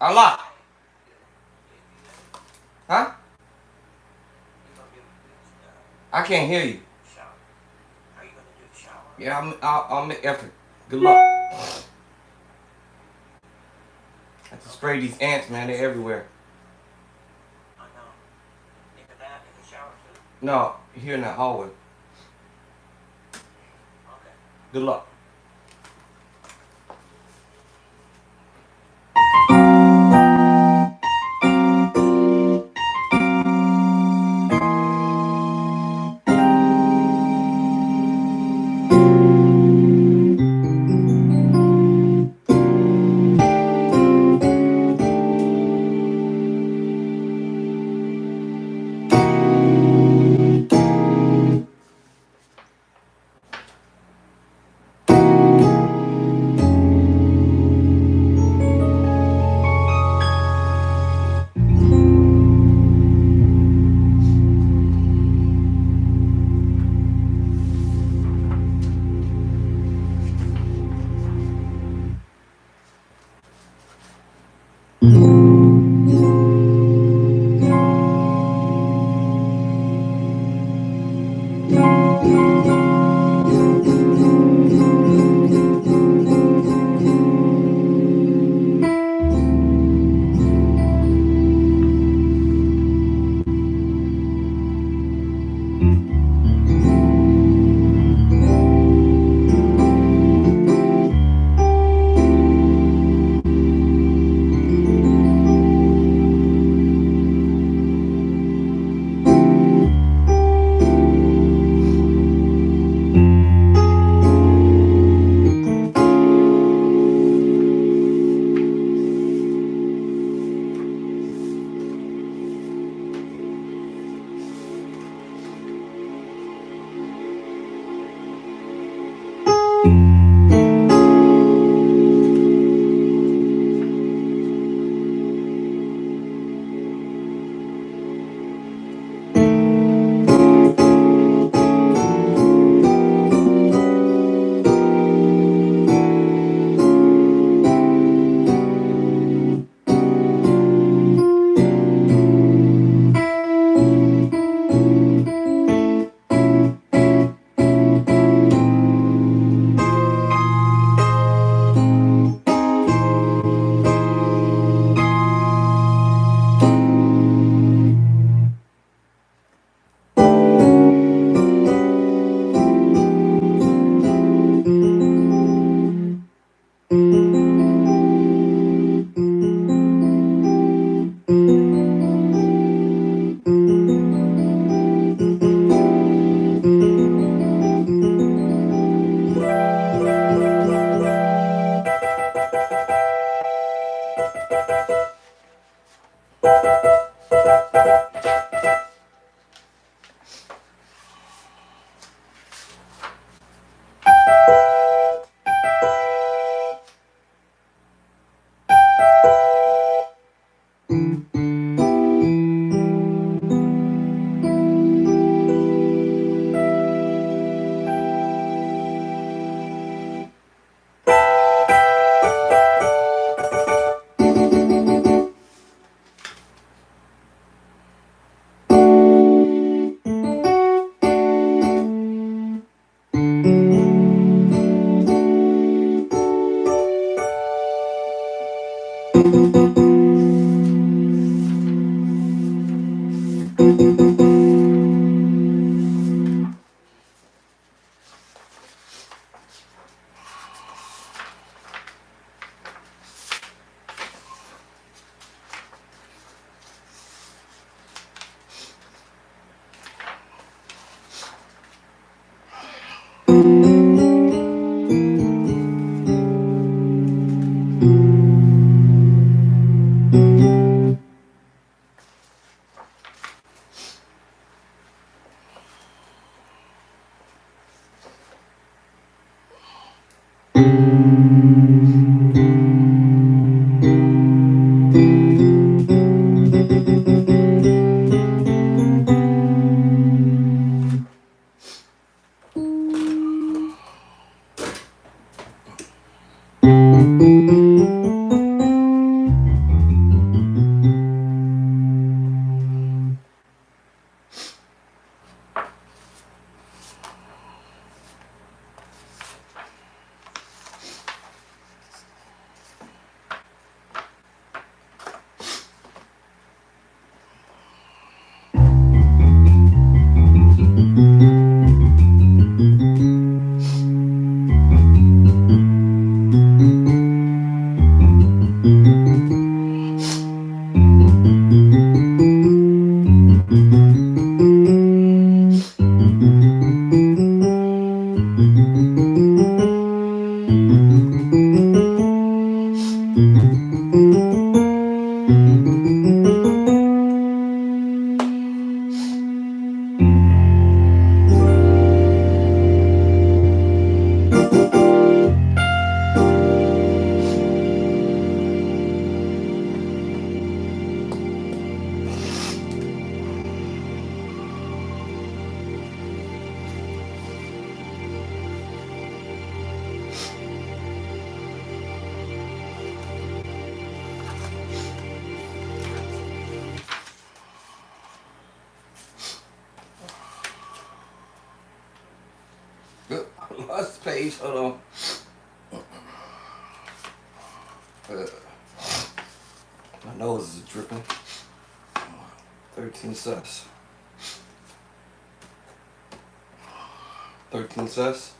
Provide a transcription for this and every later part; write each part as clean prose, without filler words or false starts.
Allah. Huh? I can't hear you. Yeah, I'll make effort. Good luck. I have to spray these ants, man. They're everywhere. No, here in the hallway. Good luck. Lost page. Hold on. My nose is dripping. 13 sus. 13 sus.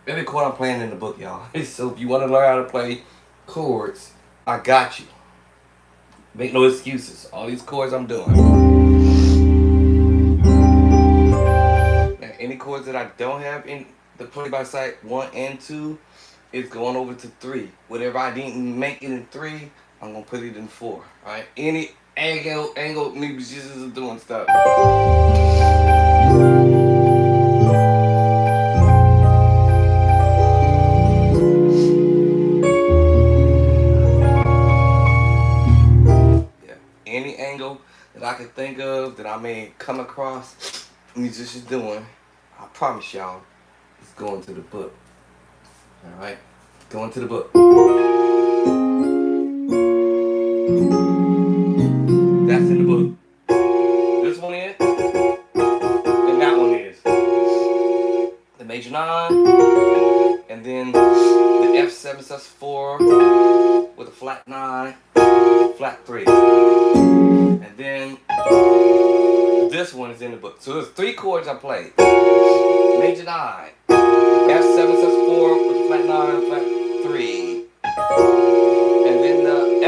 Every chord I'm playing in the book, y'all. So if you want to learn how to play chords, I got you. Make no excuses. All these chords I'm doing. Now, any chords that I don't have in the play by sight 1 and 2 is going over to 3. Whatever I didn't make it in 3, I'm gonna put it in 4. Alright? Any angle musicians are doing stuff. Any angle that I can think of that I may come across musicians doing, I promise y'all, it's going to the book. Alright? Going to the book. That's in the book. This one is, and that one is. The major 9, and then the F7 sus4 with a flat 9, flat 3. And then this one is in the book. So there's 3 chords I played. Major 9, F7 sus4 with a flat 9, flat 3. And then the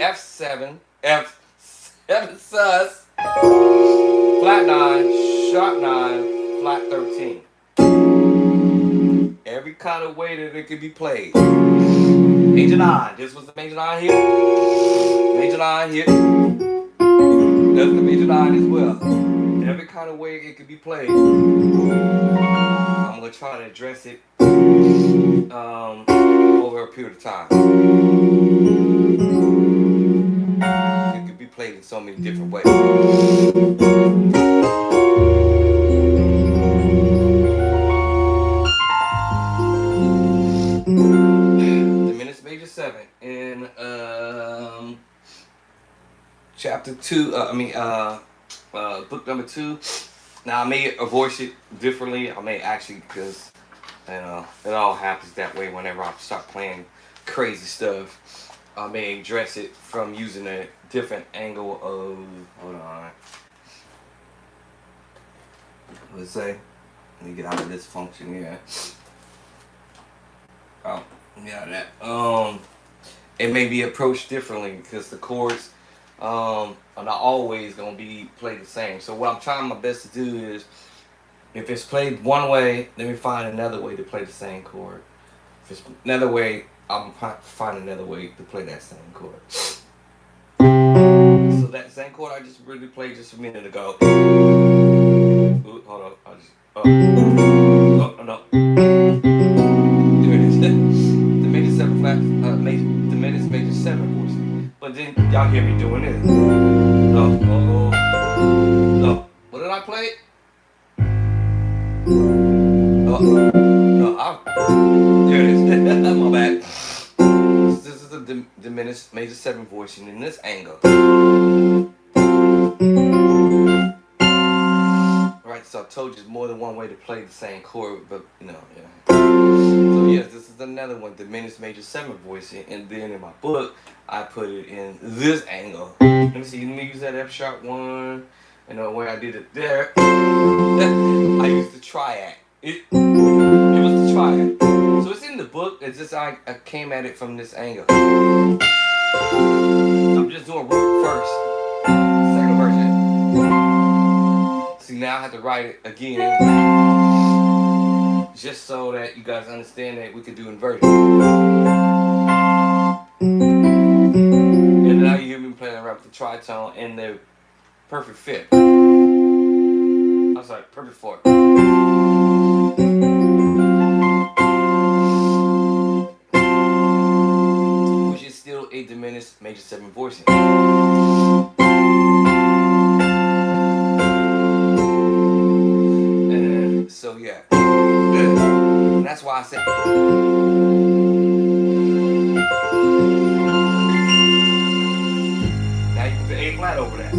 F7 sus, flat 9, sharp 9, flat 13. Every kind of way that it could be played. Major 9, this was the major 9 here. Major 9 here. That's the major 9 as well. Every kind of way it could be played. I'm going to try to address it over a period of time. It could be played in so many different ways. Diminished major 7 in chapter 2. Book number 2. Now I may voice it differently. I may actually, because it all happens that way whenever I start playing crazy stuff. I may address it from using a different angle of, hold on. Let's say, let me get out of this function here. Oh, yeah, that. It may be approached differently because the chords are not always gonna be played the same. So what I'm trying my best to do is, if it's played one way, let me find another way to play the same chord. If it's another way, I'm find another way to play that same chord. So that same chord I just really played just a minute ago. Ooh, hold on, I just no. There it is. The major 7 flat, diminished major 7 voice. But then y'all hear me doing this. No. What did I play? There it is. My bad. This is the diminished major 7 voicing in this angle. Right, so I told you there's more than one way to play the same chord, but yeah. So yes, this is another one, diminished major 7 voicing, and then in my book, I put it in this angle. Let me see, let me use that F sharp 1, and the way I did it there, I used the triad. It was the triad. So it's in the book, it's just I came at it from this angle. I'm just doing root first, second version. See, now I have to write it again, just so that you guys understand that we could do inverted. And now you hear me playing around with the tritone in the perfect fifth. I'm sorry, perfect fourth. Which is still a diminished major 7 voicing. And so yeah. And that's why I said now you put the A flat over that.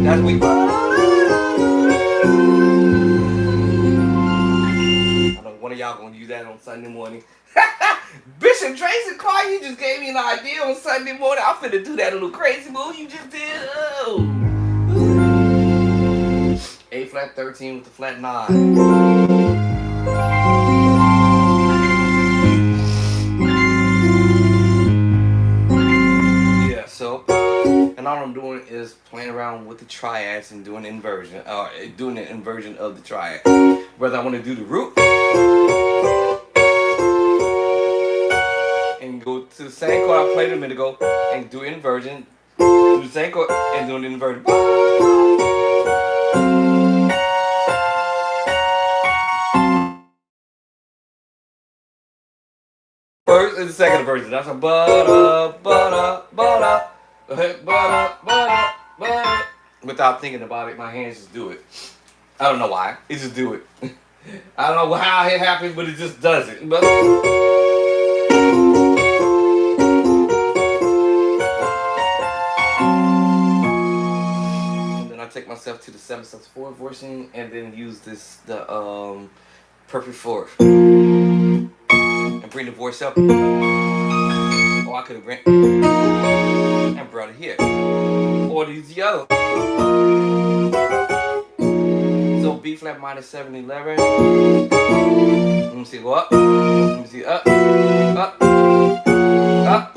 That's weak. I know one of y'all gonna use that on Sunday morning. Bishop Tracy Clark, you just gave me an idea on Sunday morning. I'm finna do that little crazy move you just did. Oh. A flat 13 with the flat 9. Yeah, so, and all I'm doing is playing around with the triads and doing inversion, or doing an inversion of the triad. Whether I want to do the root and go to the same chord I played a minute ago and do inversion, do the same chord and do an inversion. First and the second version. That's a butter, butter, butter, butter, butter, butter. Without thinking about it, my hands just do it. I don't know why. It just do it. I don't know how it happened, but it just does it. But and then I take myself to the 7/4 version and then use the perfect fourth. And bring the voice up. Or I could have and brought it here. Or use the other. So B flat minor 7 11. Let me see, go up. Let me see, up, up, up,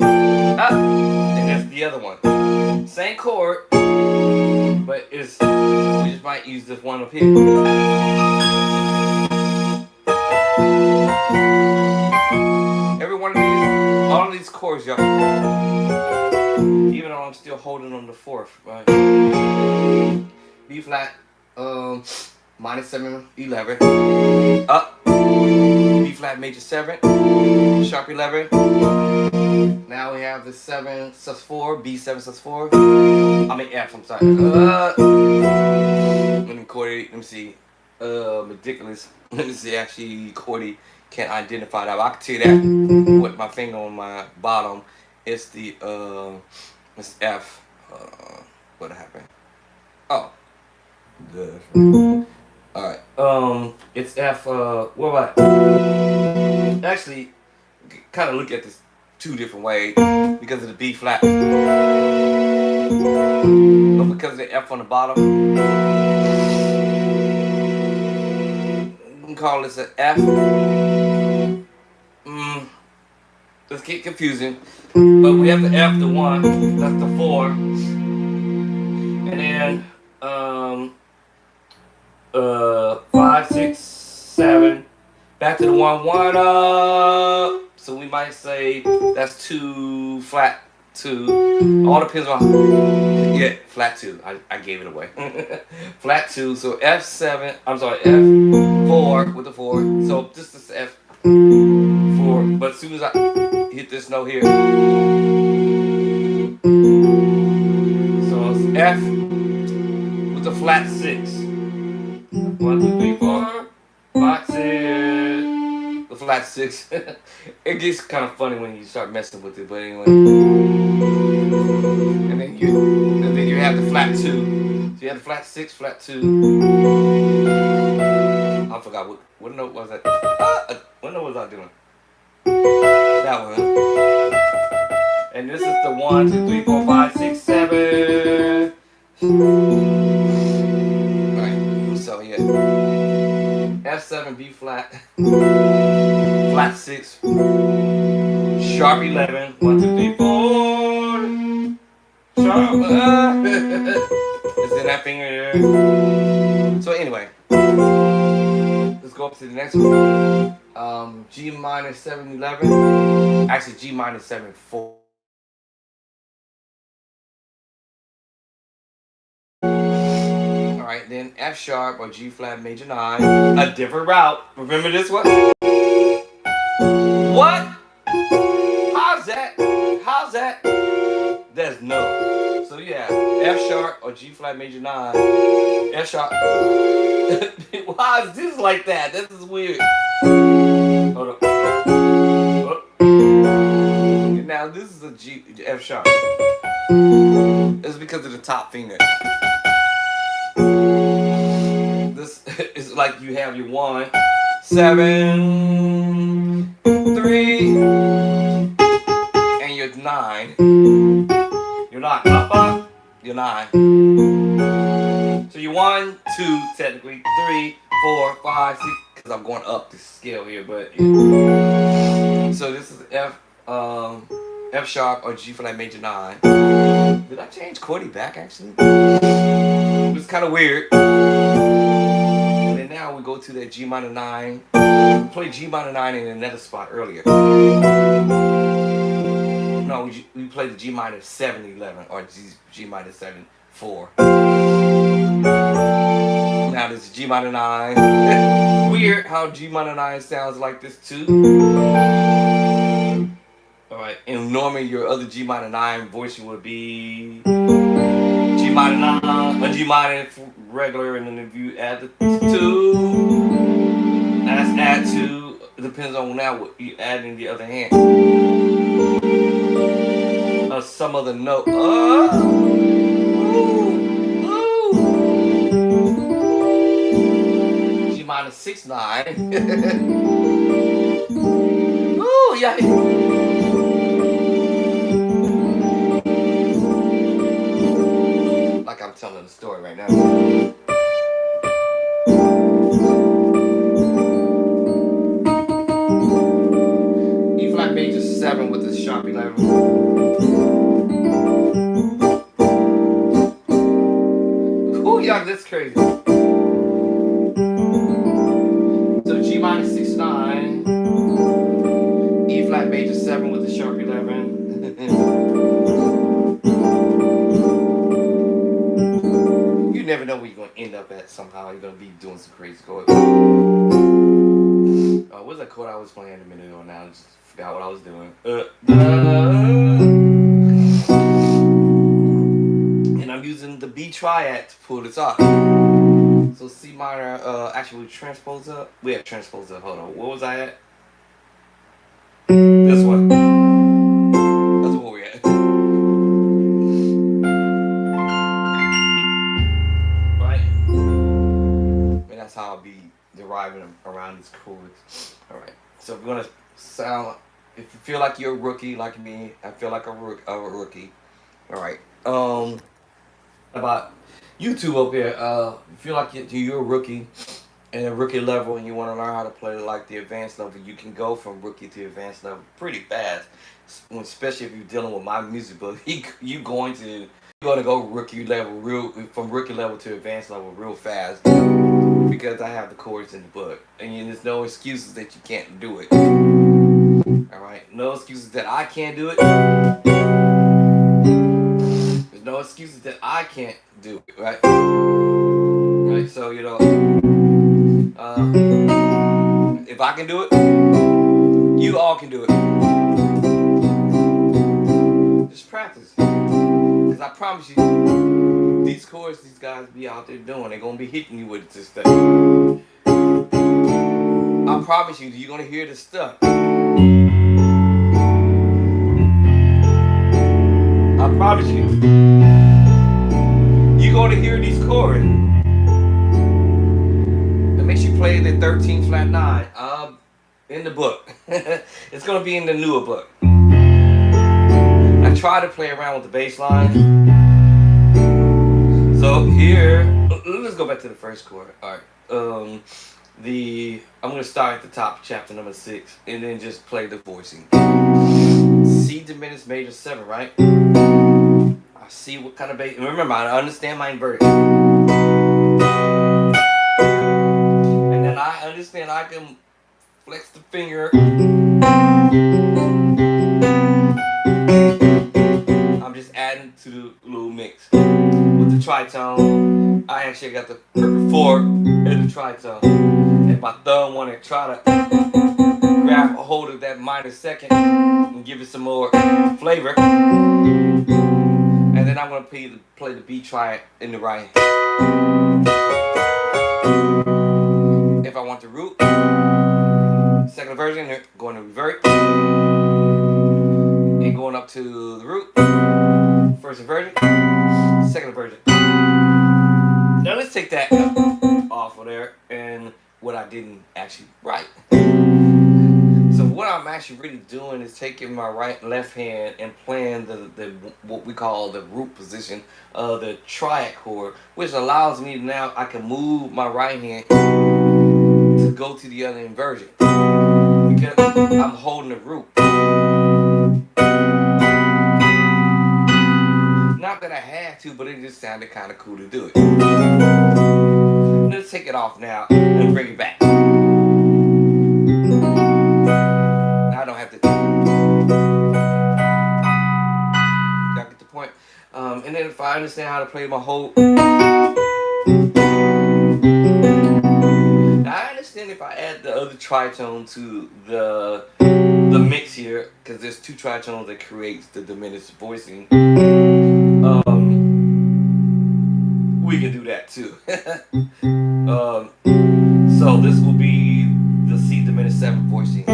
up. And that's the other one. Same chord, but it's we just might use this one up here. Every one of these, all of these chords, y'all. Even though I'm still holding on the fourth, right? B flat, minor 7 11, up. B flat major 7, sharp 11. Now we have the 7 sus4, B7 sus4. I mean F. I'm sorry. Let me chord. Let me see. Ridiculous. Let me see. Actually, chordy can't identify that. But I can tell you that with my finger on my bottom. It's the it's F. What happened? Oh, good. All right. It's F. What about? Actually, kind of look at this two different ways because of the B flat, but because of the F on the bottom. We can call this an F. Let's get confusing. But we have the F, the 1, that's the 4. And then 5, 6, 7. Back to the 1, 1 up. So we might say that's 2 flat 2. All depends on flat 2. I gave it away. Flat 2. So F7. I'm sorry, F4 with the 4. So this is F4. But as soon as I hit this note here, so it's F with the flat 6. 1, 2, 3, 4, 5, 6. The flat 6. It gets kind of funny when you start messing with it, but anyway. And then you have the flat 2. So you have the flat 6, flat 2. I forgot what note was that? What note was I doing? That one. And this is the 1, 2, 3, 4, 5, 6, 7. Alright, so yeah. F7, B flat, flat 6, sharp 11, 1, 2, 3, 4, sharp, it's in that finger there. So anyway, let's go up to the next one. G minor 7 11, actually G minor 7 4. Alright, then F sharp or G flat major 9, a different route. Remember this one? What? How's that? How's that? There's no. So yeah, F sharp or G flat major 9, F sharp. Why is this like that? This is weird. Hold up. Oh. Now this is a F sharp. It's because of the top finger. This is like you have your 1, 7, 3, and your 9. You're not up, up, you're 9. So you're 1, 2, technically 3, 4, 5, 6. Because I'm going up the scale here, but yeah. So this is F sharp or G flat major 9. Did I change chordy back actually? It's kind of weird. And then now we go to that G minor 9. We played G minor 9 in another spot earlier. No, we played the G minor 7 11 or G minor 7 4. Now this is G minor 9. Weird how G minor 9 sounds like this too. Alright, and normally your other G minor 9 voicing would be G minor 9, a G minor regular, and then if you add the 2, that's add 2. It depends on now what you add in the other hand. Some other note. G minor 6 9. Ooh, yeah. Like I'm telling the story right now. E flat major 7 with the sharp 11. Ooh, yeah, that's crazy. So G minor 6 9, E flat major 7 with the sharp 11. You never know where you're gonna end up at. Somehow you're gonna be doing some crazy chords. What's that chord I was playing a minute ago? Now I just forgot what I was doing. And I'm using the B triad to pull this off. So C minor, actually we transpose up. We have transpose up. Hold on. What was I at? This one. That's where we at. Right? And that's how I'll be deriving around these chords. Alright. So if you're gonna sound, if you feel like you're a rookie like me, I feel like a rookie. Alright. About YouTube up here, you feel like you're a rookie in a rookie level and you want to learn how to play like the advanced level, you can go from rookie to advanced level pretty fast. Especially if you're dealing with my music book, you're going to go rookie level from rookie level to advanced level real fast because I have the chords in the book, and there's no excuses that you can't do it. All right, no excuses that I can't do it. There's no excuses that I can't do it, right? Right, so if I can do it, you all can do it. Just practice. Because I promise you, these chords these guys be out there doing, they're going to be hitting you with this stuff. I promise you, you're going to hear this stuff. I promise you. You're going to hear these chords. It makes you play the 13 flat 9 in the book. It's going to be in the newer book. I try to play around with the bass line. So here, let's go back to the first chord. Alright. I'm going to start at the top, chapter number 6, and then just play the voicing. C diminished major 7, right? I see what kind of bass. Remember, I understand my inverted. And then I understand I can flex the finger. I'm just adding to the little mix. With the tritone, I actually got the perfect 4 in the tritone. And my thumb want to try to grab a hold of that minor second and give it some more flavor. And then I'm going to play the B triad in the right hand. If I want the root, second version, going to revert. and going up to the root, first inversion, second inversion. Now let's take that off of there and what I didn't actually write. So what I'm actually really doing is taking my right and left hand and playing the what we call the root position of the triad chord, which allows me now I can move my right hand to go to the other inversion because I'm holding the root. Not that I had to, but it just sounded kind of cool to do it. Let's take it off now and bring it back. Now I don't have to. Y'all get the point? And then if I understand how to play my whole. Now I understand if I add the other tritone to the mix here, because there's two tritones that creates the diminished voicing. We can do that too. So this will be the C diminished 7 voicing.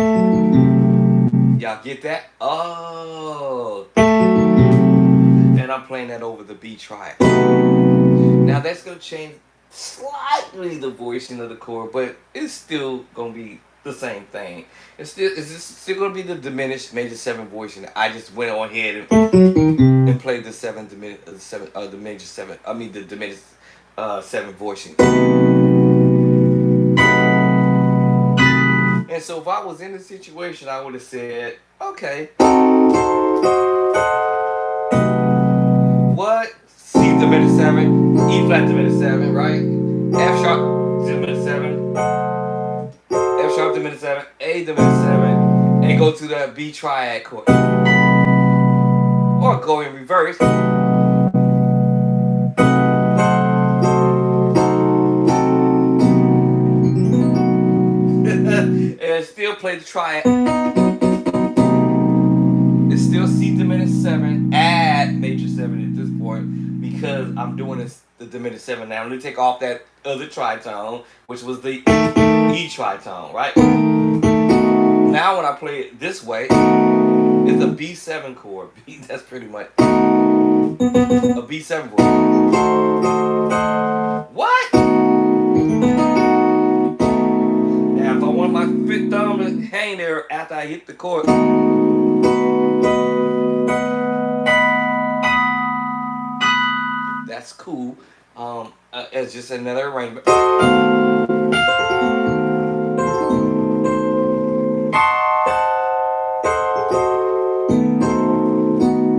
Y'all get that? Oh. And I'm playing that over the B triad. Now that's going to change slightly the voicing of the chord, but it's still going to be the same thing. It's still going to be the diminished major 7 voicing. I just went on ahead and played the the major 7. I mean the diminished 7 voicing. And so if I was in this situation, I would have said, okay, what? C diminished 7, E flat diminished 7, right? F sharp diminished 7, F sharp diminished 7, A diminished 7, and go to the B triad chord. Or go in reverse. And still play the triad. It's still C diminished 7, add major 7 at this point because I'm doing the diminished 7 now. Let me take off that other tritone, which was the E tritone, right? Now when I play it this way, it's a B7 chord. That's pretty much a B7 chord. What? Now if I want my fifth thumb to hang there after I hit the chord, that's cool. It's just another arrangement.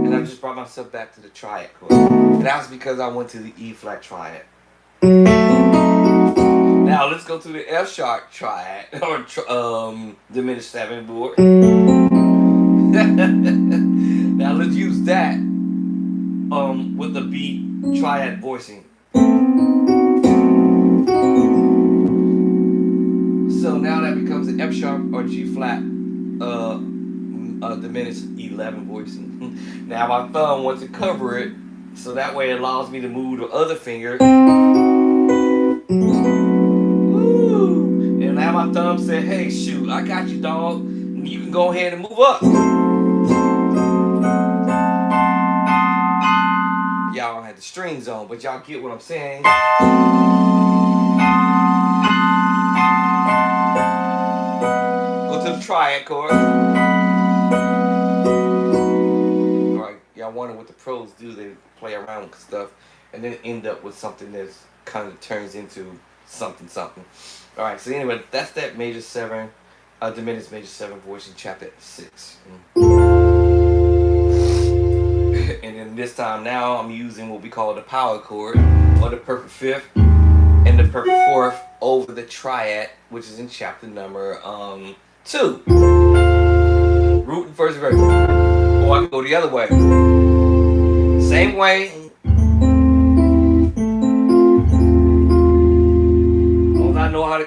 And I just brought myself back to the triad chord. And that was because I went to the E flat triad. Now let's go to the F sharp triad or diminished 7 board. Now let's use that with the B triad voicing. So now that becomes an F sharp or G flat diminished 11 voicing. Now my thumb wants to cover it, so that way it allows me to move the other finger. Woo. And now my thumb said, hey shoot, I got you dog, you can go ahead and move up. Y'all don't have the strings on, but y'all get what I'm saying. Go to the triad chord. Alright, y'all wonder what the pros do. They play around with stuff and then end up with something that's kind of turns into something. Alright, so anyway, that's that major 7, diminished major 7 voicing chapter 6. And then this time now I'm using what we call the power chord or the perfect 5th and the perfect 4th over the triad, which is in chapter number 2. Root and first inversion. Or I can go the other way. Same way. As long as I know how to,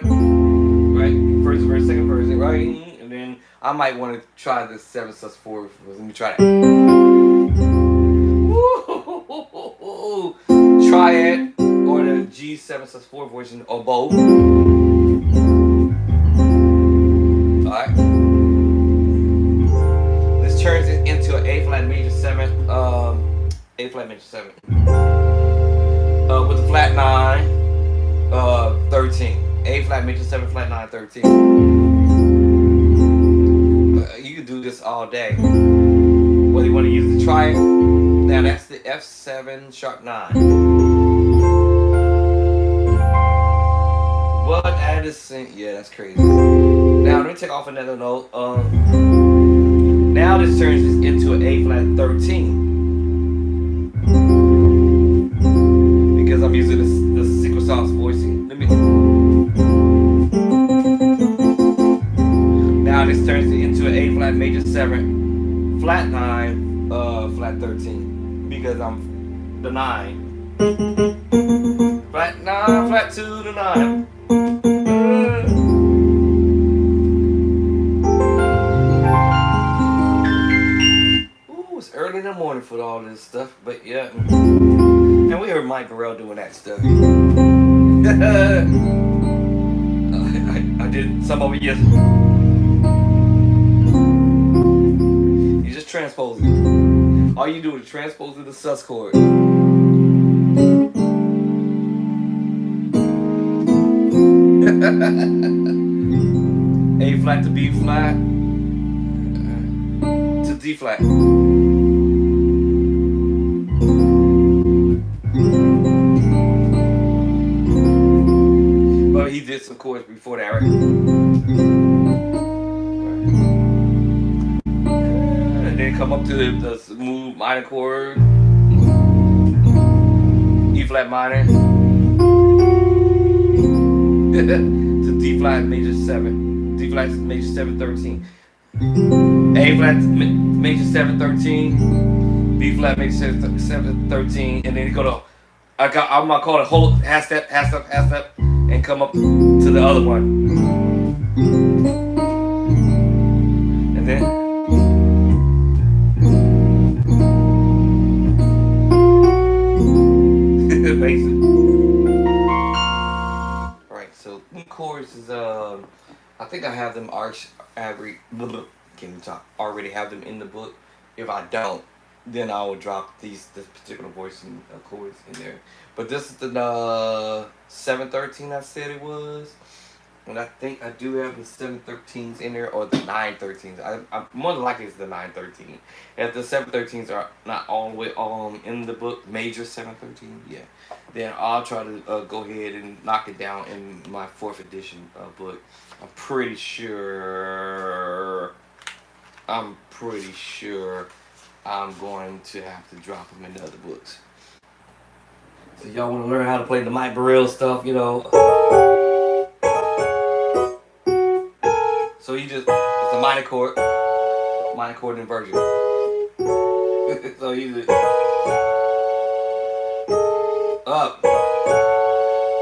right? First verse, second verse, right? And then I might want to try the 7 sus 4. Let me try that. Triad or the G7 sus 4 version or both. Alright. This turns it into an A A flat major 7. With the flat 9, 13. A flat major 7, flat 9, 13. You can do this all day. Whether you want to use the triangle, now that's the F7 sharp 9. What Addison? Yeah, that's crazy. Now let me take off another note. Now this turns this into an A flat 13 because I'm using the secret sauce voicing. Now this turns it into an A flat major 7, flat 9, flat 13 because I'm the 9. Flat 9, flat 2 to 9. It's early in the morning for all this stuff, but yeah. And we heard Mike Burrell doing that stuff. I did some of it yesterday. You just transpose it. All you do is transpose it to sus chord. A flat to B flat to D flat. But he did some chords before that, right? And then come up to the smooth minor chord, E flat minor. To D flat major 7, D flat major 7 13, A flat major 7 13, B flat major 7 13, and then you go to I'm gonna call it whole half step, and come up to the other one, and then basic. So chords is I think I have them already have them in the book. If I don't, then I will drop this particular voicing chords in there. But this is the 713 I said it was, and I think I do have the 713s in there or the 913s. I'm more than likely it's the 913. If the 713s are not all the way in the book, major 713, yeah, then I'll try to go ahead and knock it down in my 4th edition book. I'm pretty sure I'm going to have to drop them in the other books. So y'all want to learn how to play the Mike Burrell stuff, you know. So it's a minor chord inversion. So you just up.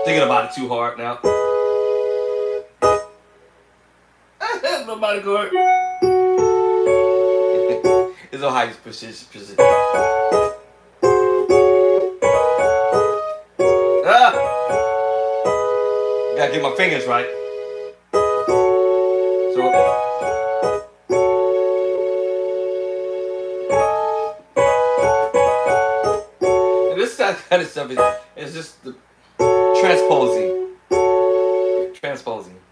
Thinking about it too hard now. The minor chord. It's all high precision. Gotta get my fingers right. So and this kind of stuff is just the transposing.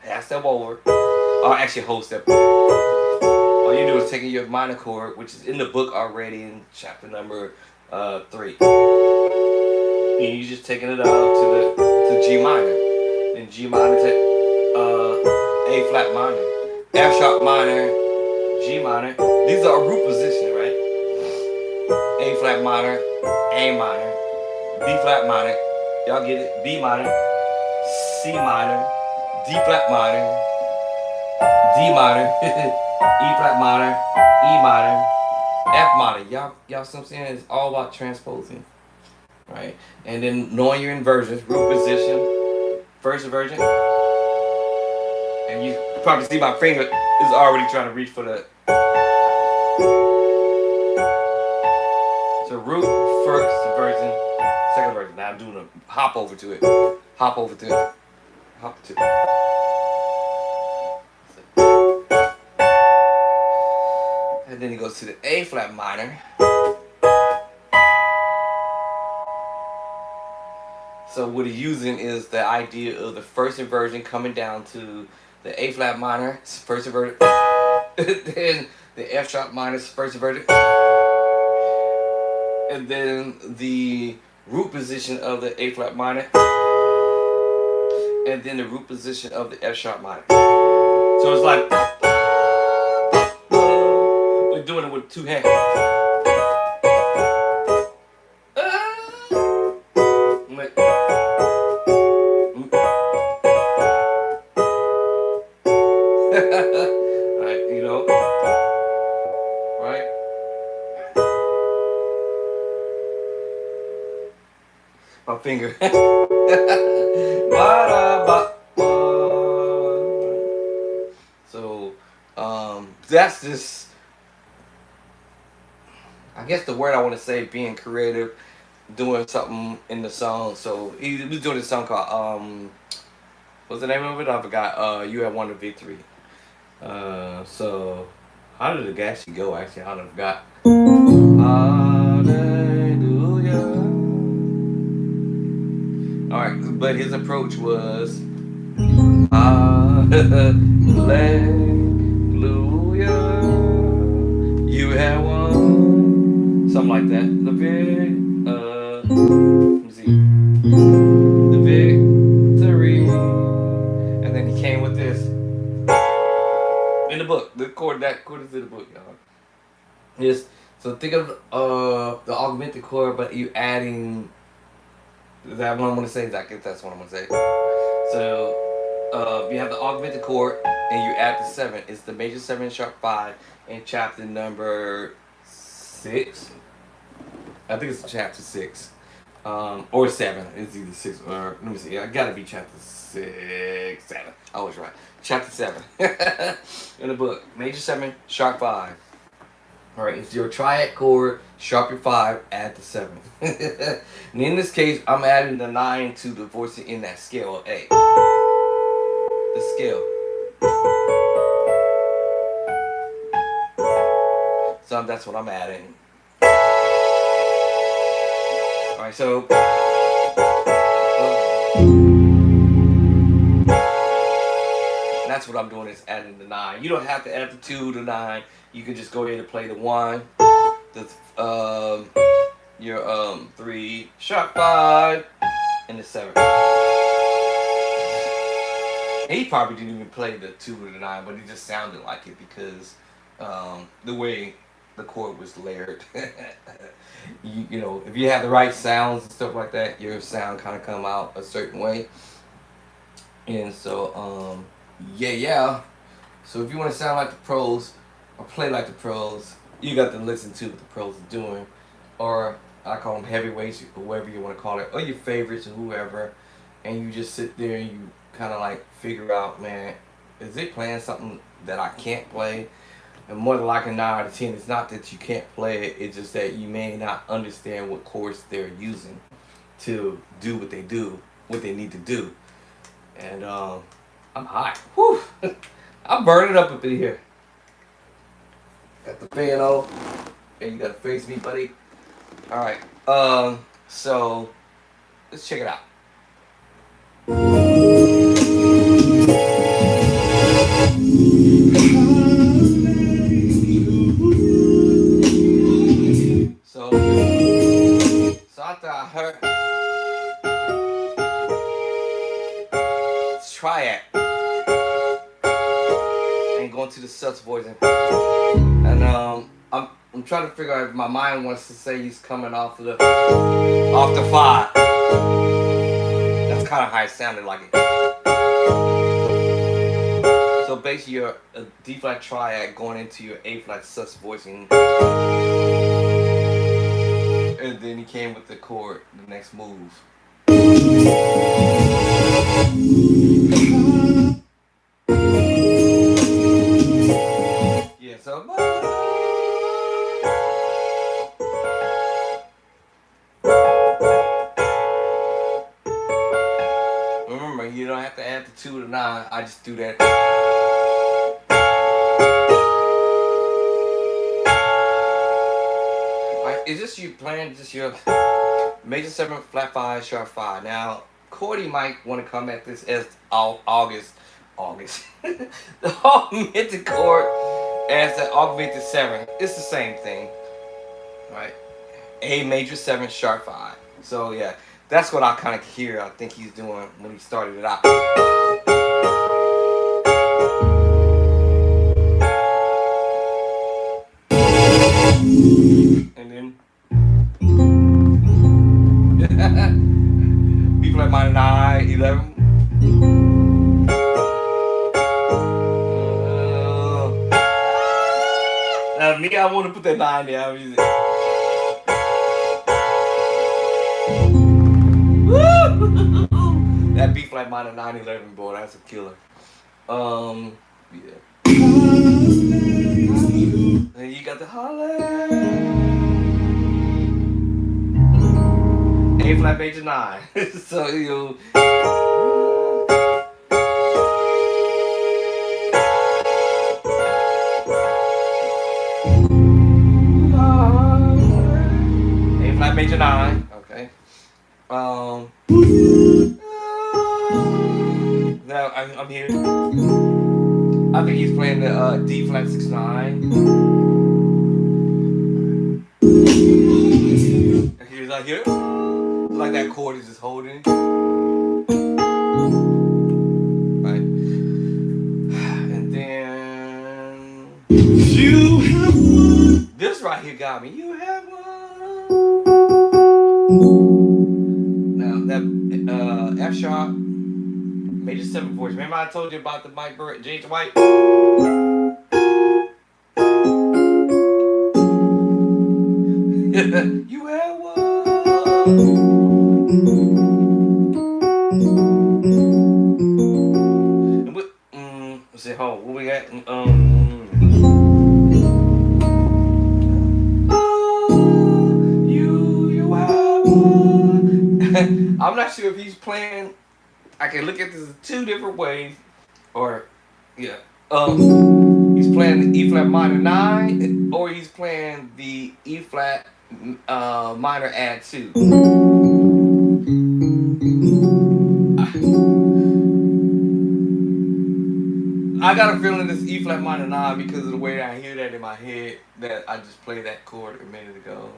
Half step over, or actually whole step. All you do is taking your minor chord, which is in the book already in chapter number 3. And you just taking it up to G minor. Then G minor to A flat minor, F sharp minor, G minor. These are root positions, right? A flat minor, A minor, B flat minor. Y'all get it? B minor, C minor, D flat minor, D minor, E flat minor, E minor, F minor. Y'all see what I'm saying? It's all about transposing, right? And then knowing your inversions, root position, first inversion, and you probably see my finger is already trying to reach for the. So root, first inversion, second inversion. Now I'm doing a hop over to it. Hop to it. And then he goes to the A flat minor. So what he's using is the idea of the first inversion coming down to the A flat minor, first inverted, then the F sharp minor, first inverted, and then the root position of the A flat minor, and then the root position of the F sharp minor. So it's like we're doing it with two hands. Like, right, you know, right? My finger. So, that's just, I guess the word I want to say, being creative, doing something in the song. So he was doing this song called what's the name of it? I forgot. You Have Won the Victory. So how did the actually go? Actually, I don't forgot. Hallelujah. All right, but his approach was Hallelujah. You have won. Something like that. The big let me see. The victory. And then he came with this. In the book. The chord is in the book, y'all. Yes. So think of the augmented chord, but you adding, is that what I'm gonna say? I guess that's what I'm gonna say. So you have the augmented chord and you add the 7. It's the major 7 sharp 5 in chapter number 6. I think it's chapter 6. Or 7. It's either 6 or, let me see. I gotta be chapter 6, 7. I was right. Chapter 7 in the book. Major 7 sharp 5. All right, it's your triad chord, sharp your 5, add the 7. And in this case, I'm adding the 9 to the voice in that scale of A. The scale. So that's what I'm adding. All right, so that's what I'm doing, is adding the 9. You don't have to add the 2 to 9. You can just go ahead and play the 1, the your 3 sharp 5, and the 7. He probably didn't even play the 2 to the 9, but it just sounded like it because the way the chord was layered. You know, if you have the right sounds and stuff like that, your sound kind of come out a certain way. And so, yeah. So if you want to sound like the pros or play like the pros, you got to listen to what the pros are doing, or I call them heavyweights, or whatever you want to call it, or your favorites or whoever, and you just sit there and you kind of like figure out, man, is it playing something that I can't play? And more than likely 9 out of 10, it's not that you can't play it, it's just that you may not understand what chords they're using to do what they do, what they need to do. And I'm hot. Whew. I'm burning up in here. Got the fan on. And you gotta face me, buddy. Alright. So let's check it out. So after I heard triad and going to the sus voice, and I'm trying to figure out if my mind wants to say he's coming off the 5. That's kind of how it sounded like it. So basically you're a D flat triad going into your A flat sus voicing. And then he came with the chord, the next move. Yeah, so remember, you don't have to add the 2 to 9. I just do that. Alright, is this you playing just your Major 7, flat 5, sharp 5. Now, Cordy might want to come at this as August. The augmented chord as the augmented 7. It's the same thing, right? A major 7, sharp 5. So, yeah, that's what I kind of hear. I think he's doing when he started it out. And then B flat minor 9, 11. Now me, I want to put that 9 there. I'm using that B flat minor 9, 11, boy, that's a killer. Yeah. Then you got the holler. A flat major 9. So you. A flat major 9. Okay. Now I'm here. I think he's playing the D flat 6 9. Here's like here. Like that chord is just holding. Right. And then you have one. This right here got me. You have one. Now that F sharp major 7 voice. Remember I told you about the Mike Bird, James White? You have one. And let's see, hold. What we got? You have one. I'm not sure if he's playing. I can look at this two different ways, or yeah, he's playing the E flat minor 9, or he's playing the E flat minor add 2. I got a feeling this E flat minor 9 because of the way I hear that in my head that I just played that chord a minute ago.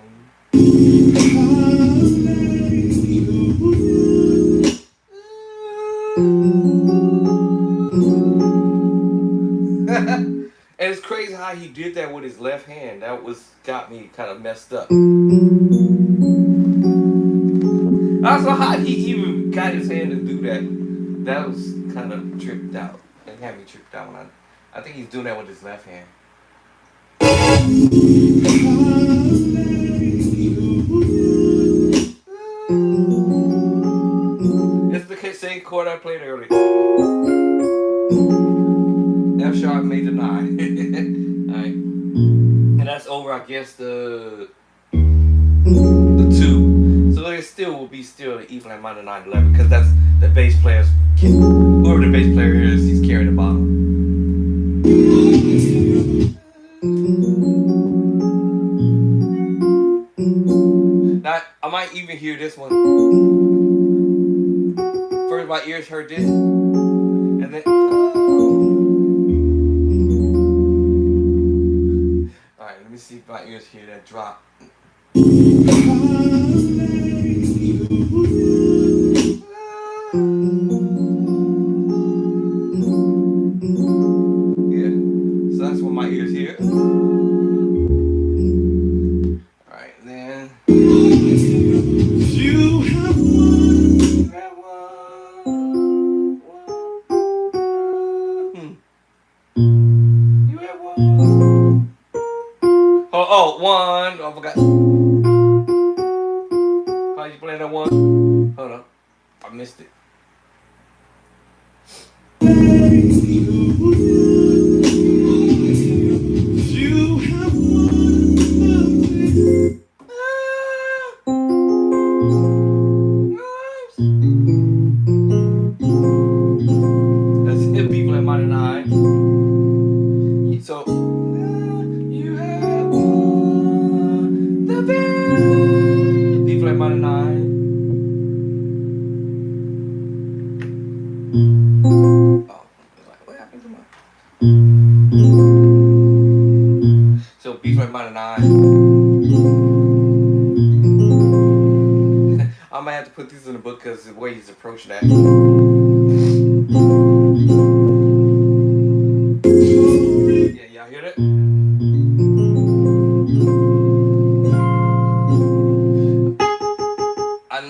And it's crazy how he did that with his left hand. That got me kind of messed up. I don't know how he even got his hand to do that. That was kind of tripped out. It had me tripped out when I think he's doing that with his left hand. It's the same chord I played earlier. F sharp major 9. Alright. And that's over, I guess, the 2. So it still will be the E flat minor 9 11 because that's the bass player's, whoever the bass player is, he's carrying the bottom. Now I might even hear this one. First my ears heard this, and then alright, let me see if my ears hear that drop. Yeah, so that's what my ears hear. Alright, then you have one. You have one. Oh, 1. Oh, I forgot. How you playing that 1? Hold on. I missed it. You have one. That's it, people in minor 9. So you have one. The B flat minor 9. have to put these in the book because the way he's approaching that. Yeah, y'all hear that?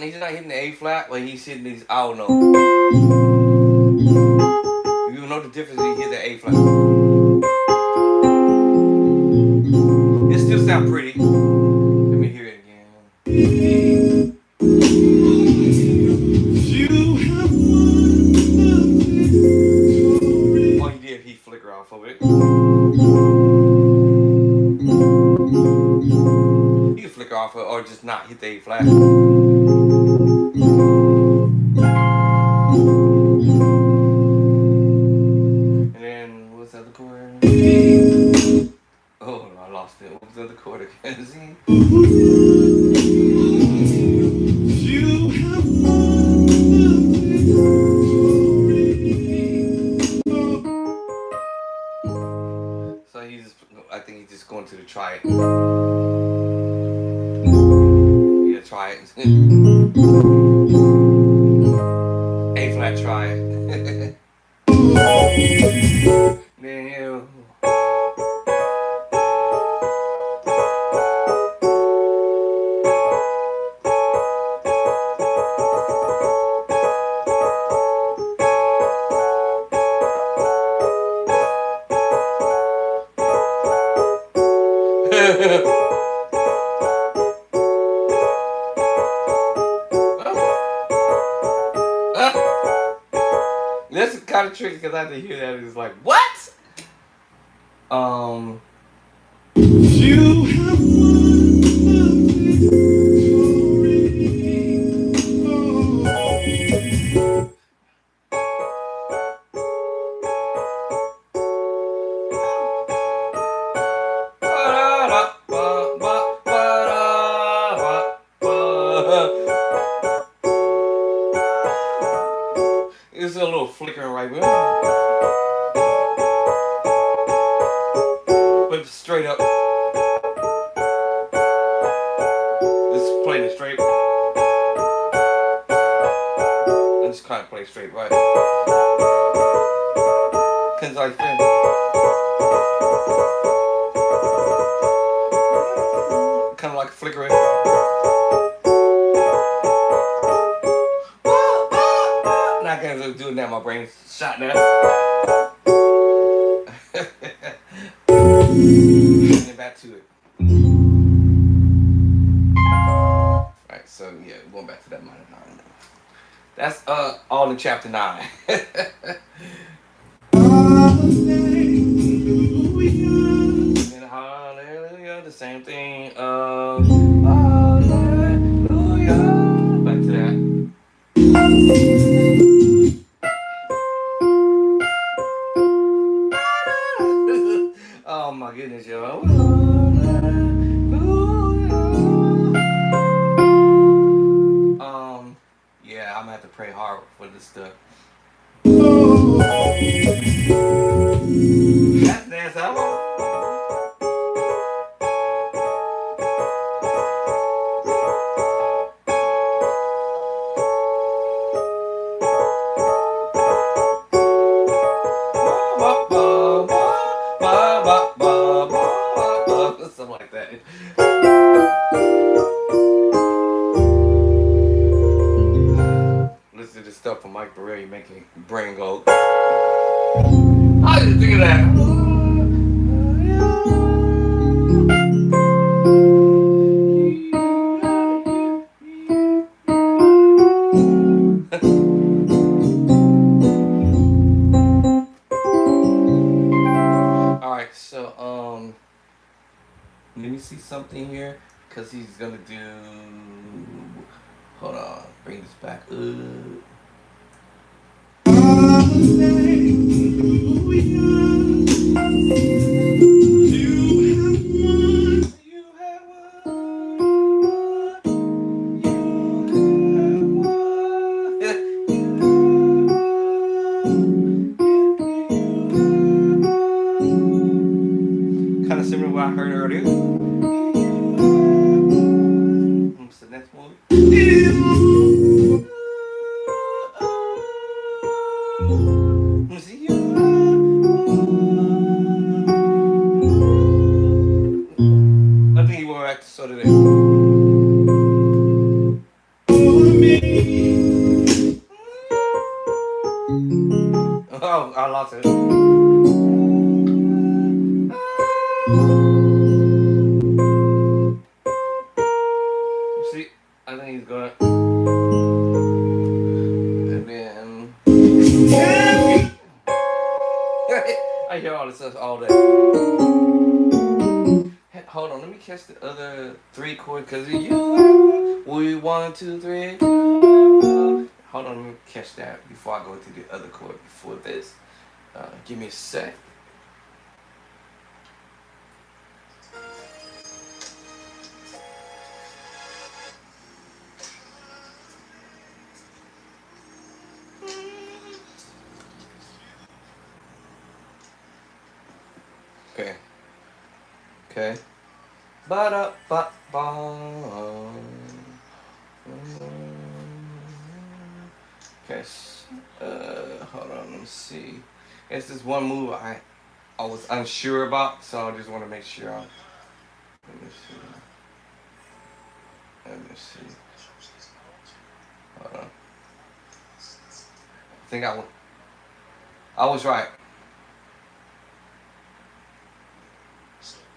He's not hitting the A flat, but he's hitting these. I don't know. You know the difference when you hit the A flat. It still sounds pretty. Let me hear it again. Oh, he did. He flicker off of it. You can flicker off of it or just not hit the A flat. And then what's the other chord? Oh, I lost it. What was the other chord again? See? So I think he's just going to try it. Yeah, try it. A flat, try it. Then you. This is kind of tricky because I have to hear that. It's like, what? You have it's a little flickering right there. But straight up. This is playing it straight. And just kind of play straight, right? Cause I think. Kind of like flickering. Not gonna do it now, my brain's shot now. Getting back to it. Alright, so yeah, going back to that minor 9. That's all in chapter 9. And hallelujah, the same thing. Hallelujah. Back to that. Oh my goodness, yo. Yeah, I'm gonna have to pray hard for this stuff. That's dance album. Something like that. Listen to this stuff from Mike Berry making your brain go. How did you think of that? Alright, so let me see something here, because he's gonna do, hold on, bring this back up. Kind of similar to what I heard earlier. What's the next one? lost it. See, I think he's gonna. And then. I hear all this stuff all day. Hey, hold on, let me catch the other 3 chords because you. We 1, 2, 3. Hold on, let me catch that before I go to the other chord before this. Give me a sec. Okay. Okay. Ba-da-ba-ba. Okay. Hold on. Let me see. It's this one move I was unsure about, so I just want to make sure. Let me see. Let me see. Hold on. I think I was right.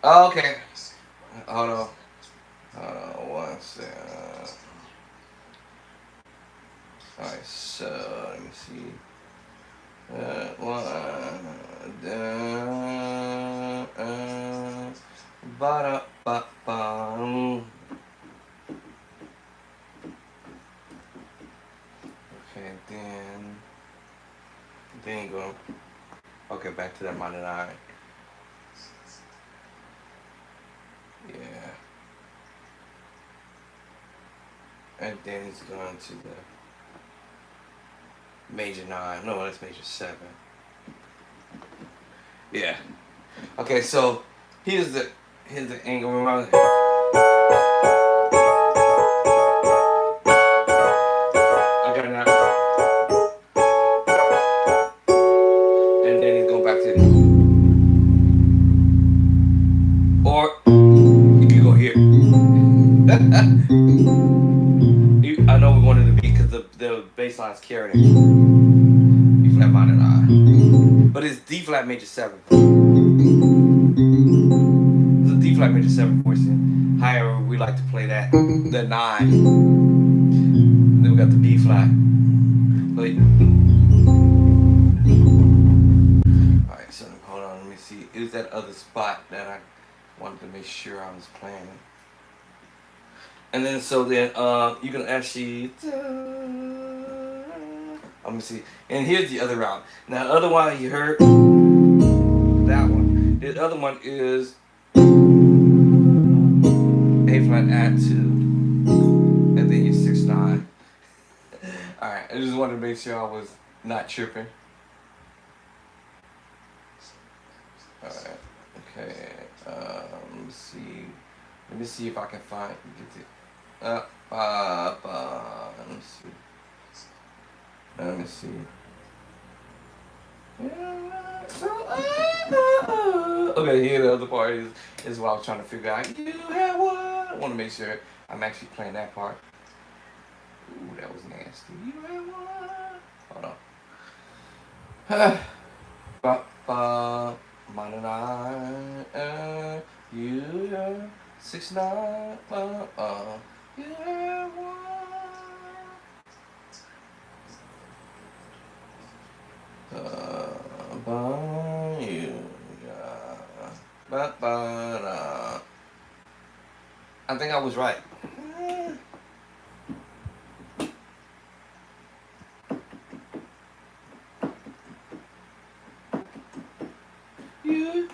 Oh, okay. Hold on. Hold on. One second. Alright, so let me see. Ba-da-ba-ba. Okay, then go. Okay, back to that minor 9. Yeah. And then he's going to the major 9. No, that's major 7. Yeah. Okay, so here's the angle around it. Okay, now. And then he's going back to the. Or you can go here. I know we wanted to be because the bass line's carrying it. B flat minor 9. But it's D flat major 7. It's a D flat major 7 portion. However, we like to play that, the 9. And then we got the B flat. Alright, so hold on, let me see. It was that other spot that I wanted to make sure I was playing. And then so then you can actually let me see. And here's the other route. Now the other one you heard that one. The other one is A flat add 2. And then you 6/9. Alright, I just wanted to make sure I was not tripping. Alright, okay. Let me see. Let me see if I can find get it. Let me see. Let me see. Okay, here the other part is what I was trying to figure out. You have what? I want to make sure I'm actually playing that part. Ooh, that was nasty. You have what? Hold on. Ba minor 9. You have 6/9. You have one. I think I was right. You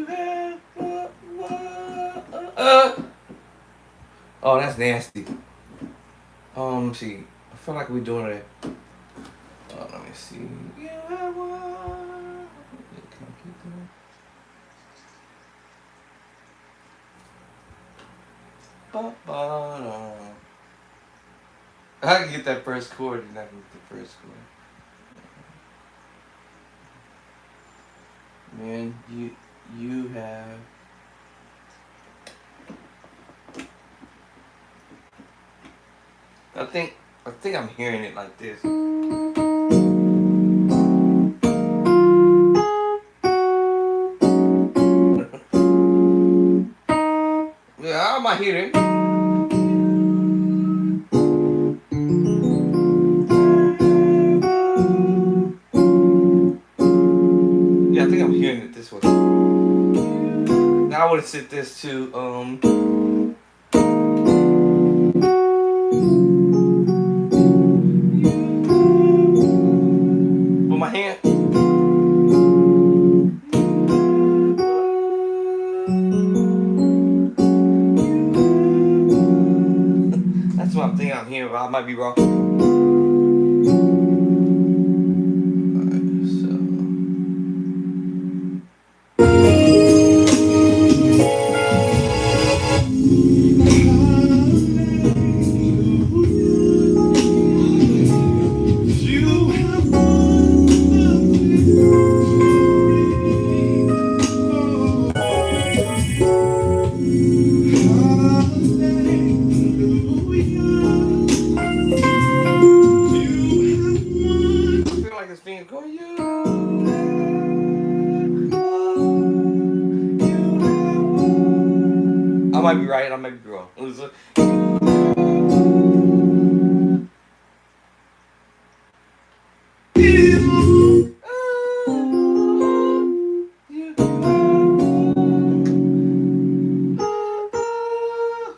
have oh, that's nasty. Let me see. I feel like we're doing it. Let me see. You have one. Can I keep that? I can get that first chord and I can get the first chord. Man, you have. I think I'm hearing it like this. of my hearing. Yeah, I think I'm hearing it this way. Now I want to set this to with my hand. That's what I'm thinking I'm hearing, but I might be wrong. I might be right, I might be wrong.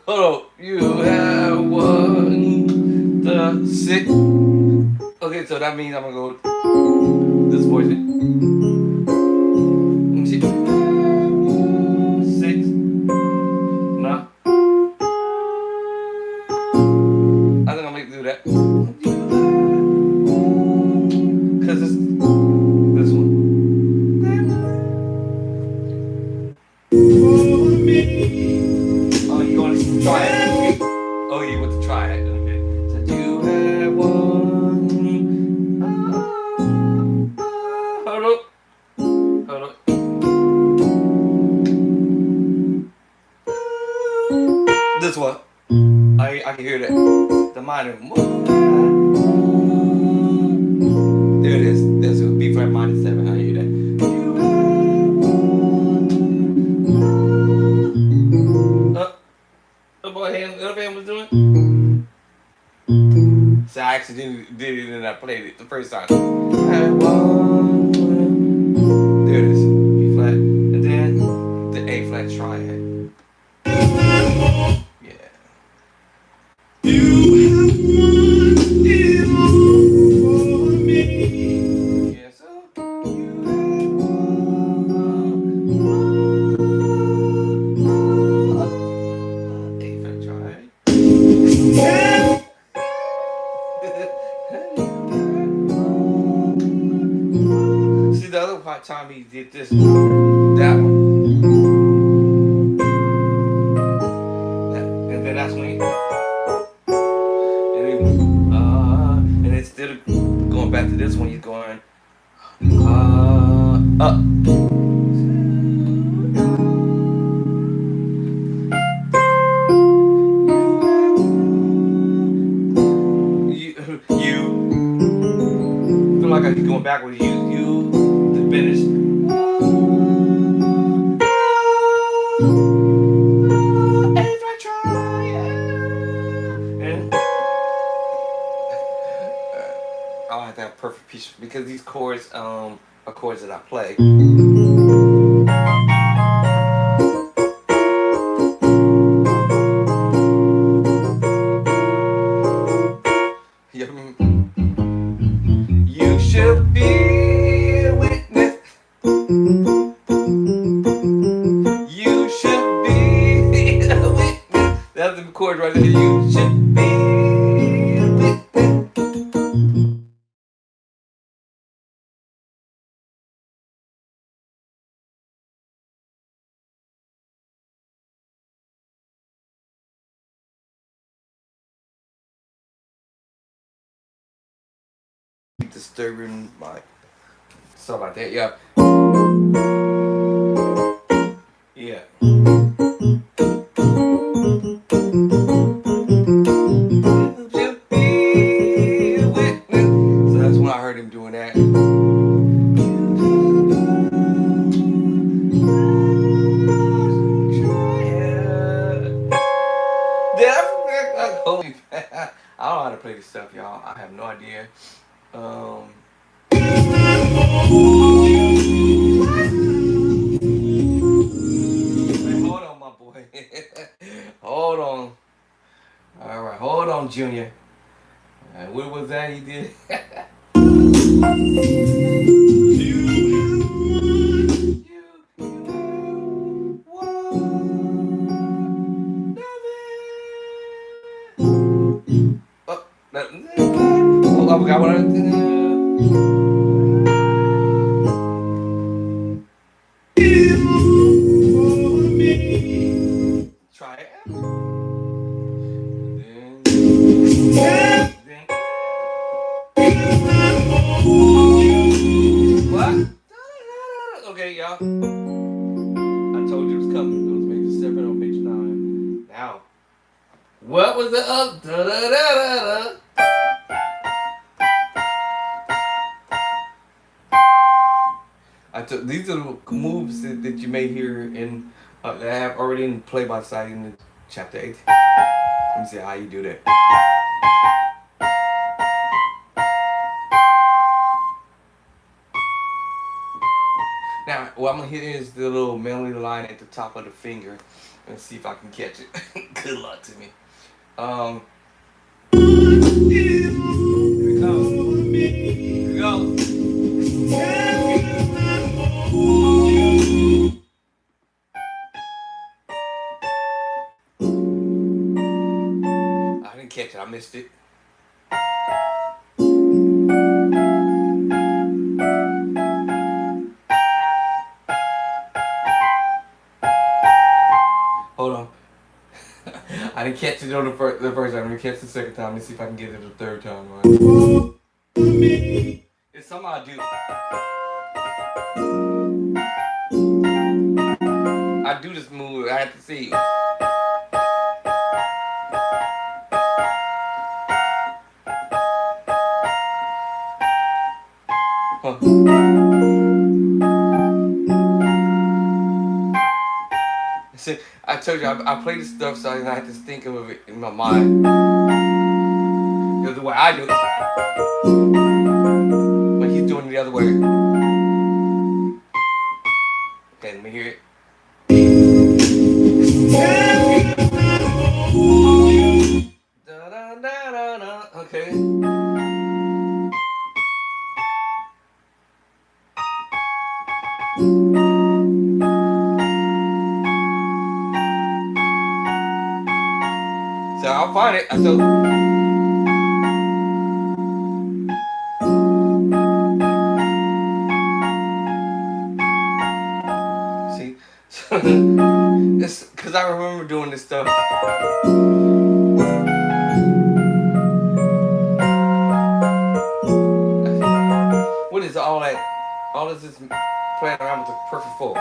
Hold on. You have won the six. Okay, so that means I'm gonna go this portion. Let me see. 6. No. I think I'm gonna do that. Cause it's this one. Oh, you gonna try it? Oh, you want to try it? Okay. So you have one. Hold up. Hold up. This one. I can hear that. The minor. There it is. There's a B flat minor 7. I hear that. What boy hand was doing? So I actually did it and I played it the first time. There it is. B flat. And then the A flat triad. Yeah. You have won it all for me. Yeah, so you have won. A flat triad. See the other time he did this, that one. And then that's when he, and instead of going back to this one, he's going up. You feel like I keep going backwards. You to finish. If I try, and I'll have to have perfect pitch because these chords are chords that I play. You should be a witness. You should be a witness. That's the chord right there. You should be a witness. Disturbing my stuff like that. Yeah. Yeah. So that's when I heard him doing that. Holy, I don't know how to play this stuff, y'all. I have no idea. Um, Wait, hold on, my boy. Hold on. All right, hold on, Junior. What was that he did? Oh, I forgot what try it. Then what? Okay, y'all. I told you it was coming. It was major 7 or major 9. Now, what was the up? Da, da, da, da, I took these are the moves that you may hear in that I have already in play by side in the chapter 8. Let me see how you do that. Now, what I'm gonna hit is the little melody line at the top of the finger, and see if I can catch it. Good luck to me. Here we go. Here we go. I didn't catch it. I missed it. Hold on. I didn't catch it on the first time. Let me catch it the second time. Let me see if I can get it the third time. Right. It's something I do. I do this move. I have to see. Huh. See, I told you I play this stuff so I have to think of it in my mind. The way I do it. But he's doing it the other way. Okay, let me hear it. Da, da, da, da, da. Okay. So I'll find it. I told. See, it's because I remember doing this stuff. What is all that? All this is playing around with the perfect 4.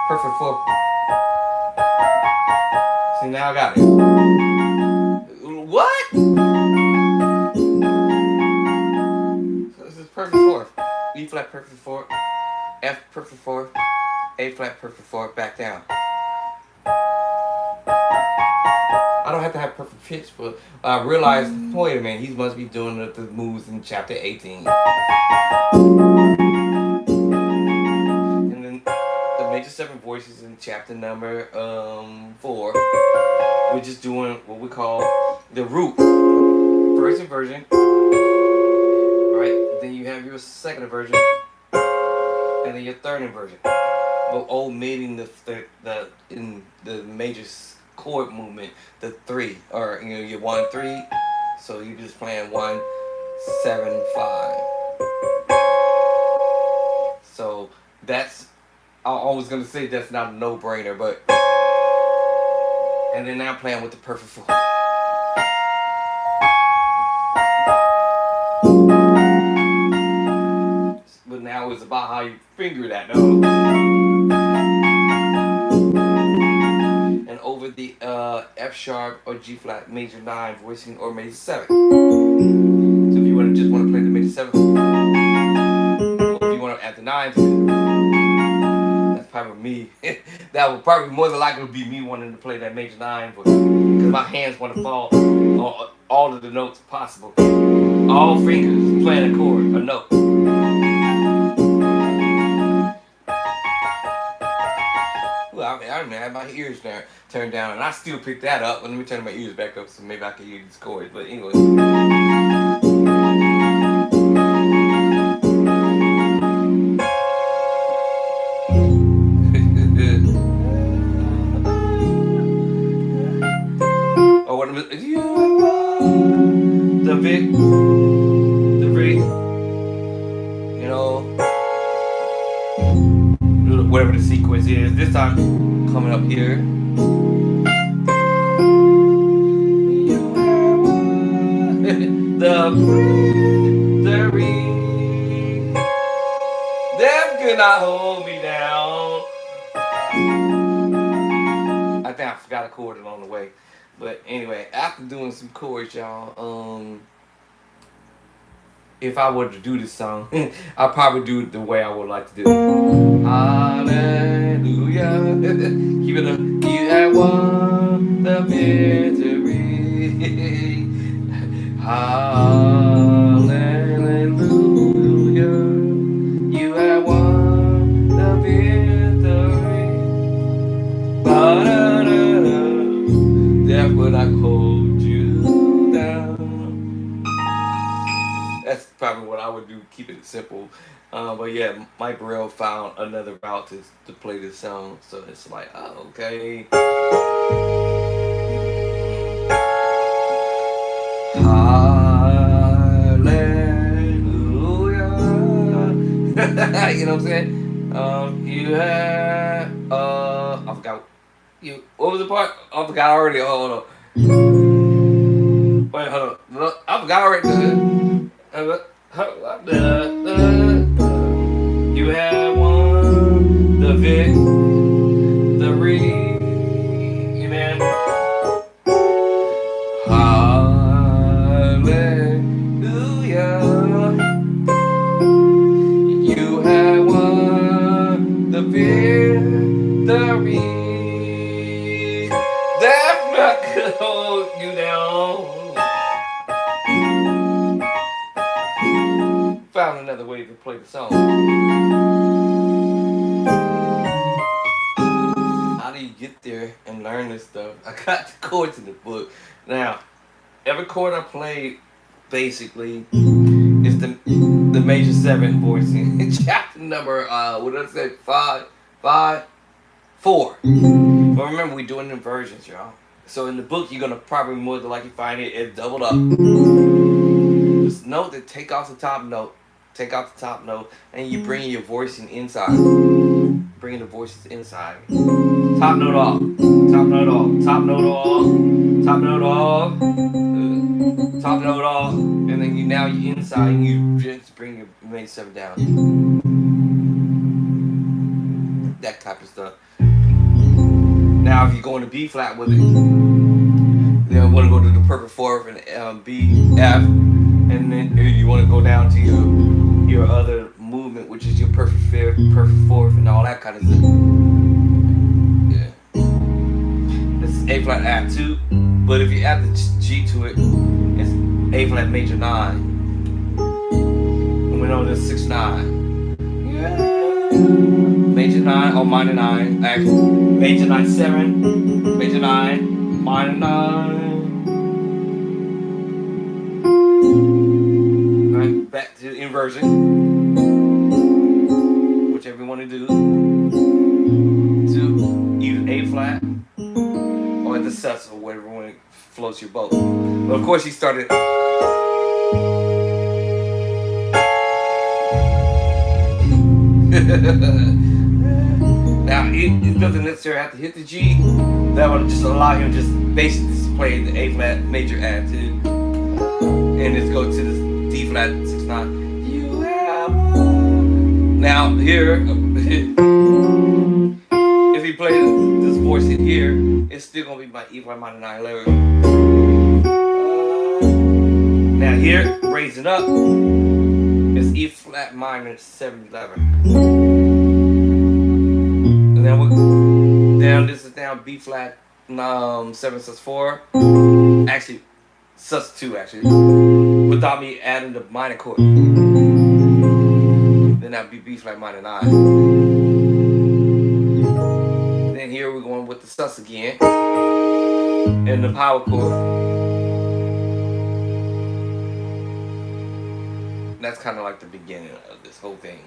Perfect 4. See, now I got it. What? So this is perfect 4. E flat perfect 4. F perfect 4. A flat perfect 4. Back down. I don't have to have perfect pitch, but I realized, wait a minute, he must be doing the moves in chapter 18. And then the major 7 voices in chapter number 4. We're just doing what we call the root first inversion, right? Then you have your second inversion, and then your third inversion. But omitting the in the major chord movement, the 3, or your 1 3. So you're just playing 1 7 5. So that's, I'm always gonna say that's not a no-brainer, but. And then now I'm playing with the perfect 4. But now it's about how you finger that note. And over the F sharp or G flat major 9 voicing or major 7. So if you just want to play the major 7, or if you want to add the 9 to it, that's probably me. That would probably more than likely be me wanting to play that major 9, but because my hands want to fall on all of the notes possible. All fingers playing a chord, a note. Well, I had my ears turned down, and I still picked that up. Let me turn my ears back up so maybe I can hear these chords. But anyway. Oh, what is you? The Vic, you know, whatever the sequence is. This time, coming up here. The victory, death could not hold me down. I think I forgot a chord along the way. But anyway, after doing some chords, y'all, if I were to do this song, I'd probably do it the way I would like to do it. Hallelujah. Keep it up. You have won the victory. Hallelujah. You have won the victory. Ba-da-da-da. Death will not hold you down. That's probably what I would do, keep it simple. But yeah, Mike Burrell found another route to play this song, so it's like, oh, okay. Hallelujah. You know what I'm saying? You had I forgot what was the part? I forgot already. Hold on. Wait, hold on. Look, I forgot already. You have won the victory. Amen. Hallelujah. You have won the victory. Death not gonna hold you down. Found another way to play the song. How do you get there and learn this stuff? I got the chords in the book. Now, every chord I play basically is the major 7 voicing. Chapter number what did I say? 4. But remember, we're doing inversions, y'all. So in the book, you're gonna probably more than likely find it doubled up. Just note that take off the top note. Take out the top note, and you bring your voicing inside. Bring the voices inside. Top note off. Top note off. Top note off. Top note off. Top note off. And then you're inside, and you just bring your major 7 down. That type of stuff. Now, if you go into B flat with it, then you want to go to the perfect 4th and B, F, and then you want to go down to your other movement, which is your perfect 5th, perfect 4th, and all that kind of stuff. Yeah. This is A flat add 2, but if you add the G to it, it's A flat major 9. And we know this 6/9. Yeah. Major 9 or minor 9. Actually, major 9 7, major 9, minor 9. Right, back to the inversion. Whichever you want to do. To either A flat or the sus or whatever one floats your boat. But of course, he started. Now, it doesn't necessarily have to hit the G. That would just allow him to just basically just play the A flat major attitude. And just go to the D flat 6/9. You have won. Now, here, if he plays this voice in here, it's still going to be my E flat minor 9 level. Now, here, raise it up. It's E flat minor 7/11. now we're down. This is down B flat 7 sus 4. Actually, sus 2 actually. Without me adding the minor chord. Then that'd be B flat minor 9. Then here we're going with the sus again. And the power chord. That's kind of like the beginning of this whole thing.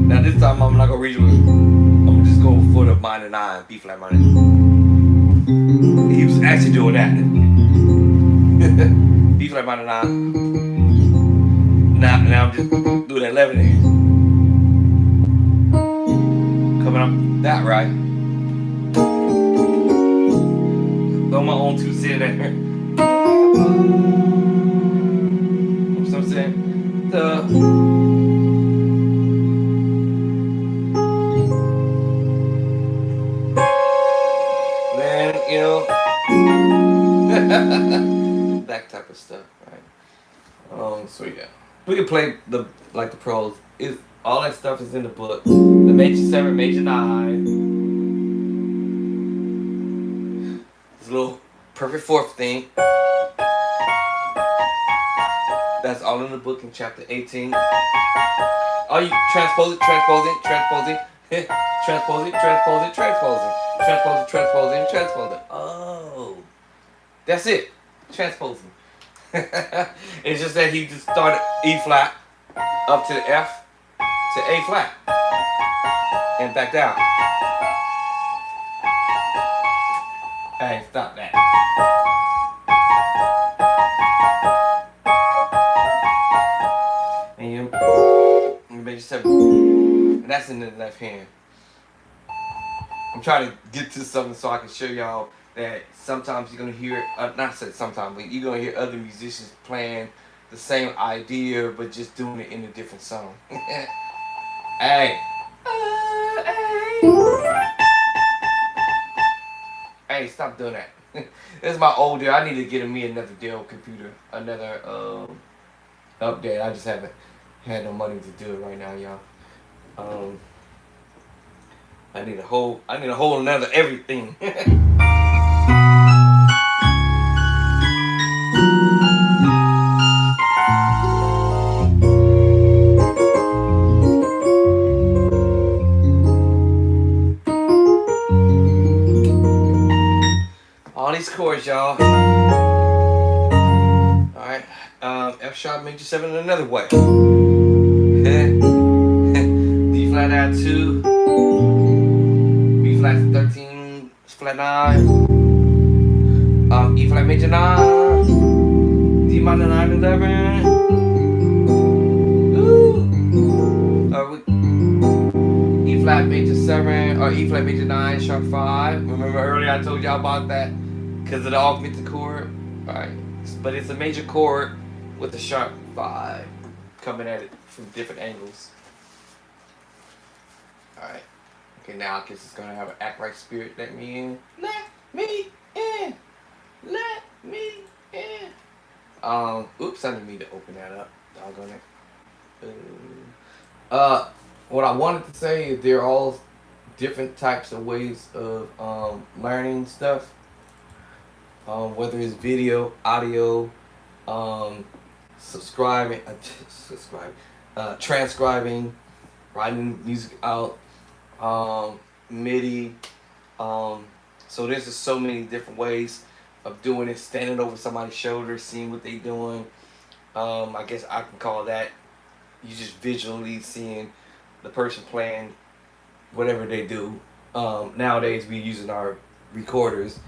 Now this time I'm not gonna read it. I'm just going for the minor 9, B flat minor. He was actually doing that. B flat minor 9. Now I'm just doing that 11 again. Coming up that right. Throw my own 2 cents in there. What's I'm saying? Then, you know, that type of stuff, right? So yeah, we can play the pros. Is all that stuff is in the book. The major 7, major 9. This little perfect fourth thing. That's all in the book in chapter 18. Oh, you transposing, transposing, transposing, transposing, transposing, transposing, transposing, transposing, transposing. Oh, that's it. Transposing. It's just that he just started E flat up to the F to A flat and back down. Hey, stop that. And you make yourself, and that's in the left hand. I'm trying to get to something so I can show y'all that sometimes you're gonna hear, not sometimes, but you're gonna hear other musicians playing the same idea, but just doing it in a different song. Hey. Hey, stop doing that. This is my old deal. I need to get me another Dell computer, another update. I just haven't had no money to do it right now, y'all. I need a whole another everything. All these chords, y'all. Alright. F sharp major 7 in another way. D flat add 2. B flat 13, flat 9. E flat major 9. D minor 9 11. E flat major 7 or E flat major 9 sharp 5. Remember earlier I told y'all about that because of the augmented chord. Alright. But it's a major chord with a sharp 5 coming at it from different angles. Alright. Okay, now I guess it's gonna have an act right spirit. Let me in. Let me in. Let me in. Oops, I didn't mean to open that up. Doggone it. What I wanted to say is they're all different types of ways of learning stuff. Whether it's video, audio, transcribing, writing music out, MIDI. So there's just so many different ways of doing it. Standing over somebody's shoulder, seeing what they're doing. I guess I can call that you just visually seeing the person playing whatever they do. Nowadays we're using our recorders,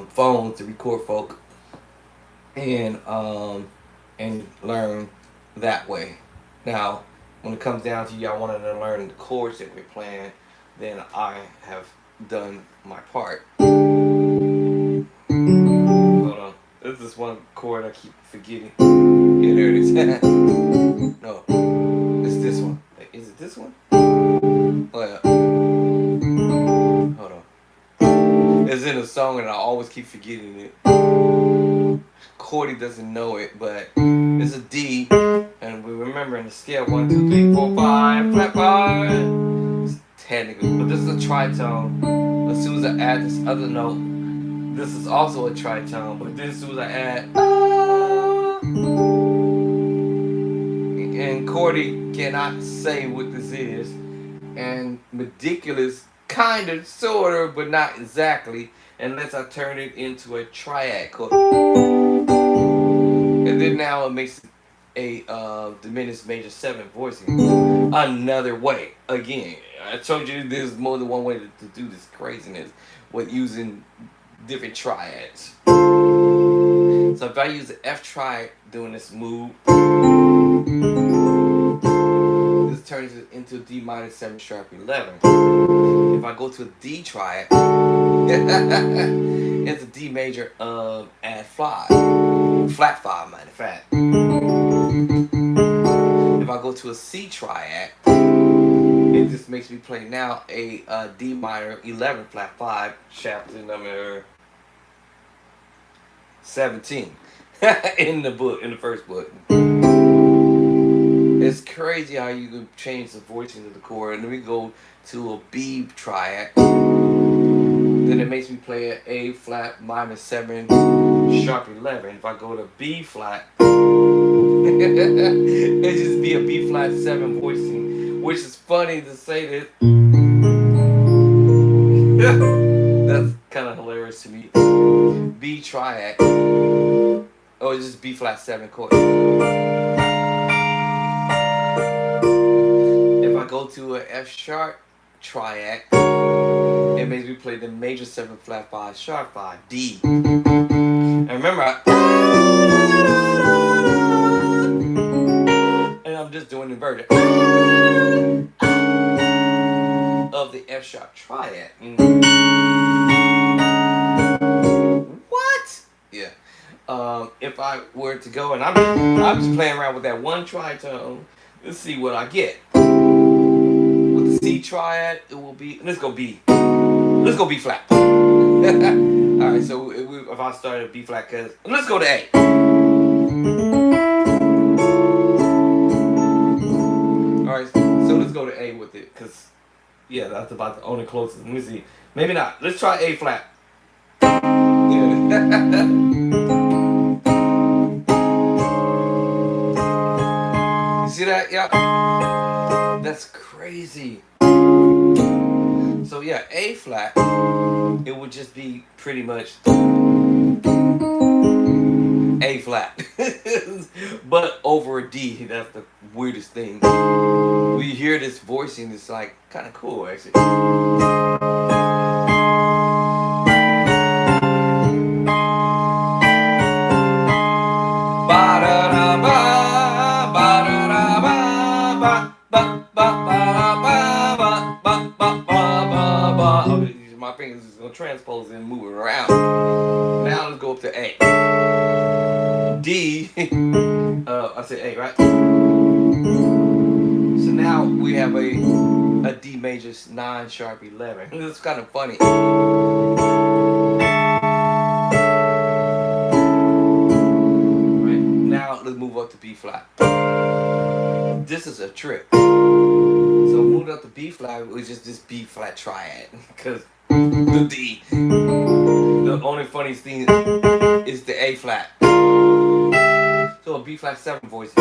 phones to record folk and learn that way. Now when it comes down to y'all wanting to learn the chords that we're playing, then I have done my part. Hold on, this is one chord I keep forgetting. Yeah, there it is. No, it's this one. Is it this one? Oh yeah. Hold on. It's in a song and I always keep forgetting it. Cordy doesn't know it, but it's a D, and we remember in the scale 1, 2, 3, 4, 5, flat 5. It's technically, but this is a tritone. As soon as I add this other note, this is also a tritone. But then as soon as I add, and Cordy cannot say what this is, and Ridiculous kind of, sort of, but not exactly, unless I turn it into a triad chord. And then now it makes a diminished major 7 voicing another way. Again, I told you there's more than one way to do this craziness with using different triads. So if I use the F triad doing this move, this turns it into D minor 7 sharp 11. If I go to a D triad, it's a D major add 5, flat 5 matter of fact. If I go to a C triad, it just makes me play now a D minor 11 flat 5, chapter number 17 in the book, in the first book. It's crazy how you can change the voicing of the chord. And then we go to a B triad. Then it makes me play an A flat minor 7 sharp 11. If I go to B flat, it just be a B flat 7 voicing, which is funny to say that. That's kind of hilarious to me. B triad. Oh, it's just B flat 7 chord. If I go to an F sharp triad, it makes me play the major 7 flat 5 sharp 5 D. And remember, and I'm just doing the inverted of the F sharp triad. What? Yeah. If I were to go, and I'm just playing around with that one tritone. Let's see what I get. With the C triad, it will be. Let's go B. Let's go B flat. All right. So if I start at B flat, cause let's go to A. All right. So let's go to A with it, cause yeah, that's about the only closest. Let me see. Maybe not. Let's try A flat. Yeah. See that? Yeah. That's crazy. So yeah, A flat, it would just be pretty much A flat. But over a D. That's the weirdest thing. We hear this voicing, it's like kind of cool actually. My fingers is gonna transpose and move it around. Now let's go up to A. D. I said A, right? So now we have a D major 9 sharp 11. It's kind of funny. Right now let's move up to B flat. This is a trick. So moved up to B flat, it was just this B flat triad, because the D. The only funniest thing is the A flat. So a B flat 7 voice.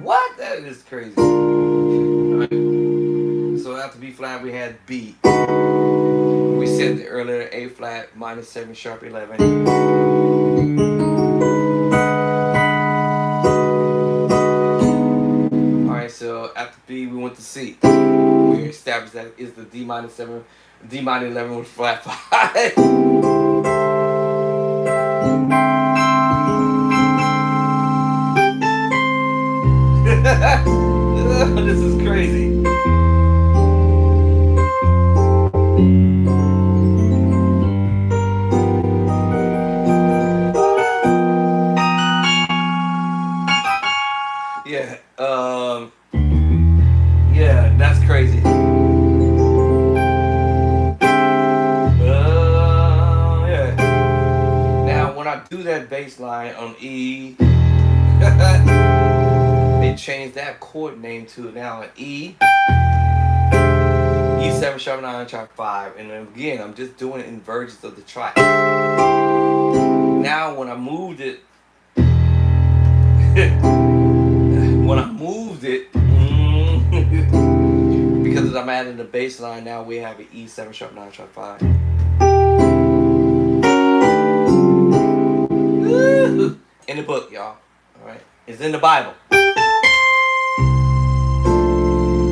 What? That is crazy. Right. So after B flat, we had B. We said the earlier A flat minor 7 sharp 11. So after B, we went to C. We established that is the D minor 7, D minor 11 with flat 5. This is crazy. Yeah. Yeah, that's crazy. Yeah. Now, when I do that bass line on E, they changed that chord name to now an E, E7 sharp 9 sharp 5, and then again I'm just doing it in versions of the triad. Now when I moved it, because I'm adding the bass line, now we have an E7 sharp 9 sharp 5. In the book, y'all. Alright? It's in the Bible.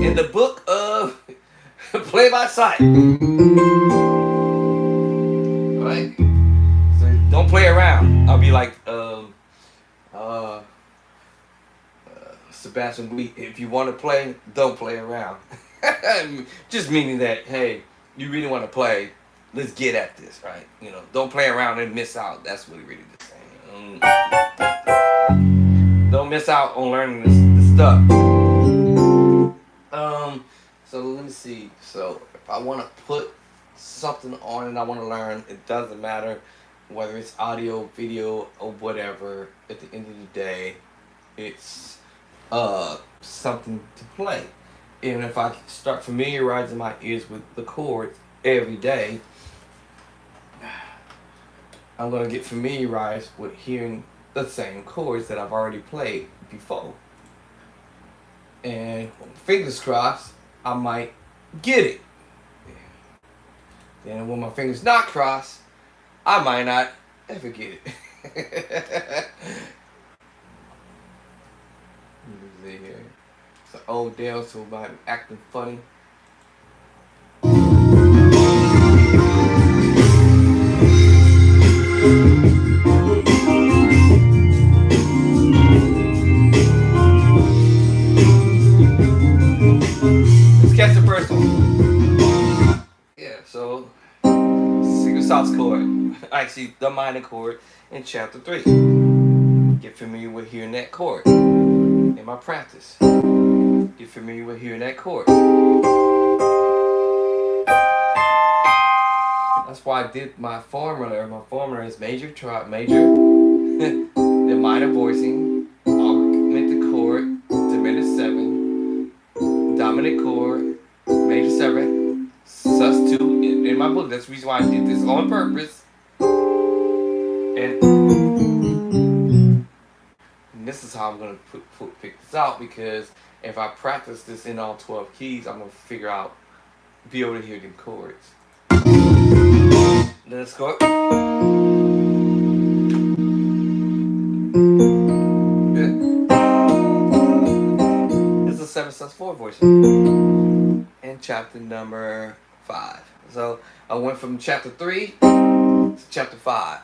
In the book of Play by Sight. Alright? So don't play around. I'll be like Sebastian Wheat. If you want to play, don't play around. Just meaning that, hey, you really want to play, let's get at this, right? You know, don't play around and miss out. That's what he really is saying. Don't miss out on learning this stuff. So let me see. So if I want to put something on and I want to learn, it doesn't matter whether it's audio, video, or whatever. At the end of the day, it's something to play. And if I start familiarizing my ears with the chords every day, I'm going to get familiarized with hearing the same chords that I've already played before. And fingers crossed, I might get it. And when my fingers not crossed, I might not ever get it. Let me see here. It's an old Dale, so might be acting funny. Let's catch the first one. Yeah, so secret sauce chord. Actually, the minor chord in chapter 3. Get familiar with hearing that chord in my practice. Get familiar with hearing that chord. That's why I did my formula. My formula is major, then minor voicing, augmented chord, diminished 7, dominant chord, major 7, sus 2. In my book, that's the reason why I did this on purpose. And this is how I'm going to pick this out, because if I practice this in all 12 keys, I'm going to be able to hear them chords. Let's go. This is a 7 sus 4 voice in chapter number 5. So I went from chapter 3 to chapter 5.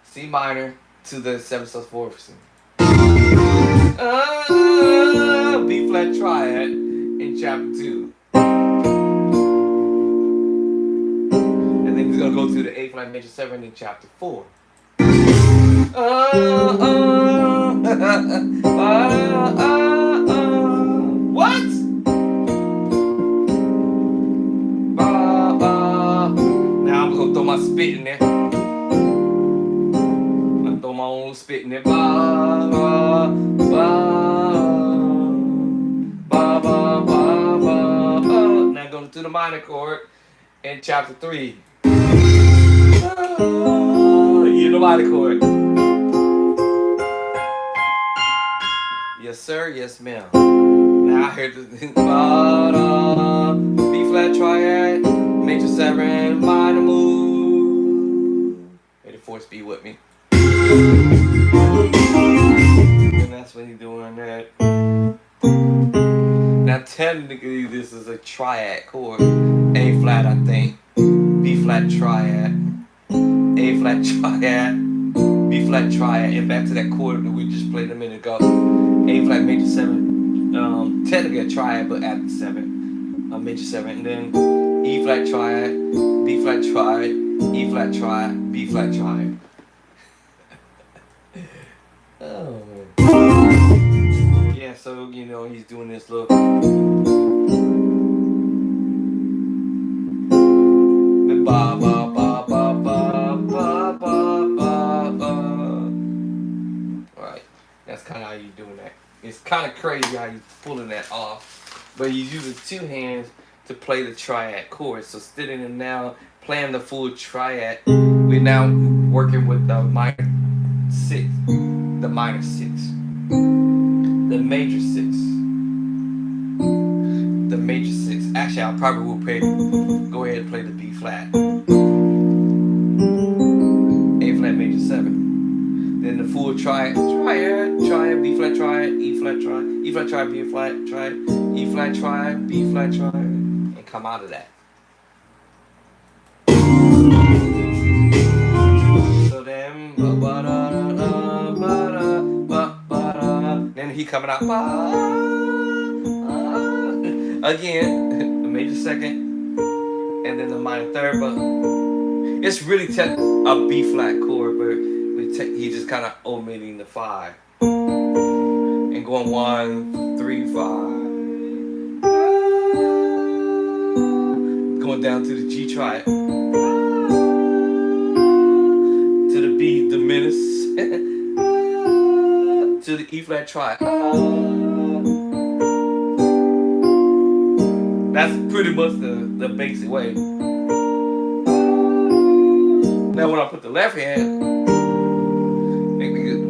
C minor to the 7 sus 4. B flat triad in chapter 2. And then he's gonna go to the A flat major 7 in chapter 4. What? Now I'm gonna throw my spit in there. Throw my own spit in there. Now going to the minor chord in chapter 3. You the minor chord. Yes sir, yes ma'am. Now I heard the B flat triad, major 7, minor move. May the force be with me. And that's when you're doing that. Now technically this is a triad chord. A flat, I think. B flat triad. A flat triad. B flat triad. And back to that chord that we just played a minute ago. A flat major 7. Technically a triad, but at the 7. Major 7. And then E flat triad. B flat triad. E flat triad. B flat triad. Oh. Yeah, so you know he's doing this little ba ba ba ba ba that. It's kind of crazy how he's pulling that off, but he's using two hands to play the triad chord. So instead of now playing the full triad, we're now working with the minor six, the minor six, the major six, the major six. Actually, I probably will go ahead and play the B flat, A flat major 7. Then the full triad, B flat triad, E flat triad, E flat triad, B flat triad, E flat triad, B flat triad, and come out of that. So then, then he coming out again, the major second, and then the minor third. But it's really a B flat chord, but he just kind of omitting the 5 and going 1, 3, 5, going down to the G triad, to the B diminished, to the E flat triad. That's pretty much the basic way. Now when I put the left hand,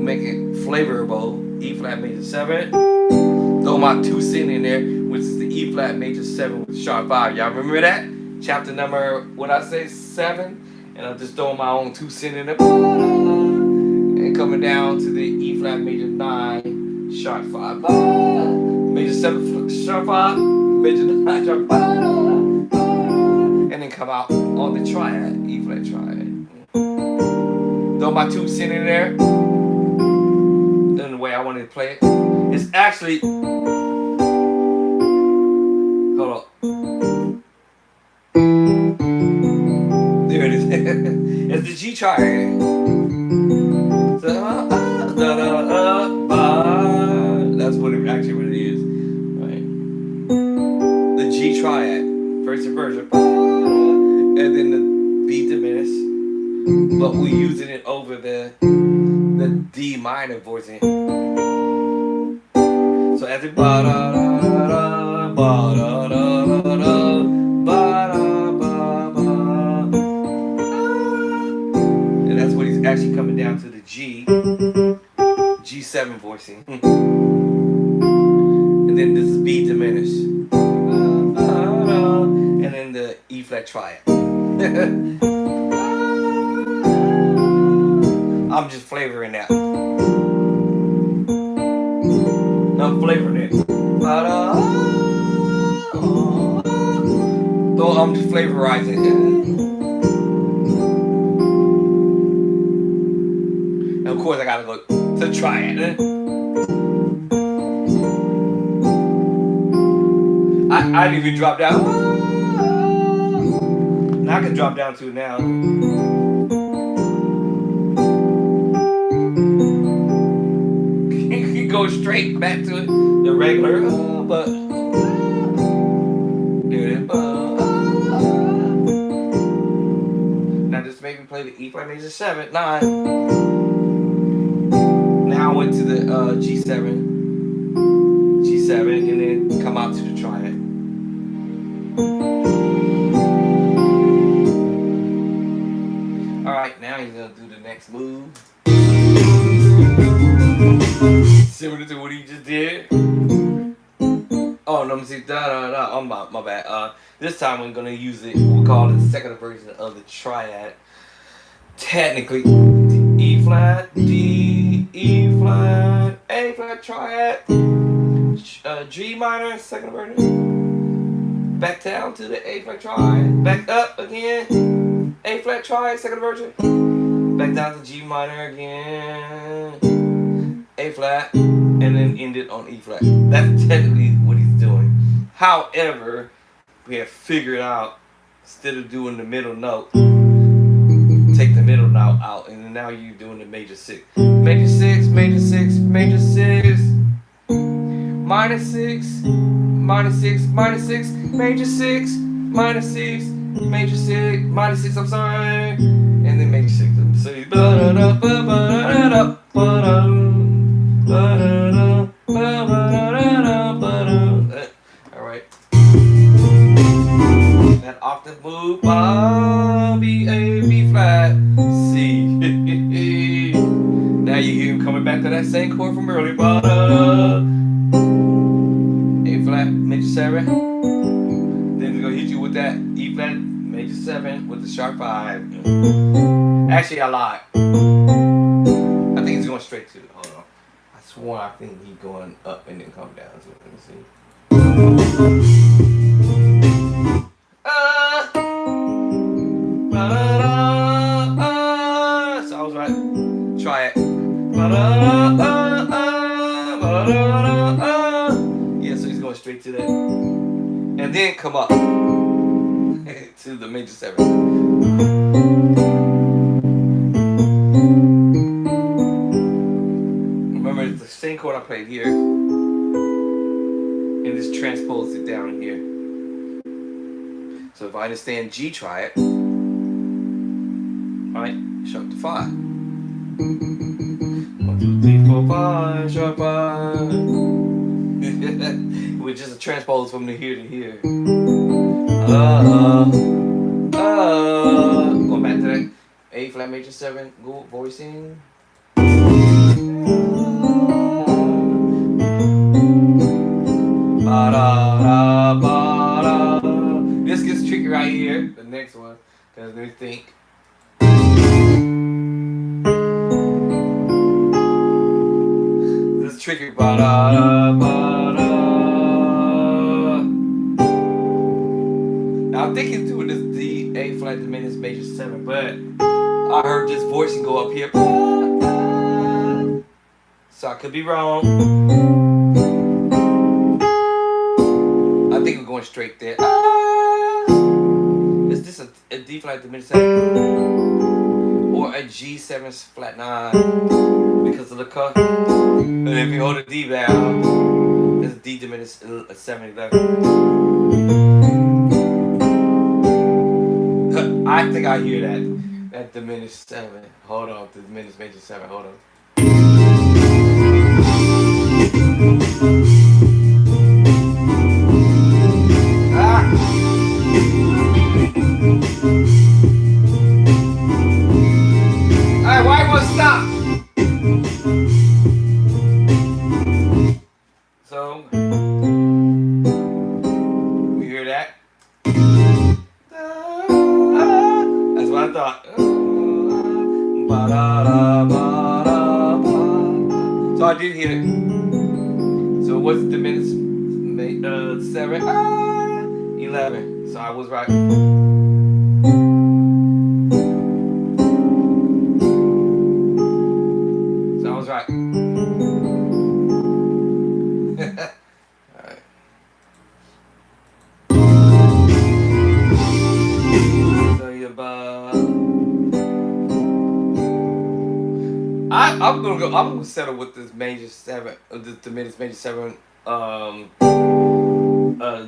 make it flavorable. E flat major 7. Throw my 2 cent in there, which is the E flat major 7 with sharp 5. Y'all remember that? Chapter number, what I say, 7? And I'm just throwing my own 2 cent in there. And coming down to the E flat major 9, sharp 5. Major 7, sharp 5. Major 9, sharp 5. And then come out on the triad, E flat triad. Throw my 2 cent in there. The way I wanted to play it. It's actually, hold up. There it is. It's the G triad. That's what it is, right? The G triad, first inversion, and then the B diminished, but we're using it over the D minor voicing. So as it and that's what he's actually coming down to the G7 voicing. And then this is B diminished. And then the E flat triad. I'm just flavoring that. I'm flavoring it. So I'm just flavorizing it. And of course I gotta go to try it. I didn't even drop down. Now I can drop down to it now. Go straight back to it, the regular, but there it is. Now just make me play the E flat major 7, 9. Now I went to the G7, and then come out to the triad. All right, now he's gonna do the next move. Similar to what he just did. Oh, no, see, oh, my bad. This time we're gonna use it. We'll call it the second version of the triad. Technically, E flat, D, E flat, A flat triad, G minor, second version. Back down to the A flat triad. Back up again. A flat triad, second version. Back down to G minor again. A flat, and then end it on E flat. That's technically what he's doing. However, we have figured out, instead of doing the middle note, take the middle note out, and then now you're doing the major 6. Major 6, major 6, major 6, minor 6, minor 6, minor 6, major 6, minor 6, major 6, minor 6, I'm sorry, and then major 6. So move, B, A, B flat, C. Now you hear him coming back to that same chord from earlier. A flat, major 7. Then he's gonna hit you with that E flat, major 7 with the sharp 5. Actually, I lied. I think he's going straight to it. Hold on. I swore I think he's going up and then come down. So let me see. So I was right. Try it. Yeah, so he's going straight to that. And then come up to the major 7. Remember, it's the same chord I played here. And just transpose it down here. So if I understand G, try it. Alright, sharp to 5. 1, 2, 3, 4, 5, sharp 5. With just a transpose from the here to here. Going back to that A flat major 7, go voicing. This gets tricky right here, the next one, because let me think. This is tricky. Now I'm thinking doing this D, A flat diminished major 7, but I heard this voicing go up here. So I could be wrong. I think we're going straight there. Is this a D flat diminished 7? Or a G7 flat 9 because of the cut? And if you hold a D down, it's a D diminished 7 11. I think I hear that. That diminished 7. Hold on, the diminished major 7. Hold on. Alright, why won't stop? So we hear that. That's what I thought. So I did hear it. So what's the minutes? 7, 11. So I was right. So I was right. Alright. So you're I'm gonna settle with this major 7, the diminished major 7,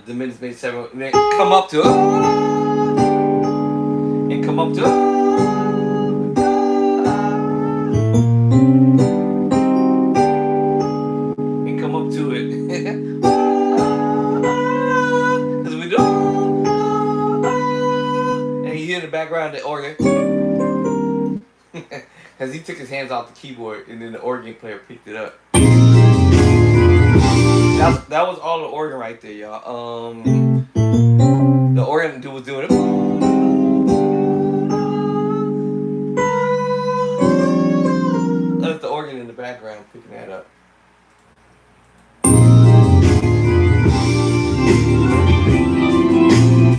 diminished major 7, and then come up to it, and come up to it, and come up to it, because we do, and you hear in the background the organ. Because he took his hands off the keyboard and then the organ player picked it up. That was all the organ right there, y'all. The organ dude was doing it. That's the organ in the background picking that up.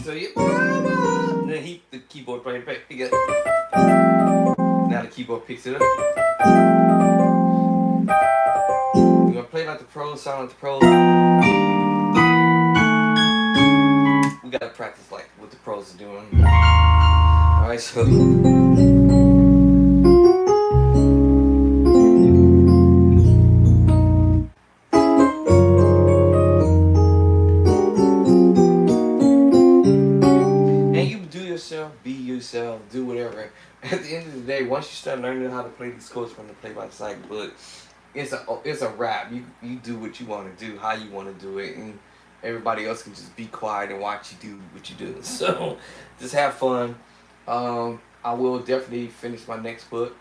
So and then the keyboard player picked it up. Now the keyboard picks it up. You're gonna play like the pros, sound like the pros. We gotta practice like what the pros are doing. Alright, so. And you do yourself, be yourself, do whatever. At the end of the day, once you start learning how to play these chords from the play-by-the-cycle book, it's a wrap. You do what you want to do, how you want to do it, and everybody else can just be quiet and watch you do what you do. So just have fun. I will definitely finish my next book.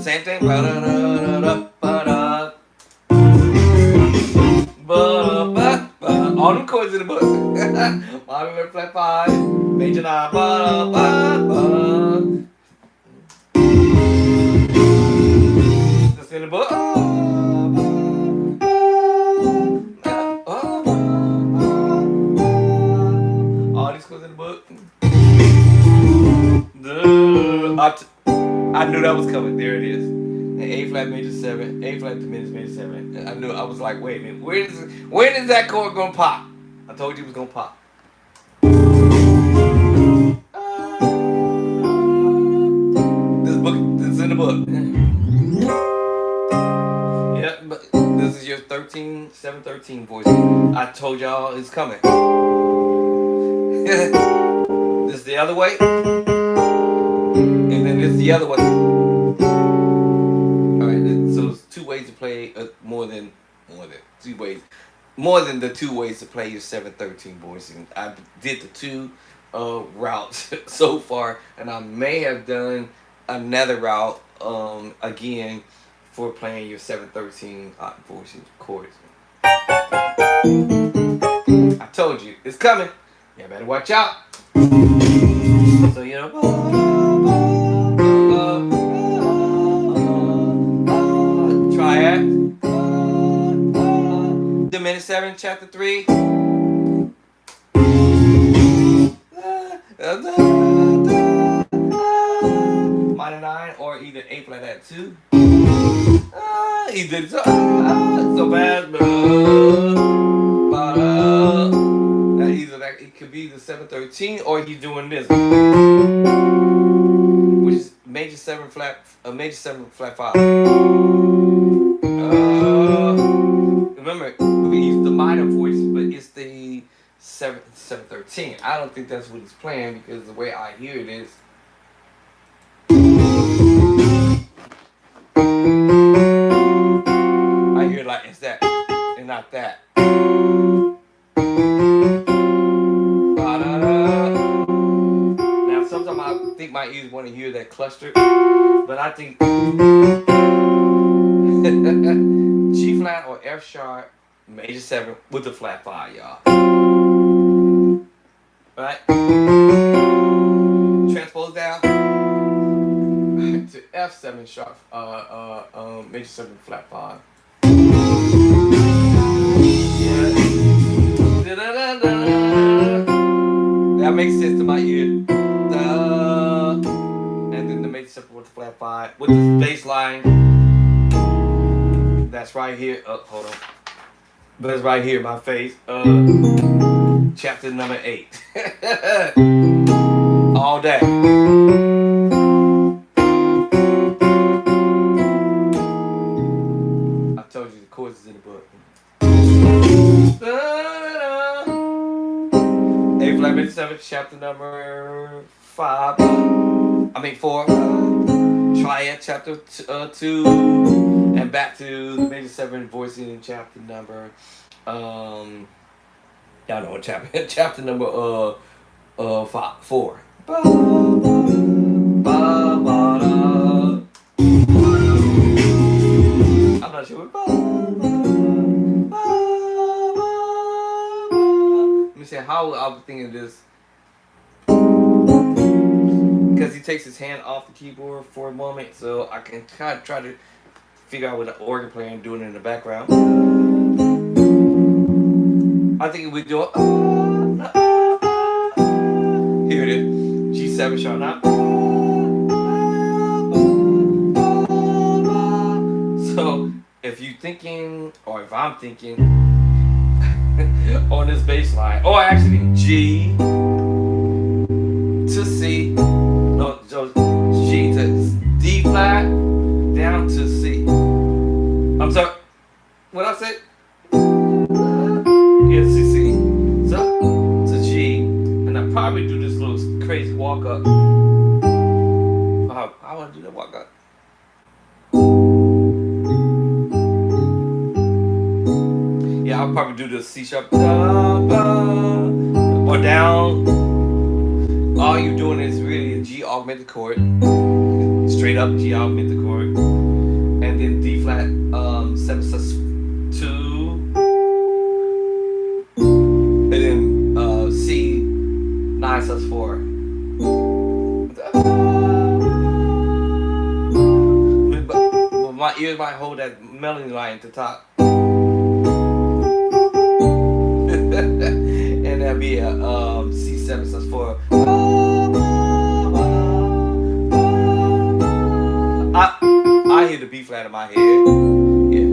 Same thing. All the chords in the book. Minor flat 5, major 9. That's in the book. All these chords in the book. I knew that was coming. There it is. A flat major 7, A flat diminished major 7. I knew. I was like, wait a minute, when is that chord gonna pop? I told you it was gonna pop. This is in the book. Yeah, but this is your 713 voice. I told y'all it's coming. This is the other way, and then this is the other way. So it's 2 ways to play more than the 2 ways to play your 713 voice. And I did the 2 routes so far, and I may have done another route again for playing your 713 voice chords. I told you it's coming. You better watch out. So you know. Diminished 7, chapter 3. Minor 9, or either A flat at 2. Either so fast. Either that it could be the 713, or he's doing this, which is major 7 flat, major 7 flat 5. Remember, we use the minor voice, but it's the 713. I don't think that's what he's playing, because the way I hear it is. I hear it like it's that, and not that. Now, sometimes I think my ears want to hear that cluster, but I think G flat or F sharp, major 7 with the flat 5, y'all. Right? Transpose down to F7 sharp, major 7 flat 5. Yeah. That makes sense to my ear. And then the major 7 with the flat 5 with the bass line. That's right here. Hold on. That's right here, my face. Chapter number 8. All day. I told you the chords is in the book. A flat major 7, chapter number 5. 4. Triad, chapter 2. And back to the major 7 voicing in chapter number, y'all know what chapter number 4. I'm not sure. Let me see how I was thinking of this, because he takes his hand off the keyboard for a moment, so I can kind of try to figure out what the organ player and doing it in the background. I think we do it. Here it is. G7 sharp now. So if you thinking, or if I'm thinking on this bass line, or actually G to C, no, so G to D flat down to C. I'm sorry, what I said? Yeah, C, C. So to G, and I probably do this little crazy walk up. I want to do that walk up. Yeah, I'll probably do the C sharp, or down. All you're doing is really a G augmented chord, straight up G augmented chord, and then D flat 7 sus 2, and then C 9 sus 4. But my ears might hold that melody line at the top. And that'd be a C7 sus 4. I hear the B flat in my head. Yeah.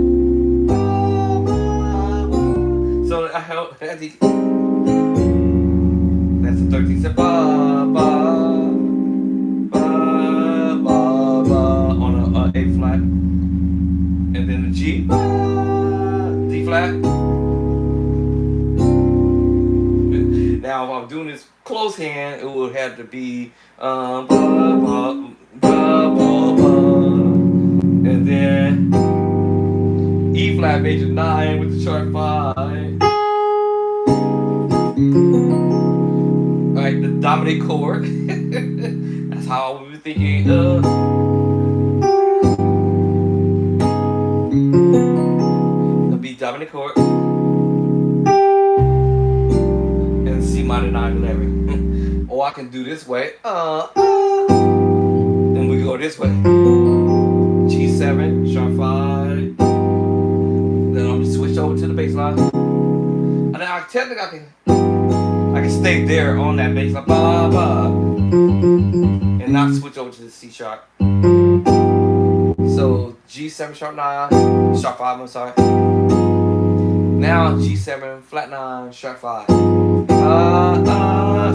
So I held that's the 13th step. Ba ba ba ba ba on a A flat, and then the G, D flat. Now, if I'm doing this close hand, it would have to be ba ba ba ba ba, and then E flat major 9 with the sharp 5. Alright, the dominant chord. That's how we were thinking. The B dominant chord. And C minor 9 11. Or I can do this way. And we go this way. G7, sharp 5. Then I'm gonna switch over to the bass line. And then I technically I can stay there on that bass line, ba ba, and not switch over to the C sharp. So G7 sharp 9, sharp 5. I'm sorry. Now G7 flat 9 sharp 5.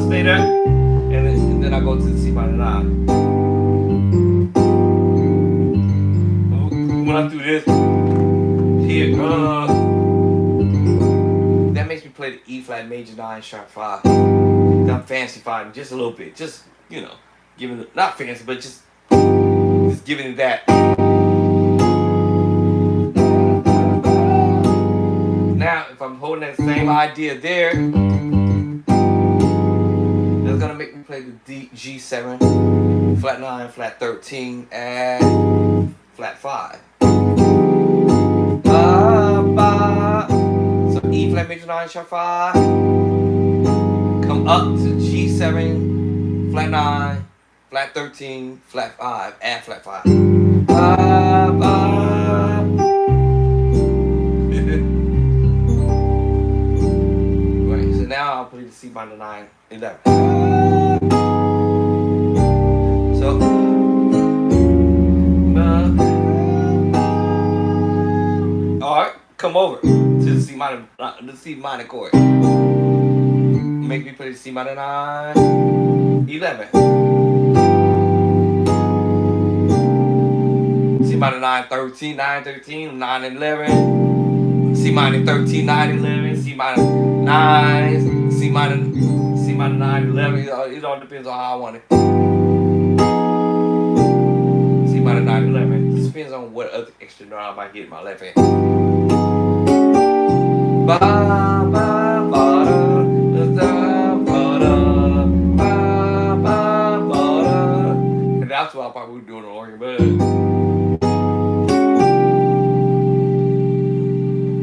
Stay there, and then I go to the C minor 9. When I do this here, that makes me play the E flat major 9 sharp 5. I'm fancy finding just a little bit, just giving it, not fancy, but just giving it that. Now, if I'm holding that same idea there, that's gonna make me play the G7 flat 9 flat 13 and flat 5. So E flat major 9 sharp 5. Come up to G7 flat 9 flat 13 flat 5 and flat 5. Right, so now I'll play the C minor 9 11. So alright, come over to the C minor chord. Make me play the C minor 9 11. C minor 9 13 9 13 9 11. C minor 13 9 11. C minor 9 C minor 9 11. It all depends on how I want it. C minor 9 11. This depends on what other extra note I might get in my left hand. Ba ba ba da da ba da ba ba ba da. And that's what I probably would do on the organ, but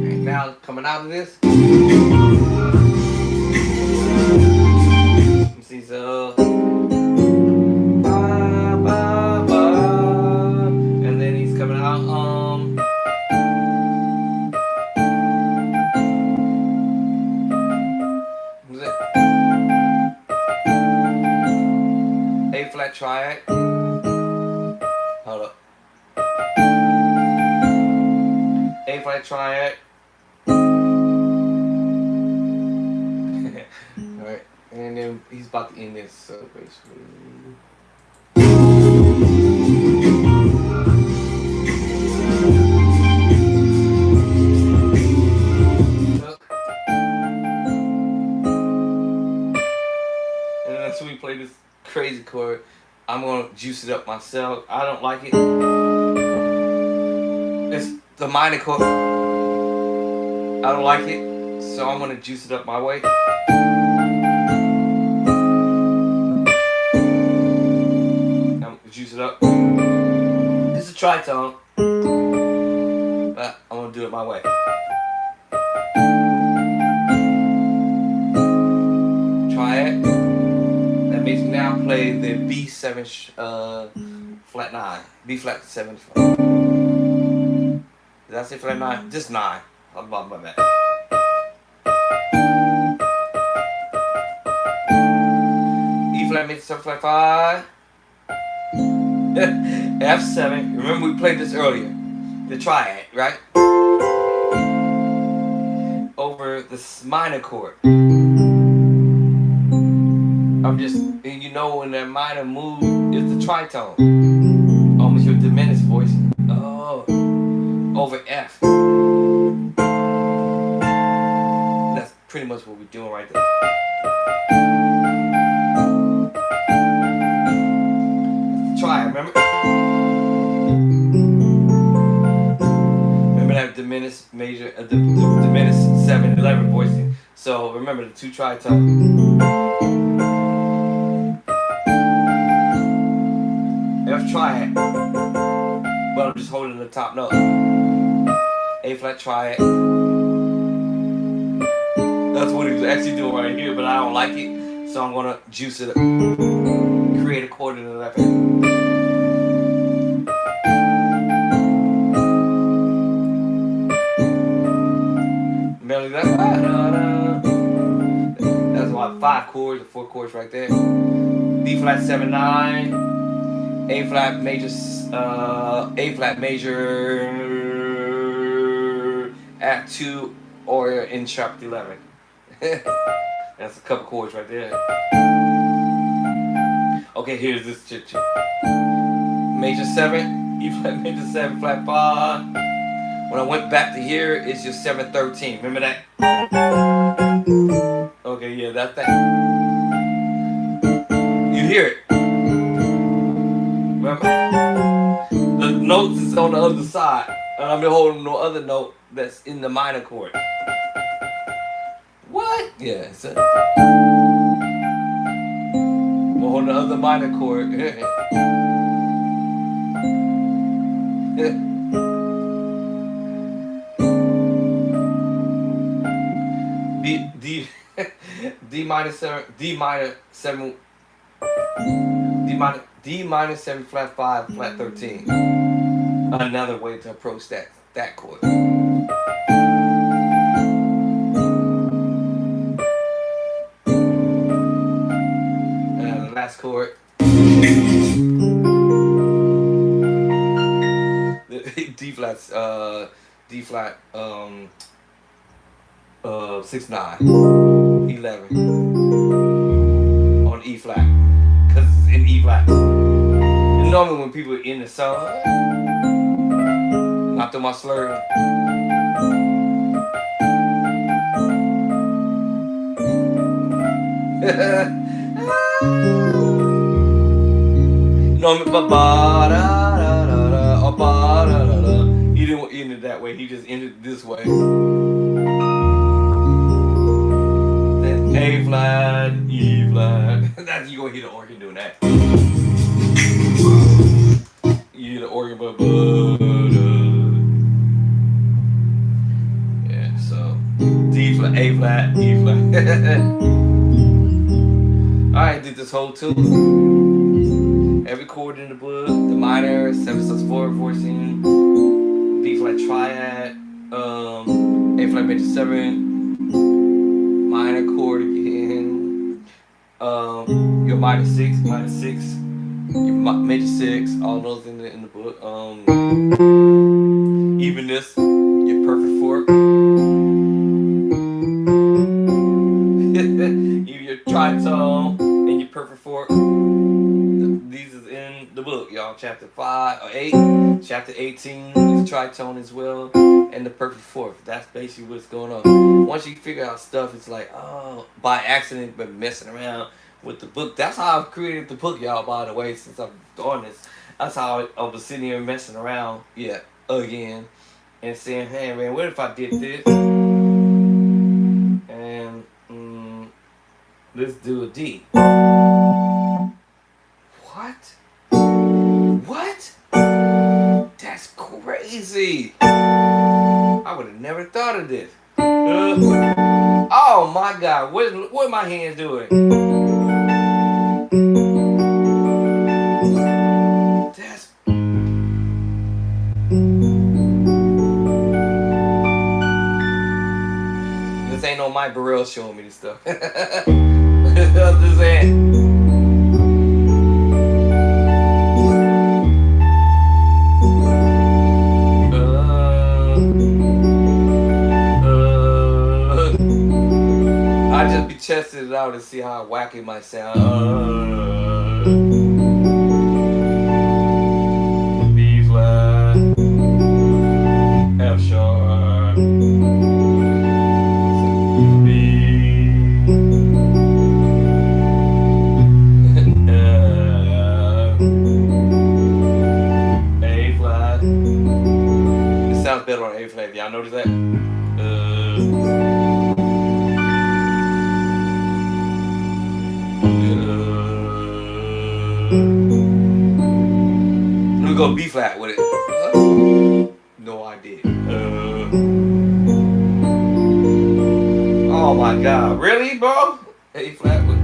and now coming out of this, see, so ba ba ba, and then he's coming out A flat triad. Hold up. A flat triad. Alright, and then he's about to end this, so basically. I'm gonna juice it up myself. I don't like it. It's the minor chord. I don't like it, so I'm gonna juice it up my way. I'm gonna juice it up. It's a tritone, but I'm gonna do it my way. Try it. That makes me now play the B7 flat 9. B flat 7. Did I say flat 9? Just 9. I'm about my bad. E flat major 7 flat 5. F7. Remember we played this earlier. The triad, right? Over this minor chord. I'm just, and you know when that minor move is the tritone. Almost your diminished voice. Oh. Over F. That's pretty much what we're doing right there. Try it, remember? Remember that diminished major, diminished 7/11 voicing. So remember the two tritones. F triad, but I'm just holding the top note. A flat triad. That's what he was actually doing right here, but I don't like it, so I'm gonna juice it up. Create a chord in the left hand. Melody that's why 5 chords or 4 chords right there. B flat 7/9. A flat major, A flat major at 2 or in sharp 11. That's a couple chords right there. Okay, here's this chit. Major 7, E flat major 7 flat 5. When I went back to here, it's just 7/13. Remember that? Okay, yeah, that's that. You hear it. Remember? The notes is on the other side. And I'm holding no other note that's in the minor chord. What? Yeah, it's a... I'm holding the other minor chord. D minor 7, D minor 7, D minor 7 flat 5 flat 13. Another way to approach that chord. And the last chord. D flat 6/9, 11 on E flat, cause it's in E flat. And normally when people are in the song, not through my slur. Normally ba ba da da da da or ba da da da. He didn't end it that way. He just ended it this way. Then A flat, E flat. That's you gonna hear the organ doing that. You hear the organ, but yeah. So D flat, A flat, E flat. All right, did this whole tune. Every chord in the book, the minor, 7/4 voicing, B flat triad, A flat major 7, minor chord again, your minor 6, your major 6, all those in the book. Even this, your perfect 4. Even your tritone and your perfect 4. These is in the book, y'all. Chapter 5 or 8, chapter 18 is the tritone as well, and the perfect 4th. That's basically what's going on. Once you figure out stuff, it's like, oh, by accident, but messing around, with the book. That's how I've created the book, y'all. By the way, since I'm doing this, that's how I was sitting here messing around, yeah, again, and saying, "Hey, man, what if I did this?" And let's do a D. What? What? That's crazy. I would have never thought of this. Oh my God, what are my hands doing? That's this ain't no Mike Burrell showing me this stuff. I'm just saying. I just be testing it out to see how wacky it might sound. B flat, F sharp, B, A flat. It sounds better on A flat. Y'all notice that? Let me go B flat with it. No idea. Oh my God, really, bro? A flat with.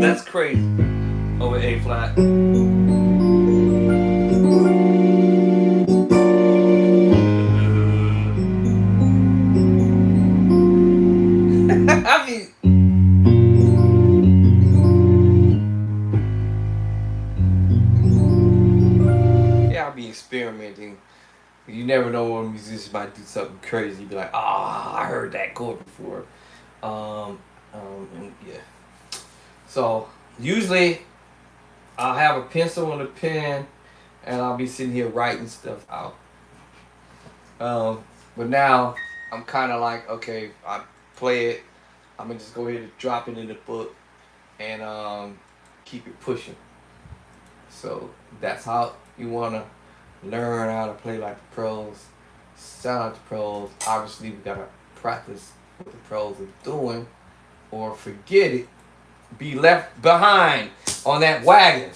That's crazy. Over A flat. I mean, yeah, I'll be experimenting. You never know when a musician might do something crazy. Be like, I heard that chord before. And yeah. So usually I'll have a pencil and a pen, and I'll be sitting here writing stuff out. But now I'm kind of like, okay, I play it. I'm gonna just go ahead and drop it in the book and keep it pushing. So that's how you wanna learn how to play like the pros, sound like the pros. Obviously, we gotta practice what the pros are doing, or forget it, be left behind on that wagon.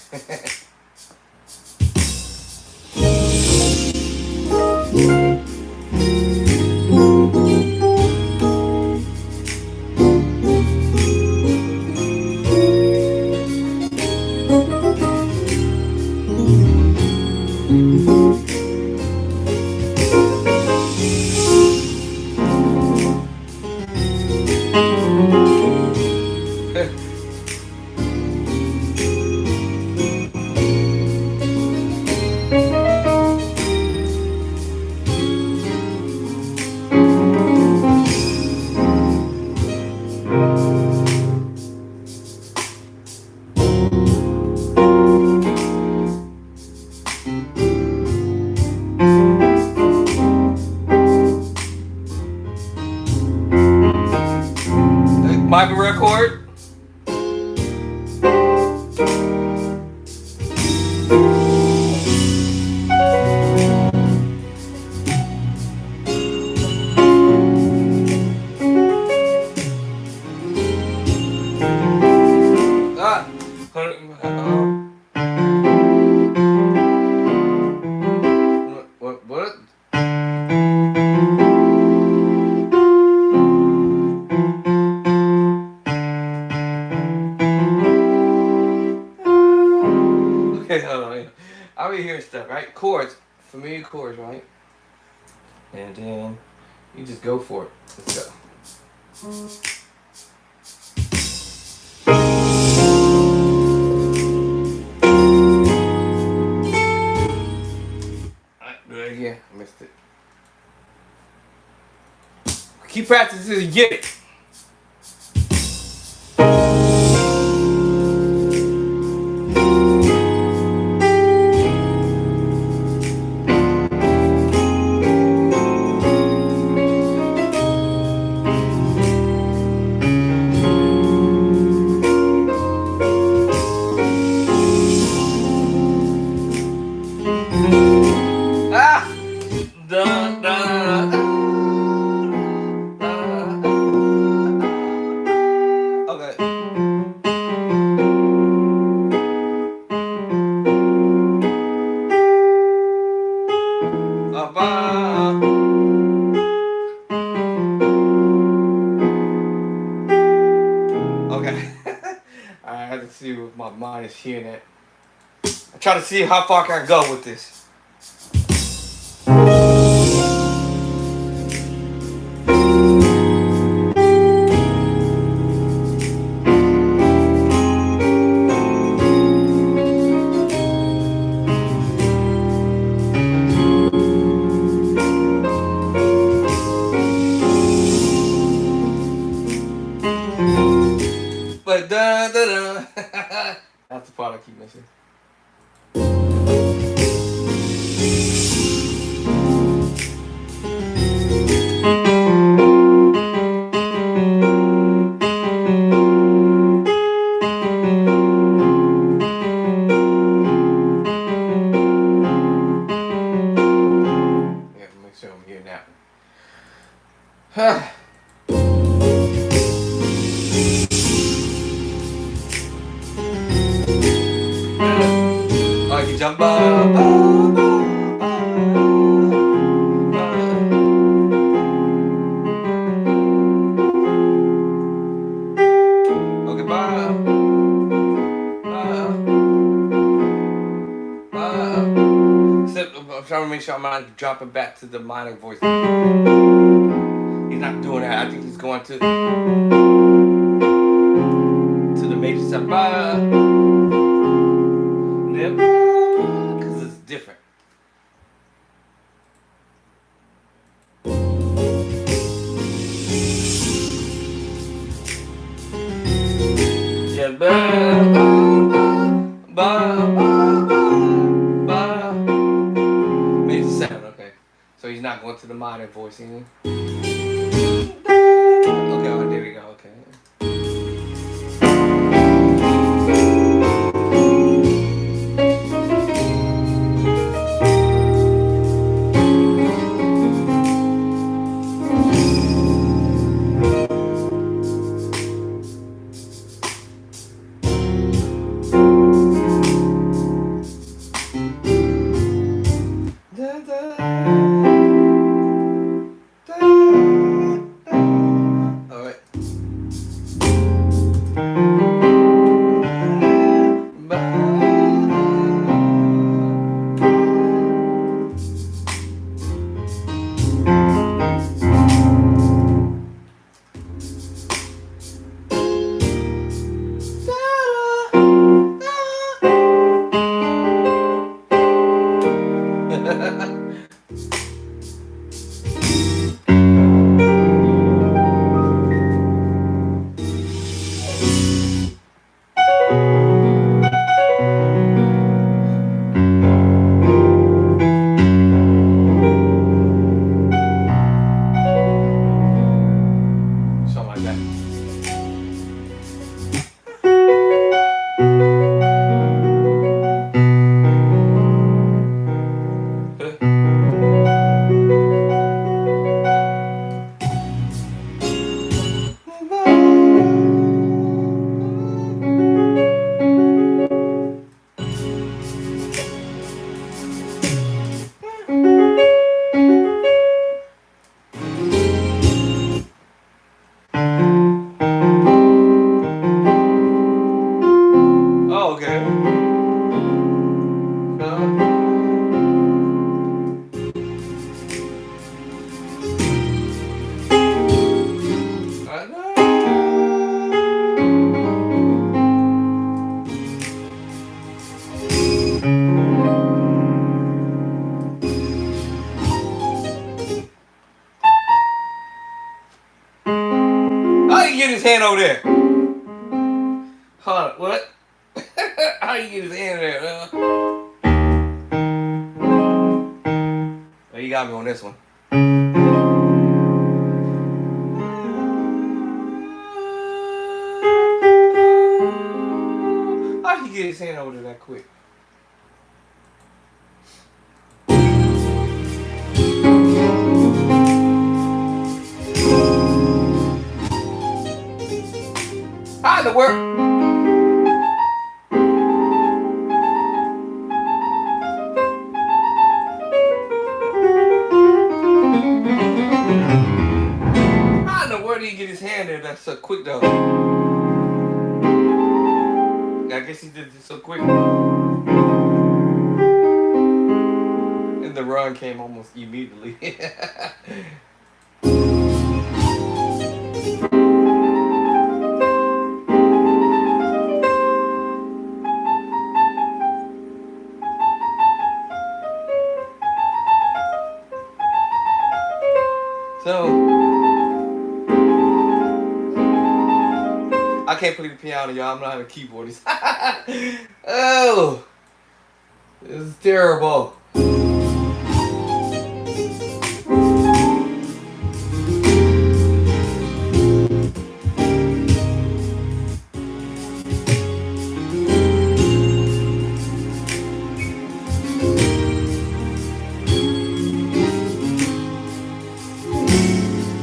Michael record. What? Okay, hold on. I'll be hearing stuff, right? Chords, familiar chords, right? And then you just go for it. Let's go. Alright, do it again. I missed it. Keep practicing until you get it. is hearing that. I'm trying to see how far I can go with this. But da da da. That's the part I keep missing. Yeah, make sure I'm hearing that one. Oh, you jump up. Okay, bye. I'm trying to make sure I'm not dropping back to the minor voice. He's not doing that. I think he's going to the major step. Because it's different. Yeah, major seven. Okay, so he's not going to the minor voice anymore. Okay, oh, there we go. Okay. All right. Something like that. Oh, okay. How you get his hand over there? Hold on, what? How you get his hand there? Oh, you got me on this one. How you get his hand over there that quick? How in the world? Where did he get his hand there? That's so quick though. I guess he did it so so quick. And the run came almost immediately. So I can't play the piano, y'all. I'm not a keyboardist. Oh, this is terrible.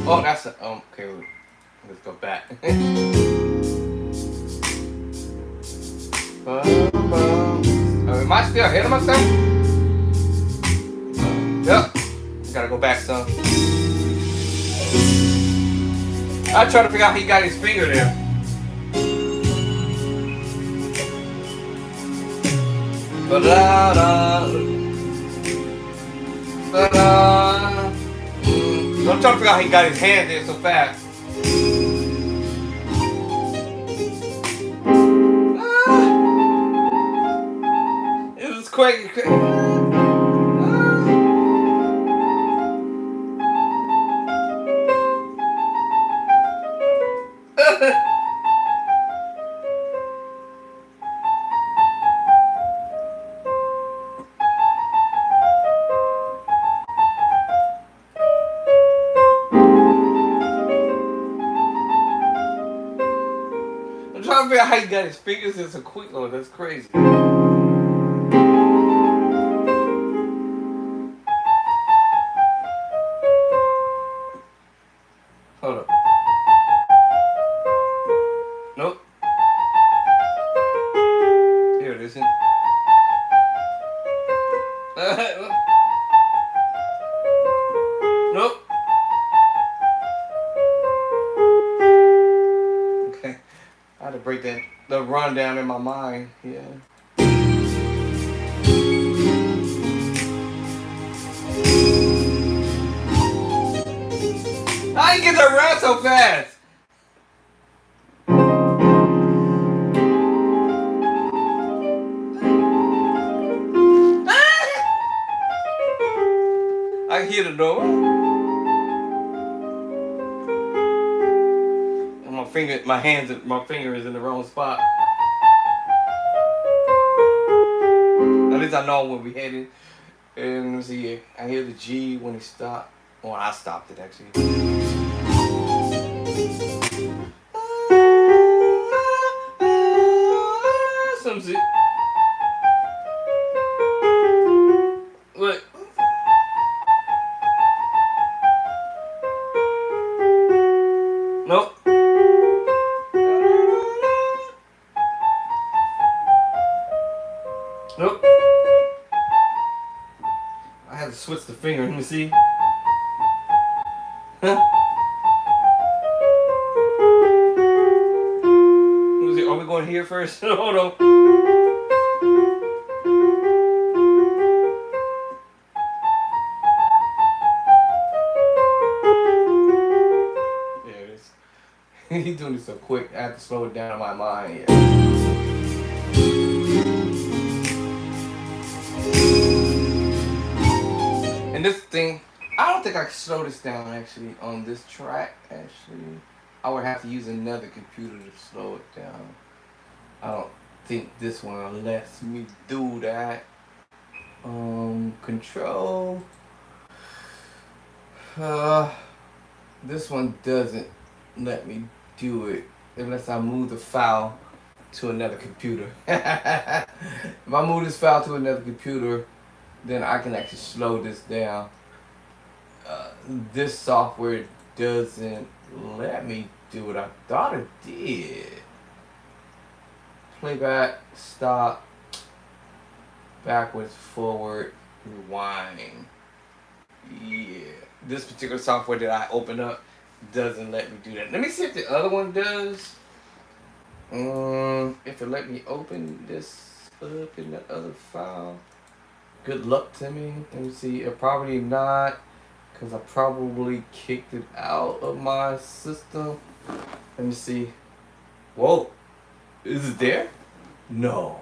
Oh, that's a okay. Let's go back. Am I still ahead of myself? Yep. Gotta go back some. I try to figure out how he got his finger there. Ba-da-da. Ba-da. I'm trying to figure out how he got his hand there so fast. It was quick. I'm trying to figure out how he got his fingers in so quick. Oh, that's crazy. Hold up. Nope. Here it isn't. Nope. Okay. I had to break the rundown in my mind. Yeah. How you get that run so fast? I can hear the door. And my finger is in the wrong spot. At least I know when we headed. And let me see here. I hear the G when he stopped. Well, I stopped it actually. Some shit. Look. Nope. Nope. I had to switch the finger. Let me see. Huh? Are we going here first? Hold on. There it is. He's doing this so quick. I have to slow it down in my mind. Yeah. And this thing, I don't think I can slow this down actually on this track. Actually, I would have to use another computer to slow it down. I don't think this one lets me do that. Control. This one doesn't let me do it unless I move the file to another computer. If I move this file to another computer, then I can actually slow this down. This software doesn't let me do it. I thought it did. Playback, stop, backwards, forward, rewind. Yeah, this particular software that I opened up doesn't let me do that. Let me see if the other one does. If it let me open this up in the other file. Good luck to me. Let me see. Probably not, because I probably kicked it out of my system. Let me see. Whoa. Is it there? No.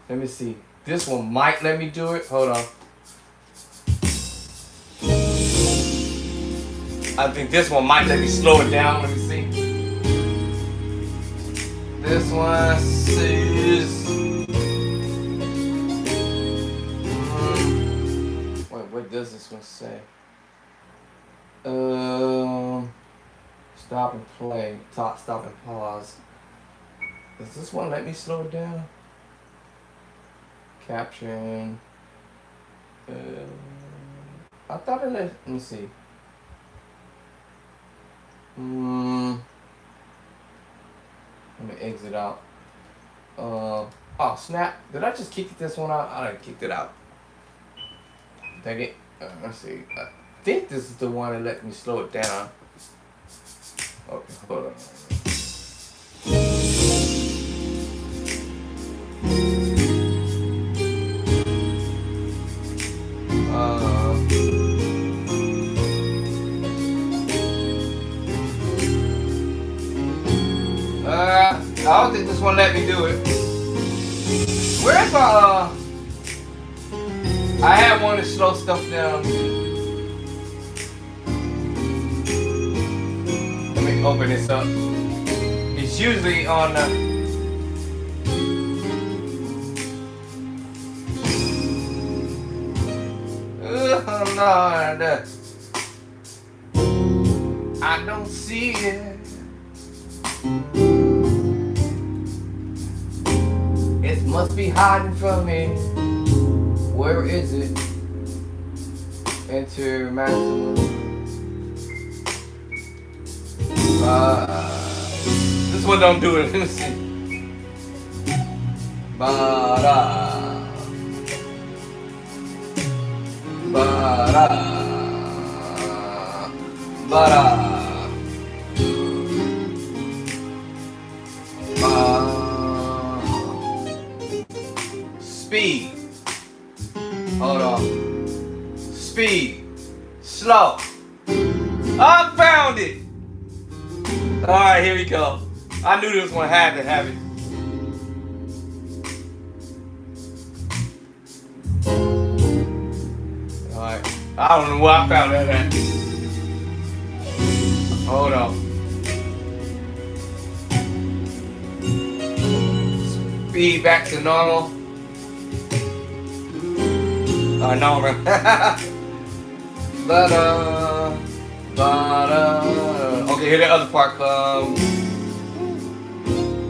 Let me see. This one might let me do it. Hold on. I think this one might let me slow it down. Let me see. This one says. Wait, what does this one say? Stop and play. Stop and pause. Does this one let me slow it down? Caption. I thought it let me see. Let me exit out. Oh snap! Did I just kick this one out? I kicked it out. Dang it. Let's see. I think this is the one that let me slow it down. Okay, hold on. I don't think this one let me do it. Where's my I had one to slow stuff down. Let me open this up. It's usually on the Lord, I don't see it. It must be hiding from me. Where is it? Enter maximum. This one don't do it. Let me see. Ba-da. Ba-da. Ba-da. Speed. Hold on. Speed. Slow. I found it. Alright, here we go. I knew this one had to have it. Alright. I don't know where I found that at. Hold on. Speed back to normal. Normal. Ba-da. Ba-da. Okay, here the other part comes.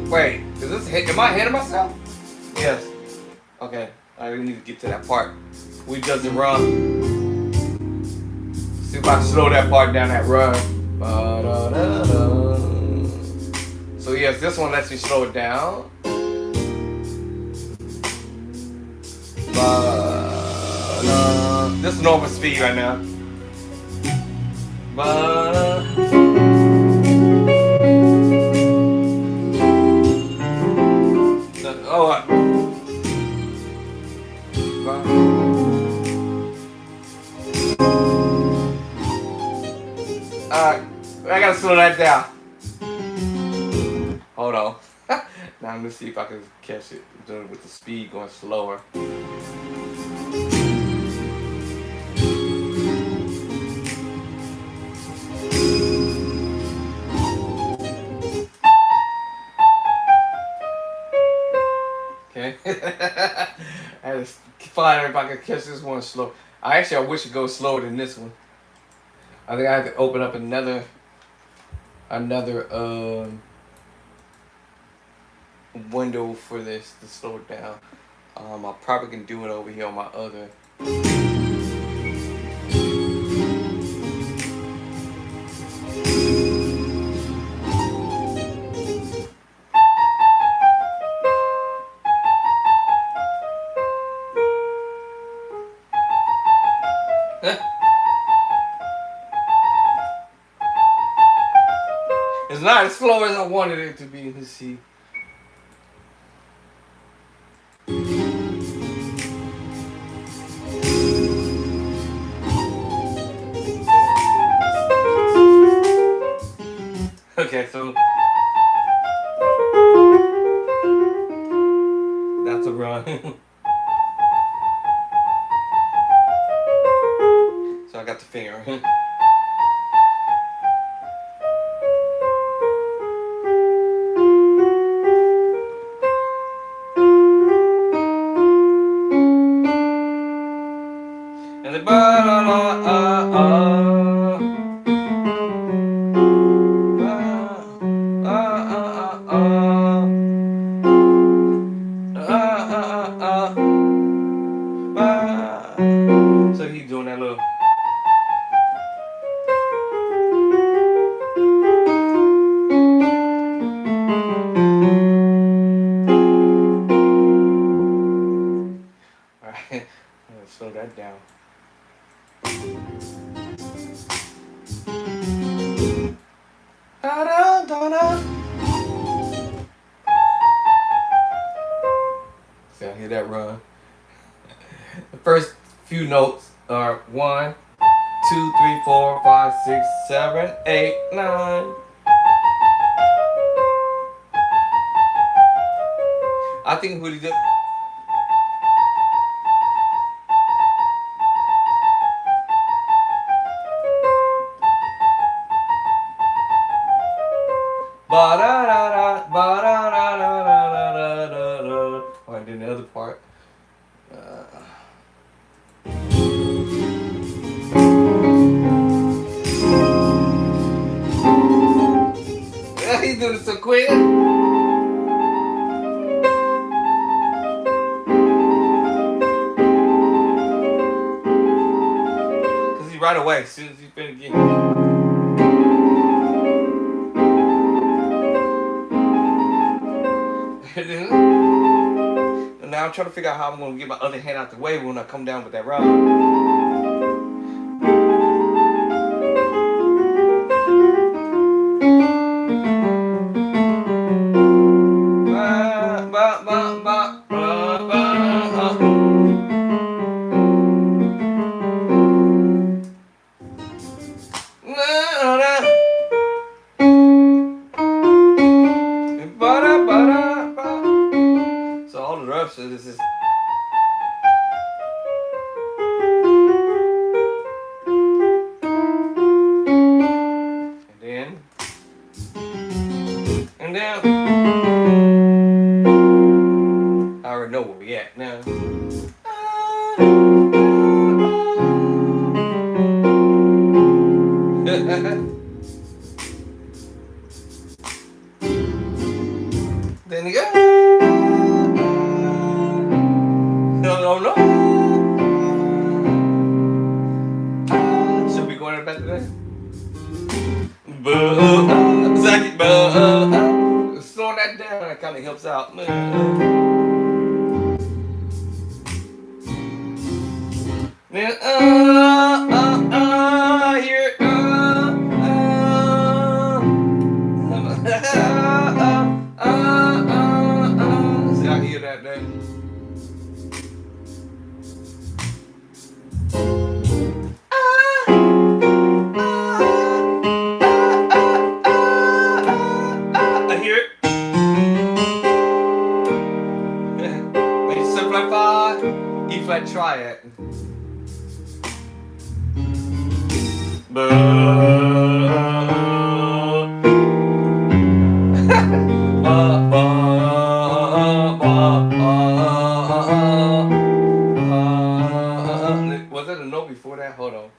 Wait, is this hit? Am I ahead of myself? Yes. Okay, I really need to get to that part. We does it run. See if I can slow that part down, that run. Ba-da-da-da. So yes, this one lets me slow it down. This is normal speed right now. Alright, I gotta slow that down. Hold on. Now I'm gonna see if I can catch it doing it with the speed going slower. Okay. I had to find if I could catch this one slow. I wish it goes slower than this one. I think I have to open up another window for this to slow it down. I probably can do it over here on my other. It's not as slow as I wanted it to be. Let's see. Okay, so that's a run. So I got the finger. And the ba la la so he's doing that little. All right, let's slow that down. See, I hear that run. The first few notes are 1, 2, 3, 4, 5, 6, 7, 8, 9. I think what he did. Ba da da da, ba da da da da da da da. Oh, and then the other part. He's doing it so quick. Cause he right away as soon as he finished getting. And now I'm trying to figure out how I'm gonna get my other hand out the way when I come down with that rod. So all the rest of this is. And then I already know where we at now. Then you go. No. Should we go right back to that? Slow that down. That kind of helps out. Then here. See, I hear that then. I hear it. When you 7 flat 5, E flat triad. Was that a note before that? Hold on.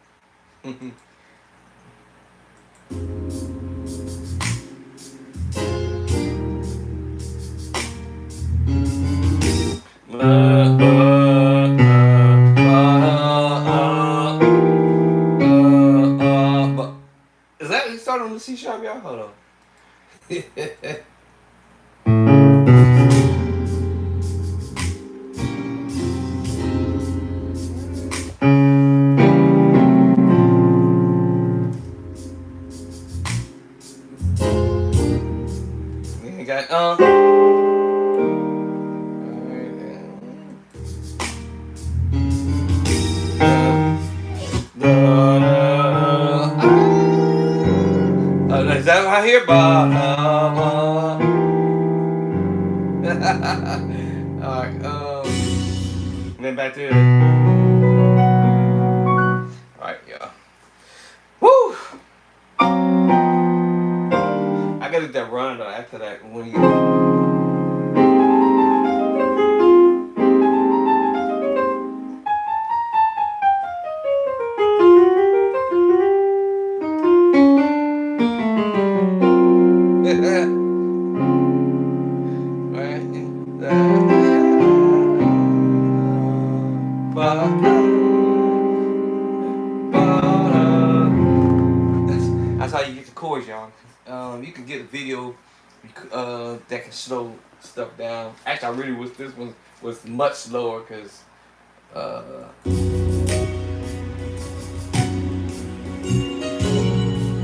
Is that you started on the C sharp, y'all? Hold on. You got Is that right here, Alright, and then back to it. Alright, yeah. Woo! I gotta do that run though after that when you That's how you get the chords, y'all. You can get a video that can slow stuff down. Actually, I really wish this one was much slower because let's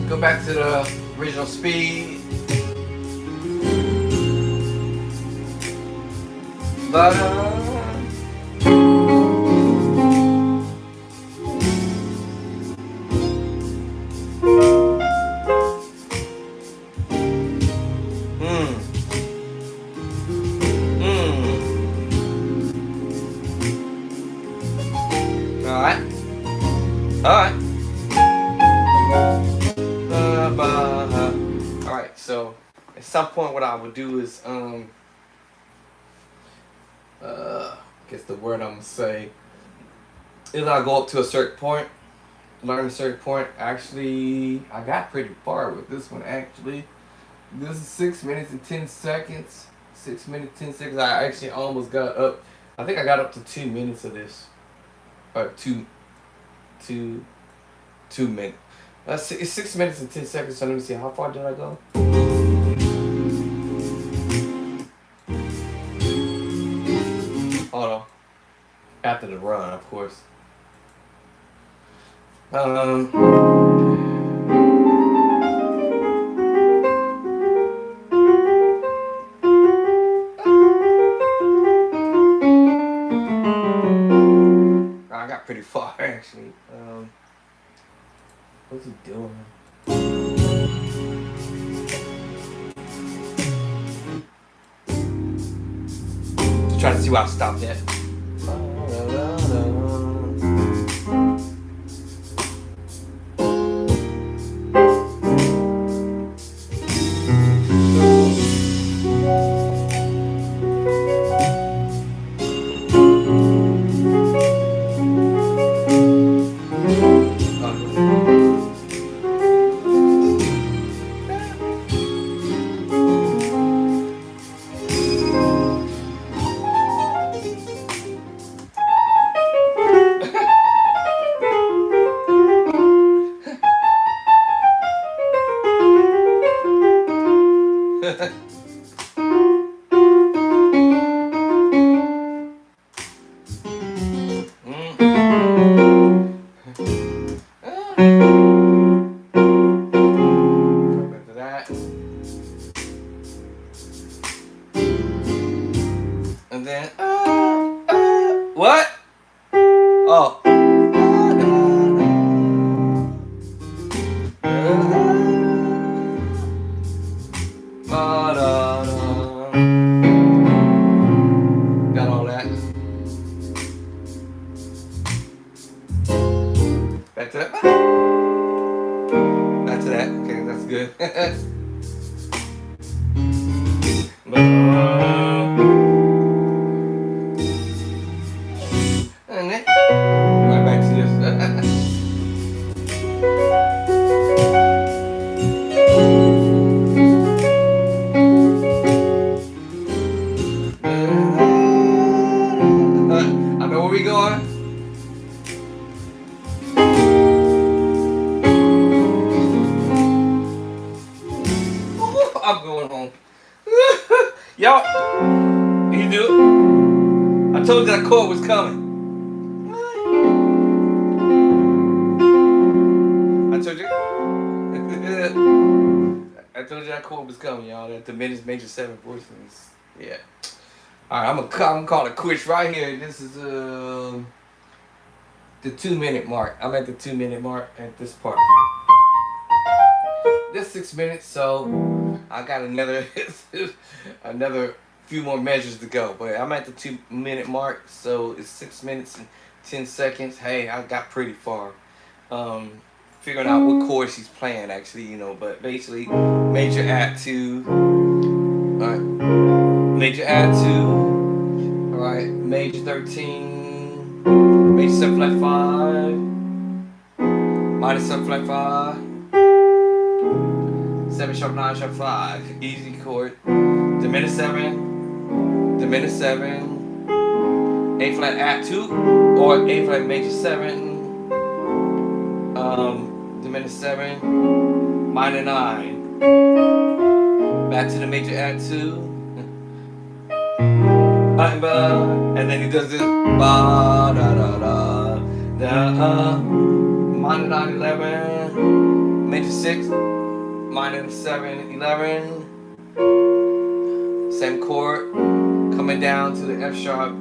go back to the original speed. But Alright. Alright, so at some point what I would do is guess the word I'm gonna say is I go up to a certain point, learn a certain point. Actually, I got pretty far with this one actually. This is 6 minutes and 10 seconds. 6 minutes, 10 seconds. I actually almost got up. I think I got up to 2 minutes of this. Or two minutes. It's 6 minutes and 10 seconds, so let me see. How far did I go? Hold on. After the run, of course. I got pretty far actually. What's he doing? Just trying to see where I stopped at. And then, what? Oh. Got all that. Back to that. Back to that. Okay, that's good. And then right back to this. I know where we going. I'm going home. Y'all, you do? I told you that chord was coming. I told you. I told you that chord was coming, y'all. That the major 7 portions. Yeah. All right, I'm gonna call it quits right here. This is the 2 minute mark. I'm at the 2 minute mark at this part. This 6 minutes, so I got another another few more measures to go. But I'm at the 2 minute mark, so it's 6 minutes and 10 seconds. Hey, I got pretty far. Um, Figuring out what chords he's playing actually, but basically major add two, alright, major add two, alright, major 13, major 7 flat 5, minor 7 flat 5, 7 sharp 9 sharp 5, easy chord, diminished 7, diminished 7, A flat add 2, or A flat major 7, diminished 7, minor 9, back to the major add 2, and then he does this ba da da da da, minor 9 11, major 6, minor 7 11, same chord, coming down to the F sharp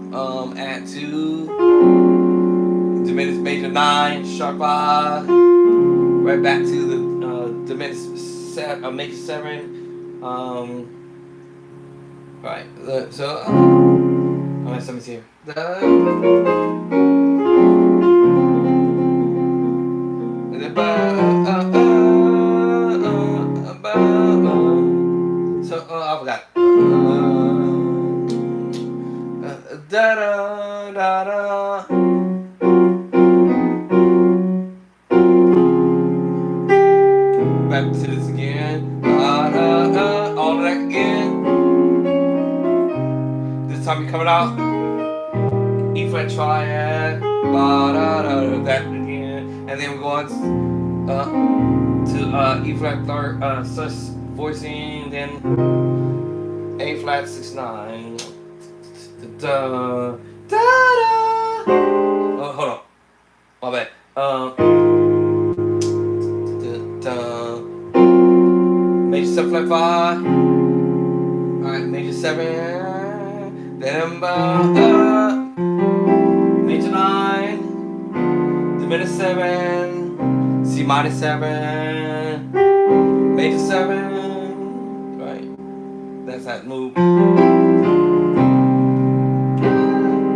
add 2, diminished major 9 sharp 5, right back to the diminished major 7, right, so I'm at 7 here. So I forgot. Da da da da. Back to this again. All of that again. This time you're coming out. E flat triad. That again. And then we're going to E flat third, sus voicing, then A flat 6 9. Da da da. Oh, hold on. My bad. Major 7 flat 5. Alright, major 7. Then major 9. Diminished 7. C minor 7. Major 7. Right. That's that move.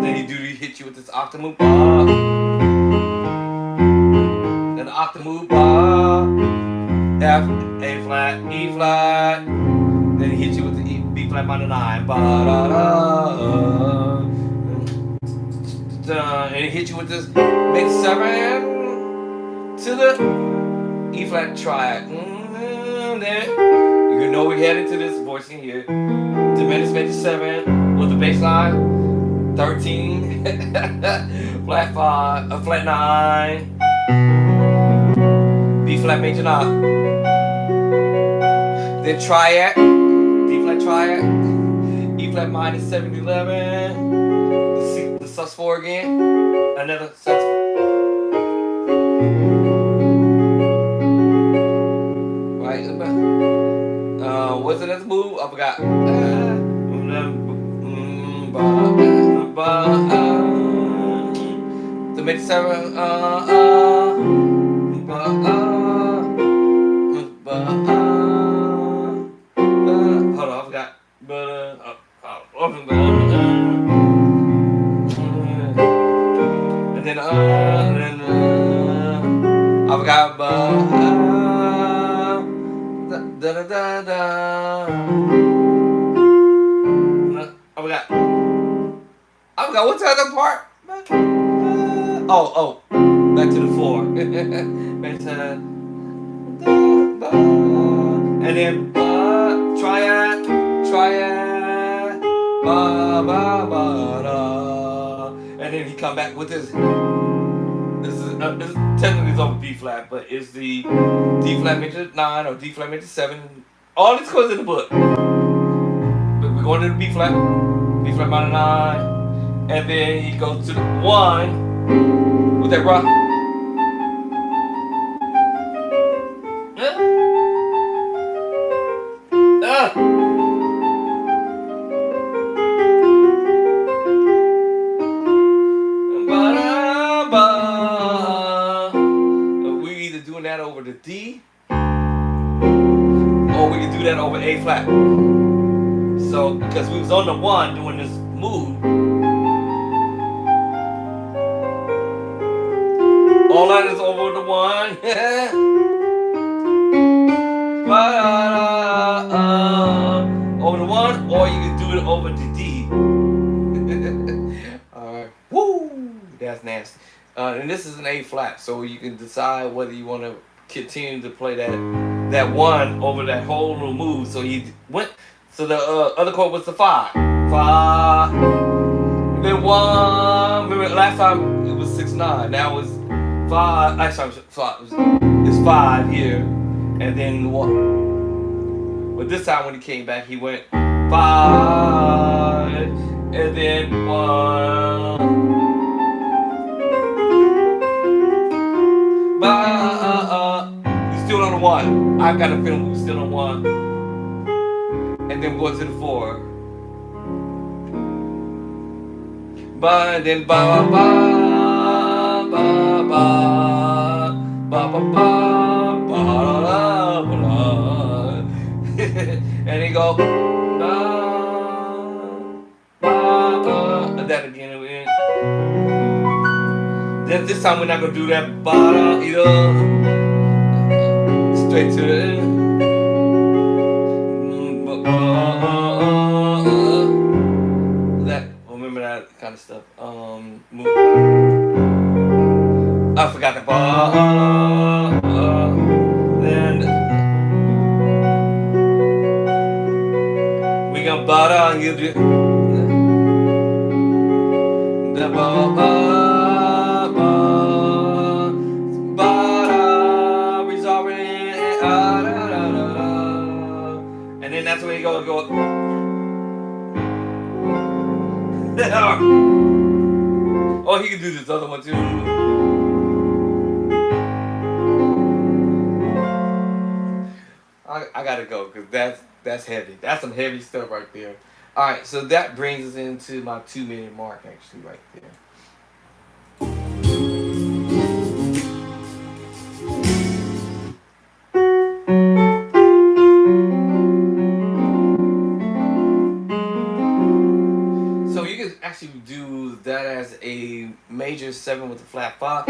Then he hit you with this octave move. Then the octave move. F, A flat, E flat. Then he hits you with the B flat minor 9. And he hits you with this major 7 to the E flat triad. Then you know we're headed to this voicing here. Diminished major 7 with the bass line. 13, flat 5, a flat 9, B flat major 9, then triad, D flat triad, E flat minor 7 11, the sus 4 again, another sus 4. Right, what's the next move? I forgot. The major 7, hold on, I forgot. And then I forgot. Da da da da. I forgot what's the other part. Oh, back to the 4. Back to and then triad, and then he come back with this. This is technically it's over B flat, but it's the D flat major 9 or D flat major 7. All these chords in the book. But we're going to the B flat minor 9, and then he goes to the 1 with that rock. We're either doing that over the D or we can do that over A flat. So because we was on the 1 doing this move, all that is over the 1. Over the 1, or you can do it over the D. Alright. Woo! That's nasty. And this is an A flat, so you can decide whether you want to continue to play that 1 over that whole little move. So he went. So the other chord was the 5. 5. Then 1. Remember last time it was 6/9. Now it's 5. Actually, it's 5 here, and then 1. But this time when he came back, he went 5, and then 1. You're still on the 1. I got a feeling we're still on 1. And then go to the 4. Ba then ba ba ba ba ba ba ba ba ba. And he go ba ba ba. That again. Then this time we're not gonna do that ba either. Straight to the that. Remember that kind of stuff. Move. I forgot the ba. Then we got ba. You do the ba ba. That's where you go. Oh, he can do this other one too. I gotta go because that's heavy. That's some heavy stuff right there. All right, so that brings us into my 2-minute mark actually right there. Actually do that as a major 7 with a flat 5.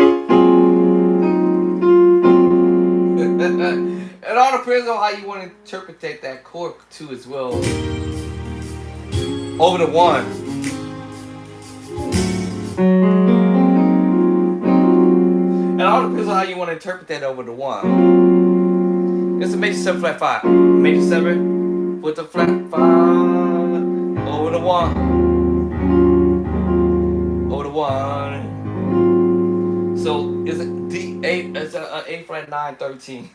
It all depends on how you want to interpret that chord too as well. Over the 1. It all depends on how you want to interpret that over the 1. It's a major 7 flat 5. Major 7 with a flat 5 over the 1. Over the 1. So it's a D8. It's a A flat 9 13.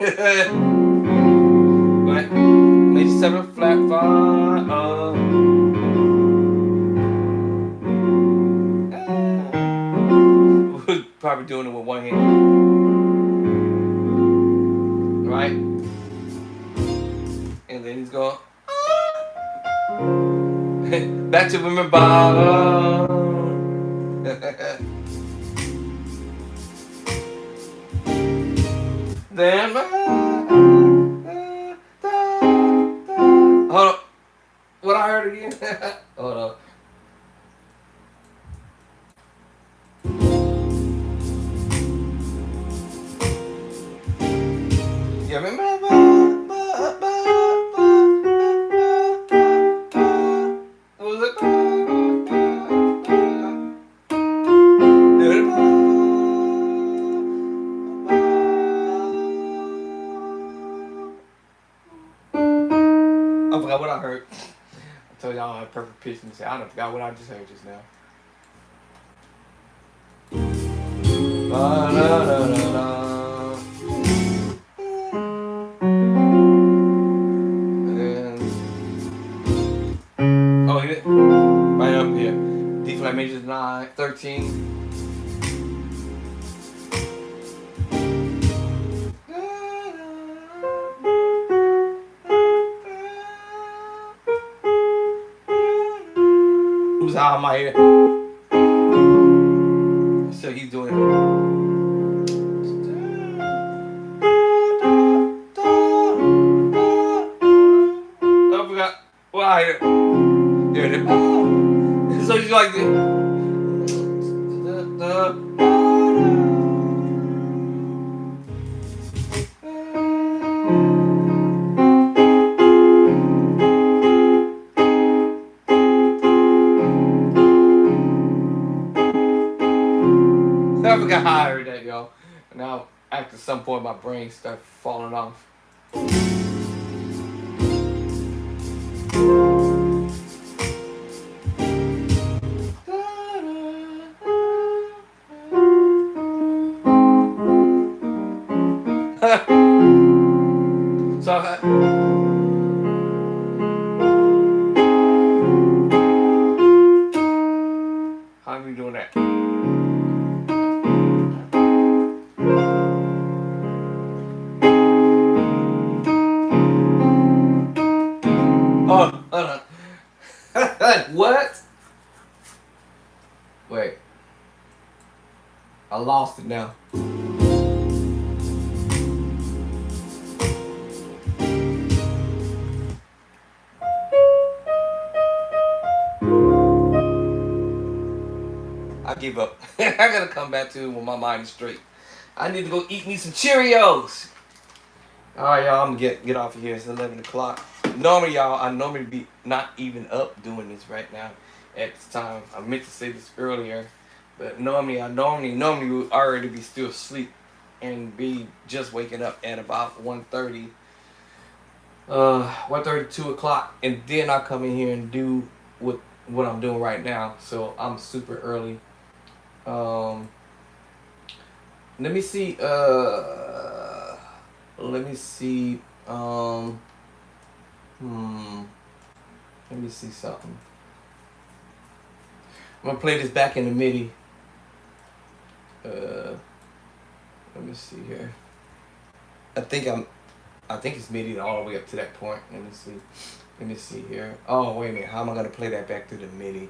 Right? Major 7 flat 5. We're probably doing it with one hand. Right? And then he's going back to remember. Then hold up. What I heard again? Hold up. You remember? What was it? I forgot what I heard. I told y'all I had perfect pitch and I forgot what I just heard just now. Oh, hit it right up here. D flat major 9 13. Who's how am I here? So he's doing it. higher. There it is. So you like this. I forgot how I heard that, y'all. Now, after some point, my brain started falling off. So how are we doing that? Oh, hold on. What? Wait. I lost it now. I give up. I gotta come back to it when my mind is straight. I need to go eat me some Cheerios. Alright, y'all, I'm gonna get off of here. It's 11 o'clock. Normally, y'all, I normally be not even up doing this right now at this time. I meant to say this earlier, but normally would already be still asleep and be just waking up at about 1:30, 1:30, 2 o'clock, and then I come in here and do what I'm doing right now. So I'm super early. Let me see. Let me see. Let me see something. I'm gonna play this back in the MIDI. Let me see here. I think it's MIDI all the way up to that point. Let me see. Let me see here. Oh, wait a minute. How am I gonna play that back to the MIDI?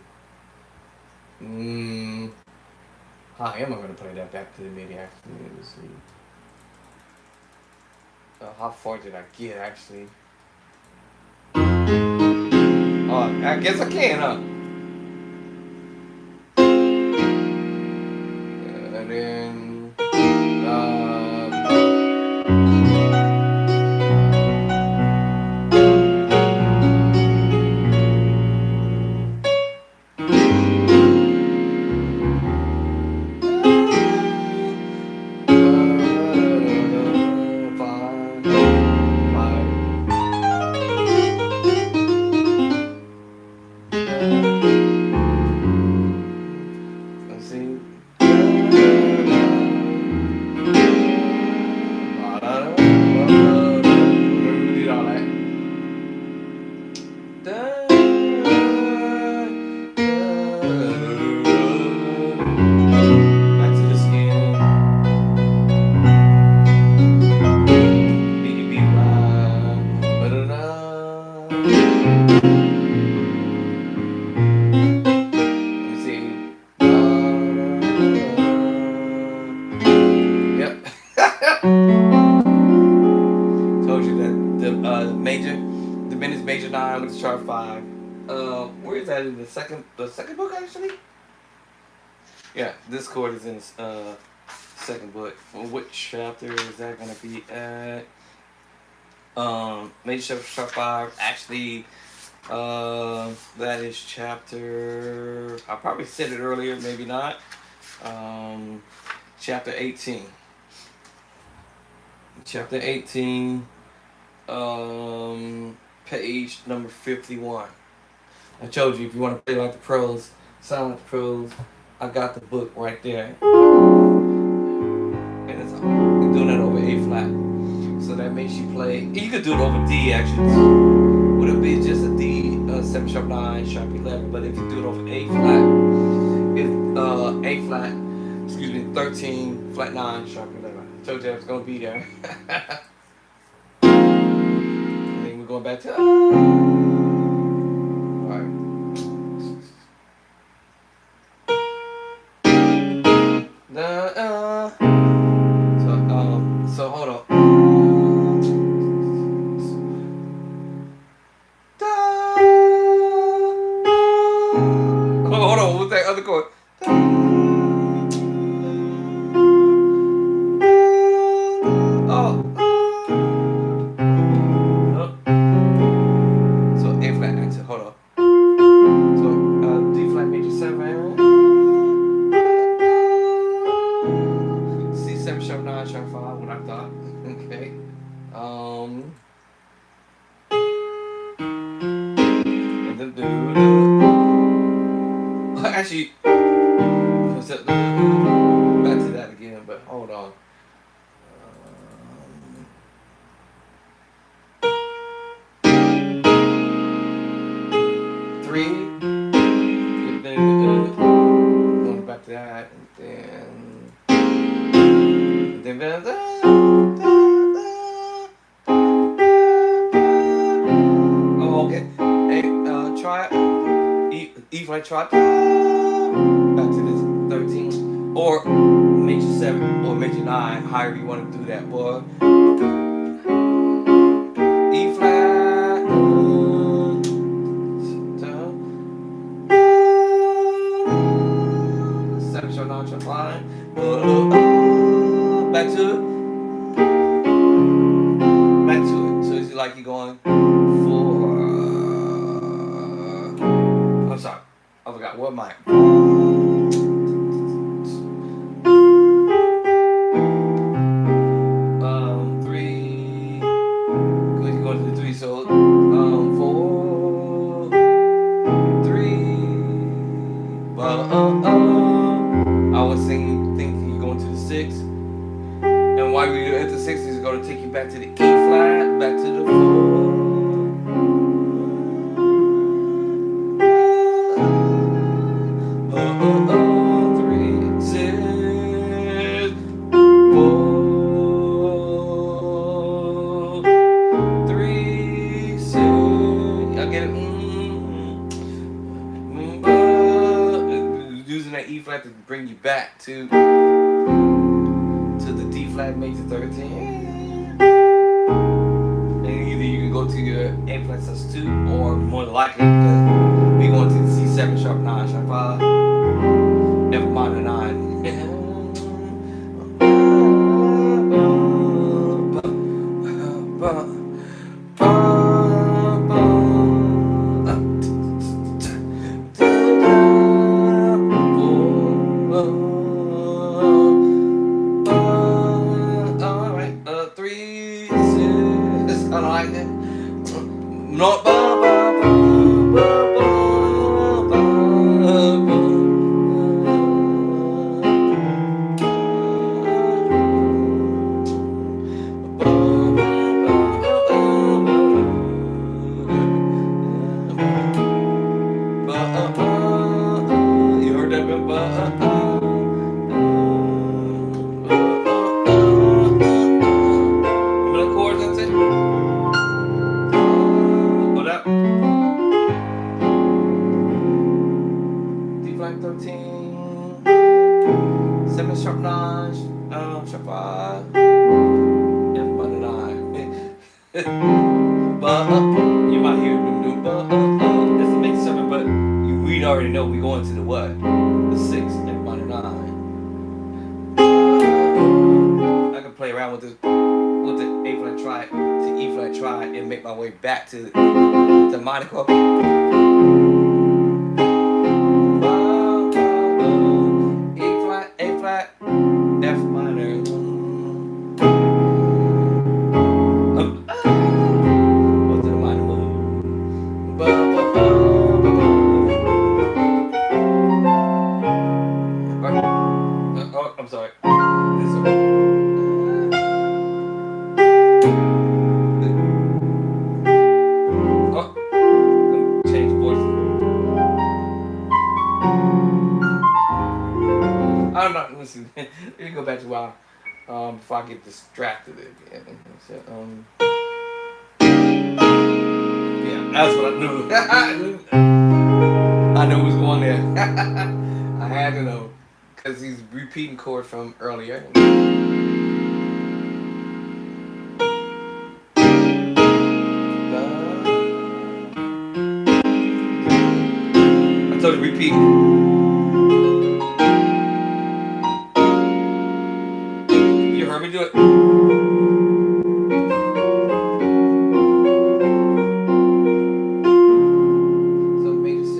How am I gonna play that back to the MIDI actually? Let me see. How far did I get actually? Oh, I guess I can, huh? And then, told you that the diminished major 9 with the sharp 5. Where is that in the second book actually? Yeah, this chord is in the second book. Well, what chapter is that gonna be at? Major sharp 5. Actually, that is chapter. I probably said it earlier, maybe not. Chapter 18. Chapter 18. Page number 51. I told you if you want to play like the pros, sound like the pros, I got the book right there. And it's doing that over A flat. So that makes you play. You could do it over D actually. Would it be just a D 7 sharp 9 sharp 11? But if you do it over A flat, it's A flat. Excuse me, 13 flat 9 sharp 11. I told you I was gonna be there. And then we're going back to. So hold on. Da, 7 sharp 9 sharp 5. What I thought. Okay. And then actually, back to that again. But hold on. Three. And then going back to that, and then. Oh, okay. Hey, try E flat try back to this 13 or major 7 or major 9, however you want to do that, boy. E flat, 7 sharp 9 sharp 5, back to it. So it's like you're going 4. I'm sorry, I forgot. What am I? 3. Good, you're going to the 3. So 4, 3. I was thinking you're going to the 6. And while you're at the 6, it's going to take you back to the E flat, back to the 4. 3, 6, 4, 3, 6. Y'all get it? Using that E flat to bring you back to the D flat major 13. And either you can go to your A flat sus2, or more likely, because we're going to the C7 sharp 9 sharp 5, F minor 9. Alright, 3, 6, I like that. No, you heard that? What chords that's it? Hold up. D flat 13, 7 sharp 9, sharp 5, F minor 9. But you might hear them do that's the major 7, but we already know we going to the what? The 6, F minor 9. I can play around with the A flat try to E flat try and make my way back to the minor chord. A flat, F minor. Go to the minor move. Oh, I'm sorry. This one. Oh, change voice. I'm not listening. Let me go back to why. Before I get distracted again. So, yeah, that's what I knew. I knew it was going there. I had to know, because he's repeating chord from earlier. I told you repeat. You heard me do it. So major 6.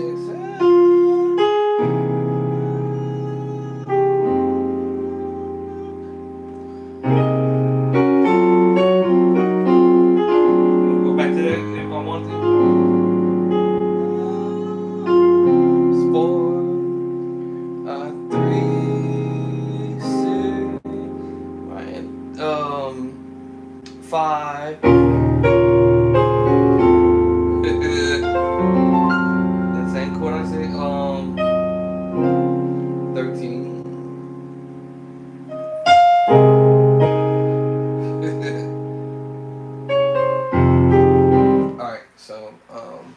5. That same chord I said, 13. Alright, so I'm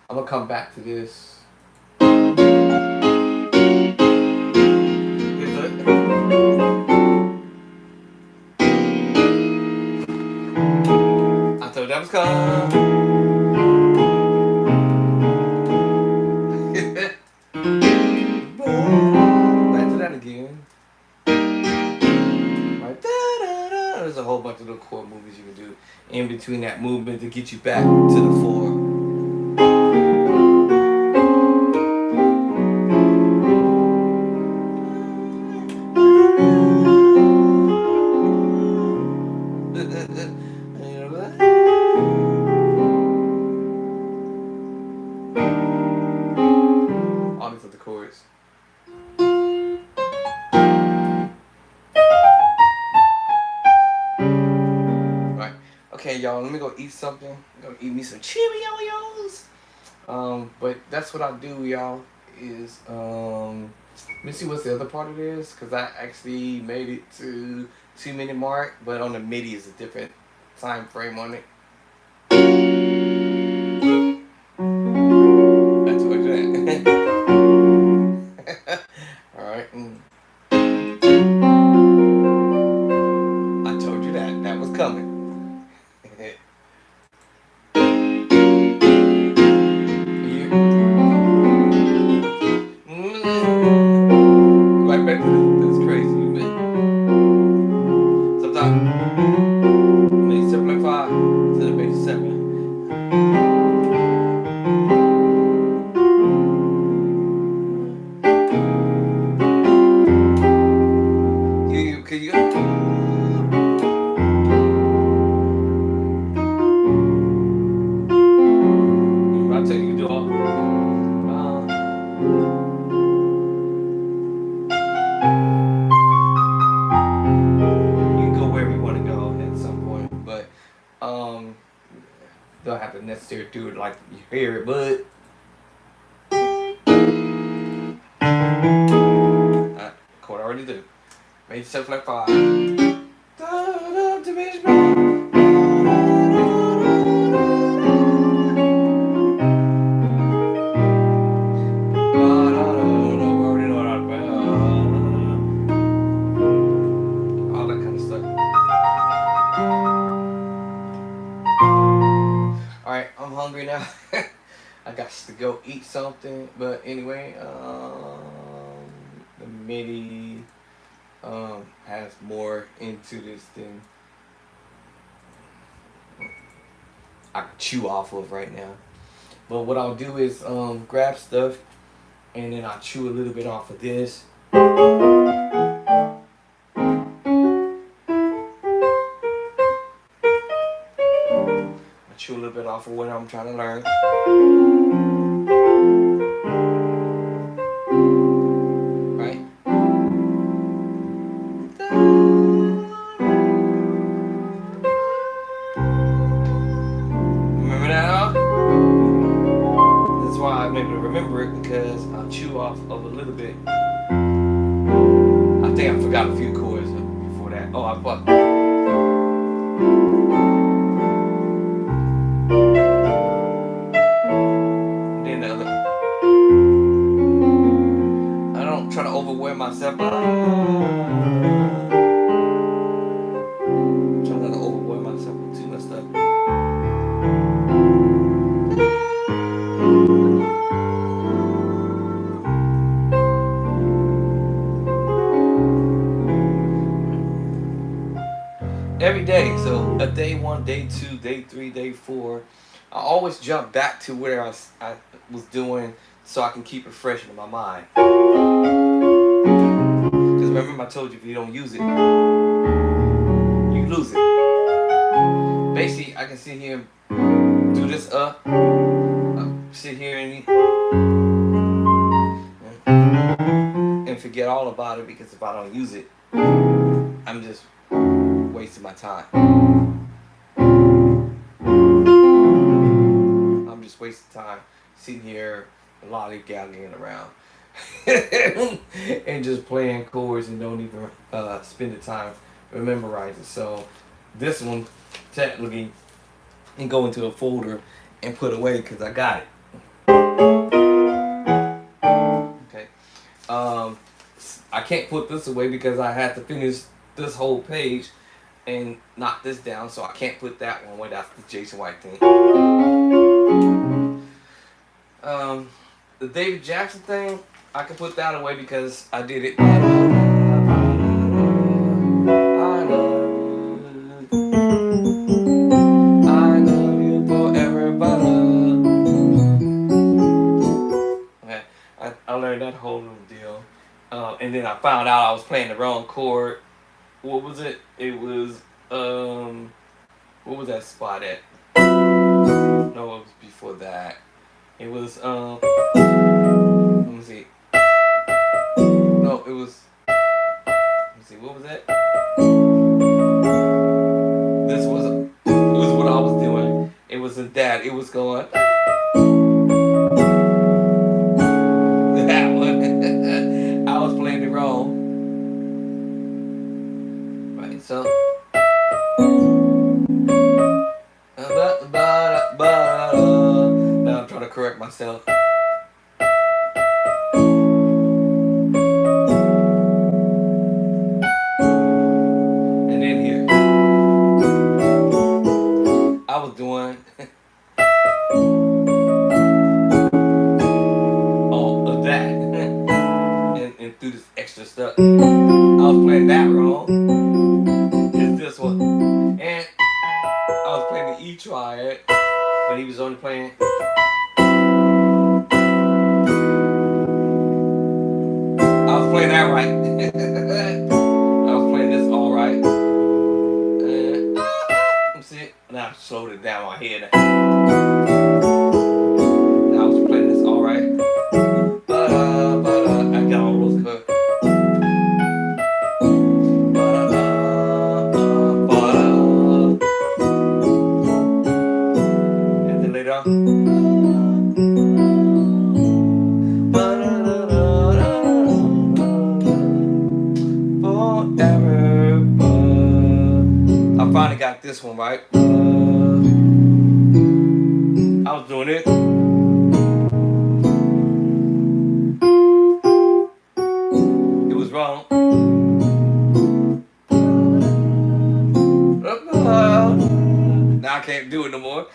gonna come back to this. I told you that was coming. Back to that again. Right. There's a whole bunch of little chord movies you can do in between that movement to get you back to the 4. All these other chords. Right. Okay, y'all. Let me go eat something. I'm gonna eat me some Cheerios. But that's what I do, y'all. Is let me see what's the other part of this, because I actually made it to 2-minute mark, but on the MIDI is a different time frame on it. That's what that. All right. I told you that was coming. That's crazy, man. Sometimes maybe 7.5 to the base 7. Can you? I'll tell you, you do all. Don't have to necessarily do it like you hear it, but chord I already do. Made yourself like 5. All that kind of stuff. Alright, I'm hungry now. I got to go eat something. But anyway, the MIDI has more into this than I can chew off of right now. But what I'll do is grab stuff and then I'll chew a little bit off of this. Chew a little bit off of what I'm trying to learn. Right? Remember that? That's why I'm able to remember it, because I'll chew off of a little bit. I think I forgot a few chords before that. Oh, I fucked. Trying to overwear myself. Trying not to overwear myself with too much stuff. Every day, so a day 1, day 2, day 3, day 4, I always jump back to where I was doing, so I can keep it fresh in my mind. Because remember I told you, if you don't use it, you lose it. Basically, I can sit here and do this up, sit here and forget all about it, because if I don't use it, I'm just wasting my time. just wasting time sitting here lollygagging around and just playing chords and don't even spend the time memorizing. So this one technically can go into a folder and put away because I got it. Okay. I can't put this away because I had to finish this whole page and knock this down, so I can't put that one away. That's the Jason White thing. The David Jackson thing, I can put that away because I did it. I love you forever, okay, I learned that whole little deal. And then I found out I was playing the wrong chord. What was it? It was, what was that spot at? No, it was before that. It was, let me see. No, it was, let me see, what was that? It was what I was doing. It wasn't that. It was going, that one. I was playing it wrong. Right, so. Now I'm trying to correct myself. And then here, I was doing all of that and through this extra stuff. I was playing that wrong. It's this one. And I was playing the E triad, but he was only playing. I was playing that right. I was playing this all right. See, now I slowed it down my head. Now I was playing this all right. But I got all those cuts. And then later on. I finally got this one right. I was doing it. It was wrong. Now I can't do it no more.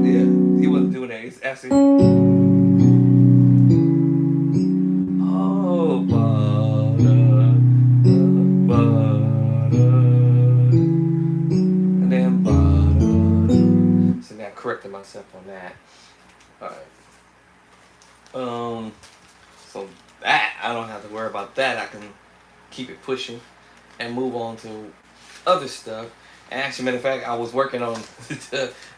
Yeah, he wasn't doing that. He's actually. Correcting myself on that. Alright. So that I don't have to worry about that. I can keep it pushing and move on to other stuff. And actually, matter of fact, I was working on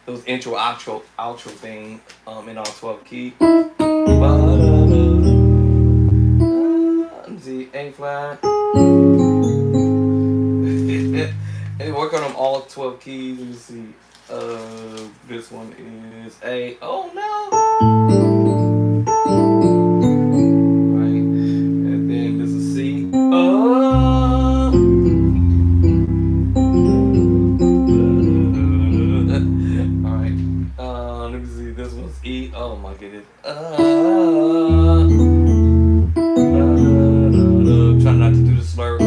those intro outro thing in all 12 key. Let's see, A flat. And work on them all 12 keys. Let me see. This one is A. Oh no! Right, and then this is C. Alright. Let me see. This one's E. Oh my goodness. Try not to do the slur.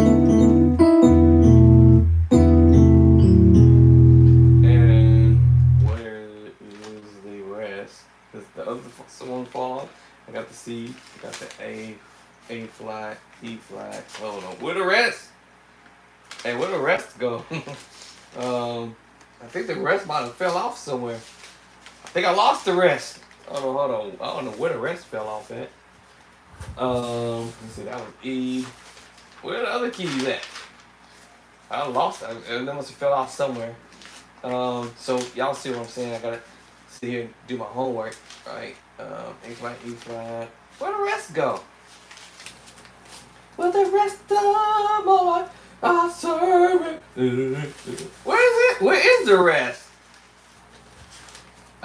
One fall off. I got the C, I got the A flat, E flat. Hold on, where the rest? Hey, where the rest go? I think the rest might have fell off somewhere. I think I lost the rest. Hold on. I don't know where the rest fell off at. Let's see, that was E. Where are the other keys at? I lost it. They must have fell off somewhere. So y'all see what I'm saying? I gotta sit here and do my homework, right? A flat, E flat. Where the rest go? Where the rest of my life I serve it. Where is it? Where is the rest?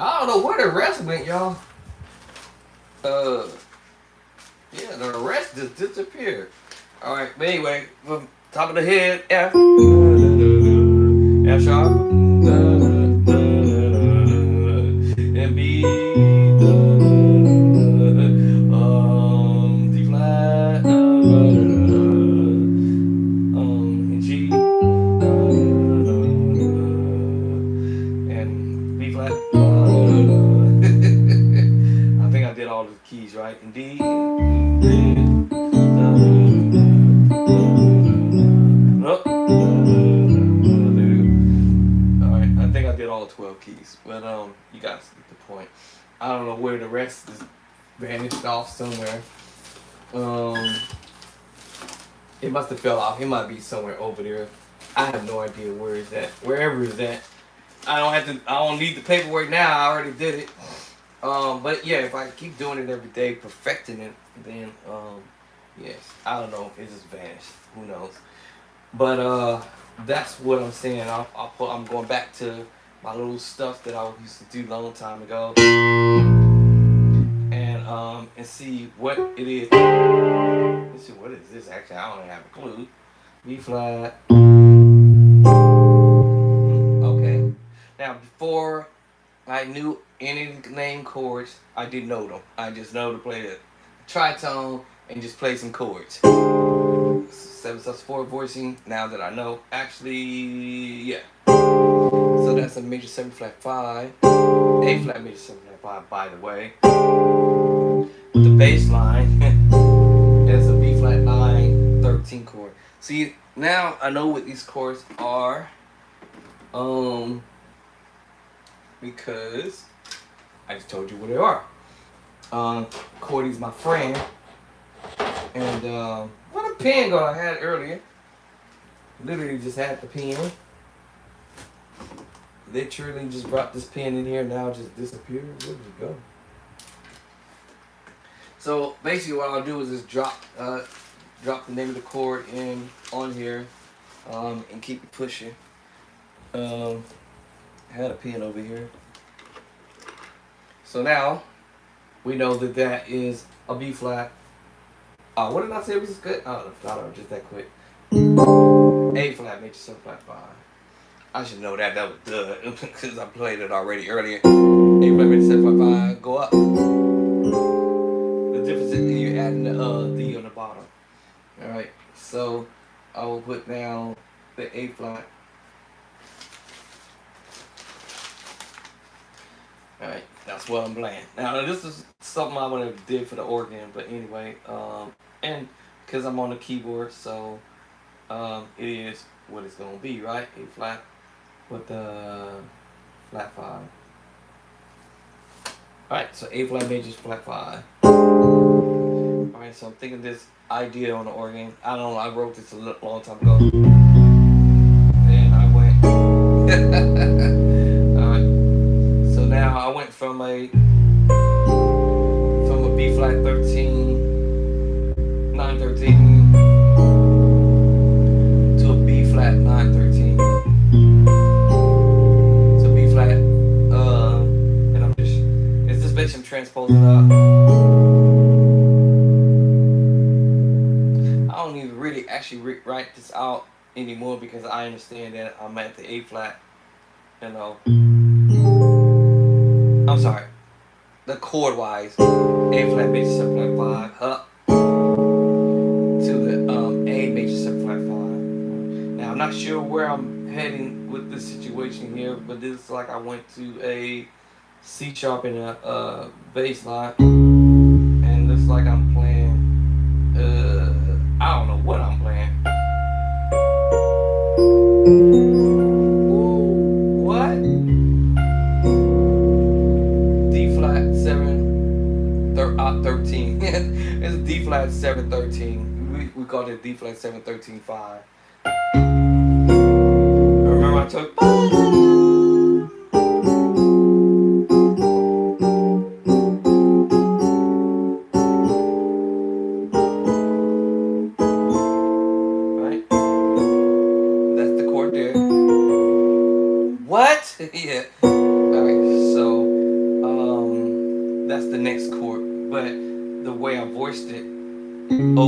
I don't know where the rest went, y'all. Yeah, the rest just disappeared. All right, but anyway, from top of the head, F, F sharp, and B, D flat, G, and B flat. I think I did all the keys right. And D, nope. Alright, I think I did all 12 keys. But you guys get the point. I don't know where the rest is vanished off somewhere. It must have fell off. It might be somewhere over there. I have no idea where it's at. Wherever it's at. I don't need the paperwork now. I already did it. But yeah, if I keep doing it every day, perfecting it, then yes, I don't know, it just vanished. Who knows? But that's what I'm saying. I'm going back to my little stuff that I used to do a long time ago, and see what it is. Let's see, what is this? Actually, I don't have a clue. B flat. Okay. Now before I knew any name chords, I didn't know them. I just know to play the tritone and just play some chords. 7/4 voicing. Now that I know, actually, yeah. So that's a major 7 flat 5, A flat major 7 flat 5. By the way, the bass line is a B flat 9 13 chord. See, now I know what these chords are. Because I just told you what they are. Cordy's my friend, and what a pen go I had earlier. Literally just had the pen. Literally just brought this pen in here. Now it just disappeared. Where did it go? So basically, what I'll do is just drop the name of the chord in on here, and keep it pushing. I had a pen over here. So now we know that that is a B flat. What did I say was good? I thought it was just that quick. A flat major 7 flat 5. I should know that. That was duh, because I played it already earlier. A flat major 7 flat 5. Go up. The difference is you're adding the D on the bottom. All right. So I will put down the A flat. Alright, that's what I'm playing. Now this is something I would have did for the organ, but anyway, and because I'm on the keyboard, so it is what it's gonna be, right? A flat with the flat 5. Alright, so A flat major flat 5. Alright, so I'm thinking this idea on the organ. I don't know, I wrote this a long time ago. And I went now I went from a B flat 13, 9 13 to a B flat 9 13. So B flat, and I'm just, it's just basically I'm transposing up. I don't even really actually write this out anymore because I understand that I'm at the A flat, you know. I'm sorry, the chord wise, A flat major 7 flat 5 up to the A major 7 flat 5. Now I'm not sure where I'm heading with this situation here, but this is like I went to a C sharp in a bass line, and looks like I'm playing. I don't know what I'm playing. It's D flat 7 13. We called it D flat 7 13 5. Remember I told right? That's the chord there. What? Yeah. Alright, so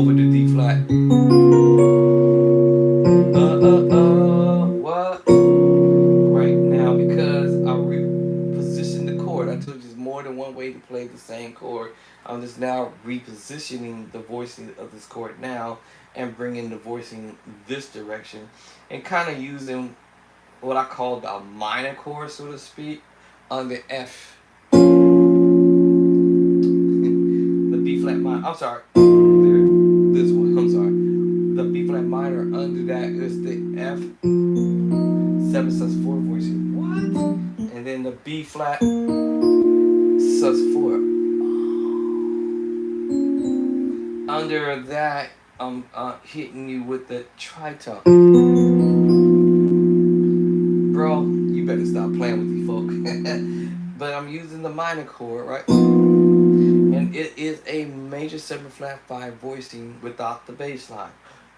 over the D flat. What? Right now, because I repositioned the chord. I told you there's more than one way to play the same chord. I'm just now repositioning the voicing of this chord now and bringing the voicing this direction and kind of using what I call the minor chord, so to speak, on the F. The B flat minor. I'm sorry. This one. I'm sorry. The B flat minor under that is the F 7 sus 4 voicing. What? And then the B flat sus 4. Under that, I'm hitting you with the tritone. Bro, you better stop playing with these folk. But I'm using the minor chord, right? And it is a major 7 flat 5 voicing without the bass line.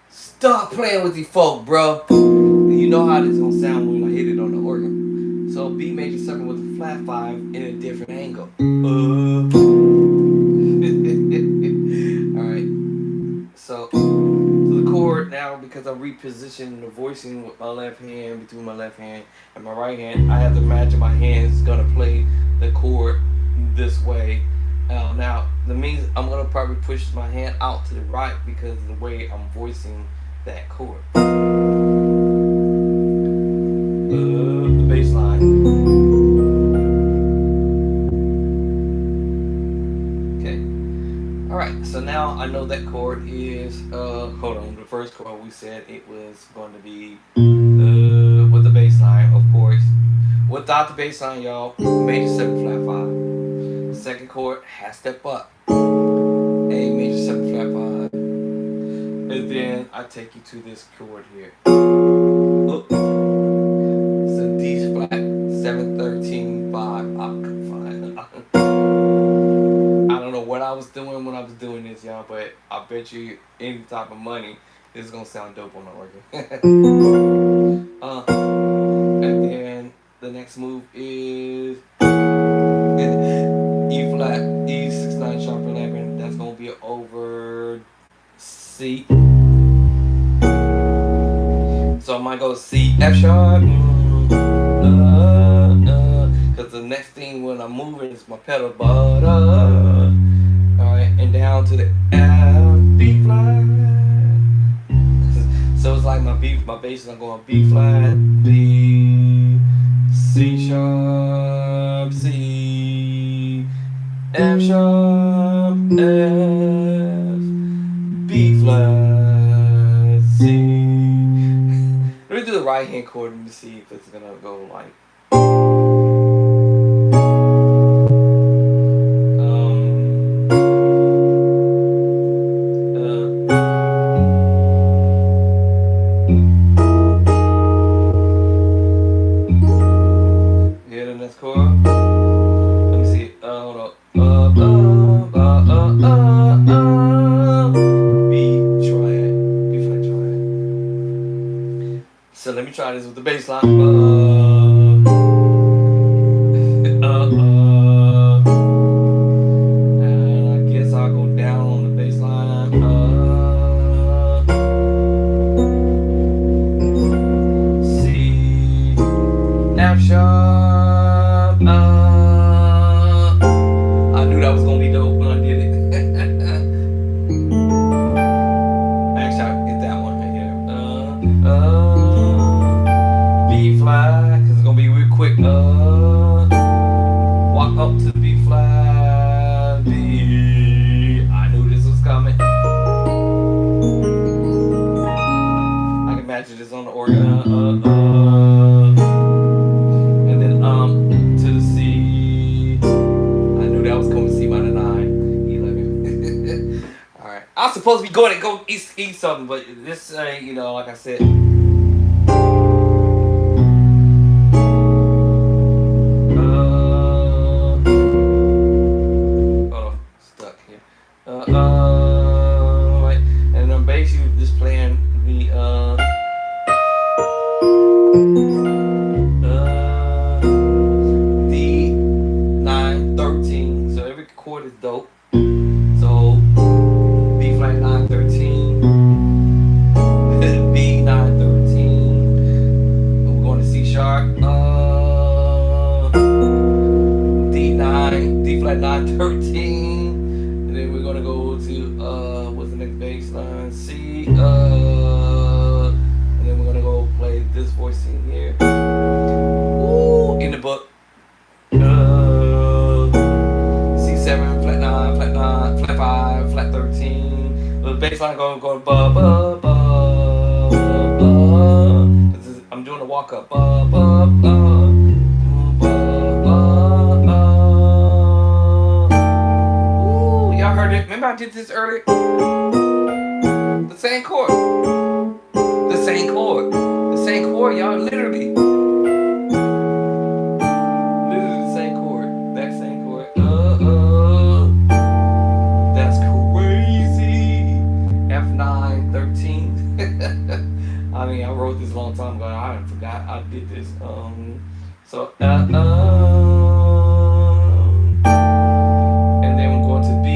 Stop playing with these folk, bro. You know how this is gonna sound when I hit it on the organ. So B major 7 with a flat 5 in a different angle. Alright. So the chord now, because I'm repositioning the voicing with my left hand, between my left hand and my right hand, I have to imagine my hands gonna play the chord this way. Now, that means I'm gonna probably push my hand out to the right because of the way I'm voicing that chord. The bass line. Okay. Alright, so now I know that chord is, hold on, the first chord we said it was going to be with the bass line, of course. Without the bass line, y'all, major 7 flat 5. Second chord, half step up. A major 7 flat 5. And then I take you to this chord here. It's a D flat 7 13 5. I couldn't find it. I don't know what I was doing when I was doing this, y'all, but I bet you any type of money this is gonna sound dope on the organ. And then the next move is E flat, E 6 9 sharp 11. That's gonna be over C. So I might go C F sharp. Cause the next thing when I'm moving is my pedal, but alright, and down to the F B flat. So it's like my bass is going B flat, B, C sharp, C, F sharp, F, B flat, C. Let me do the right hand chord and see if it's gonna go like. Yeah, the next chord. Let me see. Hold up. B triad. B flat triad. So let me try this with the bass line. And I guess I'll go down on the bass line. C, F sharp. I knew that was gonna be dope when I did it. Actually, I hit that one right here. B flat, cause it's gonna be real quick. Walk up to the B flat, B. I knew this was coming. I can imagine this on the organ. And then to the C. I knew that was coming. C minor 9, 11. All right. I was supposed to be going and go eat something, but this ain't, you know, like I said. Right, and I'm basically just playing the D 9 13. So every chord is dope. So B flat 9 13. C, and then we're gonna go play this voicing here. Ooh, in the book. C7, flat 9, flat 9, flat 5, flat 13. The bass line going ba ba ba ba. I'm doing a walk up ba ba ba ba ba ba. Ooh, y'all heard it? Remember I did this earlier? The same chord. The same chord. The same chord, y'all. Literally. Literally the same chord. That same chord. That's crazy. F9, 13. I mean, I wrote this a long time ago. I forgot I did this. So, and then we're going to B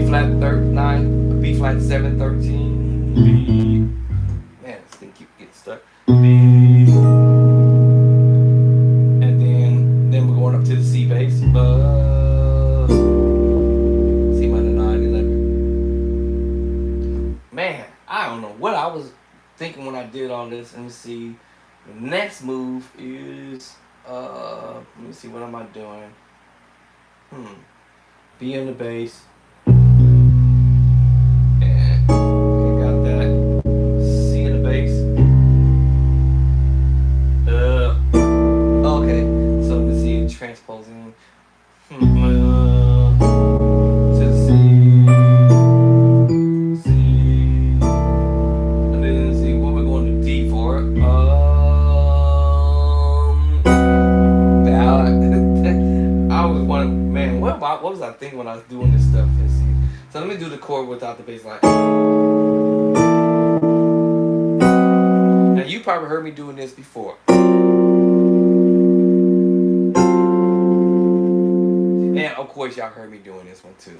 flat 9, B flat 7, 13, B. Man, this thing keep getting stuck. B, and then we're going up to the C bass. C minor 9, 11. Man, I don't know what I was thinking when I did all this. Let me see. The next move is let me see, what am I doing? B in the bass. And okay, got that. C in the bass. Okay, so let me see, transposing. To C. And then see what we're going to D for. I was wondering, man, what was I thinking when I was doing this stuff? Let's see. So let me do the chord without the bass line. Now you probably heard me doing this before. And of course y'all heard me doing this one too.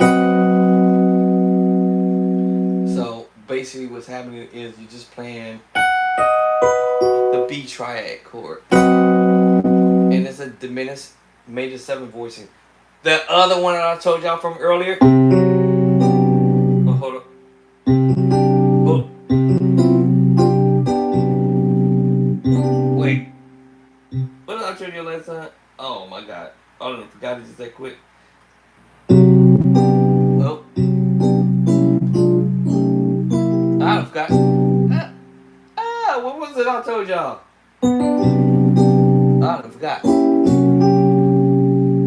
So basically what's happening is you're just playing the B triad chord. And it's a diminished major 7 voicing. The other one that I told y'all from earlier. Oh, hold up. Oh. Wait. What did I show you last time? Oh my god. I forgot it just that quick. Oh. I forgot. What was it I told y'all? I forgot.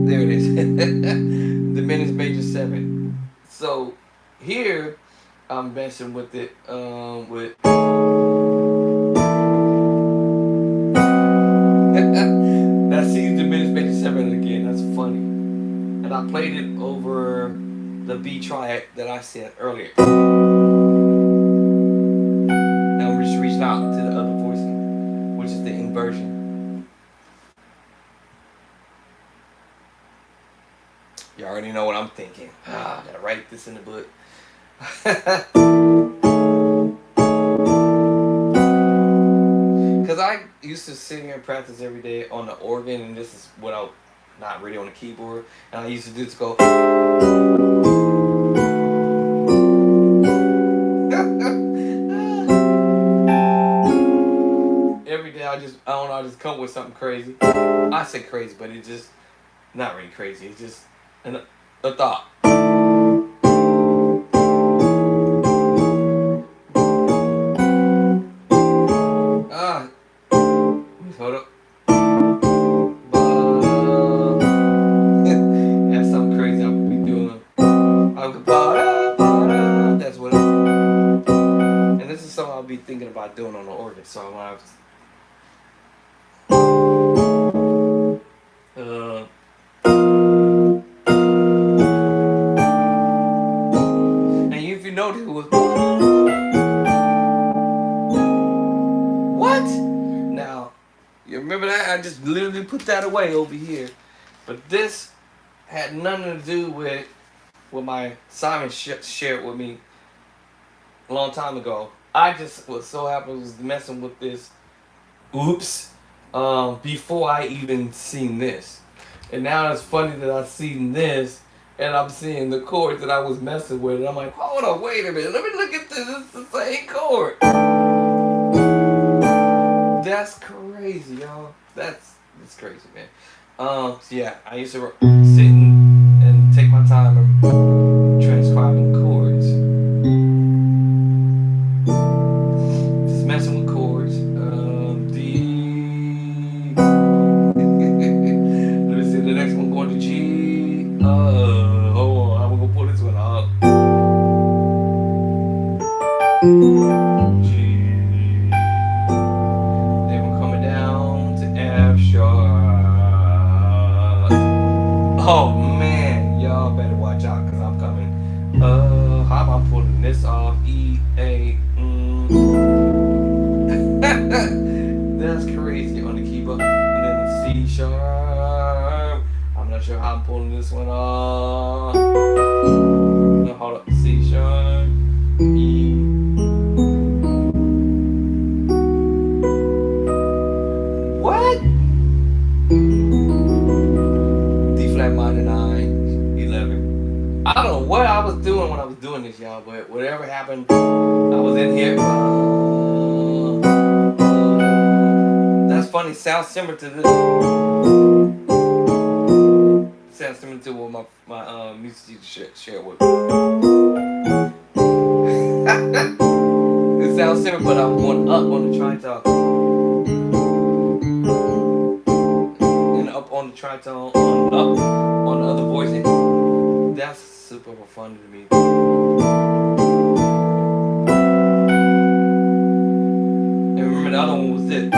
There it is. Diminished major 7. So here I'm messing with it with that C diminished major 7 again. That's funny. And I played it over the B triad that I said earlier. Now I'm just reaching out to the other voicing, which is the inversion. You already know what I'm thinking. I gotta write this in the book. Because I used to sit here and practice every day on the organ, and this is without, not really on the keyboard. And I used to just go. Every day I don't know, I just come with something crazy. I say crazy, but it's just not really crazy. It's just a thought. Hold up. That's something crazy I'll be doing. That's what and this is something I'll be thinking about doing on the organ. So I'm gonna have and if you notice, it was what? Now, you remember that? I just literally put that away over here. But this had nothing to do with what my Simon shared with me a long time ago. I just was so happy was messing with this. Oops. Before I even seen this. And now it's funny that I seen this and I'm seeing the chords that I was messing with, and I'm like, hold on, wait a minute, let me look at this. It's the same chord. That's crazy, y'all. That's crazy, man. So yeah, I used to sit and take my time and transcribing chords, just messing with chords. D. Let me see the next one going to G. Hold on, I'm gonna pull this one up. G. Then we're coming down to F sharp. Oh man, y'all better watch out because I'm coming. How am I pulling this off? E, A, That's crazy on the keyboard. And then C sharp. I'm not sure how I'm pulling this one off. No, hold up. C sharp. E. What? D flat minor 9, 11. I don't know what I was doing when I was doing this, y'all, but whatever happened, I was in here. That's funny. Sounds similar to this. Sounds similar to what my music teacher shared with me. It sounds similar, but I'm going up on the tritone. And up on the tritone, up on the other voice. That's super fun to me. And remember the other one was this.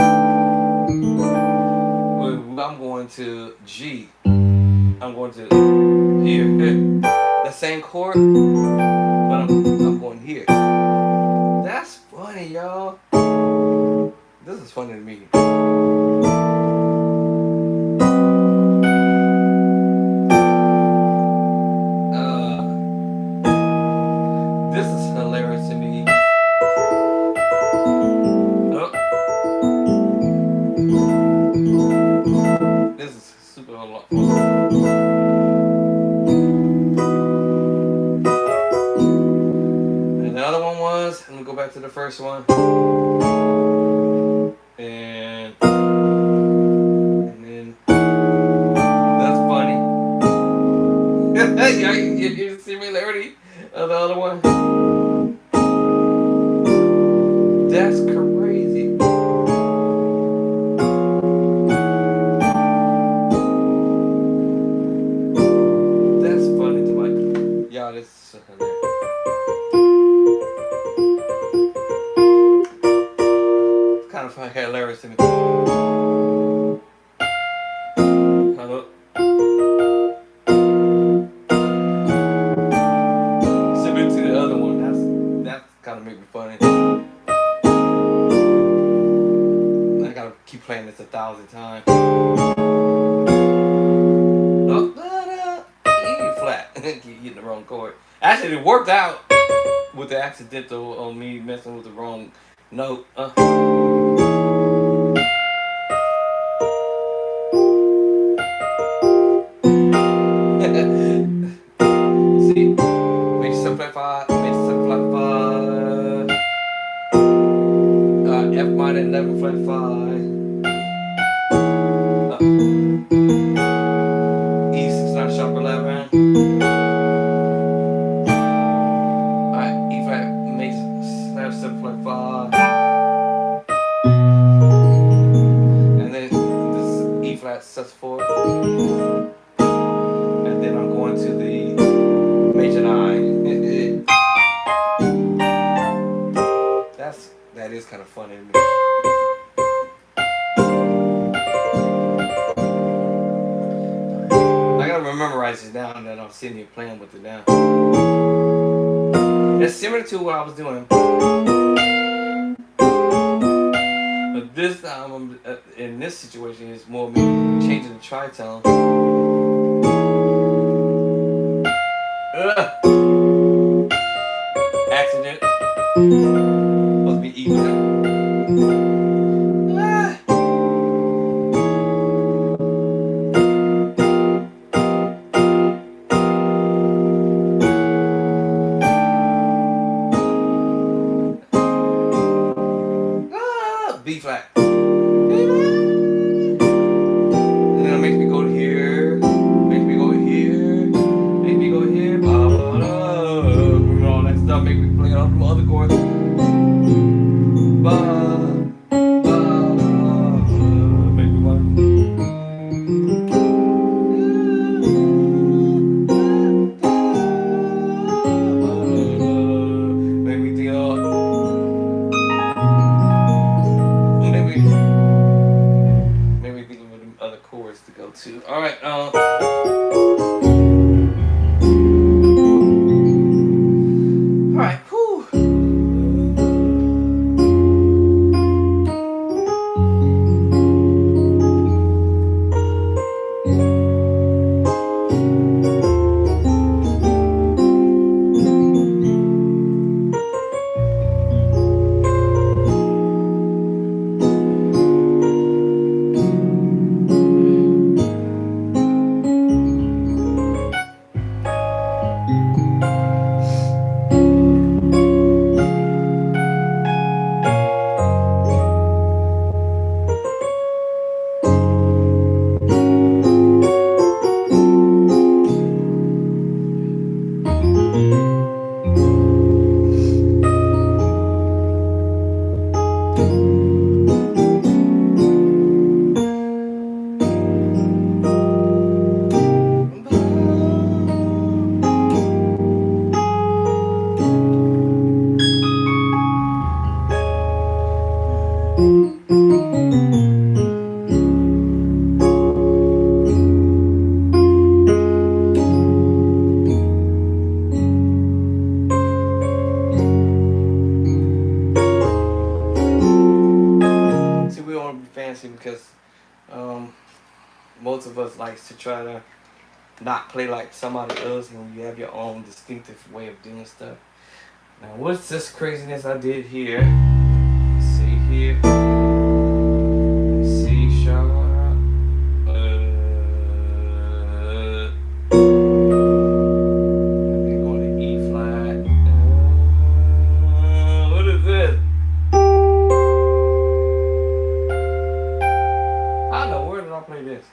I'm going to G. I'm going to here. That same chord, but I'm going here. That's funny, y'all. This is funny to me. This is hilarious to me. This is super a lot fun. And the other one was, let me go back to the first one. And then that's funny. You see similarity of the other one? That's crazy. That's funny to my y'all. This is hilarious. It's kind of hilarious to me. Hello. Similar to the other one. That's kind of make me funny. I gotta keep playing this 1,000 times. E flat. Keep hitting the wrong chord. Actually, it worked out with the accidental on me messing with the wrong note. See, major 7 flat 5, major 7 flat 5, F minor 11 flat 5. E6 9 sharp 11. Alright, E flat major 7 flat 5. And then this E flat sus4. And then I'm going to the major 9. That is kind of funny to me. I gotta memorize this now that I'm sitting here playing with it now. It's similar to what I was doing, but this time in this situation it's more me changing the tritone. Accident. Supposed to be E flat. flat. And then it makes me go here, makes me go here, makes me go here, blah, blah, blah, and all that stuff, make me play all the other chords. Blah, blah, blah, make me want. Make me think of. Maybe think of other chords to go to. All right. All right. Whew. Fancy because most of us likes to try to not play like somebody else, and you have your own distinctive way of doing stuff. Now, what's this craziness I did here? See here, C sharp. Go to E flat. What is this? I play this.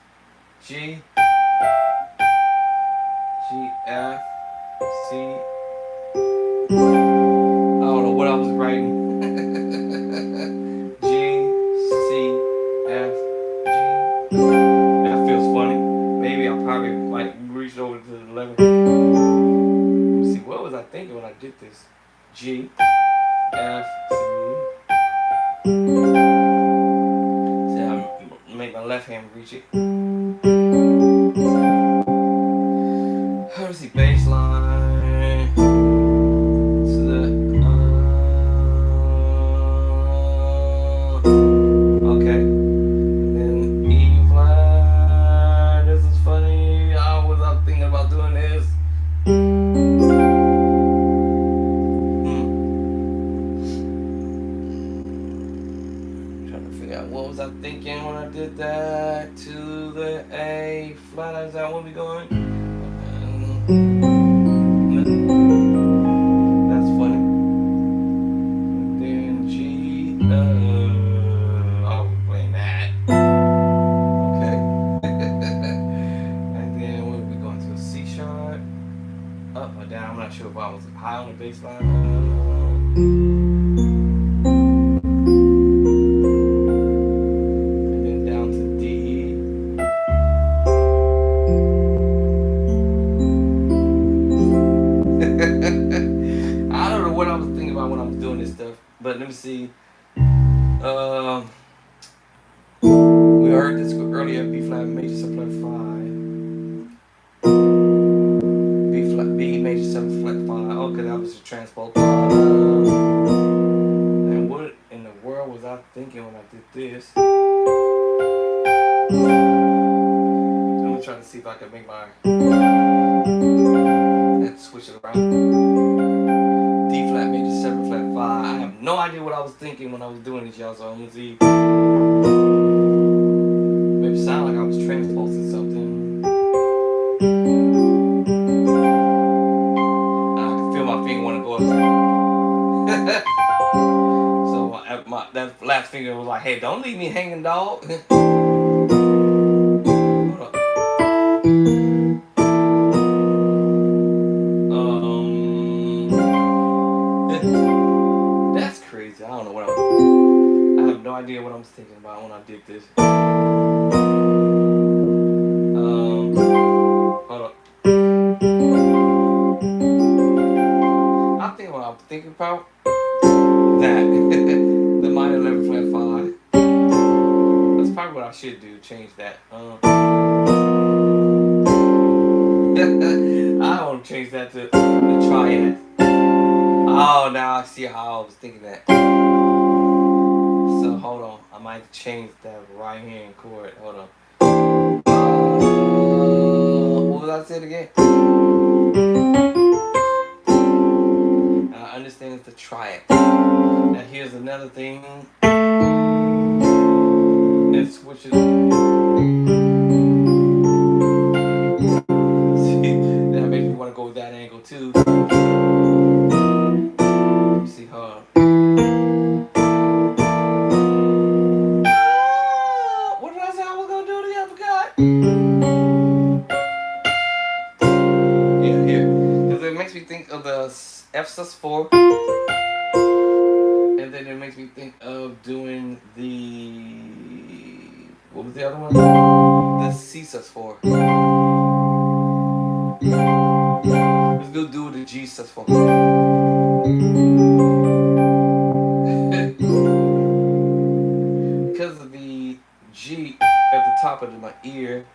G, F, C. I don't know what I was writing. G, C, F, G. That feels funny. Maybe I probably might reach over to the 11. Let me see, what was I thinking when I did this? G, F, C. Make my left hand reach it. Let's see, bass line to the okay, and then E flat. This is funny. I was up thinking about doing this. What was I thinking when I did that to the A flat? Is that where we going? That's funny. And then G. I'll be playing that. Okay. And then what are we going to? A C sharp? Up or down? I'm not sure if I was high on the bass line. But let me see. We heard this earlier. B flat major 7 flat 5. B flat B major 7 flat 5. Okay, that was a transpose. And what in the world was I thinking when I did this? Let me try to see if I can make my. Let's switch it around. D flat major 7 flat 5. I have no idea what I was thinking when I was doing this, y'all. So I'm gonna see. Maybe it sounded like I was transposing something. I can feel my finger want to go up. So that last finger was like, hey, don't leave me hanging, dog. Hold up. That's crazy. I don't know what I have no idea what I'm thinking about when I did this. Hold up. I think what I'm thinking about that the minor 11 flat 5. That's probably what I should do. Change that. I want to change that to the triad. Oh, now I see how I was thinking that. So hold on, I might have to change that right hand chord. Hold on. What was I saying again? I understand it's the triad. Now here's another thing. It switches. See, that makes me want to go with that angle too. See how. What did I say I was gonna do again? I forgot. Yeah, here. Because it makes me think of the F sus4. And then it makes me think of doing the. What was the other one? The C sus4. Let's go do the G sus4. Because of the G at the top of my ear,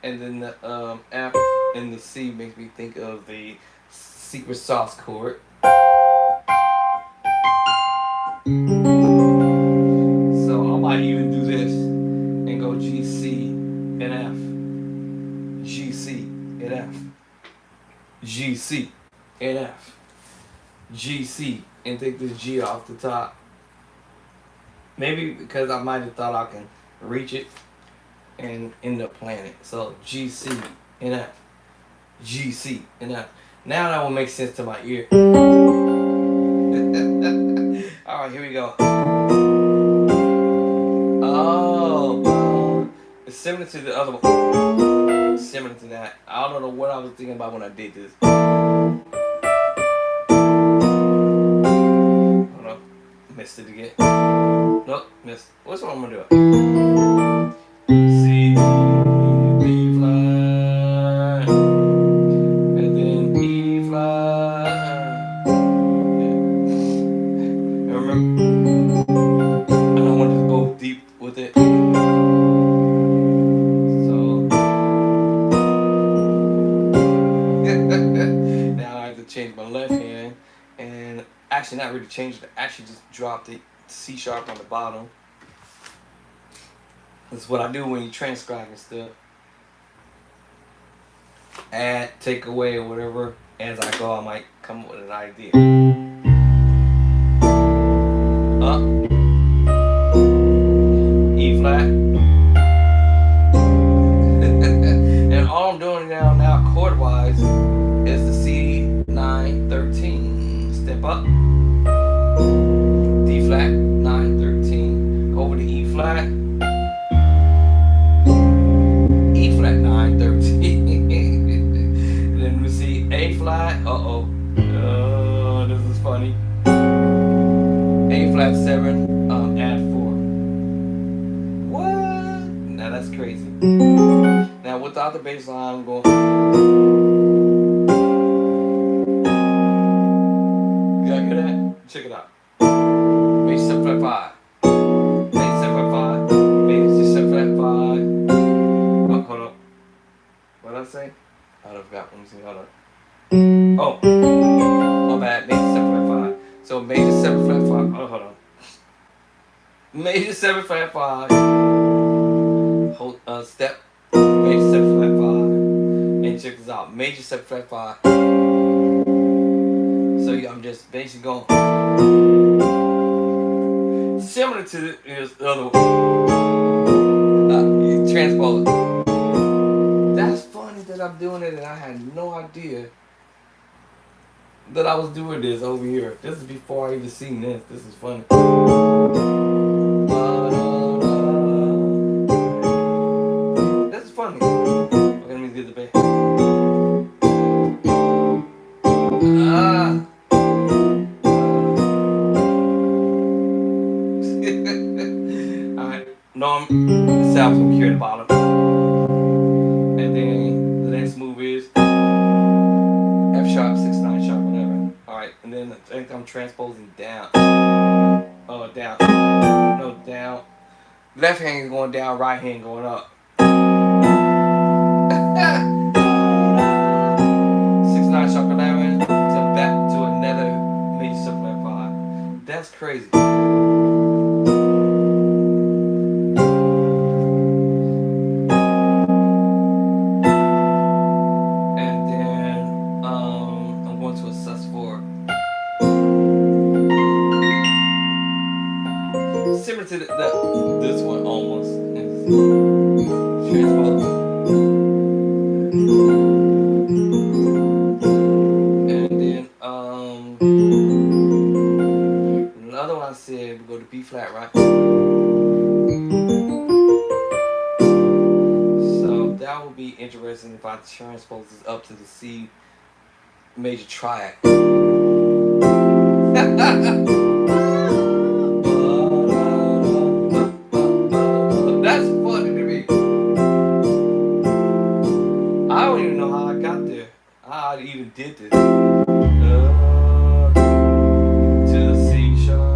and then the F and the C makes me think of the secret sauce chord. So I might even do this and go G, C, and F. G, C, and F. G, C, and F. G, C, and take this G off the top. Maybe because I might have thought I can reach it and end up playing it. So G, C, and F. G, C, and F. Now that will make sense to my ear. Alright, here we go. Oh, it's similar to the other one. Similar to that. I don't know what I was thinking about when I did this. Hold on. Missed it again. Nope, missed. What's what I'm gonna do? C, B flat, and then E flat. Yeah. Remember, I don't want to go deep with it. So now I have to change my left hand, and actually not really changed it. Actually just dropped it. C sharp on the bottom. That's what I do when you transcribe and stuff. Add, take away, or whatever. As I go, I might come up with an idea. Up. E flat. And all I'm doing now chord wise is the C913. Step up. D flat, 913. Over to E flat. E flat, 913. And then we see A flat. Uh-oh. This is funny. A flat 7, add 4. What? Now that's crazy. Now without the bass line, I'm going. You gotta hear that? Check it out. Major 7 flat 5. Major 7 flat 5. Major 7 flat 5. Oh, hold up. What did I say? I forgot. Let me see. Hold up. Oh. My bad. Major 7 flat 5. So major 7 flat 5. Oh, hold on. Major 7 flat 5. Hold step. Major 7 flat 5. And check this out. Major 7 flat 5. So yeah, I'm just basically going similar to the other one. Transpose it. That's funny that I'm doing it and I had no idea that I was doing this over here. This is before I even seen this. This is funny. That's funny. Okay, let me get the bass. Ah. Alright. Norm sounds from here at the bottom. And then the next move is F sharp, 6/9 sharp, whatever. Alright, and then I think I'm transposing down. Oh, down. No, down. Left hand is going down, right hand going up. 6/9 sharp 11 to back to another major 7/5. That's crazy. And then I'm going to a sus4. Similar to this one almost. Transpose. And then another one I said we go to B flat, right? So that would be interesting if I transpose this up to the C major triad. That's funny to me. I don't even know how I got there. How I even did this. To the C sharp.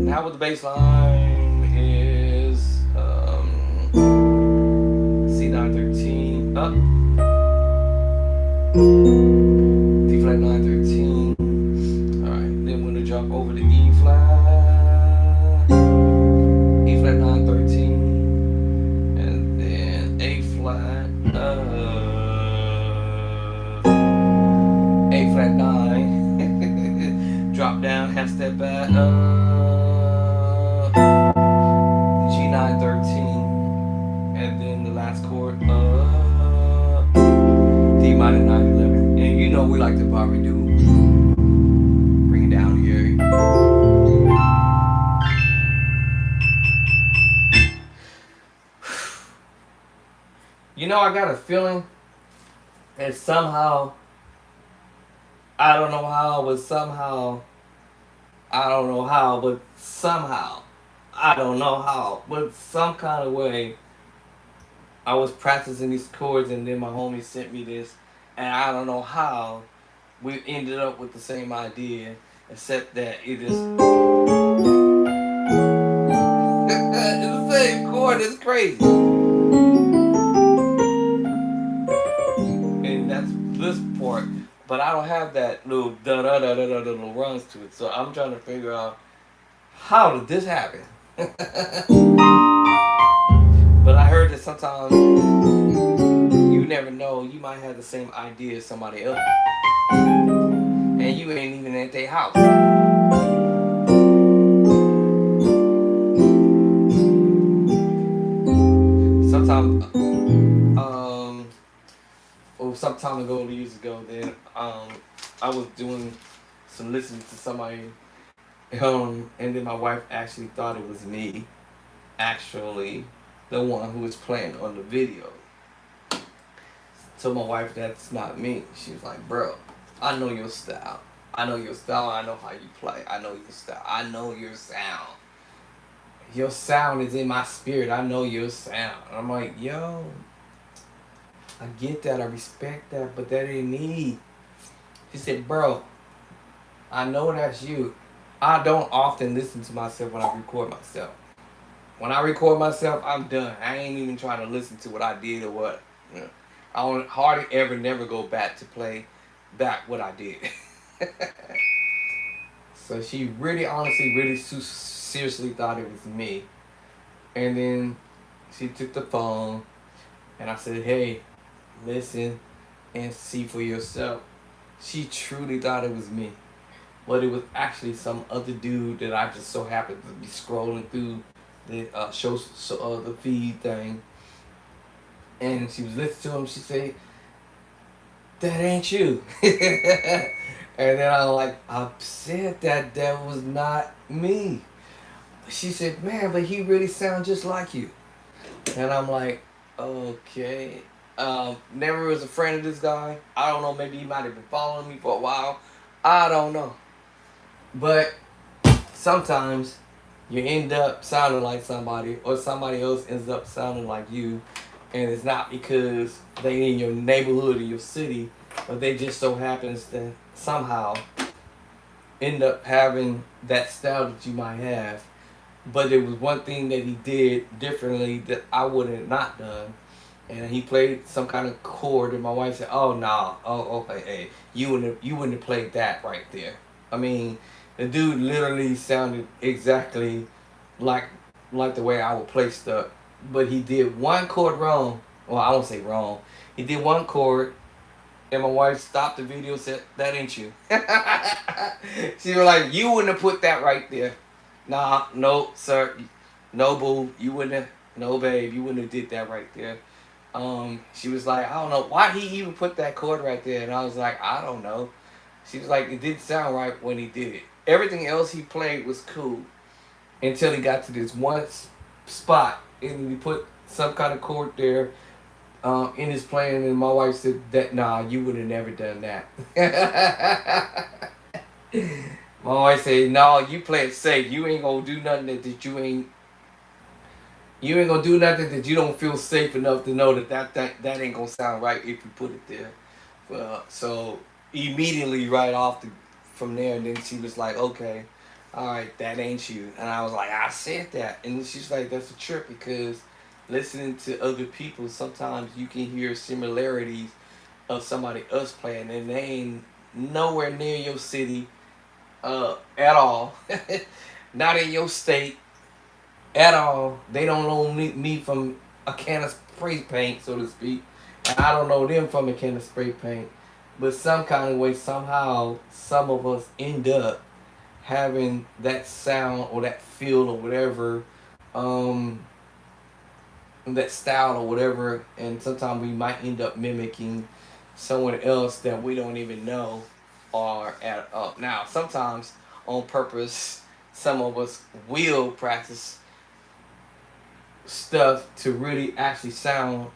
Now with the bass line is C913 up. D flat 913. Alright, then we're gonna drop over to E flat. E flat 913. And then A flat. A flat 9. Drop down, half step back. G913. And then the last chord. D minor 911. And you know we like to probably do. Bring it down here. You know, I got a feeling that somehow, I don't know how, but somehow, I don't know how, but somehow, I don't know how, but some kind of way, I was practicing these chords and then my homie sent me this, and I don't know how we ended up with the same idea, except that it is it's the same chord. It's crazy. And that's this part, but I don't have that little da da da da da little runs to it. So I'm trying to figure out how did this happen. But I heard that sometimes you never know, you might have the same idea as somebody else, and you ain't even at their house. Sometimes, some time ago, years ago, then I was doing some listening to somebody, and then my wife actually thought it was me, actually, the one who was playing on the video. Told my wife that's not me. She was like, bro, I know your style. I know your style. I know how you play. I know your style. I know your sound. Your sound is in my spirit. I know your sound. And I'm like, yo, I get that. I respect that. But that ain't me. She said, bro, I know that's you. I don't often listen to myself when I record myself. When I record myself, I'm done. I ain't even trying to listen to what I did or what. You know, I don't hardly ever never go back to play back what I did. So she really, honestly, really seriously thought it was me. And then she took the phone and I said, hey, listen and see for yourself. She truly thought it was me. But it was actually some other dude that I just so happened to be scrolling through the the feed thing. and she was listening to him. She said, "That ain't you." And then I'm like, "I said that was not me." She said, "Man, but he really sounds just like you." And I'm like, "Okay." Never was a friend of this guy. I don't know. Maybe he might have been following me for a while. I don't know. But sometimes you end up sounding like somebody, or somebody else ends up sounding like you, and it's not because they in your neighborhood or your city, but they just so happens to somehow end up having that style that you might have. But there was one thing that he did differently that I would have not done, and he played some kind of chord, and my wife said, "Oh no, oh okay, hey, you wouldn't have played that right there." I mean, the dude literally sounded exactly like like the way I would play stuff, but he did one chord wrong. Well, I won't say wrong. He did one chord, and my wife stopped the video and said, "That ain't you." She was like, "You wouldn't have put that right there." Nah, no, sir, no, boo, you wouldn't have. No, babe, you wouldn't have did that right there. She was like, "I don't know why he even put that chord right there," and I was like, "I don't know." She was like, "It didn't sound right when he did it. Everything else he played was cool until he got to this one spot, and he put some kind of chord there in his playing." And my wife said, "That nah, you would have never done that." My wife said, "No, you play it safe. You ain't gonna do nothing that you ain't gonna do nothing that you don't feel safe enough to know that ain't gonna sound right if you put it there." Well, so immediately right off from there, and then she was like, "Okay, all right, that ain't you." And I was like, "I said that," and then she's like, "That's a trip because listening to other people, sometimes you can hear similarities of somebody else playing, and they ain't nowhere near your city at all, not in your state at all. They don't know me from a can of spray paint, so to speak, and I don't know them from a can of spray paint. But some kind of way, somehow, some of us end up having that sound or that feel or whatever, um, that style or whatever, and sometimes we might end up mimicking someone else that we don't even know are at up. Now, sometimes on purpose, some of us will practice stuff to really actually sound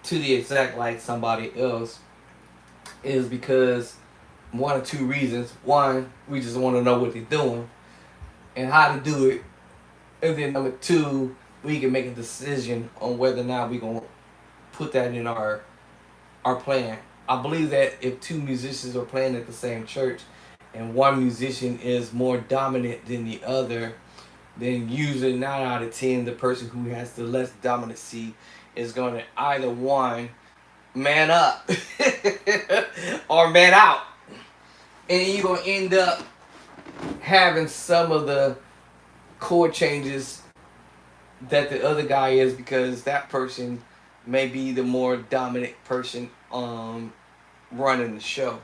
to the exact like somebody else, is because one or two reasons. One, we just want to know what they're doing and how to do it. And then number two, we can make a decision on whether or not we're going to put that in our plan. I believe that if two musicians are playing at the same church and one musician is more dominant than the other, then usually 9 out of 10, the person who has the less dominancy is going to either one, man up or man out. And you're going to end up having some of the chord changes that the other guy is, because that person may be the more dominant person running the show.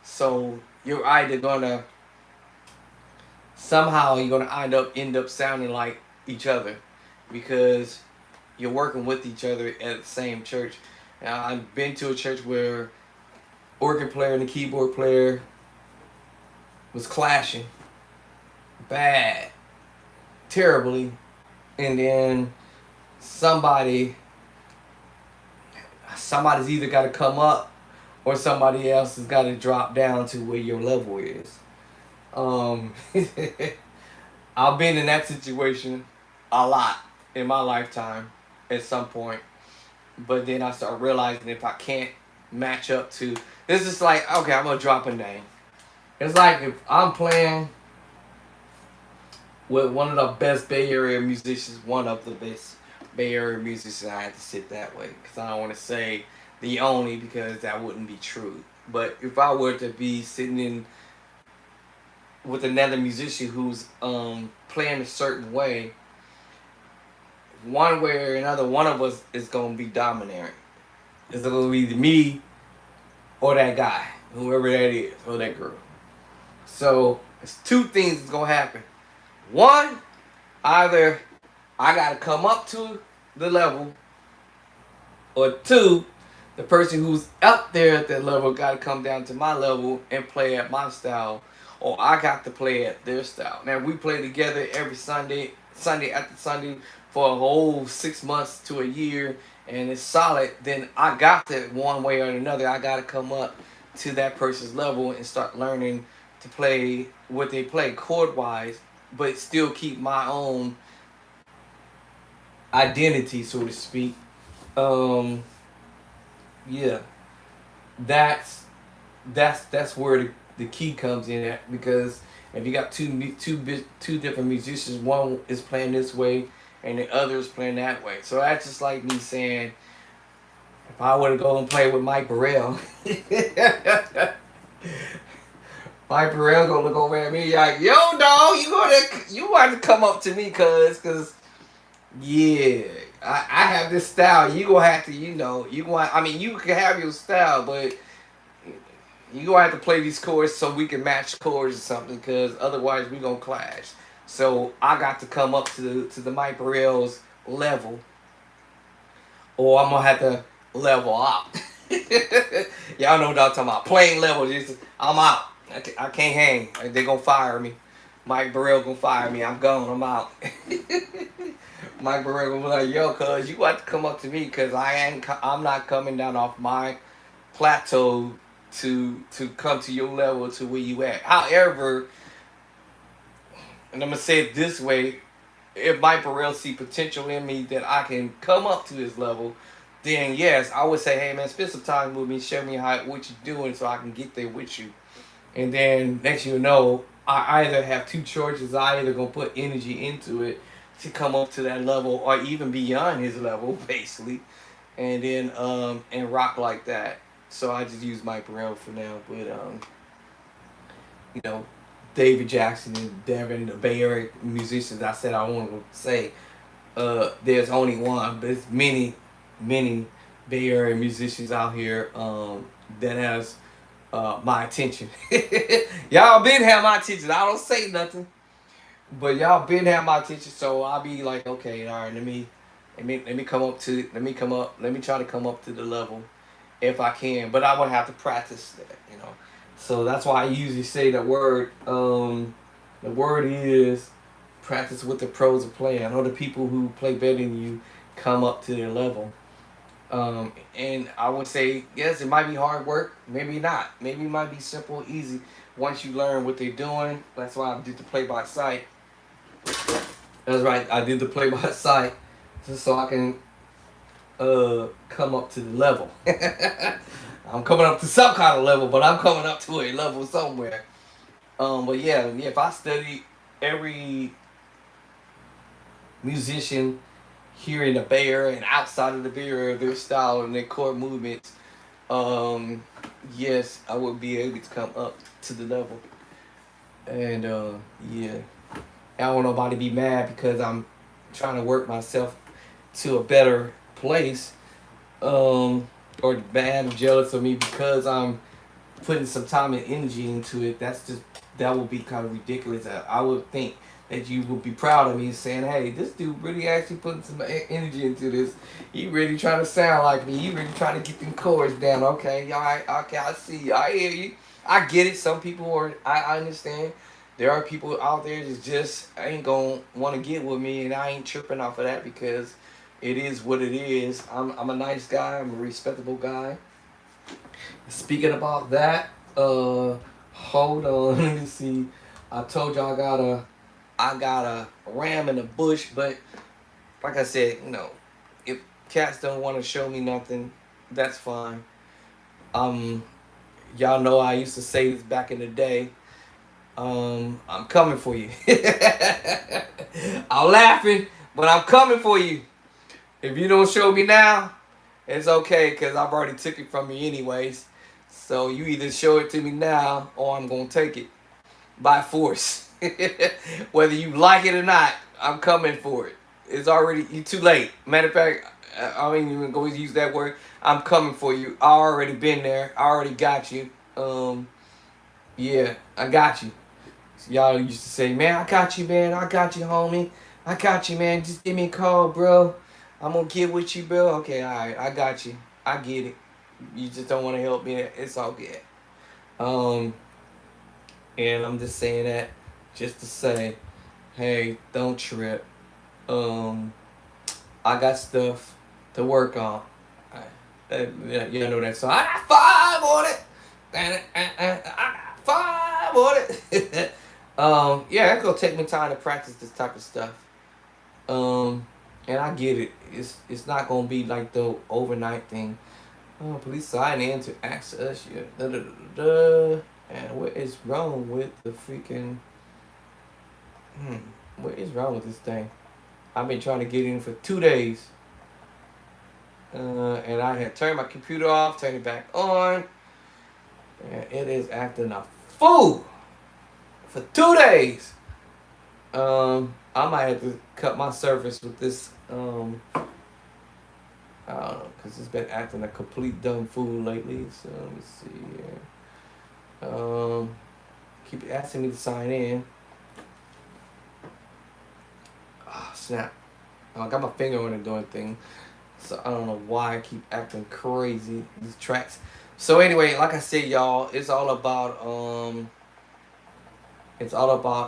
So you're either gonna somehow you're gonna end up sounding like each other because you're working with each other at the same church. Now, I've been to a church where organ player and the keyboard player was clashing bad, terribly, and then somebody somebody's either got to come up or somebody else has got to drop down to where your level is. Um, I've been in that situation a lot in my lifetime at some point, but then I start realizing if I can't match up to this, is like, okay, I'm gonna drop a name. It's like if I'm playing with one of the best Bay Area musicians, one of the best Bay Area musicians. I had to sit that way because I don't want to say the only, because that wouldn't be true. But if I were to be sitting in with another musician who's playing a certain way or another, one of us is gonna be dominant. It's gonna be me or that guy, whoever that is, or that girl. So it's two things that's gonna happen. One, either I gotta come up to the level, Or two, the person who's up there at that level got to come down to my level and play at my style, or I got to play at their style. Now we play together every Sunday, Sunday after Sunday, for a whole 6 months to a year, and it's solid. Then I got to, one way or another, I got to come up to that person's level and start learning to play what they play chord wise, but still keep my own identity, so to speak. Um, yeah, that's that's where the key comes in at, because if you got two different musicians, one is playing this way and the other is playing that way. So that's just like me saying, if I were to go and play with Mike Burrell, Mike Burrell gonna look over at me like, yo, dog, you want to come up to me, cause yeah, I have this style. You gonna have to, you gonna. I mean, you can have your style, but you gonna have to play these chords so we can match chords or something, because otherwise we gonna clash. So I got to come up to the Mike Burrell's level, or I'm gonna have to level up. Y'all know what I'm talking about. Playing level, just I'm out. I can't hang. They gonna fire me. Mike Burrell gonna fire me. I'm gone. I'm out. Mike Burrell gonna be like, yo, cuz you got to come up to me, because I'm not coming down off my plateau to come to your level to where you at. However, and I'm gonna say it this way, if Mike Burrell see potential in me that I can come up to his level, then yes, I would say, hey man, spend some time with me, show me what you're doing so I can get there with you. And then next you know, I either have two choices. I either gonna put energy into it to come up to that level, or even beyond his level, basically, and then and rock like that. So I just use Mike Burrell for now, but you know, David Jackson and Devin, the Bay Area musicians. I said I want to say, there's only one, but it's many Bay Area musicians out here that has my attention. Y'all been have my attention. I don't say nothing, but y'all been have my attention. So I'll be like, okay, all right, let me come up to let me try to come up to the level if I can. But I would have to practice that. So that's why I usually say the word. The word is practice what the pros are playing. I know the people who play better than you come up to their level. And I would say, yes, it might be hard work, maybe not. Maybe it might be simple, easy once you learn what they're doing. That's why I did the play by sight. That's right, I did the play by sight just so I can come up to the level. I'm coming up to some kind of level, but I'm coming up to a level somewhere. But yeah, if I study every musician here in the Bay Area and outside of the Bay Area, their style and their core movements, yes, I would be able to come up to the level. And yeah, I don't want nobody to be mad because I'm trying to work myself to a better place, or mad or jealous of me because I'm putting some time and energy into it. That would be kind of ridiculous. I would think that you would be proud of me saying, hey, this dude really actually putting some energy into this. He really trying to sound like me. He really trying to get them chords down. Okay, all right, okay, I see you. I hear you. I get it. Some people are, I understand. There are people out there that just ain't gonna want to get with me, and I ain't tripping off of that because it is what it is. I'm a nice guy. I'm a respectable guy. Speaking about that, hold on, let me see. I told you I got a ram in the bush, but like I said, if cats don't want to show me nothing, that's fine. Um, y'all know I used to say this back in the day. I'm coming for you. I'm laughing, but I'm coming for you. If you don't show me now, it's okay, because I've already took it from you anyways. So you either show it to me now or I'm going to take it by force. Whether you like it or not, I'm coming for it. It's already, you too late. Matter of fact, I ain't even going to use that word. I'm coming for you. I already been there. I already got you. Yeah, I got you. So y'all used to say, man, I got you, man. I got you, homie. I got you, man. Just give me a call, bro. I'm gonna get with you, bro. Okay, all right, I got you. I get it. You just don't want to help me. It's all good. Um, and I'm just saying that just to say, hey, don't trip. Um, I got stuff to work on. You know that song. I got five on it. I got five on it. Yeah, it's gonna take me time to practice this type of stuff. Um, and I get it. It's not gonna be like the overnight thing. Oh, police sign in to ask us. Yeah. Da, da, da, da. And what is wrong with the freaking? Hmm. What is wrong with this thing? I've been trying to get in for 2 days. And I had turned my computer off, turned it back on, and it is acting a fool for 2 days. I might have to cut my service with this. I don't know, because it's been acting a complete dumb fool lately. So let me see here. Keep asking me to sign in. Ah, snap. I got my finger on it doing thing. So I don't know why I keep acting crazy. These tracks. So anyway, like I said, y'all, it's all about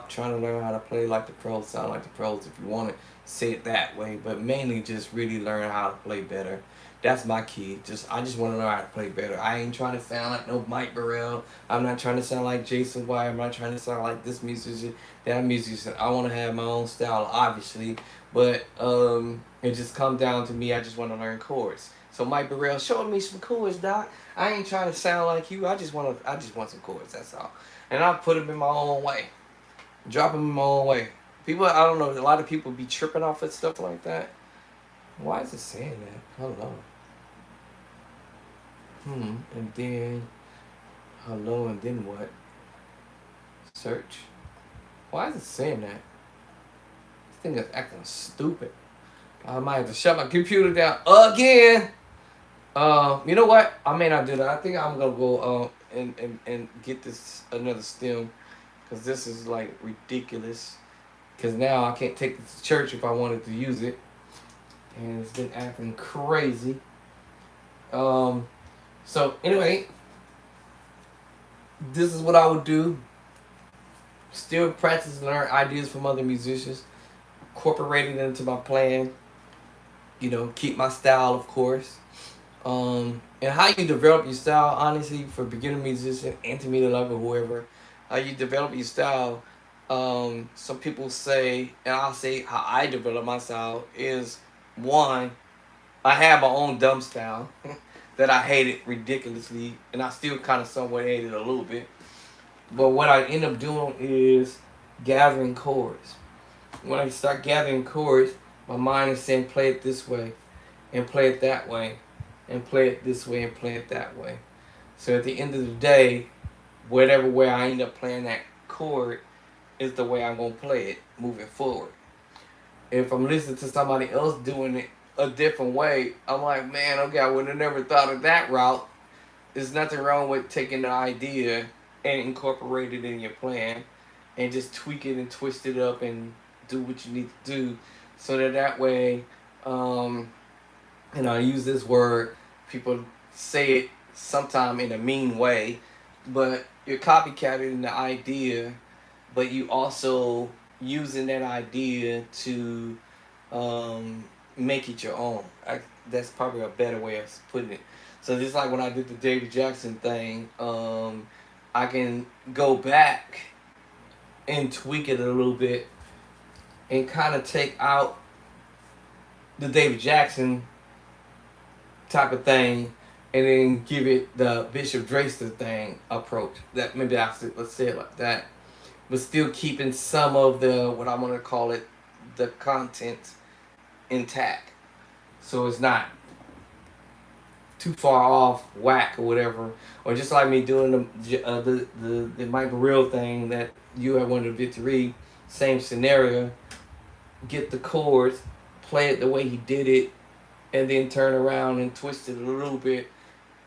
trying to learn how to play like the pros, sound like the pros if you want to say it that way, but mainly just really learn how to play better. That's my key. I just want to learn how to play better. I ain't trying to sound like no Mike Burrell. I'm not trying to sound like Jason White. I'm not trying to sound like this musician, that musician. I want to have my own style, obviously, but it just comes down to me. I just want to learn chords. So Mike Burrell, show me some chords, Doc. I ain't trying to sound like you. I just want some chords. That's all. And I put them in my own way, drop them in my own way. People, I don't know. A lot of people be tripping off of stuff like that. Why is it saying that? Hello. And then hello, and then what? Search. Why is it saying that? This thing is acting stupid. I might have to shut my computer down again. You know what? I may not do that. I think I'm gonna go and get this another stem, because this is like ridiculous. Because now I can't take it to church if I wanted to use it, and it's been acting crazy. So anyway, this is what I would do. Still practice and learn ideas from other musicians, incorporating them into my plan. Keep my style, of course. And how you develop your style, honestly, for beginner musician, intermediate level, whoever, how you develop your style. Some people say, and I'll say how I develop my style is, one, I have my own dumb style that I hated ridiculously, and I still kind of somewhat hate it a little bit. But what I end up doing is gathering chords. When I start gathering chords, my mind is saying play it this way, and play it that way, and play it this way, and play it that way. So at the end of the day, whatever way I end up playing that chord is the way I'm going to play it moving forward. If I'm listening to somebody else doing it a different way, I'm like, man, okay, I would have never thought of that route. There's nothing wrong with taking the idea and incorporate it in your plan and just tweak it and twist it up and do what you need to do, so that way, and I use this word, people say it sometime in a mean way, but you're copycatting the idea, but you also using that idea to make it your own. That's probably a better way of putting it. So just like when I did the David Jackson thing, I can go back and tweak it a little bit and kind of take out the David Jackson type of thing, and then give it the Bishop Drayster thing approach. That maybe let's say it like that, but still keeping some of the, what I'm gonna call it, the content intact, so it's not too far off whack or whatever. Or just like me doing the Mike Burrell thing that you had wanted Victory, same scenario. Get the chords, play it the way he did it, and then turn around and twist it a little bit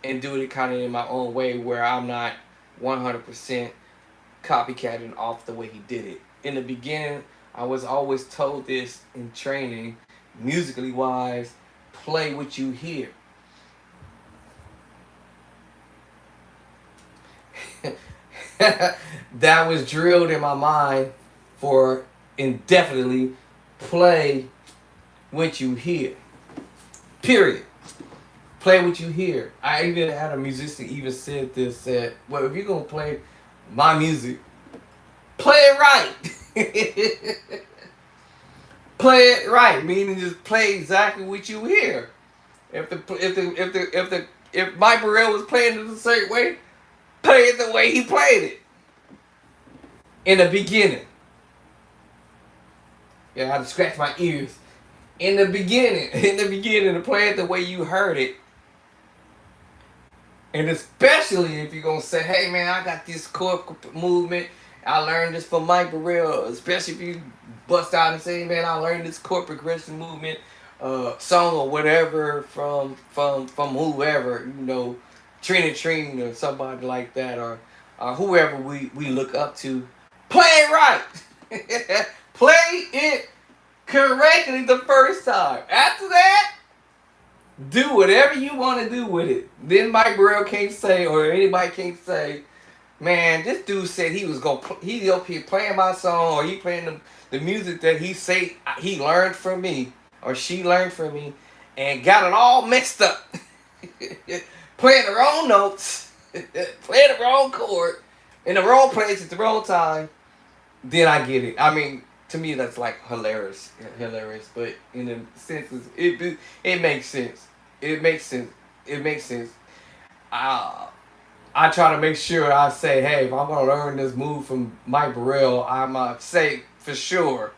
and do it kind of in my own way, where I'm not 100% copycatting off the way he did it. In the beginning, I was always told this in training, musically wise, play what you hear. That was drilled in my mind for indefinitely. Play what you hear. Period. Play what you hear. I even had a musician even said this, said, well, if you're gonna play my music, play it right. Play it right, meaning just play exactly what you hear. If Mike Burrell was playing it a certain way, play it the way he played it in the beginning. Yeah, I had to scratch my ears. In the beginning, to play it the way you heard it. And especially if you're going to say, hey man, I got this chord movement. I learned this from Mike Burrell. Especially if you bust out and say, man, I learned this chord progression movement song or whatever from whoever, you know, Trina or somebody like that, or whoever we look up to. Play it right. Play it correctly the first time. After that, do whatever you want to do with it. Then Mike Burrell can't say, or anybody can't say, man, this dude said he was he up here playing my song, or he playing the music that he say he learned from me, or she learned from me, and got it all mixed up. Playing the wrong notes, playing the wrong chord, in the wrong place at the wrong time. Then I get it. I mean, to me that's like hilarious, but in a sense it makes sense. It makes sense. I try to make sure I say, hey, if I'm gonna learn this move from Mike Burrell, I'm say for sure.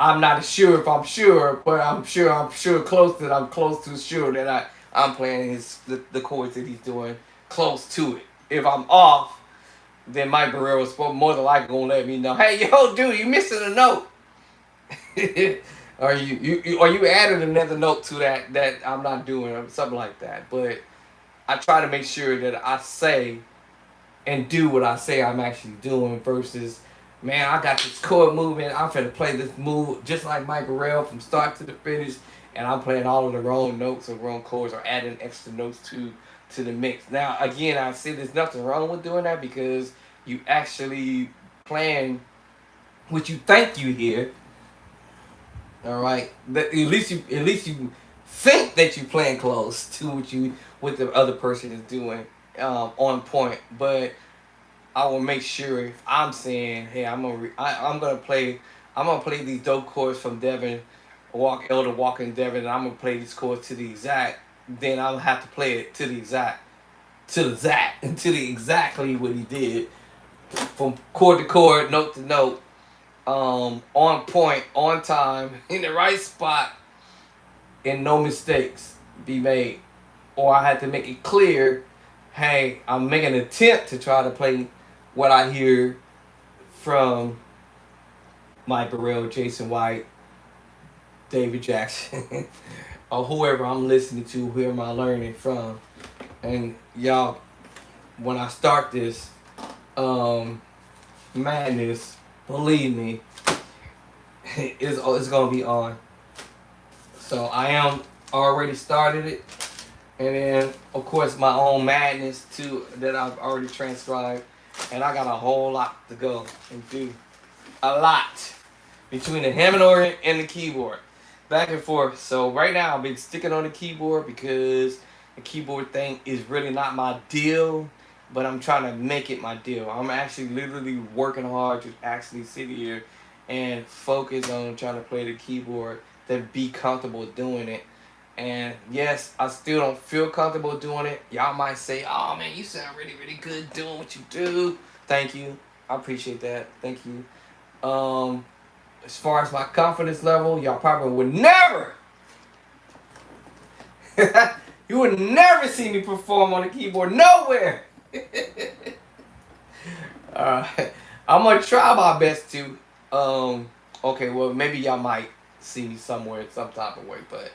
I'm not sure if I'm sure, but I'm sure close that I'm close to sure that I'm playing the chords that he's doing close to it. If I'm off, then Mike Burrell is more than likely gonna let me know, hey, yo, dude, you missing a note. Or you added another note to that I'm not doing, or something like that. But I try to make sure that I say and do what I say I'm actually doing, versus, man, I got this chord movement, I'm finna play this move just like Mike Burrell from start to the finish, and I'm playing all of the wrong notes or wrong chords, or adding extra notes to the mix. Now, again, I see there's nothing wrong with doing that, because you actually playing what you think you hear. All right, at least you think that you're playing close to what the other person is doing, on point. But I will make sure, if I'm saying, hey, I'm gonna play these dope chords from Devin, Elder Walker and Devin, and I'm gonna play these chords to the exact. Then I'll have to play it to the exactly what he did, from chord to chord, note to note, on point, on time, in the right spot, and no mistakes be made. Or I had to make it clear, hey, I'm making an attempt to try to play what I hear from Mike Burrell, Jason White, David Jackson, or whoever I'm listening to, whoever I'm learning from. And y'all, when I start this madness, believe me, it's gonna be on. So I am already started it, and then of course my own madness too that I've already transcribed, and I got a whole lot to go and do, a lot, between the Hammond organ and the keyboard, back and forth. So right now I've been sticking on the keyboard because the keyboard thing is really not my deal, but I'm trying to make it my deal. I'm actually literally working hard to actually sit here and focus on trying to play the keyboard, to be comfortable doing it. And yes, I still don't feel comfortable doing it. Y'all might say, oh man, you sound really, really good doing what you do. Thank you. I appreciate that. Thank you. As far as my confidence level, y'all probably would never you would never see me perform on the keyboard nowhere. I'm gonna try my best to. Okay, well, maybe y'all might see me somewhere some type of way, but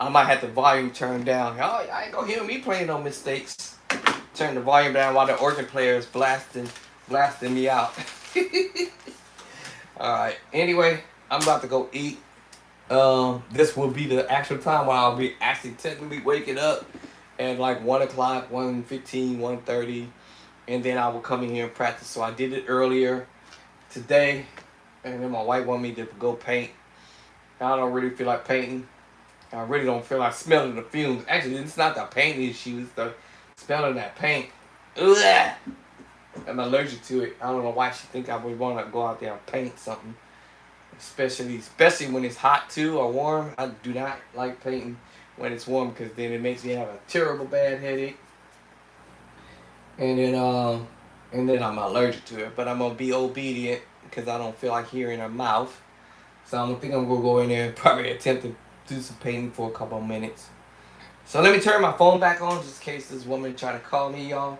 I might have the volume turned down. Oh, I ain't gonna hear me playing no mistakes. Turn the volume down while the organ player is blasting me out. All right. Anyway, I'm about to go eat. This will be the actual time where I'll be actually technically waking up at like 1 o'clock, 1:15, 1:30, and then I will come in here and practice. So I did it earlier today, and then my wife wanted me to go paint. I don't really feel like painting. I really don't feel like smelling the fumes. Actually, it's not the paint issue, it's the smelling that paint. Ugh. I'm allergic to it. I don't know why she think I would want to go out there and paint something. Especially when it's hot too or warm. I do not like painting when it's warm because then it makes me have a terrible bad headache. And then I'm allergic to it. But I'm gonna be obedient because I don't feel like hearing her mouth. So I think I'm gonna go in there and probably attempt to do some painting for a couple of minutes. So let me turn my phone back on just in case this woman try to call me, y'all.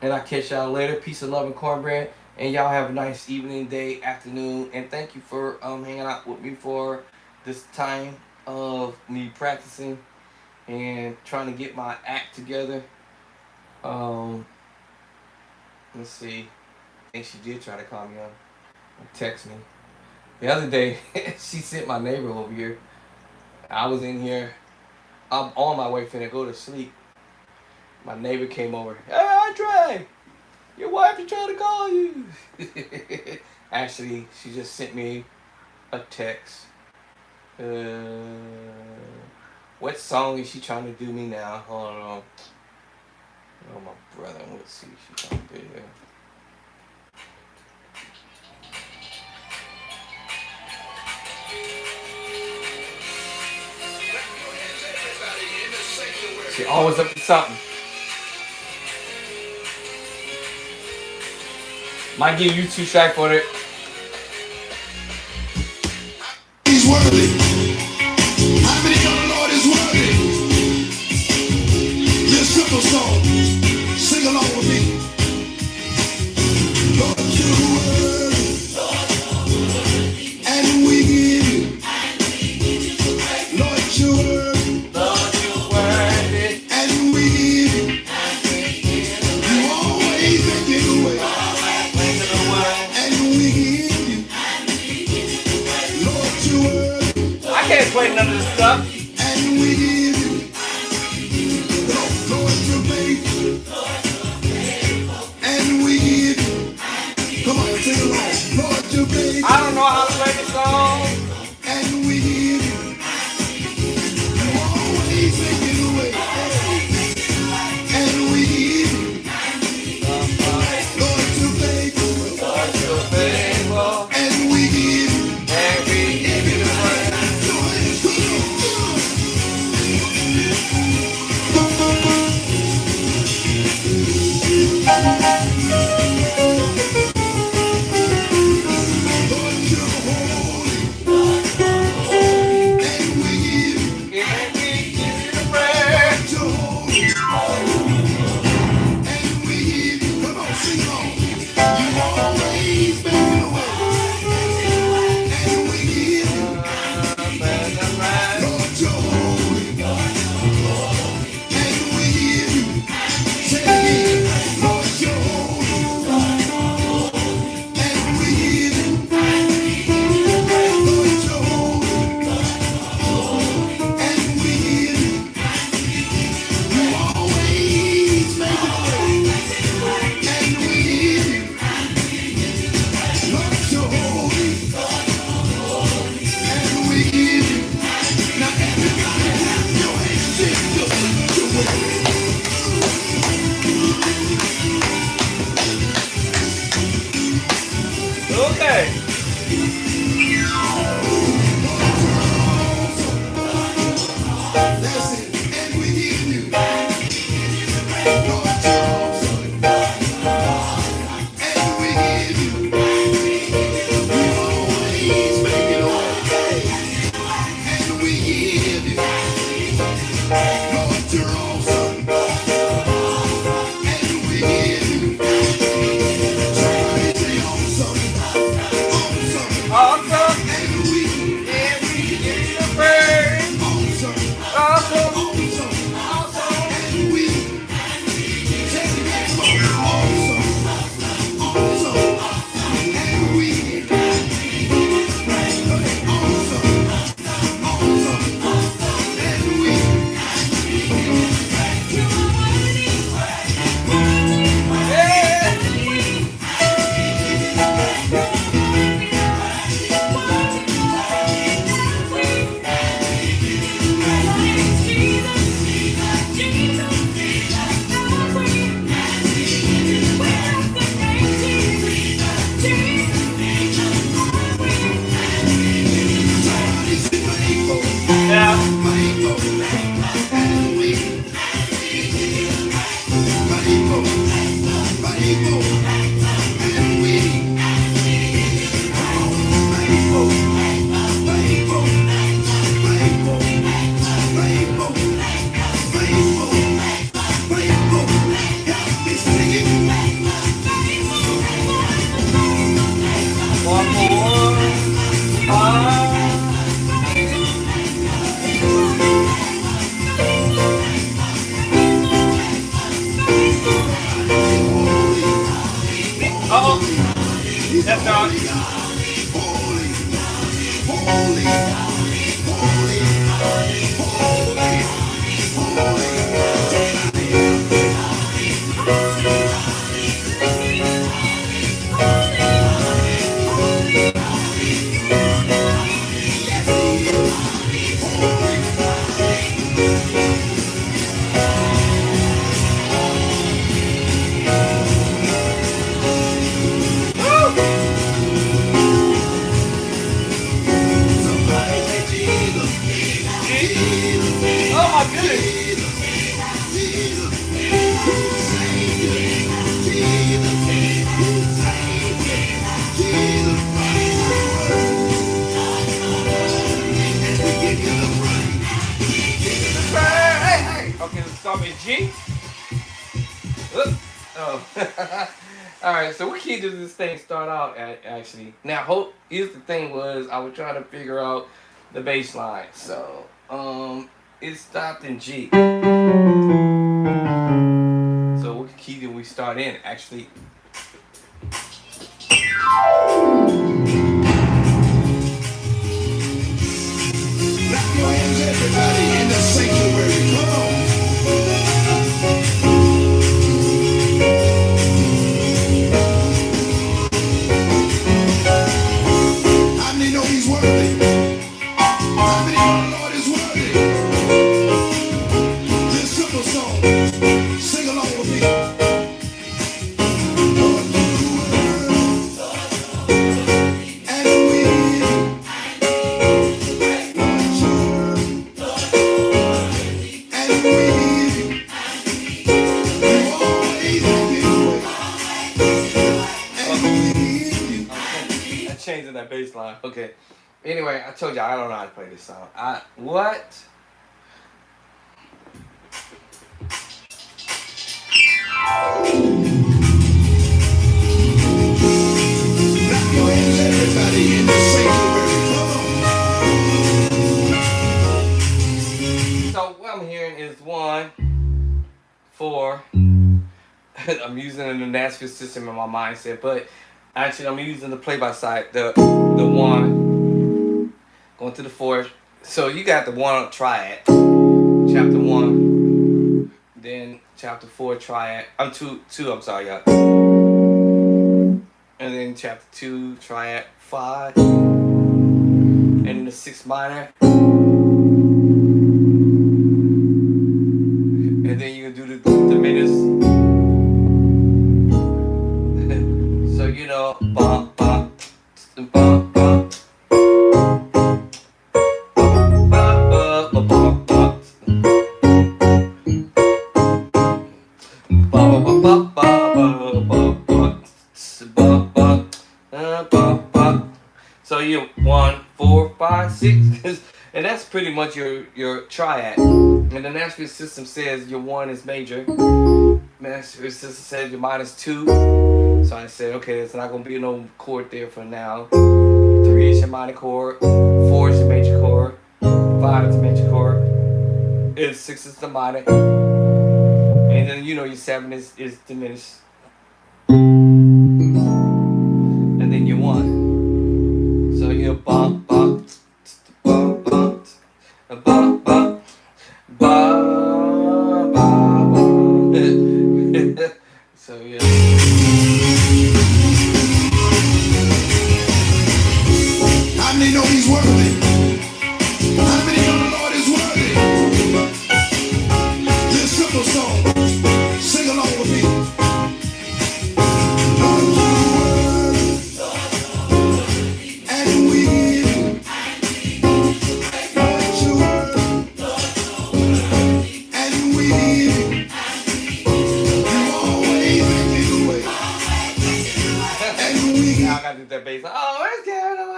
And I'll catch y'all later. Peace and love and cornbread. And y'all have a nice evening, day, afternoon. And thank you for hanging out with me for this time of me practicing and trying to get my act together. Let's see. I think she did try to call me on. Text me. The other day, she sent my neighbor over here. I was in here. I'm on my way finna go to sleep. My neighbor came over. Hey, Andre! Your wife is trying to call you. Actually, she just sent me a text. What song is she trying to do me now? Hold on. Oh, my brother. Let's see. She's trying to do here. She always up to something. Might give you 2 shots for it. He's worthy. How many know the Lord is worthy? This simple song. Sing along with me. Lord, you're worthy. And we give you. Lord, you're worthy. Lord, you're worthy. And we give you. You always make it away. And we give you. Lord, you're worthy. I can't play none of this stuff. And we give you. Lord, you're faithful. And we give you. Come on, sing along. Lord, you're faithful. I don't know how to play the song. And we give you. You always make it away. And we give you. Lord, you're faithful. Lord, you're faithful. And we give you. And we give you the praise. Lord, you're holy. And we give you. And we give you the praise. You're holy. And we give you. Come on, sing along. You always make it away. And we give you. Lord, you're holy. And we give you. Say it again. Lord, you're holy. And we give you. Lord, you're holy. And we give you. You always make it away. And we give you. Lord, you're holy. And we give you. Now everybody clap your hands. Sing your way. Okay. That's it. And we give you. Lord, you're awesome. And we give you. You always make it away. And we give you. Lord, you're awesome. And we give you. Somebody say awesome. Awesome. Awesome. And we And we give you the praise. awesome. Awesome. Awesome. Awesome. And we Oh. All right. So what key does this thing start out at? Actually, now here's the thing: was I was trying to figure out the bass line. So it stopped in G. So what key did we start in? Actually, Clap your hands, everybody in the sanctuary. Come on. How many know he's worthy? How many know the Lord is worthy? This simple song. Sing along with me. Lord, you are and we and we you always make it way. And we I'm changing that bass line. Okay. Anyway, I told you I don't know how to play this song. What? clap your hands, everybody in the sanctuary. Come on. So what I'm hearing is 1, 4. I'm using the Nashville system in my mindset, but actually I'm using the play-by side. The 1 going to the 4. So you got the 1 triad, chapter 1, then chapter 4 triad. I'm 2. I'm sorry, y'all. And then chapter 2 triad 5, and then the 6 minor. And then you can do the diminished. So you know, bump, bump, bump, bump, bump, bump, bump, bump, bump, so you 1, 4, 5, 6, and that's pretty much your triad. And the Nashville system says your 1 is major. Nashville system says your minus 2. So I said, okay, it's not gonna be no chord there for now. 3 is your minor chord, 4 is your major chord, 5 is the major chord, and 6 is the minor, and then you know your 7 is diminished, and then your 1. So you bump, bump, bump, bump, bump, bump, bump, bump, bump. So yeah. How many know he's worthy? How many know the Lord is worthy? This simple song. Sing along with me. Lord, you worthy, and we Lord, you worthy, and we you always make it way. And we Now I gotta do that bass. Oh, it's getting away.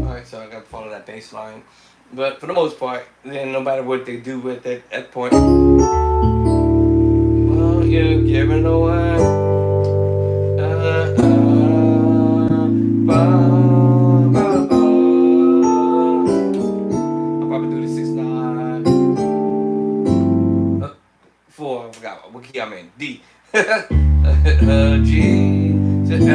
Alright, so I gotta follow that bass line. But for the most part, then no matter what they do with it at that point, well, you're giving away. Ba, ba, ba. I'll probably do the 6/9. 4, I forgot what key I'm in. D. G to A.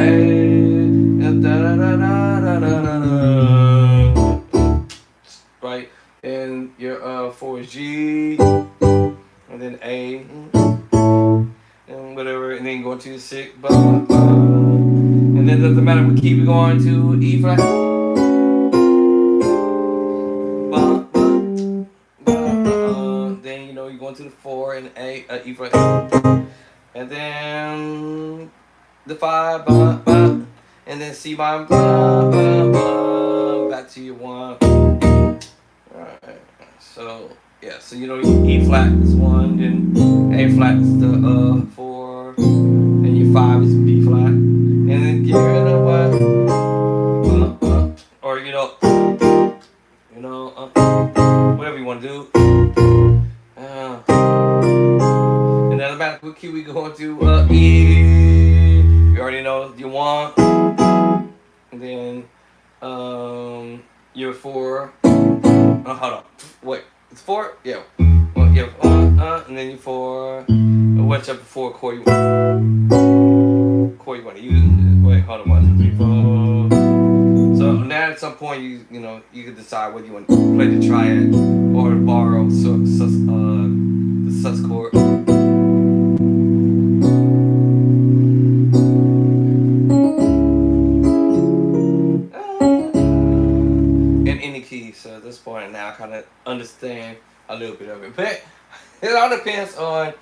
Right, and your 4 is G, and then A, and whatever, and then going to the 6, and then doesn't matter what key we go on to, E flat, then you know you're going to the 4 and A, E flat, and then the 5, and then C minor, back to your 1. Alright, so yeah, so you know E flat is 1, then A flat is the 4, and your 5 is B flat, and then get rid of or whatever you want to do. what key we going to? E. You already know you want. And then you're 4. Hold on. Wait. It's 4? Yeah. Well, yeah. And then you 4. Whichever 4 chord you want. Chord you want to use. Wait. Hold on. 1, 2, 3, 4. So now at some point you can decide whether you want to play the triad or borrow the sus chord. In any key. So at this point now I kind of understand a little bit of it, but it all depends on.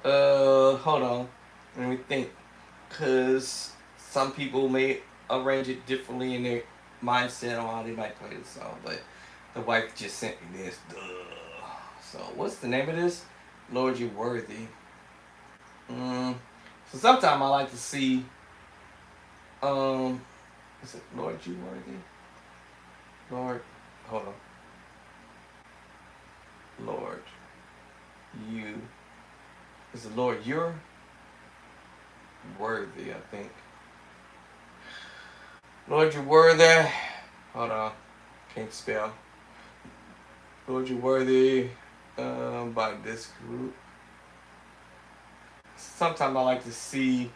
Hold on. Let me think. Cause some people may arrange it differently in their mindset on how they might play the song, but the wife just sent me this. Duh. So what's the name of this? Lord, You're Worthy. So sometimes I like to see. Is it Lord, You Worthy? Lord, hold on. Lord, You. Is it Lord, You're Worthy? I think. Lord, You're Worthy. Hold on. Can't spell. Lord, You're Worthy. By this group. Sometimes I like to see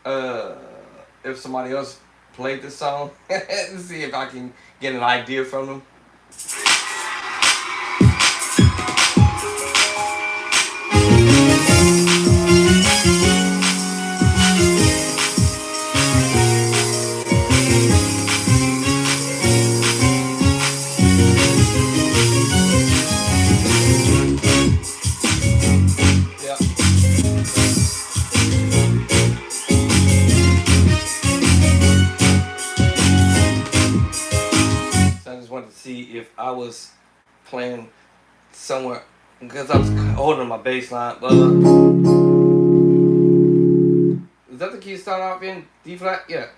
if somebody else played this song and see if I can get an idea from them. Yeah. So I just wanted to see if I was playing somewhere because I was holding my bass line. Is that the key to start off in? D flat? Yeah.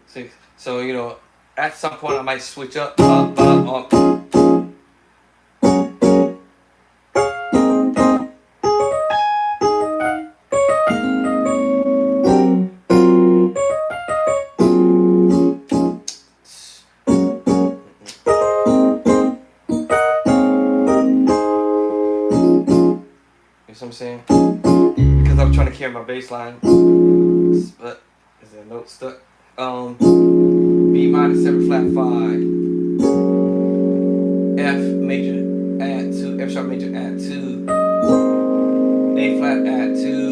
See, so at some point I might switch up. You know what I'm saying? Because I'm trying to carry my bass line. But is there a note stuck? B minor 7 flat 5. F major add 2. F sharp major add 2. A flat add 2.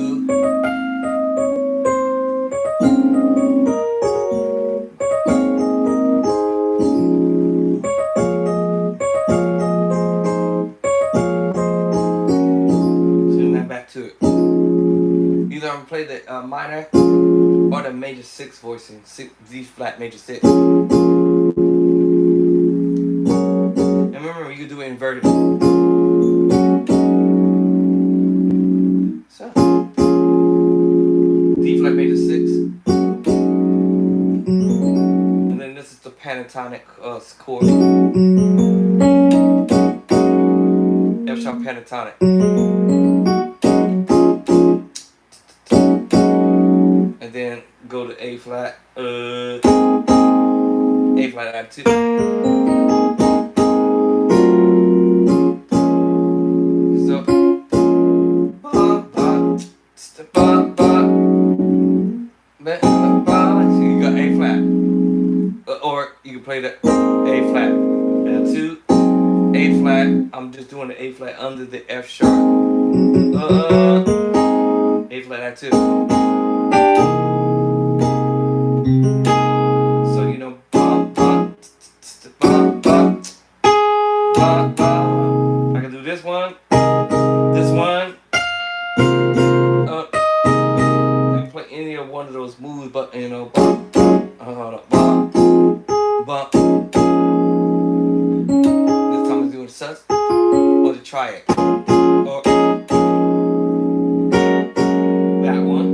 To it. Either I'm gonna play the minor or the major 6 voicing, D flat major 6. And remember, you can do it inverted. So D flat major 6, and then this is the pentatonic chord. F sharp pentatonic. And then go to A flat, A flat add 2. So, so you got A flat, or you can play the A flat add 2, A flat. I'm just doing the A flat under the F sharp, A flat add 2. So I can do this one, I can play any of one of those moves, but hold up, this time I'm doing the sus or the triad, or that one.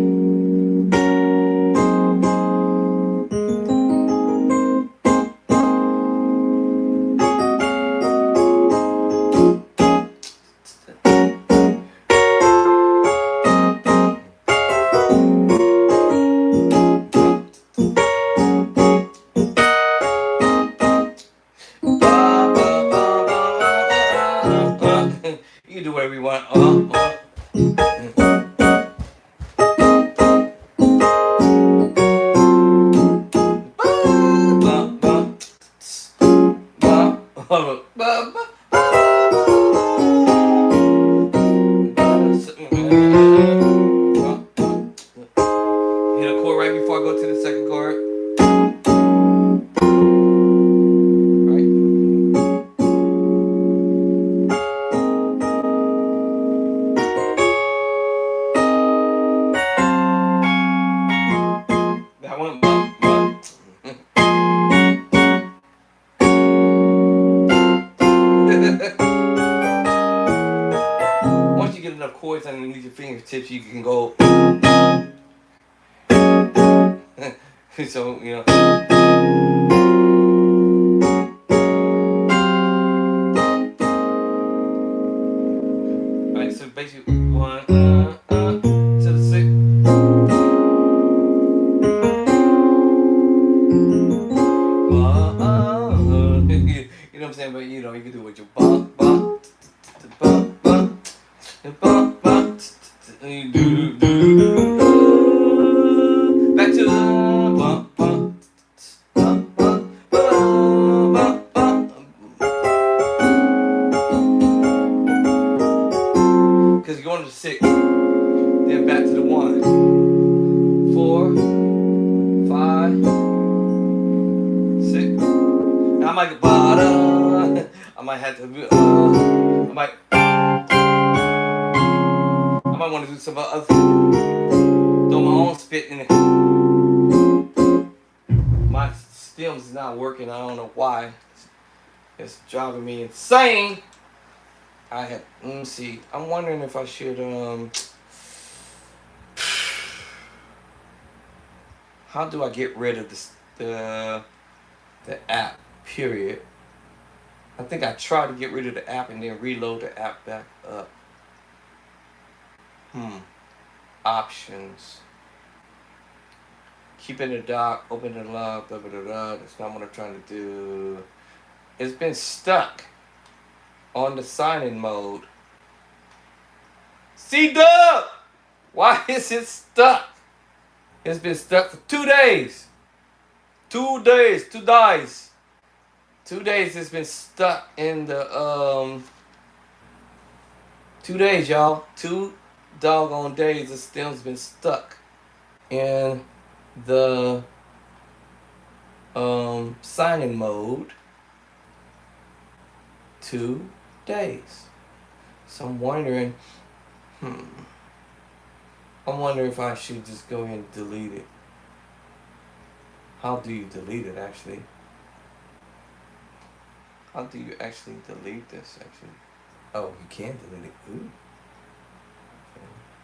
hit a chord right before I go to the second chord. Right? That one. Once you get enough chords underneath your fingertips, you can go. So, you know. Alright, so basically, one, to the six. You know what I'm saying? But you know, you can do it with your ba, ba, ba, ba, ba, ba, and you do. Back to the ba, ba, ba, ba, ba, ba. Because you're going to the six, then back to the 1, 4, 5, 6. Now I might get ba-da. I might have to. I might want to do some other. Throw my own spit in it. My stems is not working. I don't know why. It's driving me insane. Let me see. I'm wondering if I should how do I get rid of the app, period? I think I tried to get rid of the app and then reload the app back up. Options. Keep in the dock, open the log, blah, blah, blah, blah. That's not what I'm trying to do. It's been stuck on the sign-in mode. C-Dub! Why is it stuck? It's been stuck for 2 days. 2 days, 2 days. 2 days it's been stuck in the 2 days, y'all. 2 doggone days the stem's been stuck in the sign-in mode. 2 days. So I'm wondering, I'm wondering if I should just go ahead and delete it. How do you delete it, actually? How do you actually delete this, actually? Oh, you can delete it. Ooh.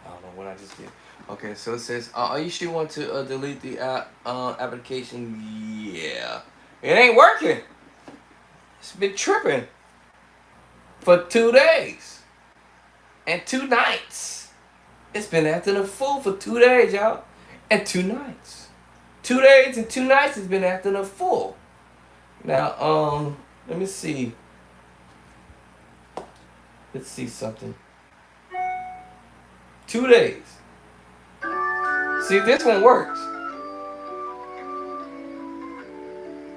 I don't know what I just did. Okay, so it says, are you sure you want to delete the application? Yeah. It ain't working. It's been tripping for 2 days and 2 nights. It's been acting a fool for 2 days, y'all, and 2 nights. 2 days and 2 nights it's been acting a fool. Now, let me see. Let's see something. 2 days. See, this one works.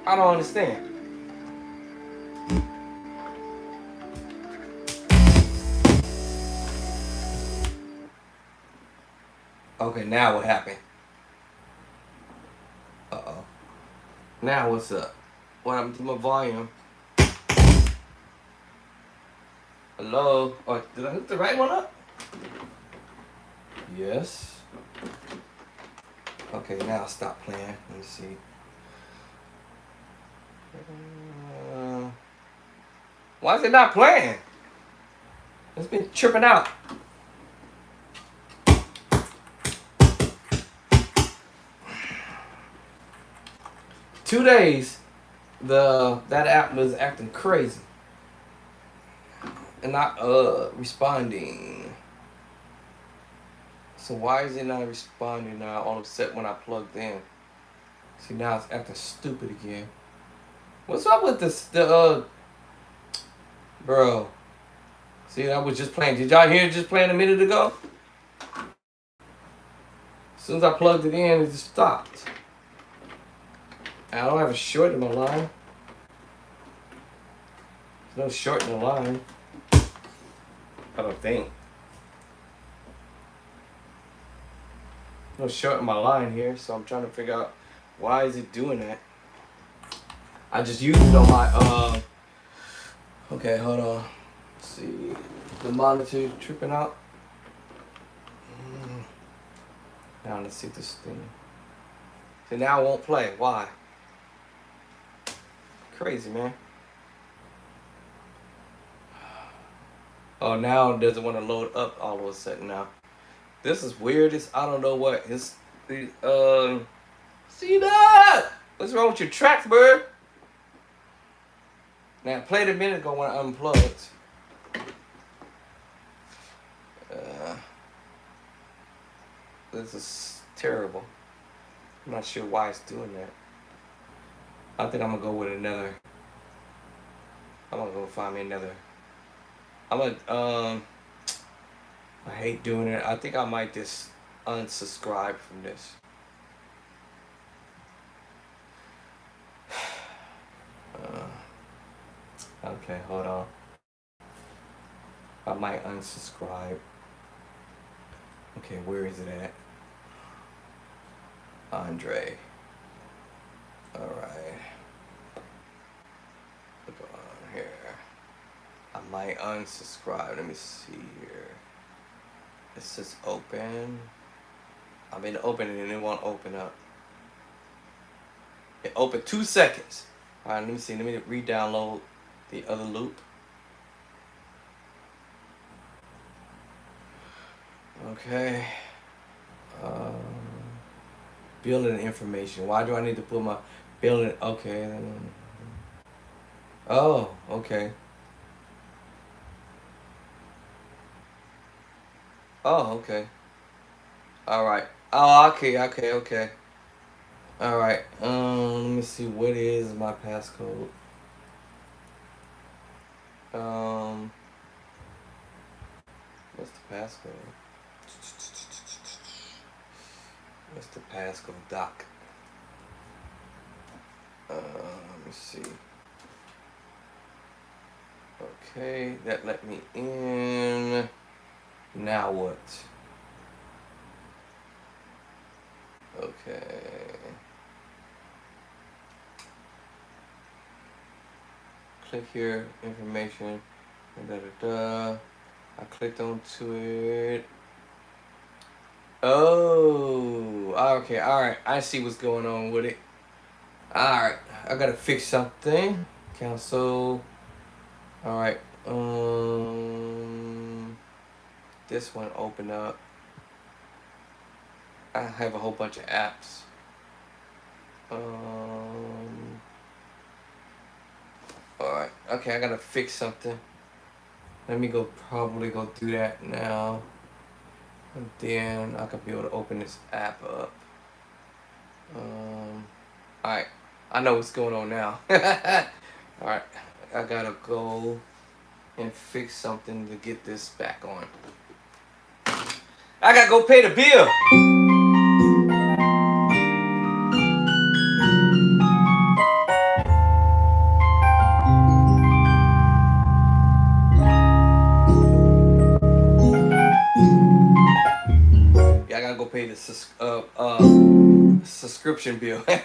I don't understand. Okay, now what happened? Uh-oh. Now what's up? What happened to my volume? Hello? Oh, did I hook the right one up? Yes. Okay, now I'll stop playing. Let me see. Why is it not playing? It's been tripping out. Two days, that app was acting crazy and not responding. So why is it not responding now all of a sudden when I plugged in? See, now it's acting stupid again. What's up with this? Bro. See, I was just playing. Did y'all hear it just playing a minute ago? As soon as I plugged it in, it just stopped. I don't have a short in my line. There's no short in the line. I don't think. I'm shorting my line here, so I'm trying to figure out why is it doing that. I just used it on my okay, hold on. Let's see, the monitor tripping out. Now let's see this thing. So now it won't play. Why? Crazy, man. Oh, now it doesn't want to load up all of a sudden now. This is weird. I don't know what. See that? What's wrong with your tracks, bird? Now, played a minute ago when I unplugged. This is terrible. I'm not sure why it's doing that. I think I'm gonna go with another. I'm gonna go find me another. I hate doing it. I think I might just unsubscribe from this. Okay, hold on. I might unsubscribe. Okay, where is it at? Andre. Alright. Look on here. I might unsubscribe. Let me see here. It says open. I mean, open it and it won't open up. It opened 2 seconds. Alright, let me see. Let me re-download the other loop. Okay. Building information. Why do I need to put my building? Okay. Oh, okay. Oh, okay. All right. Oh, okay. All right. Let me see. What is my passcode? What's the passcode? What's the passcode, Doc? Let me see. Okay, that let me in. Now what? Okay. Click here, information. I clicked onto it. Oh, okay, alright. I see what's going on with it. Alright, I gotta fix something. Cancel. Alright, this one open up. I have a whole bunch of apps. Alright, okay, I gotta fix something. Let me probably go do that now. And then I could be able to open this app up. Alright, I know what's going on now. Alright, I gotta go and fix something to get this back on. I gotta go pay the bill. Yeah, I gotta go pay the subscription bill. I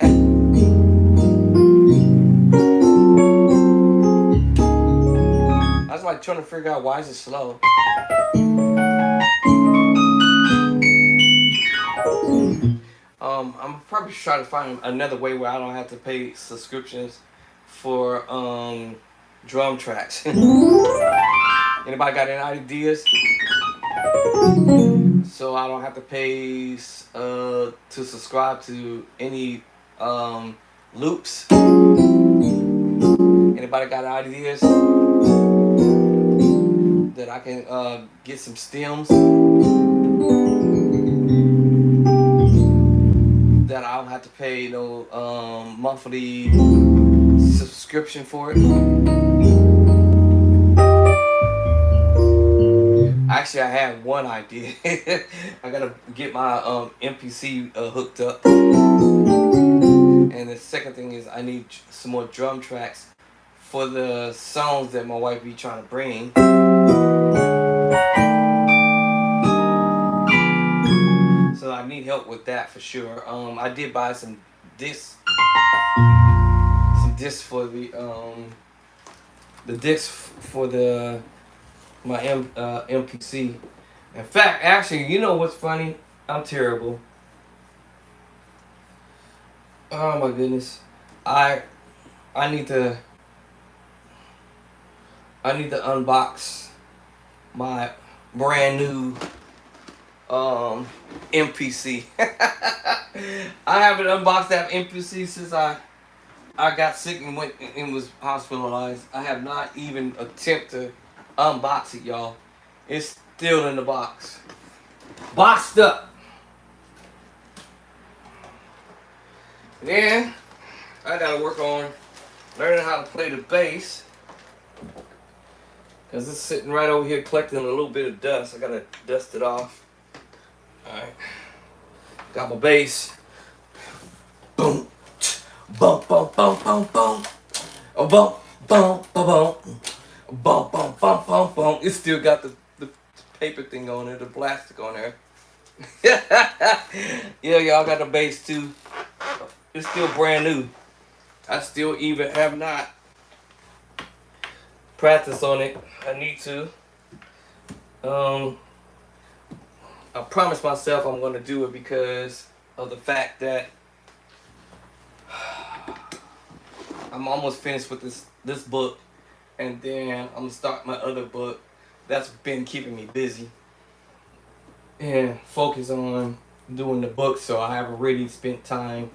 was like trying to figure out why is it slow. I'm probably trying to find another way where I don't have to pay subscriptions for drum tracks. Anybody got any ideas? So I don't have to pay to subscribe to any loops. Anybody got ideas that I can get some stems that I don't have to pay no monthly subscription for it? Actually, I have one idea. I gotta get my MPC hooked up. And the second thing is I need some more drum tracks for the songs that my wife be trying to bring. So so I need help with that for sure. I did buy some discs for the discs for my MPC. In fact, actually, you know what's funny? I'm terrible. Oh my goodness, I need to unbox my brand new MPC. I haven't unboxed that MPC since I got sick and went and was hospitalized. I have not even attempted to unbox it, y'all. It's still in the box, boxed up. Then I gotta work on learning how to play the bass, cause it's sitting right over here collecting a little bit of dust. I gotta dust it off. All right, got my bass. Boom, bum bum bum bum bum, oh bum bum bum bum, bum bum bum bum bum. It still got the paper thing on it, the plastic on there. Yeah, y'all got the bass too. It's still brand new. I still even have not practiced on it. I need to. I promised myself I'm going to do it because of the fact that I'm almost finished with this book, and then I'm gonna start my other book. That's been keeping me busy and focus on doing the book. So I haven't really spent time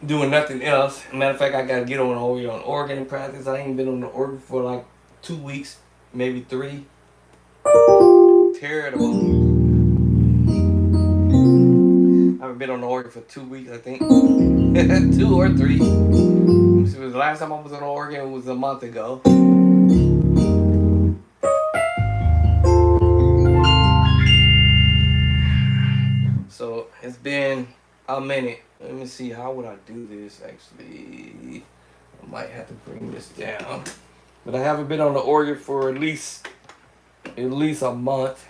doing nothing else. Matter of fact, I gotta get on organ practice. I ain't been on the organ for like 2 weeks, maybe 3. Terrible. I haven't been on the organ for 2 weeks, I think. 2 or 3. So the last time I was on the organ was a month ago. So it's been a minute. Let me see, how would I do this actually? I might have to bring this down. But I haven't been on the organ for at least a month.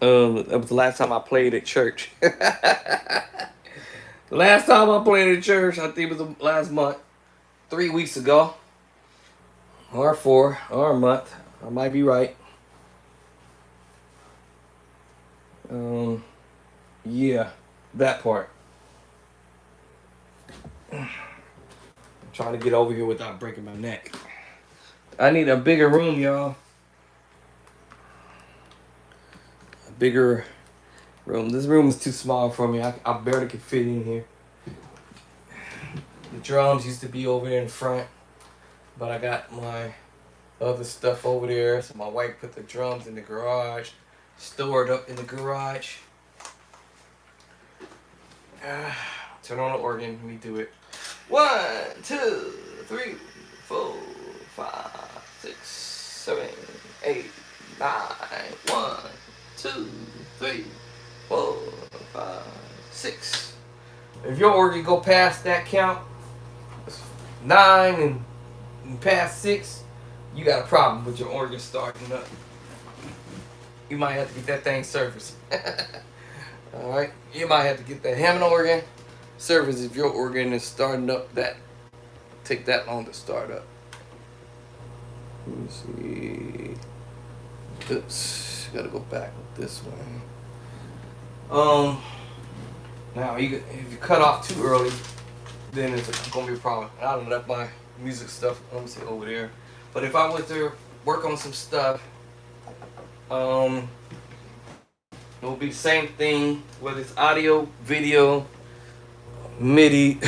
That was the last time I played at church. The last time I played at church, I think it was the last month. 3 weeks ago. Or 4, or a month. I might be right. Yeah, that part. I'm trying to get over here without breaking my neck. I need a bigger room, y'all. A bigger room. This room is too small for me. I barely can fit in here. The drums used to be over there in front, but I got my other stuff over there. So my wife put the drums in the garage, stored up in the garage. Turn on the organ. Let me do it. 1, 2, 3, 4, 5, 6, 7, 8, 9. 1, 2, 3, 4, 5, 6. If your organ go past that count, 9 and past 6, you got a problem with your organ starting up. You might have to get that thing serviced. Alright, you might have to get that Hammond organ serviced if your organ is starting up take that long to start up. Let me see. Oops, gotta go back with this one. Now if you cut off too early, then it's gonna be a problem. I don't left my music stuff, let me see, over there. But if I was to work on some stuff, it will be the same thing, whether it's audio, video, MIDI,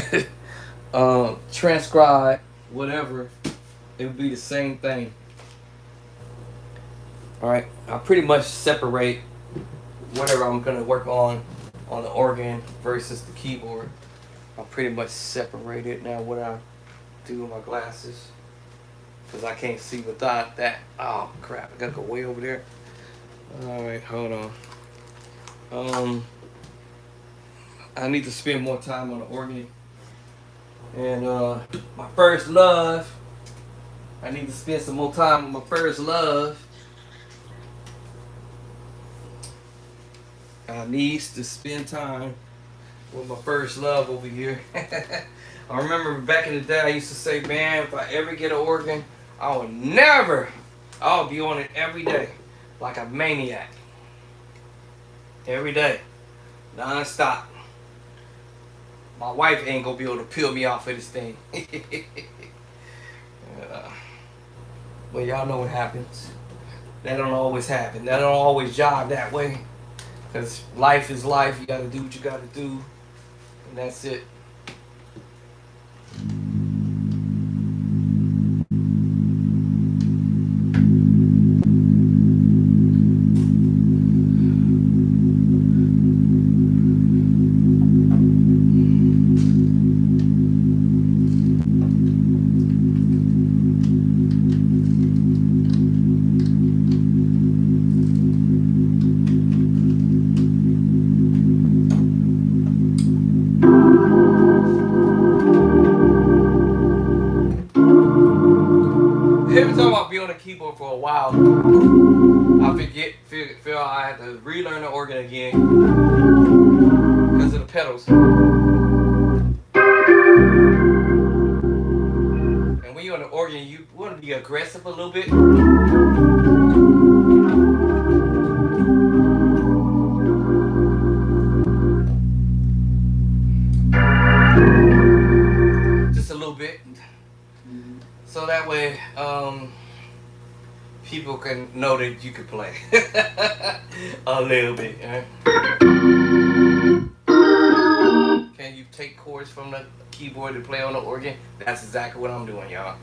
transcribe, whatever. It would be the same thing. Alright, I pretty much separate whatever I'm going to work on the organ versus the keyboard. I pretty much separate it now. What I do with my glasses, because I can't see without that. Oh crap, I gotta go way over there. Alright, hold on. I need to spend more time on the organ. And my first love, I need to spend some more time on my first love. I needs to spend time with my first love over here. I remember back in the day, I used to say, man, if I ever get an organ, I'll be on it every day, like a maniac. Every day, non-stop. My wife ain't gonna be able to peel me off of this thing. But y'all know what happens. That don't always happen. That don't always jive that way. Because life is life. You gotta do what you gotta do. And that's it. Every time I be on the keyboard for a while, I feel I had to relearn the organ again because of the pedals. And when you're on the organ, you want to be aggressive a little bit. Just a little bit. So that way, people can know that you can play a little bit. Right? Can you take chords from the keyboard to play on the organ? That's exactly what I'm doing, y'all.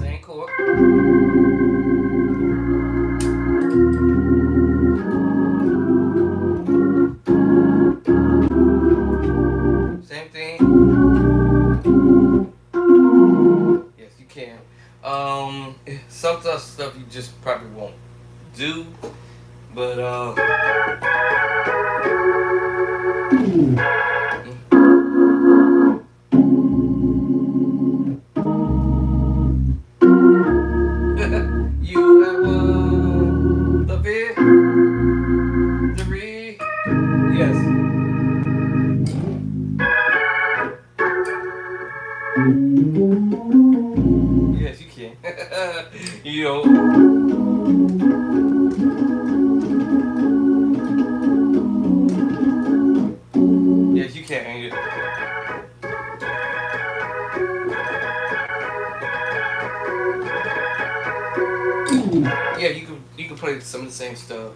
Same chord. Same thing. Yes, you can. Some stuff you just probably won't do, but you have won the victory. Yes. Yes, you can. You know. Yes, you can. Yeah, you can play some of the same stuff.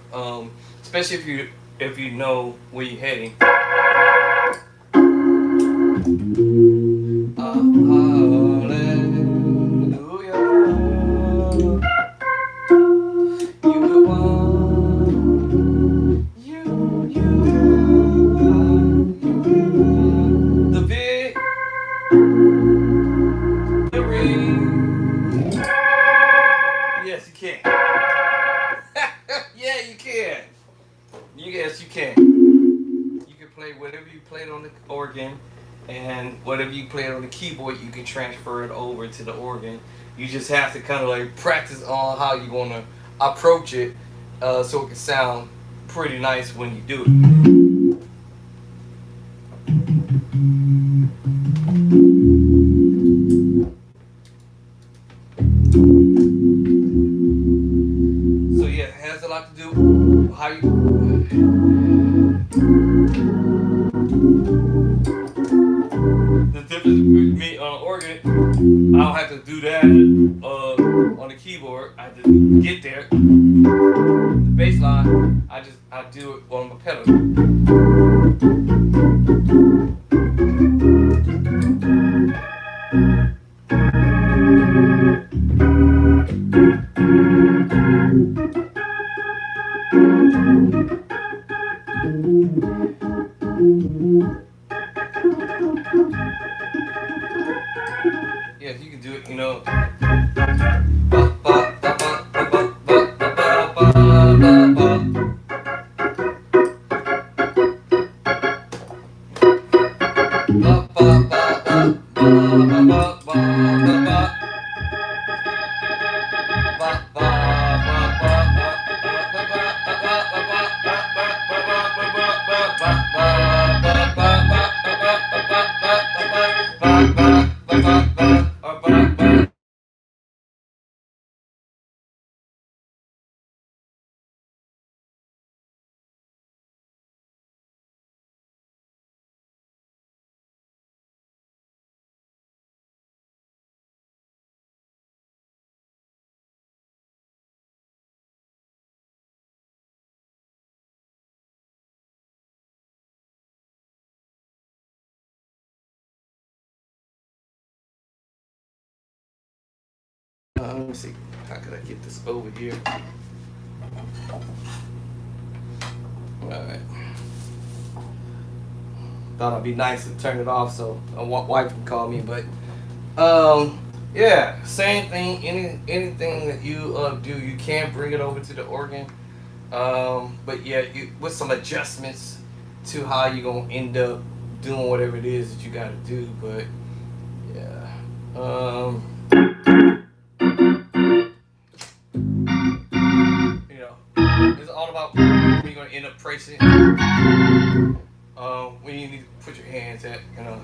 Especially if you know where you're heading. Yes, you can. Yeah, you can. Yes, you can. You can play whatever you played on the organ, and whatever you played on the keyboard, you can transfer it over to the organ. You just have to kind of like practice on how you're gonna approach it, so it can sound pretty nice when you do it. So yeah, it has a lot to do how you. The difference with me on organ, I don't have to do that on the keyboard. I have to get there. The bass line, I do it on my pedal. Yes, you can do it, you know. Let me see. How could I get this over here? Alright. Thought it'd be nice to turn it off so a wife can call me, but yeah, same thing. Anything that you do, you can bring it over to the organ. But yeah, with some adjustments to how you're gonna end up doing whatever it is that you gotta do. But yeah, you know, it's all about where you're gonna end up pricing. Where you need to put your hands at, you know.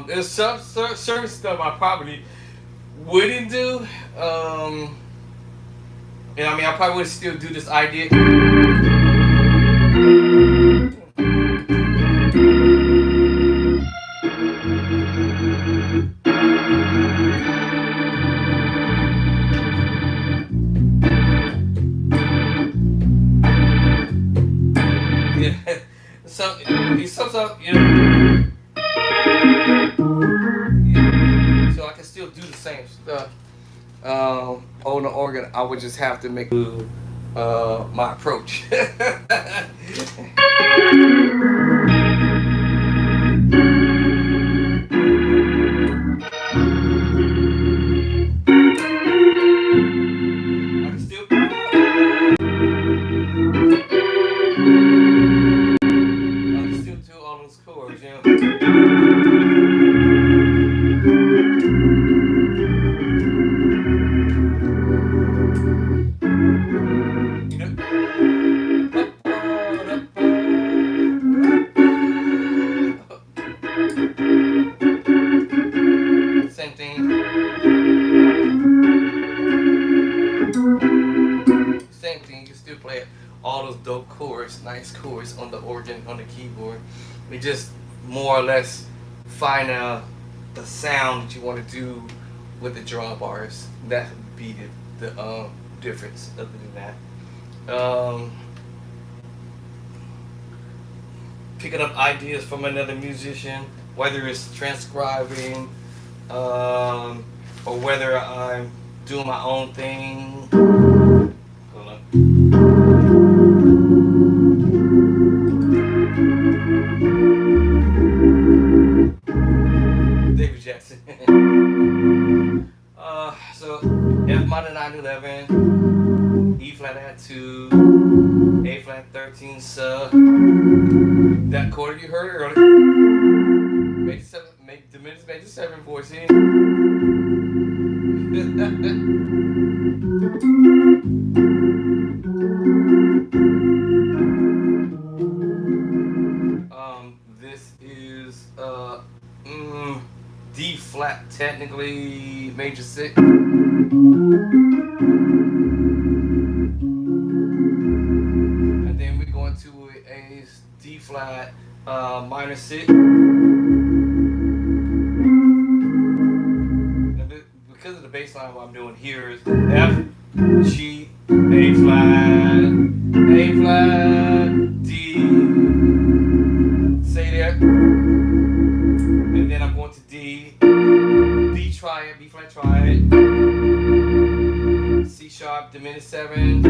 There's some certain stuff I probably wouldn't do. And I mean, I probably would still do this idea. Yeah. Sometimes, you know. Yeah. So I can still do the same stuff. On the organ, I would just have to make my approach. I can still do all those chords, you know. Same thing. Same thing. You can still play all those dope chords, nice chords on the organ, on the keyboard. We just more or less find the sound that you want to do with the drum bars. That would be the difference. Other than that, picking up ideas from another musician, whether it's transcribing, or whether I'm doing my own thing. Hold on. David Jackson. So F minor 9/11, E flat add 2, A flat 13 sub. That chord you heard earlier. Diminished major 7 14. This is D flat, technically major 6. And then we go into a D flat minor 6. Because of the bass line, what I'm doing here is F, G, A flat, D, say that, and then I'm going to D, B triad, B flat triad, C sharp, diminished 7,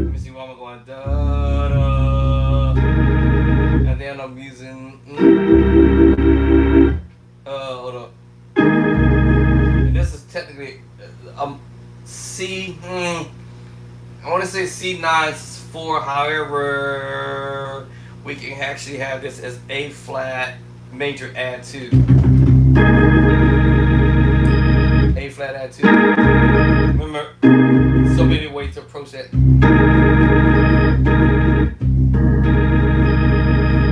let me see what I'm going, da, da, and then I'm using, hold up, and this is technically, C, I want to say C9/4, however, we can actually have this as A flat major add 2. A flat add 2. Remember, so many ways to approach that.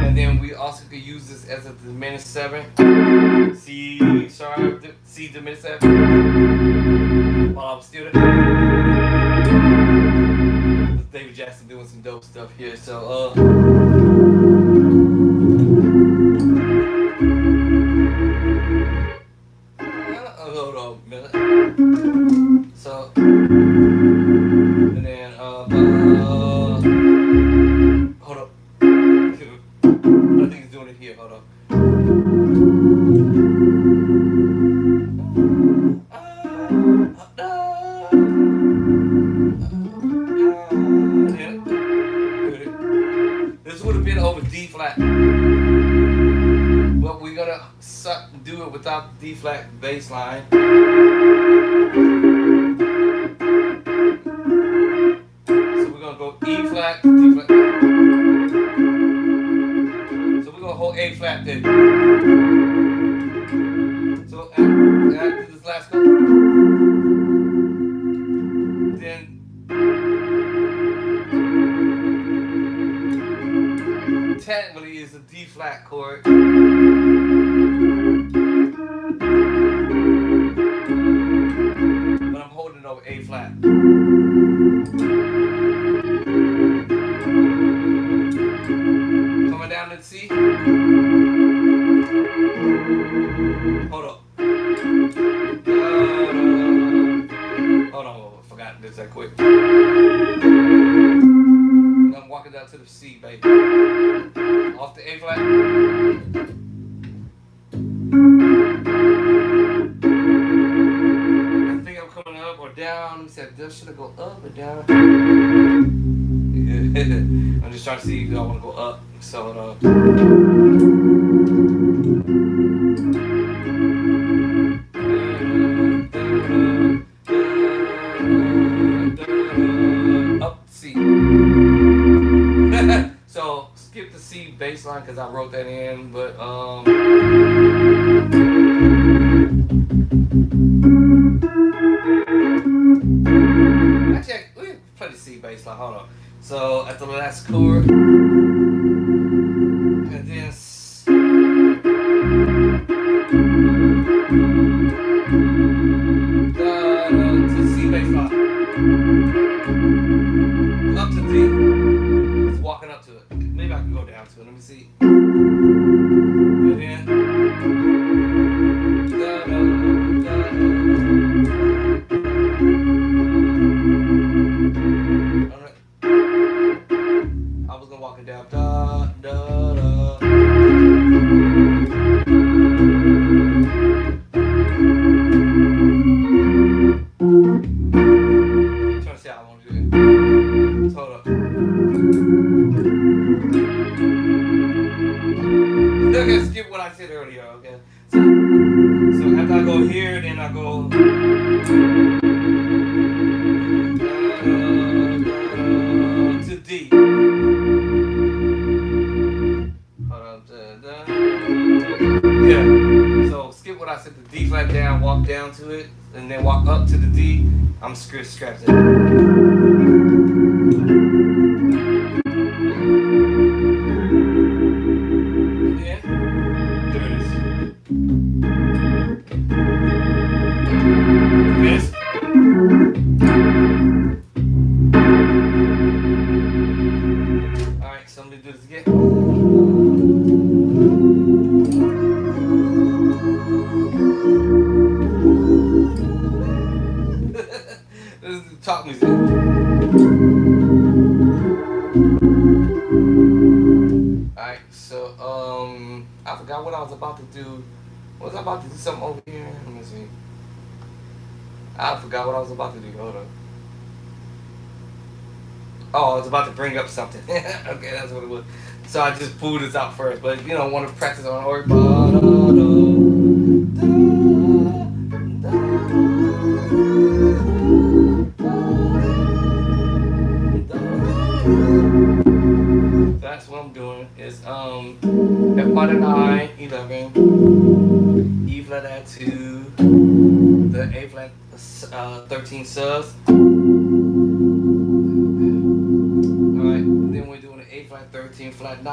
And then we also could use this as a diminished 7. C sharp, C diminished 7. While I'm still there. David Jackson doing some dope stuff here, so hold on a minute. So and then hold up. I think it's doing doing it here. Hold on. This would have been over D flat, but we're gonna do it without the D flat bass line. So we're gonna go E flat, D flat. So we're gonna hold A flat then. So after this last note, then technically is a D flat chord. But I'm holding over A flat. Coming down to C. Hold up. Hold on, I forgot this that quick. I'm walking down to the C, baby. Off the A flat. I think I'm coming up or down. He said, should I go up or down? I'm just trying to see if I want to go up. So, up C. So skip the C bass line because I wrote that in, but actually we play the C bass line. Hold on. So at the last chord, and then to C bass line, up to D. Just walking up to it. Maybe I can go down to it. Let me see. And then I was gonna walk it down. Da da da. Trying to see how I want to do it. So hold up. Okay, skip what I said earlier. Okay. So after I go here, then I go. To D. Hold up. Yeah. So skip what I said. The D flat down, walk down to it, and then walk up to the D. I'm scratched it. Alright, so let me do this again. This is the talk music. Alright, so I forgot what I was about to do. Was I about to do something over here? Let me see. I forgot what I was about to do. Hold on. Oh, I was about to bring up something. Okay, that's what it was. So I just pulled this out first, but you know, want to practice on org. That's what I'm doing. Is F minor 9, 11, E flat add 2, the A flat 13 sus. Alright, then we're doing an A flat 13 flat 9. I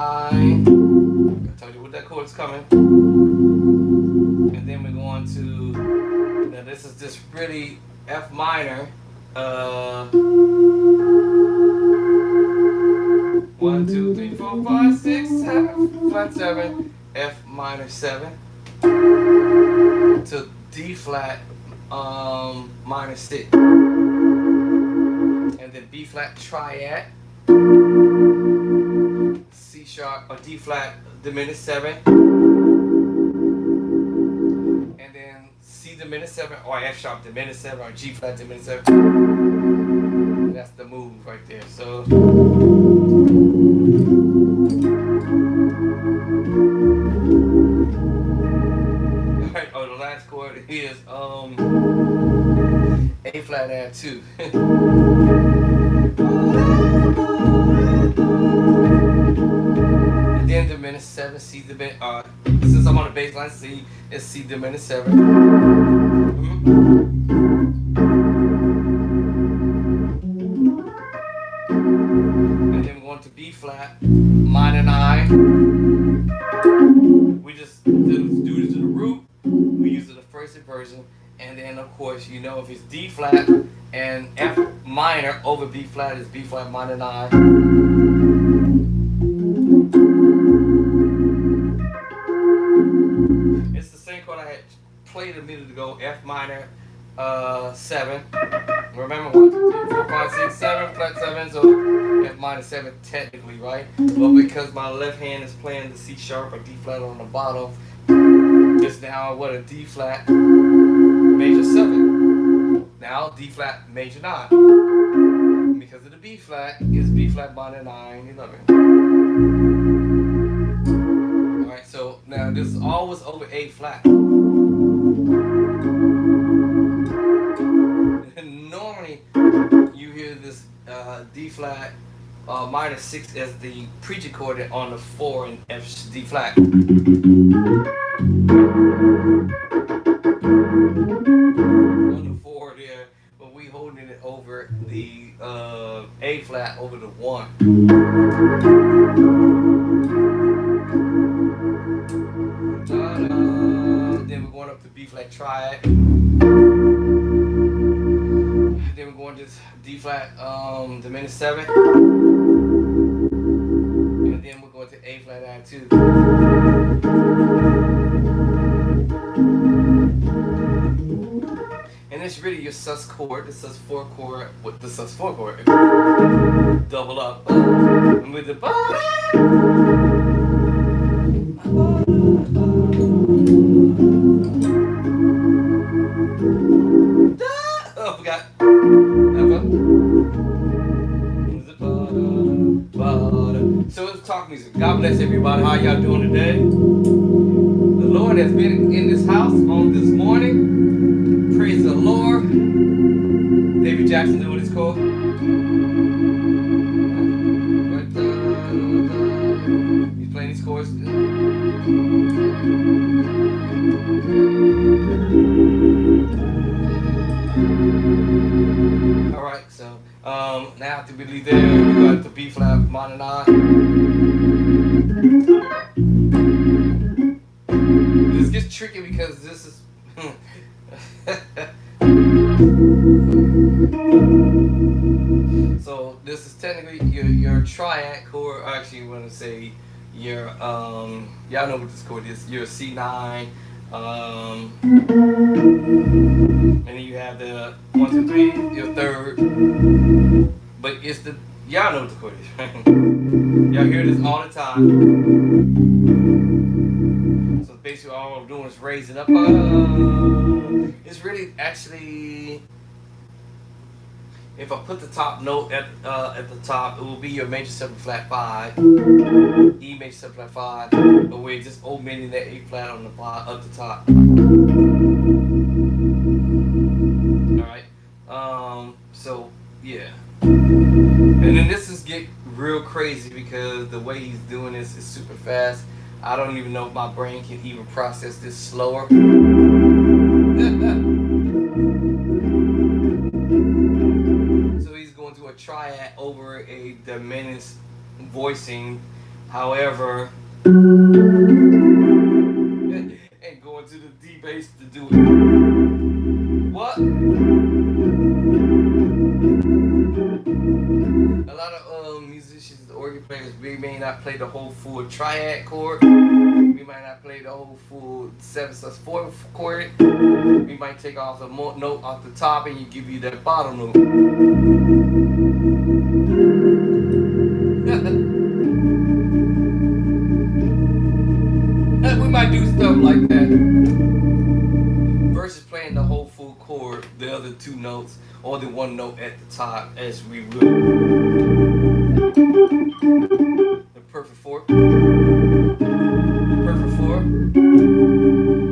told you what that chord's coming. And then we're going to, now this is just really F minor. 1, 2, 3, 4, 5, 6, 7, flat 7, F minor 7 to D flat minor 6, and then B flat triad, C C sharp or D flat diminished 7, and then C diminished 7 or F sharp diminished 7 or G flat diminished 7. That's the move right there. So right, oh, the last chord is A flat add 2. And then diminished 7, C diminished, since I'm on the bass line C, it's C diminished 7. And then we're going to B flat, minor 9. We just do this to the root. We use the first inversion. And then, of course, you know if it's D flat and F minor over B flat is B flat minor 9. It's the same chord I had played a minute ago, F minor 7. Remember 1, 2, 3, 4, 5, 6, 7, flat 7, so F minor 7 technically, right? But because my left hand is playing the C sharp or D flat on the bottom, it's now what, a D flat major 7. Now D flat major 9. Because of the B flat, is B flat minor 9, 11. Alright, so now this is always over A flat. Normally you hear this D flat minor 6 as the preacher chord on the 4 in F D flat. On the 4 there, but we holding it over the A flat over the 1. Then we're going up to B flat triad. Then we're going to D flat diminished 7. And then we're going to A flat add 2. And it's really your sus chord, the sus 4 chord with the sus 4 chord. Double up. And with the oh, I forgot. So it's talk music. God bless everybody. How y'all doing today? The Lord has been in this house on this morning. Praise the Lord. David Jackson knew what it's called. He's playing these chords. Alright, so now to be there, we got the B flat minor 9. This gets tricky because this is so this is technically your triad chord. Actually, I want to say your y'all know what this chord is. Your C9, and then you have the 1, 2, 3, your third. But it's the y'all know what the chord is, right? Y'all hear this all the time. So basically, all I'm doing is raising up. It's really actually. If I put the top note at the top, it will be your major 7 flat 5, E major 7 flat 5, but we're just omitting that A flat on the bottom up the top. All right. So yeah, and then this is get real crazy because the way he's doing this is super fast. I don't even know if my brain can even process this slower. To a triad over a diminished voicing, however, and going to the D bass to do it. What? A lot of musicians, organ players, we may not play the whole full triad chord. We might not play the whole full 7/4 chord. We might take off a note off the top and give you that bottom note. We might do stuff like that. Versus playing the whole full chord, the other two notes, or the one note at the top, as we would. The perfect four. The perfect four.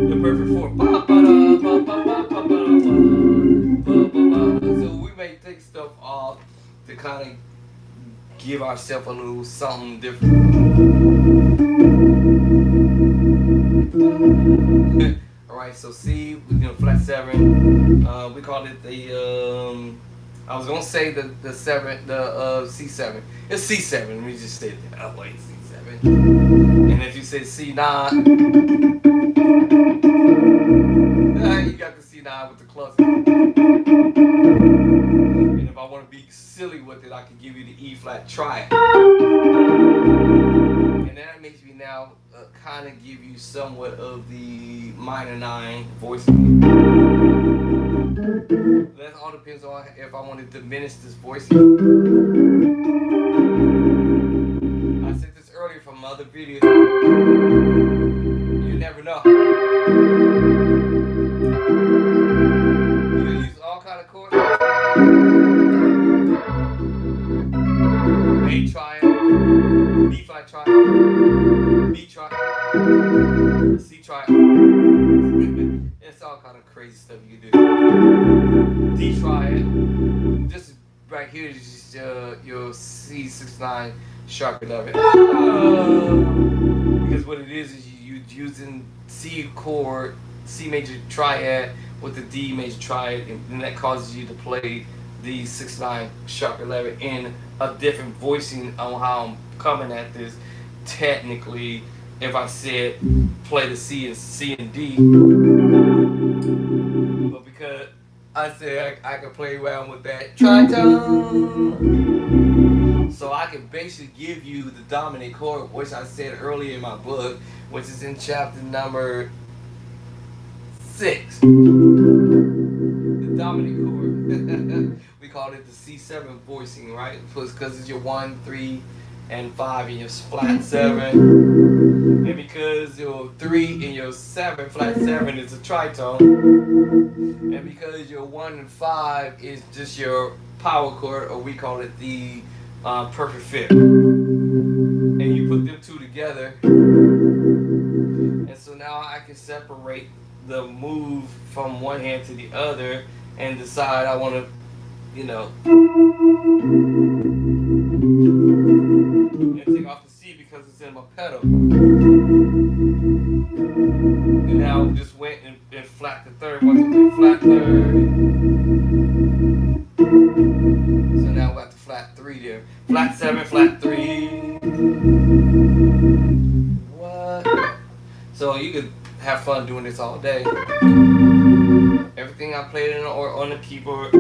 The perfect four. So we may take stuff off to kind of give ourselves a little something different. Alright, so C, flat 7. We called it the I was gonna say the C7. It's C7. Let me just say that. Oh wait, C7. And if you say C9, you got the C9 with the cluster. And if I want to be silly with it, I can give you the E flat triad. And that makes me now kind of give you somewhat of the minor 9 voicing. That all depends on if I want to diminish this voicing. I said this earlier from other videos. You never know. You can use all kind of chords. A triad, B flat triad, B triad, C triad. It's all kind of crazy stuff you can do. D triad. This right here is just your C69 sharp 11. Because what it is you using C chord, C major triad with the D major triad, and that causes you to play the 6/9 sharp 11 in a different voicing on how I'm coming at this. Technically, if I said play the C and D, but because I said I can play around with that tritone, so I can basically give you the dominant chord, which I said earlier in my book, which is in chapter number 6. The dominant chord. We call it the C7 voicing, right? Because it's your 1, 3, and 5 in your flat 7. And because your 3 and your 7, flat 7 is a tritone. And because your 1 and 5 is just your power chord, or we call it the perfect fifth. And you put them two together. And so now I can separate the move from one hand to the other and decide I want to, and take off the C because it's in my pedal. And now just went and flat the third, 1, 2, 3, flat third. So now we're at the flat 3 there. Flat 7, flat 3. What? So you could have fun doing this all day. Everything I played on the keyboard.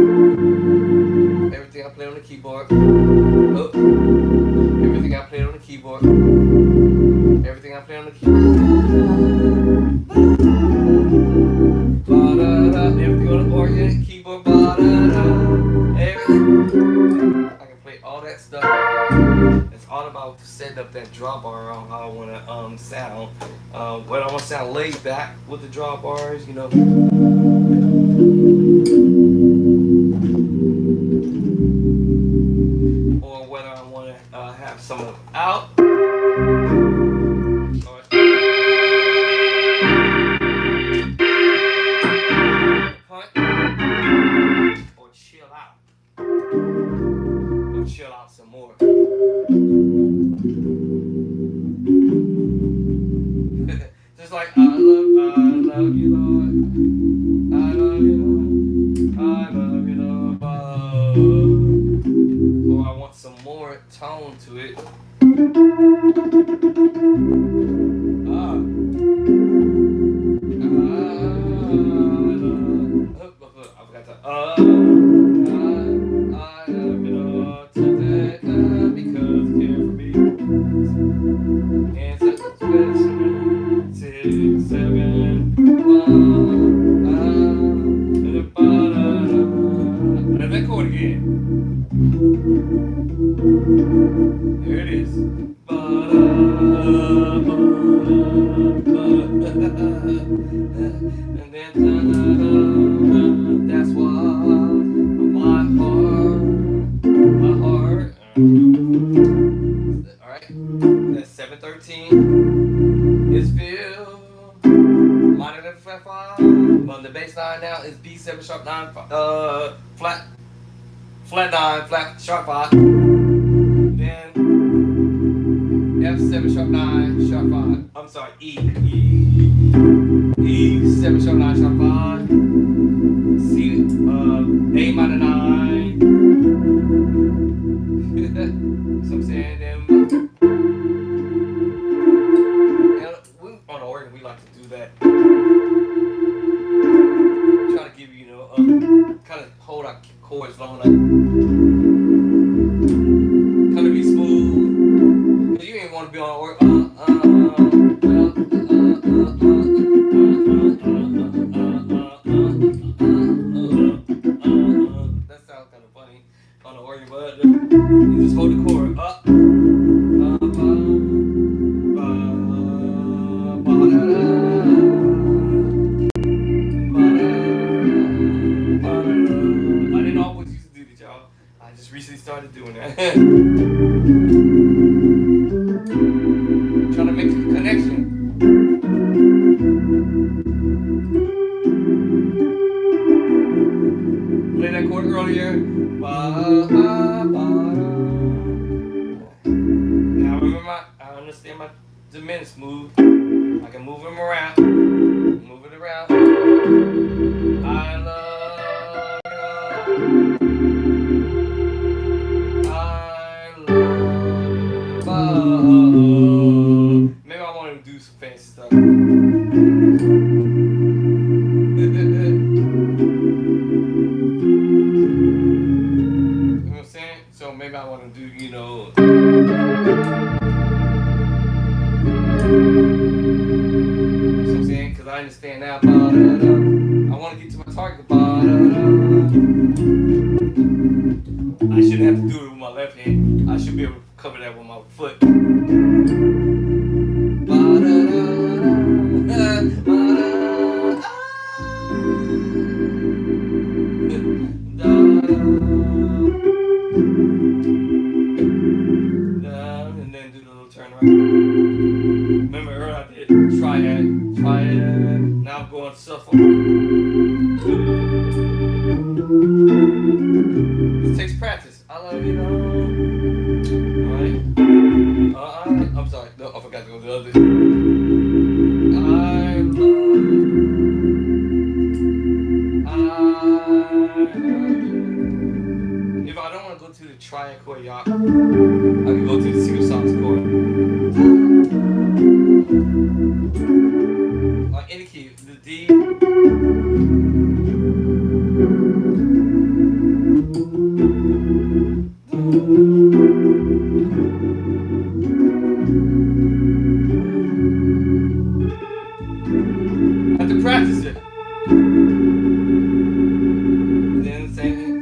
Everything I played on the keyboard. Oh. Everything I played on the keyboard. Everything I played on the keyboard. Everything on the organ, keyboard. Everything. I can play all that stuff. It's all about setting up that drawbar on how I want to sound. Whether I want to sound laid back with the drawbars, or whether I want to have some of them out. Or chill out. Or chill out some more. Just like I love you, Lord. I love you, Lord. I love you, Lord. Or I want some more tone to it. I forgot to. I love you, Lord, today because you care for me. And 6, 7, 1. Let that chord again. There it is. bass line now is B7 sharp 9, flat 9, flat sharp 5. Then F7 sharp 9, sharp 5. I'm sorry, E7 sharp 9, sharp 5. C, A minor 9. So I'm saying them. And we, on the organ, we like to do that. Try to give you, kind of hold our chords long enough. Kind of be smooth. Cause you ain't want to be on the organ. That sounds kind of funny on the organ, but you just hold the chord up. I didn't always used to do that, y'all. I just recently started doing that. Trying to make a connection. Play that chord earlier. Now remember, I understand my diminished move. I can move him around. Move it around. I love you. Maybe I want to do some fancy stuff. You know what I'm saying? So maybe I want to do, so I'm saying, because I understand now. I want to get to my target. I shouldn't have to do it with my left hand. I should be able to cover that with my foot. And then do the little turnaround. Remember earlier I did triad. Now I'm going shuffle. It takes practice. I love you. Alright. I'm sorry. No, I forgot to go to the other. I love you. If I don't want to go to the triad chord, y'all, I can go to the single songs chord. Like any key, the D. I have to practice it. And then the same thing.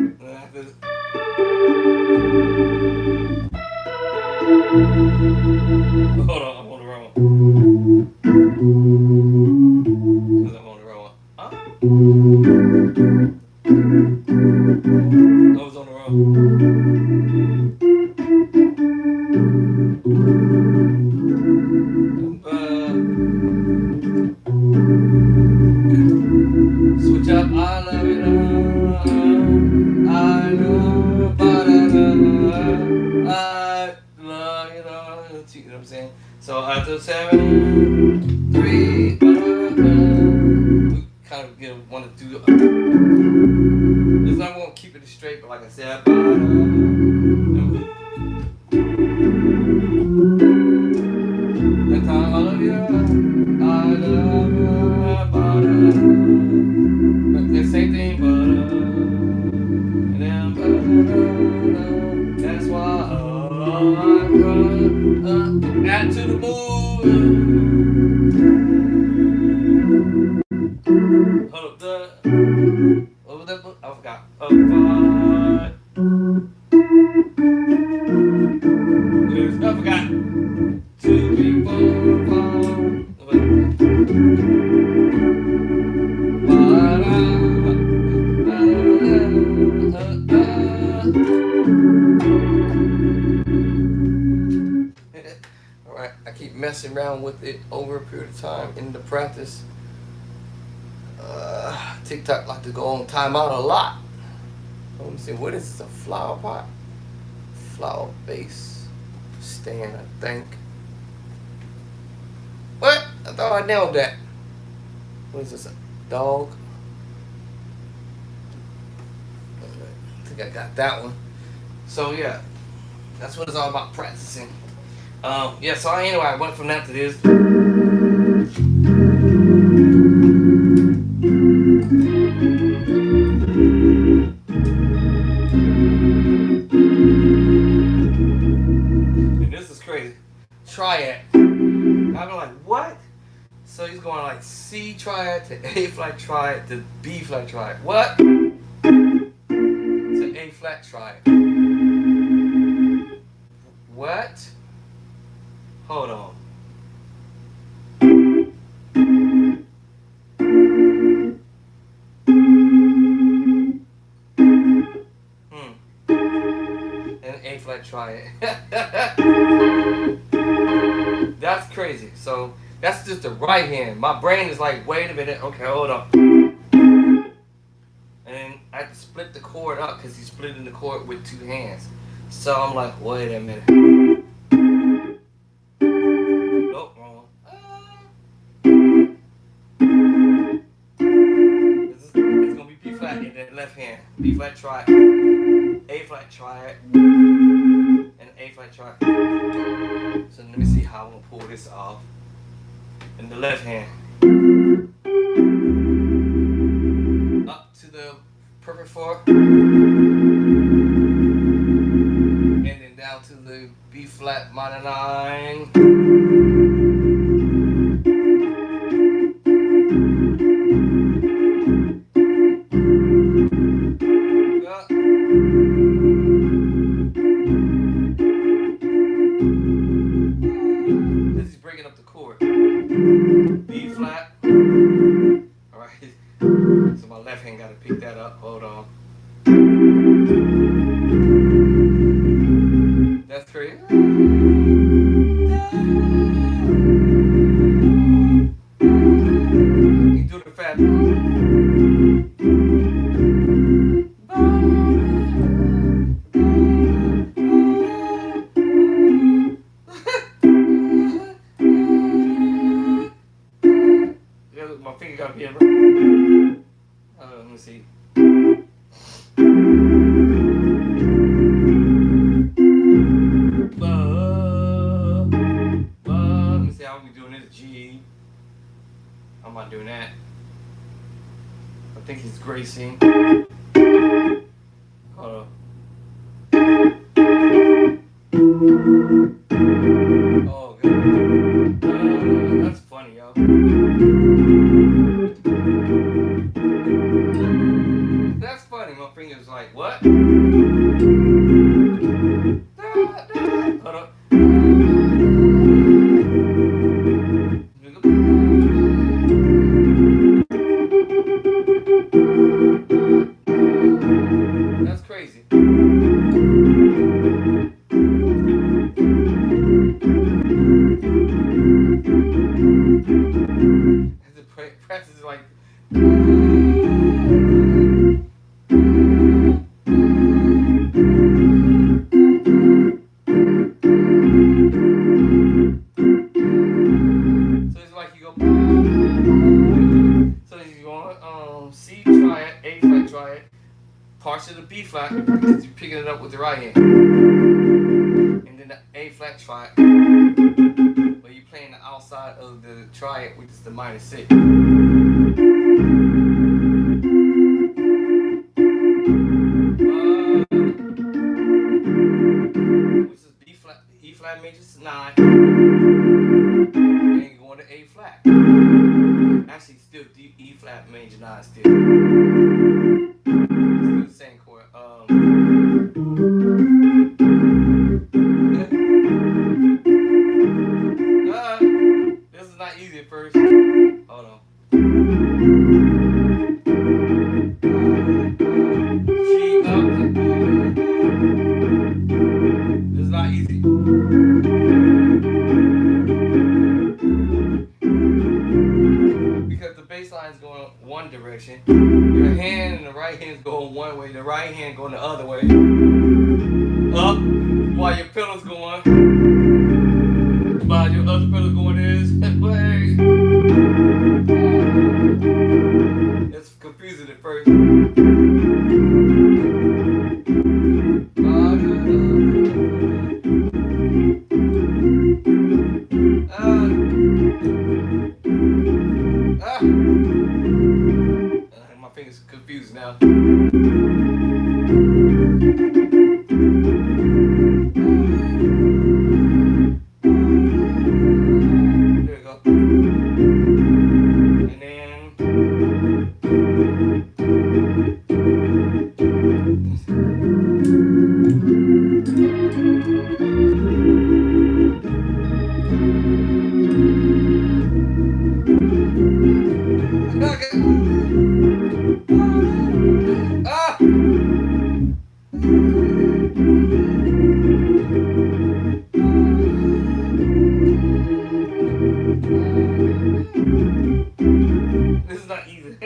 And then I have to. Hold on, I'm on the wrong one. Because I'm on the wrong one. Huh? I was on the wrong. Switch up, I love it. I love it. You know what I'm saying? So after 7, 3, we kind of want to do. It's not going to keep it straight, but like I said, that time I love you. I love you. But the same thing, that's why add to the move. Hold up, what was that book? I forgot. I forgot. 2, 3, 4, 5. Alright, I keep messing around with it over a period of time in the practice. TikTok like to go on timeout a lot. Let me see, what is this? A flower pot? Flower base stand, I think. What? I thought I nailed that. What is this? A dog? I think I got that one. So yeah, that's what it's all about, practicing. Yeah. So anyway, I went from that to this. And this is crazy. Triad. I'm like, what? So he's going like C triad to A flat triad to B flat triad. What? To A flat triad. What? Hold on. And A flat triad. That's crazy. So that's just the right hand. My brain is like, wait a minute. Okay, hold on. And I had to split the chord up because he's splitting the chord with two hands. So I'm like, wait a minute. Nope, wrong. It's gonna be B flat in the left hand. B flat triad, A flat triad, and A flat triad. So let me see how I'm gonna pull this off. In the left hand. Up to the perfect four. And then down to the B flat minor 9. This is breaking up the chord. B flat. Alright. So my left hand gotta pick that up. Hold on. That's crazy. You do the fat. My finger gotta be in. Let me see. Let me see how we doing this. G. I'm not doing that. I think he's gracing. Hold on. Oh, good. That's funny, yo. That's funny. My finger's like, what? Hold up. That's crazy. The practice is like. So it's like you go. So you go C triad, A flat triad, parts of the B flat, because you're picking it up with the right hand, and then the A flat triad, where you're playing the outside of the triad, which is the minor 6. Which is B flat, E flat major 9, and going to A flat. Actually, still D, E flat major 9 still. Still the same chord. This is not easy at first. Hold on. situation. Your hand and the right hand's going one way, the right hand going the other way. Up while your pillow's going. While your other pillow going this way. It's confusing at first. My fingers are confused now. There we go. And then okay. Ah! This is not easy.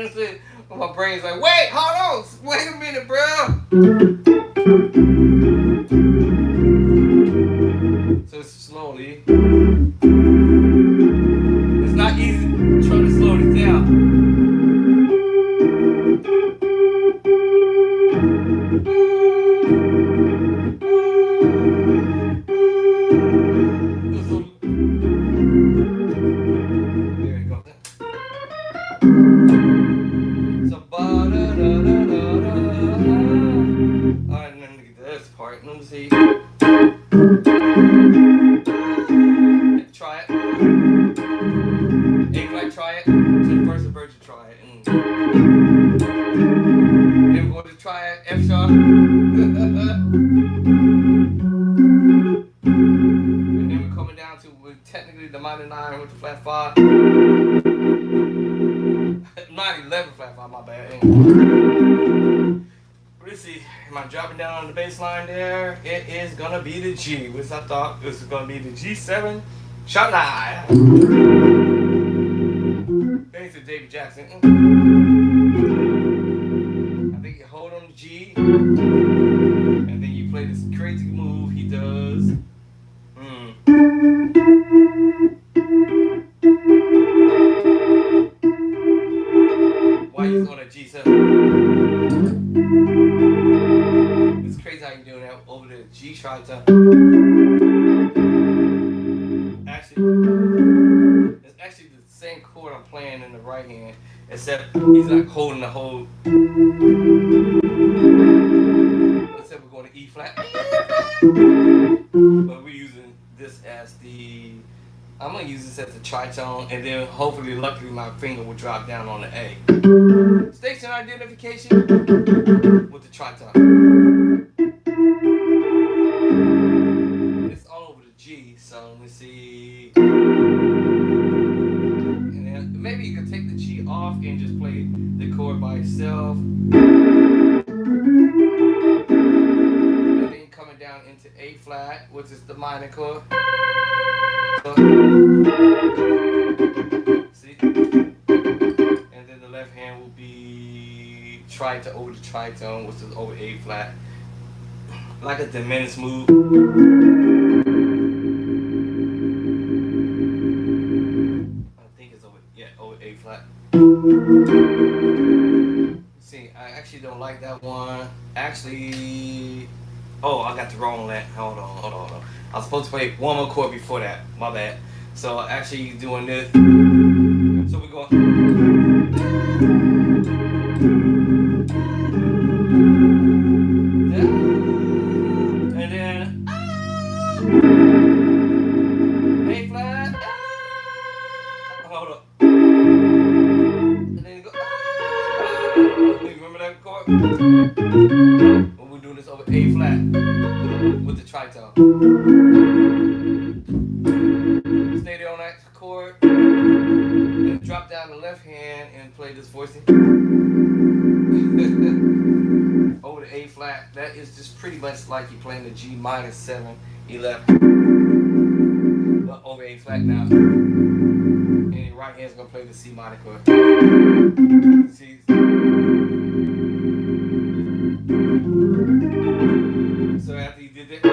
My brain's like, wait, hold on, wait a minute, bro. So slowly. It's not easy trying to slow this down. There we go. So alright, let me get this part. Let me see. Try it. A flat, try it. To the first virgin, try it. Then we're going to try it. F sharp. And then we're coming down to technically the minor 9 with the flat 5. Not 11 flat 5, my bad. Let's see. Am I dropping down on the bass line there? It is gonna be the G, which I thought this was gonna be the G7 sharp 9. Thanks to David Jackson. I think you hold on the G, and then you play this crazy move he does. Why he's on a G7? It's crazy how you doing that over the G tritone. It's actually the same chord I'm playing in the right hand, except he's not holding the whole. Except we're going to E flat. But we're using this as the. I'm gonna use this as the tritone, and then hopefully, luckily, my finger will drop down on the A. Station identification with the tritone. It's all over the G, so let me see. And then maybe you can take the G off and just play the chord by itself. And then coming down into A flat, which is the minor chord. See? And then the left hand will be tritone over the tritone, which is over A flat. Like a diminished move. I think it's over A flat. See, I actually don't like that one. Actually, oh, I got the wrong leg. Hold on. I was supposed to play one more chord before that. My bad. So actually doing this. So we're going. And then A flat. Hold up. And then go. Remember that chord? When we're doing this over A flat with the tritone. Stay there on that chord. And drop down the left hand and play this voicing. Over the A flat. That is just pretty much like you playing the G minus 7, 11. But over A flat now. And your right hand's gonna play the C minor chord. See? So after you did that,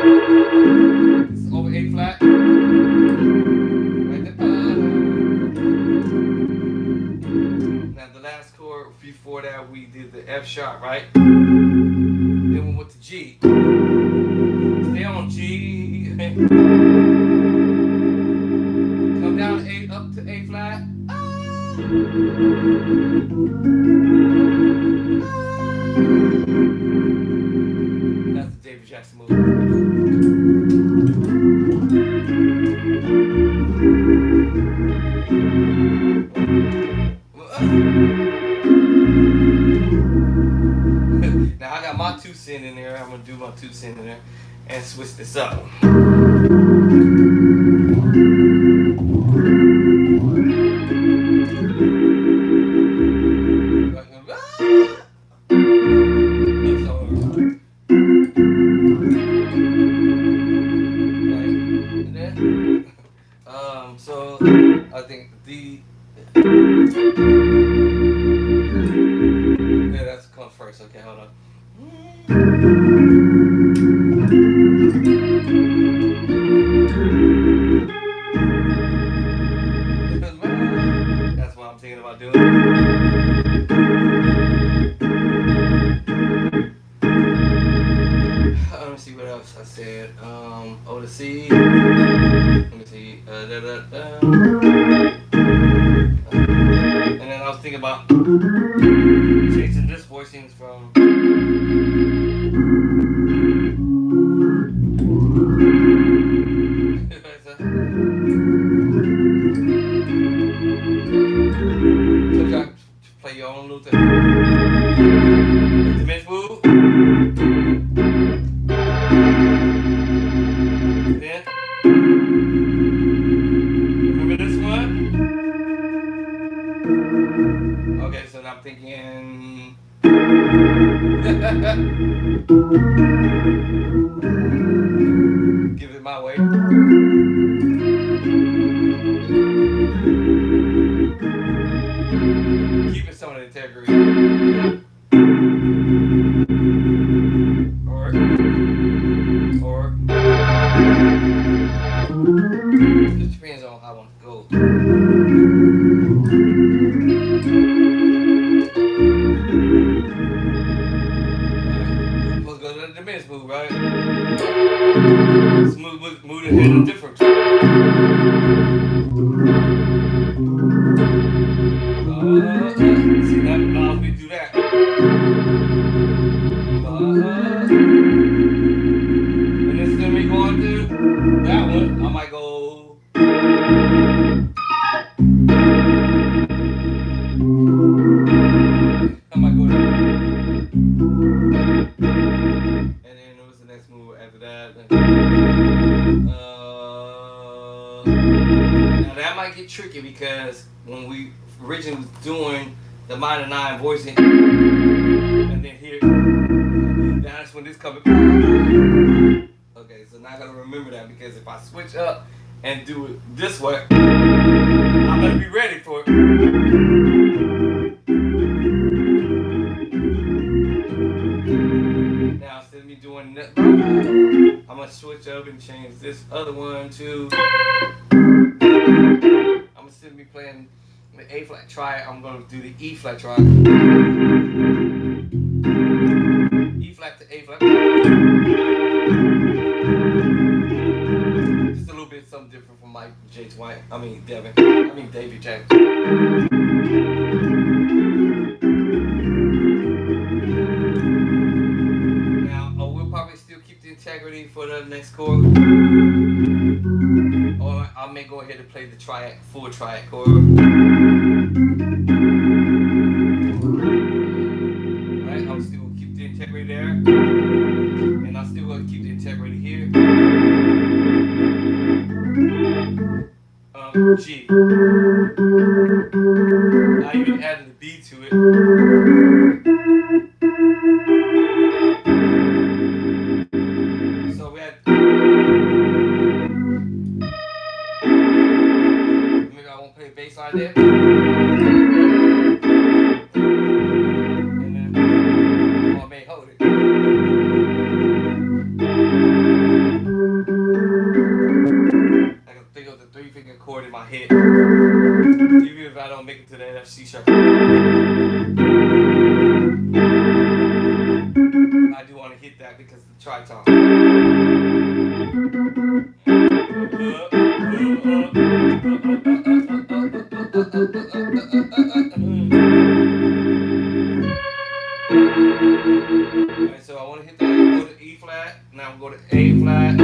it's over A flat. Right there. Now the last chord before that we did the F sharp, right? Then we went to G. Stay on G. Come down to A, up to A flat. That's the David Jackson move. Now I got my 2 cents in there. I'm gonna do my 2 cents in there and switch this up. So I think the yeah, that's come first. Okay, hold on. That's what I'm thinking about doing. Let me see what else I said. Oh, the C. Let me see. And then I was thinking about changing this voicing from. So you got to play your own little thing. The men's move. Then. Remember this one? Okay, so now I'm thinking. Give it my way. Keeping some of the integrity. Or. It depends on how I want to go. Let's go to the men's move, right? Let's move it in a different tone. See, that allows me to do that. And instead of me going to that one, I might go. I might go there. And then what's the next move after that? Now that might get tricky because when we originally was doing the minor 9 voicing, and then here, that's when this comes. Okay, so now I gotta remember that because if I switch up and do it this way, I'm gonna be ready for it. Now instead of me doing that, I'm gonna switch up and change this other one to. I'm gonna still be playing the A flat triad. I'm gonna do the E flat triad. E flat to A flat. Just a little bit something different from Mike J. White. David Jackson. Now, we'll probably still keep the integrity for the next chord. Or I may go ahead and play the triad, full triad chord. Right, I'm still gonna keep the integrity there. And I'm still gonna keep the integrity here. G. I even added a B to it. So we had. Maybe I won't play bass line there. my hit. Even if I don't make it to the F C sharp. I do want to hit that because of the tritone. Alright, so I want to hit that. Go to E flat. Now I'm going to A flat.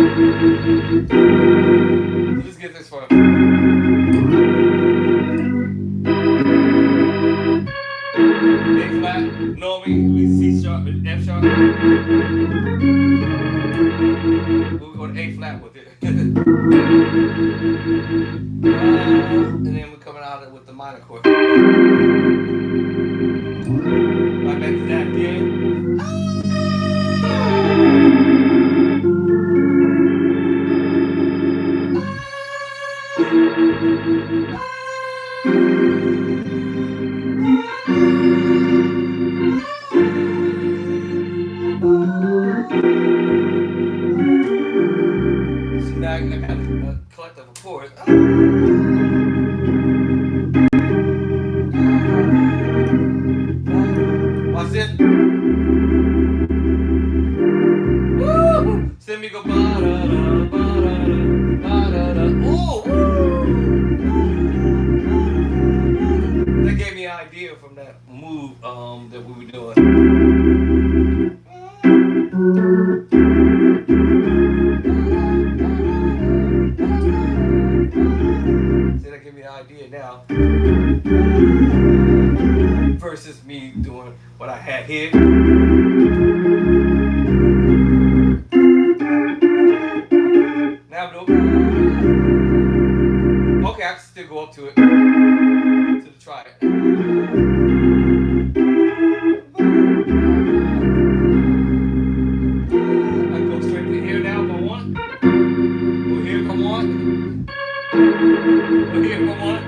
Let's get this far. A flat. No, we C sharp and F sharp. We'll go to A flat with it. And then we're coming out with the minor chord. Right back to that again. See, now I got a collective of chords. Watch this. Woo! Send me go ba-da-da, ba-da-da, ba-da-da. Ooh! That gave me an idea from that move that we were doing. See, that gave me an idea now. Versus me doing what I had here. Now I'm doing. Okay, I can still go up to it. To the try it. I can go straight to here now if I want. Go here if I want. Go here if I want.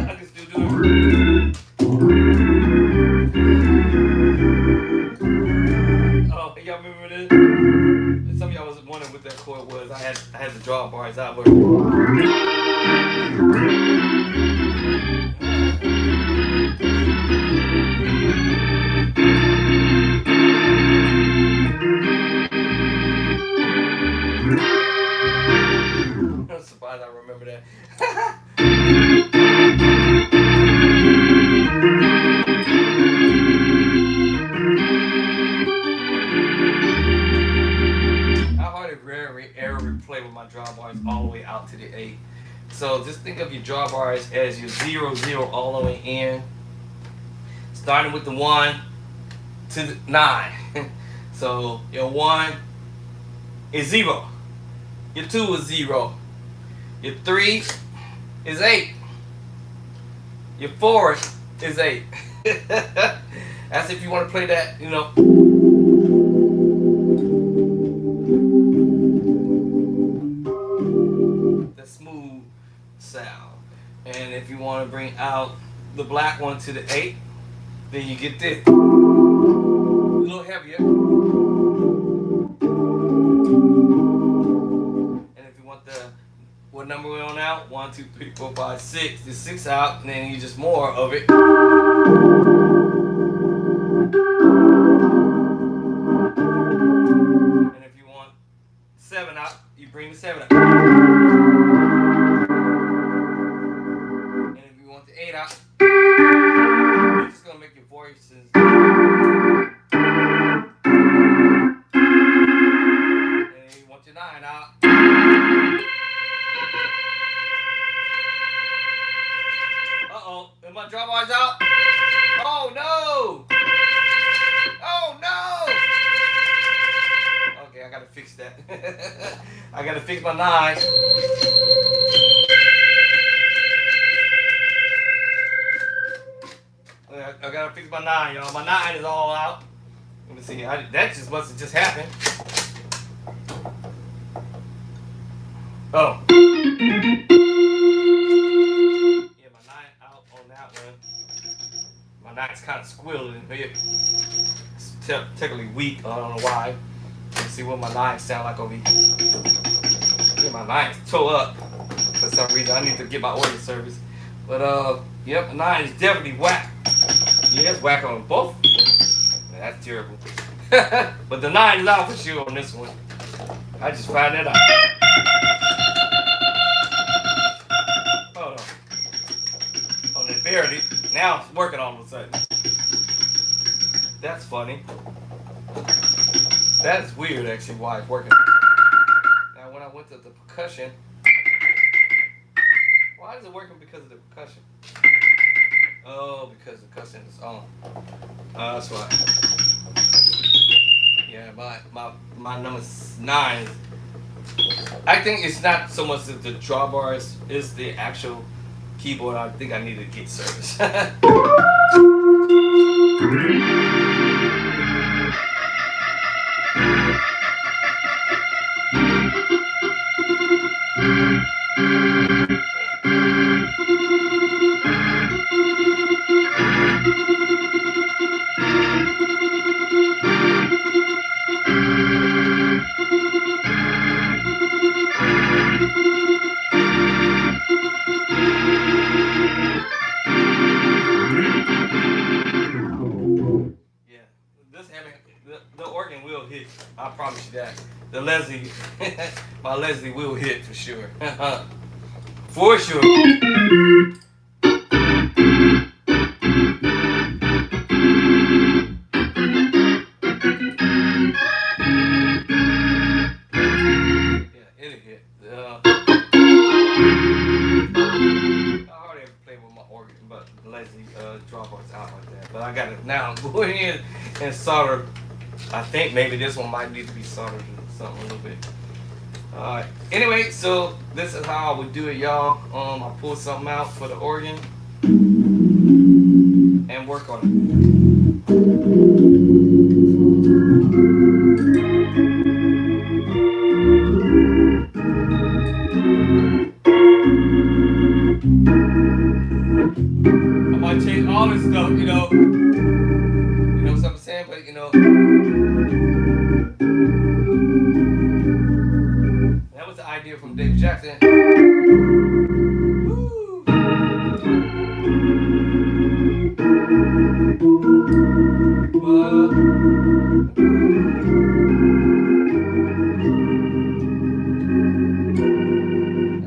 I can still do it. Oh, y'all remember this? Some of y'all was wondering what that chord was. I had the draw bars out, but I'm surprised I remember that. Play with my draw bars all the way out to the 8. So just think of your draw bars as your 0, 0 all the way in. Starting with the 1 to the 9. So your 1 is 0. Your 2 is 0. Your 3 is 8. Your 4 is 8. That's if you want to play that, you know. Smooth sound. And if you want to bring out the black one to the 8, then you get this. A little heavier. And if you want the, what number we're on now? 1, 2, 3, 4, 5, 6. The 6 out, and then you just more of it. And if you want 7 out, you bring the 7 out. And if you want the 8 out, it's just gonna make your voices. And if you want your 9 out. Uh-oh, are my drum bars out? Oh no! Oh no! Okay, I gotta fix that. I gotta fix my 9. I gotta fix my 9, y'all. My 9 is all out. Let me see. That just must have just happened. Oh. Yeah, my 9 out on that one. My 9's kind of squealing in here. It's technically weak. I don't know why. Let's see what my 9 sound like over here. mine's tore up for some reason. I need to get my organ service. But yep, the 9 is definitely whack. Yeah, it's whack on both. Man, that's terrible. But the 9 is out for sure on this one. I just found that out. Hold on. Oh, they buried it. Now it's working all of a sudden. That's funny. That's weird, actually, why it's working. Now, when I went to the percussion, why is it working because of the percussion? Oh, because the percussion is on. That's why. Yeah, my number 9. I think it's not so much the drawbars, it's the actual keyboard. I think I need to get service. The organ will hit. I promise you that. The Leslie, my Leslie will hit for sure. For sure. Yeah, it'll hit. I already played with my organ, but Leslie drawbars out like that. But I got it now. Go ahead and solder. I think maybe this one might need to be soldered or something a little bit. Alright. Anyway, so this is how I would do it, y'all. I pull something out for the organ and work on it. I might change all this stuff, you know. You know what I'm saying? But you know. That was the idea from Dave Jackson. Woo. That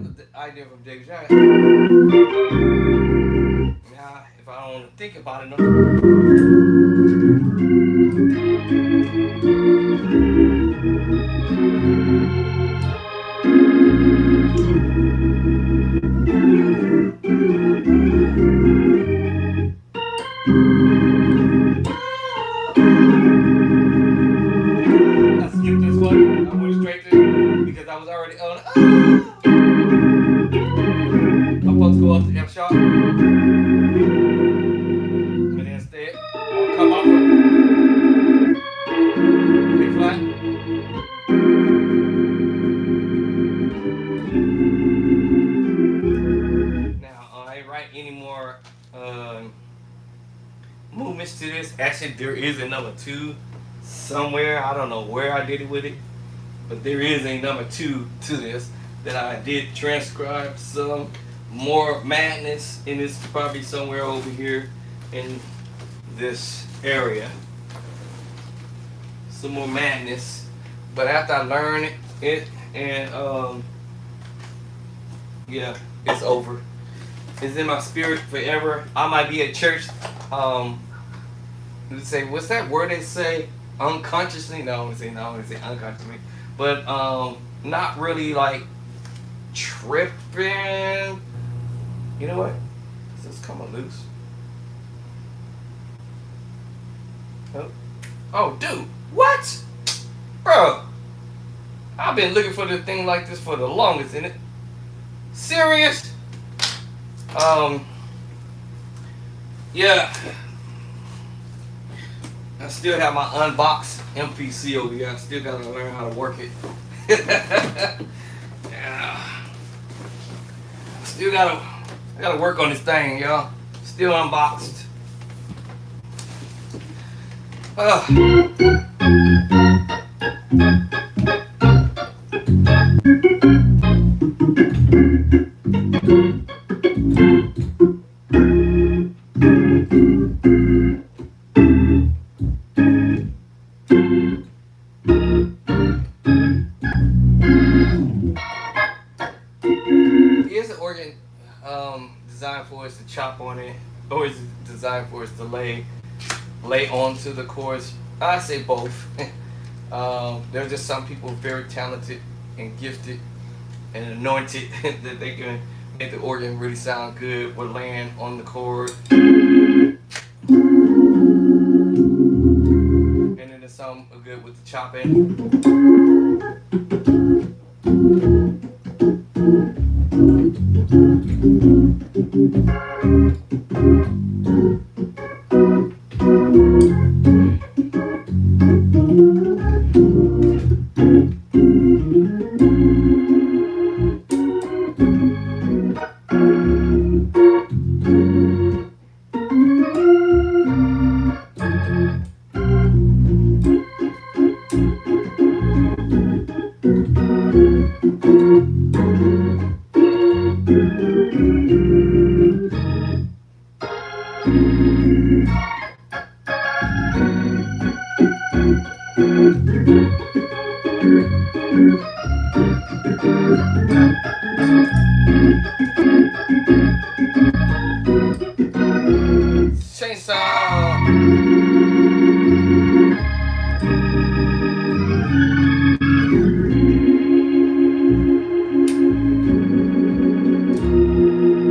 was the idea from Dave Jackson. Now, if I don't think about it, no. I skipped this one. I went straight to it because I was already on. I'm supposed to go up to F sharp. But instead, I'll come off of B flat. Now, I ain't write any more movements to this. Actually, there is a number 2 somewhere. I don't know where I did it with it, but there is a number 2 to this that I did transcribe some more madness, and it's probably somewhere over here in this area. Some more madness, but after I learn it and yeah, it's over. It's in my spirit forever. I might be at church. Say, what's that word they say? Unconsciously? No, I want to say unconsciously. But not really like tripping. You know what? This is coming loose. Oh, dude, what? Bro, I've been looking for this thing like this for the longest, isn't it? Serious? Yeah. I still have my unboxed MPC over here. I still gotta learn how to work it. Yeah. I gotta work on this thing, y'all. Still unboxed. designed for us to chop on it, or is it designed for us to lay onto the chords? I say both. There's just some people very talented and gifted and anointed that they can make the organ really sound good with laying on the chord. And then there's some are good with the chopping.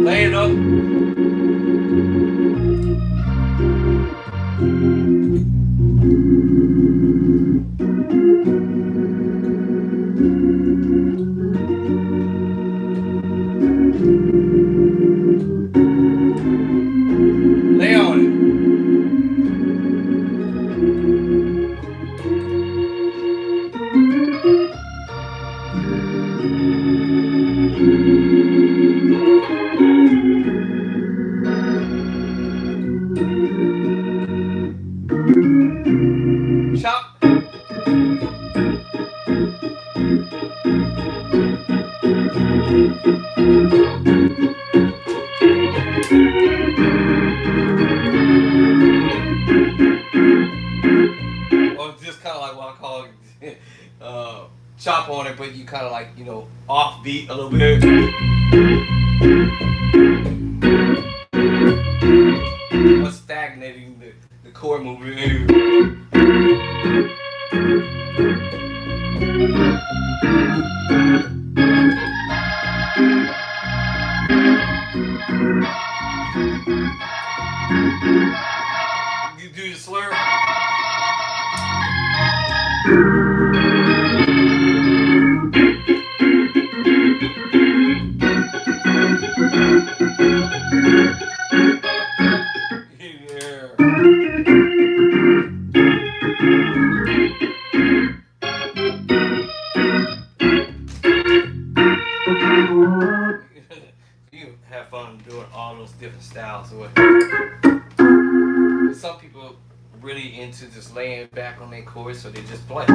Lay it up. Lay on it. Chop. Or just kind of like what I call chop on it, but you kind of like, you know, offbeat a little bit. Or stagnating the chord movement. You do the slur. You have fun doing all those different styles. Some people really into just laying back on their chords, so they just play.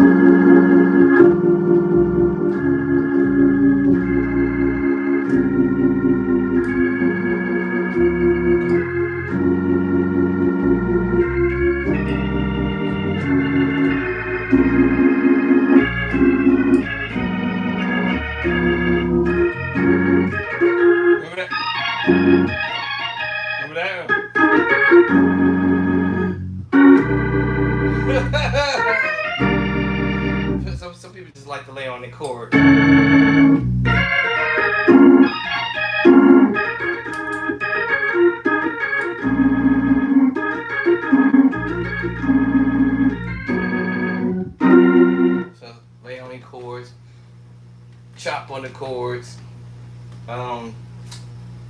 Remember that? Remember that? Some people just like to lay on the chord. So lay on the chords, chop on the chords.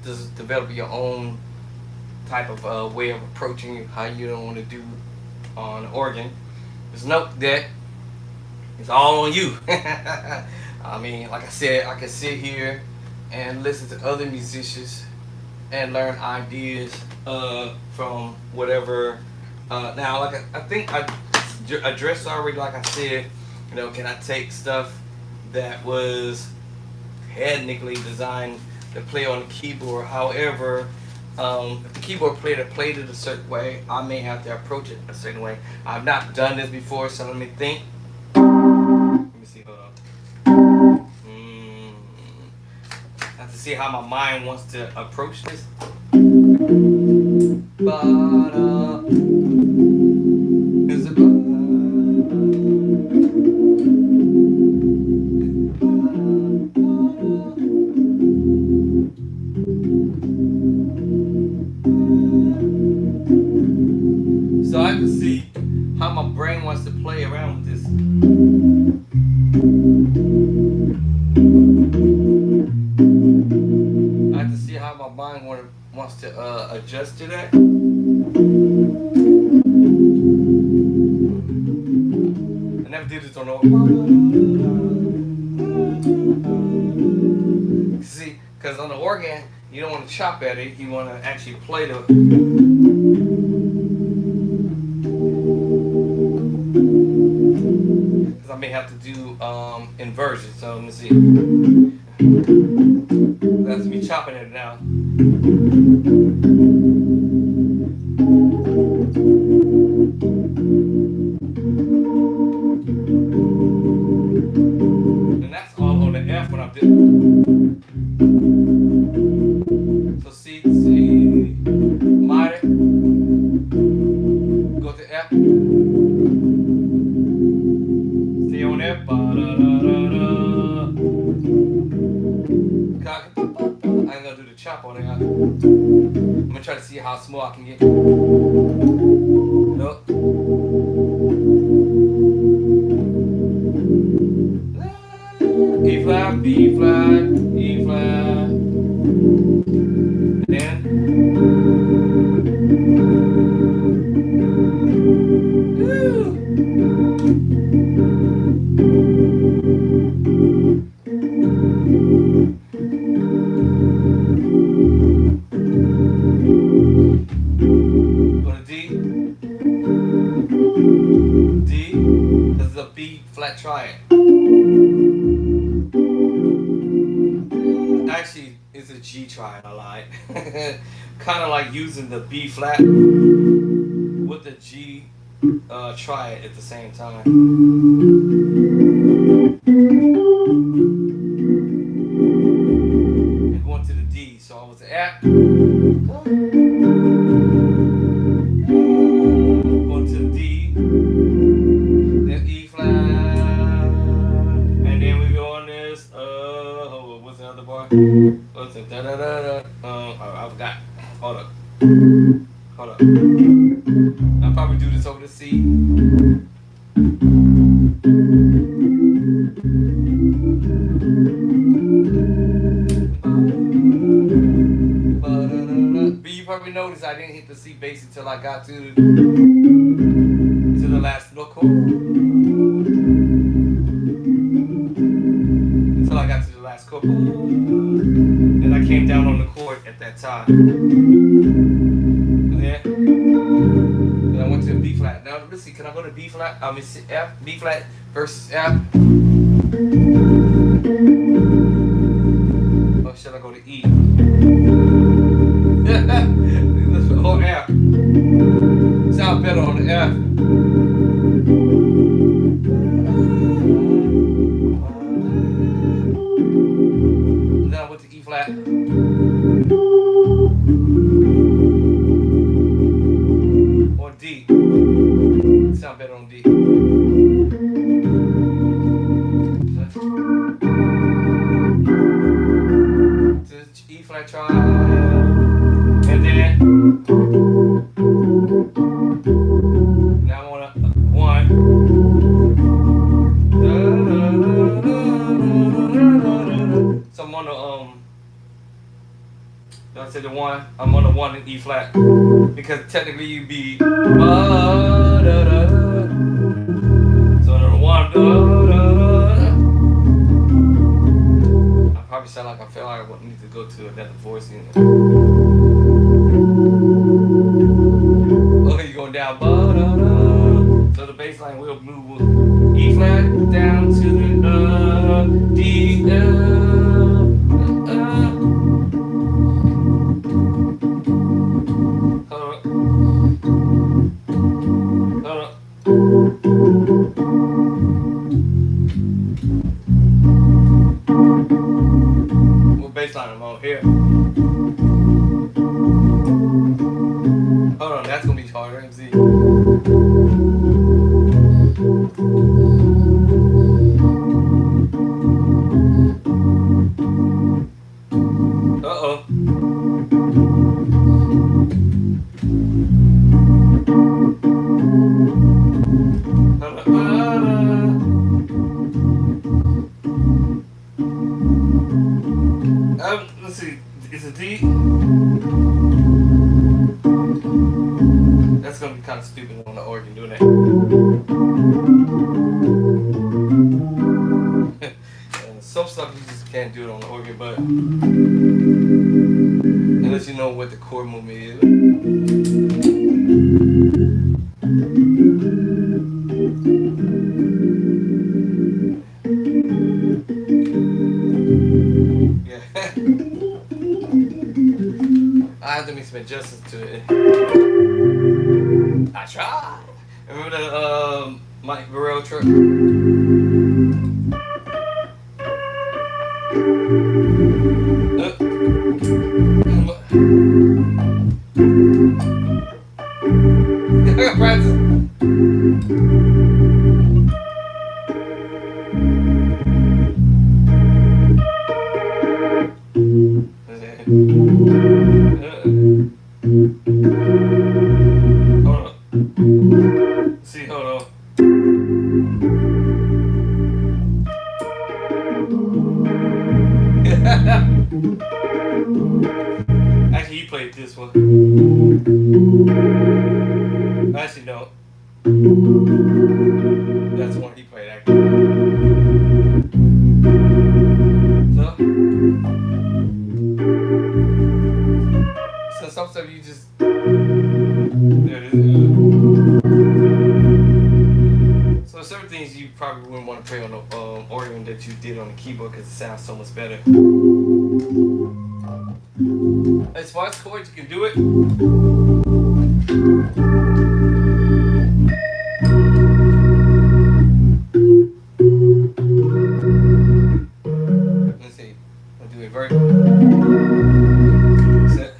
Just develop your own type of way of approaching how you don't want to do on the organ. Just note that it's all on you. I mean, like I said, I can sit here and listen to other musicians and learn ideas from whatever. Now, like I think I addressed already, like I said, you know, can I take stuff that was technically designed to play on the keyboard? However, if the keyboard player played it a certain way, I may have to approach it a certain way. I've not done this before, so let me think. Let me see, hold on. I have to see how my mind wants to approach this. Ba-da. Is it ba-da? So I have to see how my brain wants to play around with this. I have to see how my mind wants to adjust to that. I never did this on the. See, because on the organ, you don't want to chop at it. You want to actually play the. Because I may have to do inversion. So let me see. That's me chopping it now. And that's all on the F when I'm doing. So C, minor, go to F, stay on F, I ain't gonna do the chop on it. I'm gonna try to see how small I can get. Nope. E flat, B flat, E flat. And then go to D. D. This is a B flat triad. Actually, it's a G triad. I lied. Kind of like using the B flat with the G triad at the same time. And going to the D. So I was at. Going to the D. Then E flat. And then we go on this. What's the other bar? What's it? Da da da da. I forgot. Hold up. Hold up. I'll probably do this over the C. But you probably noticed I didn't hit the C bass until I got to the last note chord. Until I got to the last chord. And I came down on the chord at that time. Yeah. Then I went to B flat. Now let's see, can I go to B flat? I mean F, B flat versus F. Or should I go to E? Or F. Sound better on the F. And then I went to E flat. Or D. Sound better on D. To E flat triad. And then now I'm on a 1. So I'm on the I said the 1. I'm on the 1 in E flat because technically you'd be so the 1. I probably sound like I feel like I need to go to another voice. Oh, you're going down. So the bass line will move E flat down to the D. bass line I'm on here. Hold on, that's gonna be harder. Let me see. Uh-oh. Let's see. Is it D? That's gonna be kind of stupid on the organ doing that. Some stuff you just can't do it on the organ, but unless you know what the chord movement is. Yeah. I have to make some adjustments to it. I tried. Remember the Mike Burrell truck? I got practice. Hold on. See, hold on. Actually, he played this one. Actually, no. That's the one he played, actually. So some stuff you just. There it is. So certain things you probably wouldn't want to play on the organ that you did on the keyboard because it sounds so much better. As far as chords, you can do it. Let's see. I'll do invert. Set.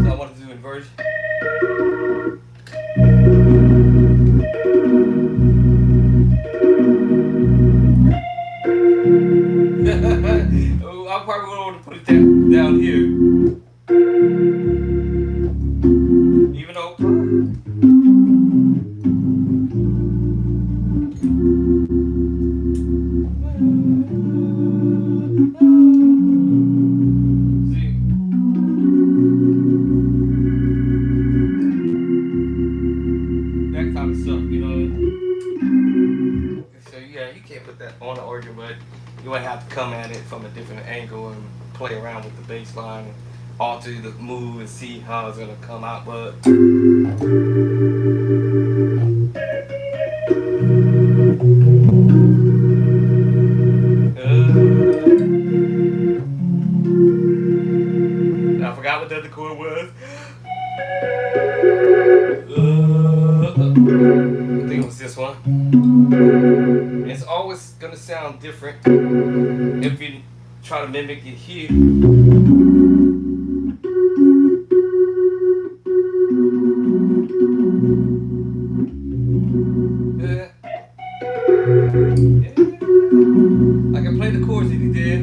So I want to do inversion. I probably wouldn't want to put it down here. Even though. See. That kind of stuff, you know. So yeah, you can't put that on the organ, but you might have to come at it from a different angle and play around with the bass line and alter the move and see how it's gonna come out. But I forgot what the other chord was. I think it was this one. It's always gonna sound different if you try to mimic it here. Yeah. I can play the chords that he did.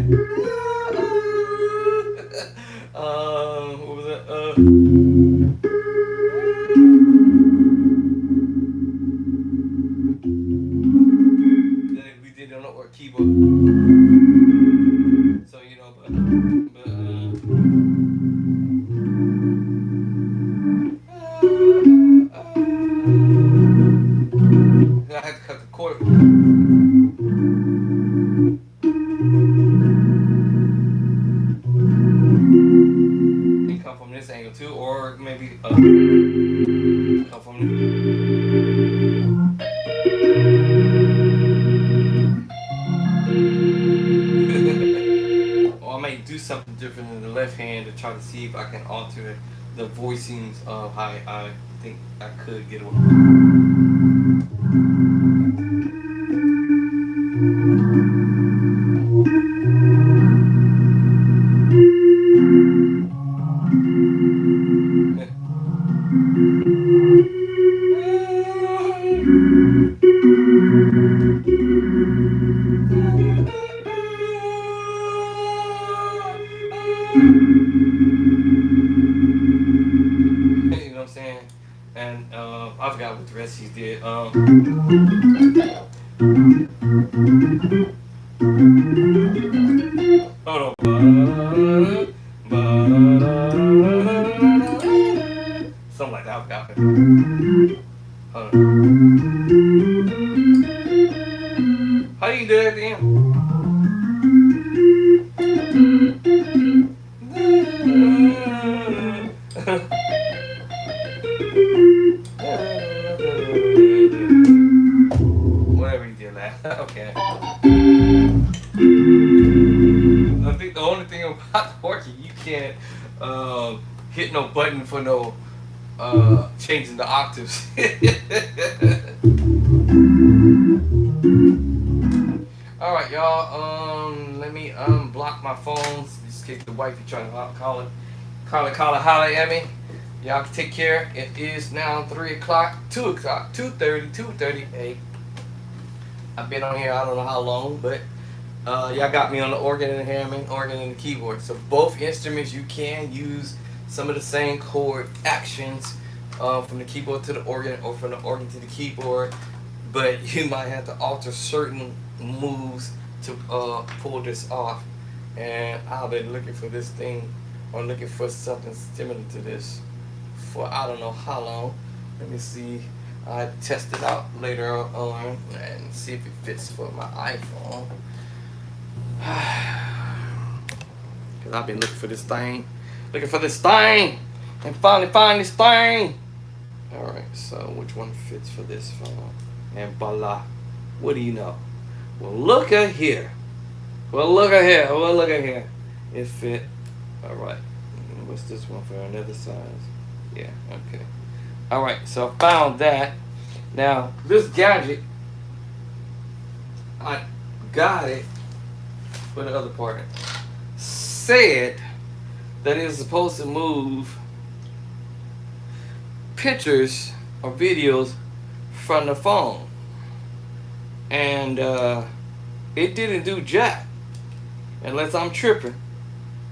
What was that? That we did on the keyboard. So you know, but I had to cut the chord. It come from this angle too, or maybe come from. Or I may do something different in the left hand to try to see if I can alter the voicings of how I think I could get away. forgot what the rest he did. Hold on. Something like that. I forgot. Hold on. How you do that then? Whatever you did last. Okay. I think the only thing about the organ, you can't hit no button for no changing the octaves. All right, y'all. Let me unblock my phones. Just kick the wifey trying to call it, holler at me. Y'all can take care. It is now 3 o'clock, 2 o'clock, 2:38. I've been on here I don't know how long, but y'all got me on the organ and the hammer, organ and the keyboard. So both instruments you can use some of the same chord actions from the keyboard to the organ or from the organ to the keyboard, but you might have to alter certain moves to pull this off. And I've been looking for this thing or looking for something similar to this for I don't know how long. Let me see. I test it out later on and see if it fits for my iPhone. Cause I've been looking for this thing, and finally find this thing. All right, so which one fits for this phone? And voila, what do you know? Well, look at here. It fit. All right. What's this one for? Another size? Yeah. Okay. All right. So I found that. Now this gadget, I got it for the other part. Said that it's supposed to move pictures or videos from the phone, and it didn't do jack. Unless I'm tripping.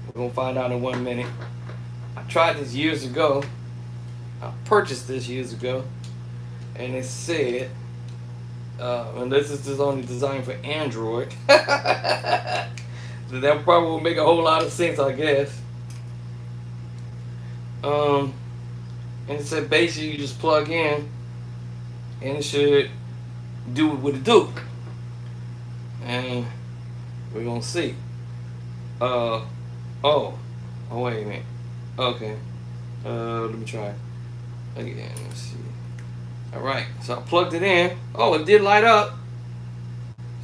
We're gonna find out in 1 minute. I tried this years ago. I purchased this years ago, and it said, and this is only designed for Android. So that probably will make a whole lot of sense, I guess. And it said basically you just plug in, and it should do what it do. And we're gonna see. Oh, wait a minute. Okay. Let me try. Again, let's see. Alright, so I plugged it in. Oh, it did light up.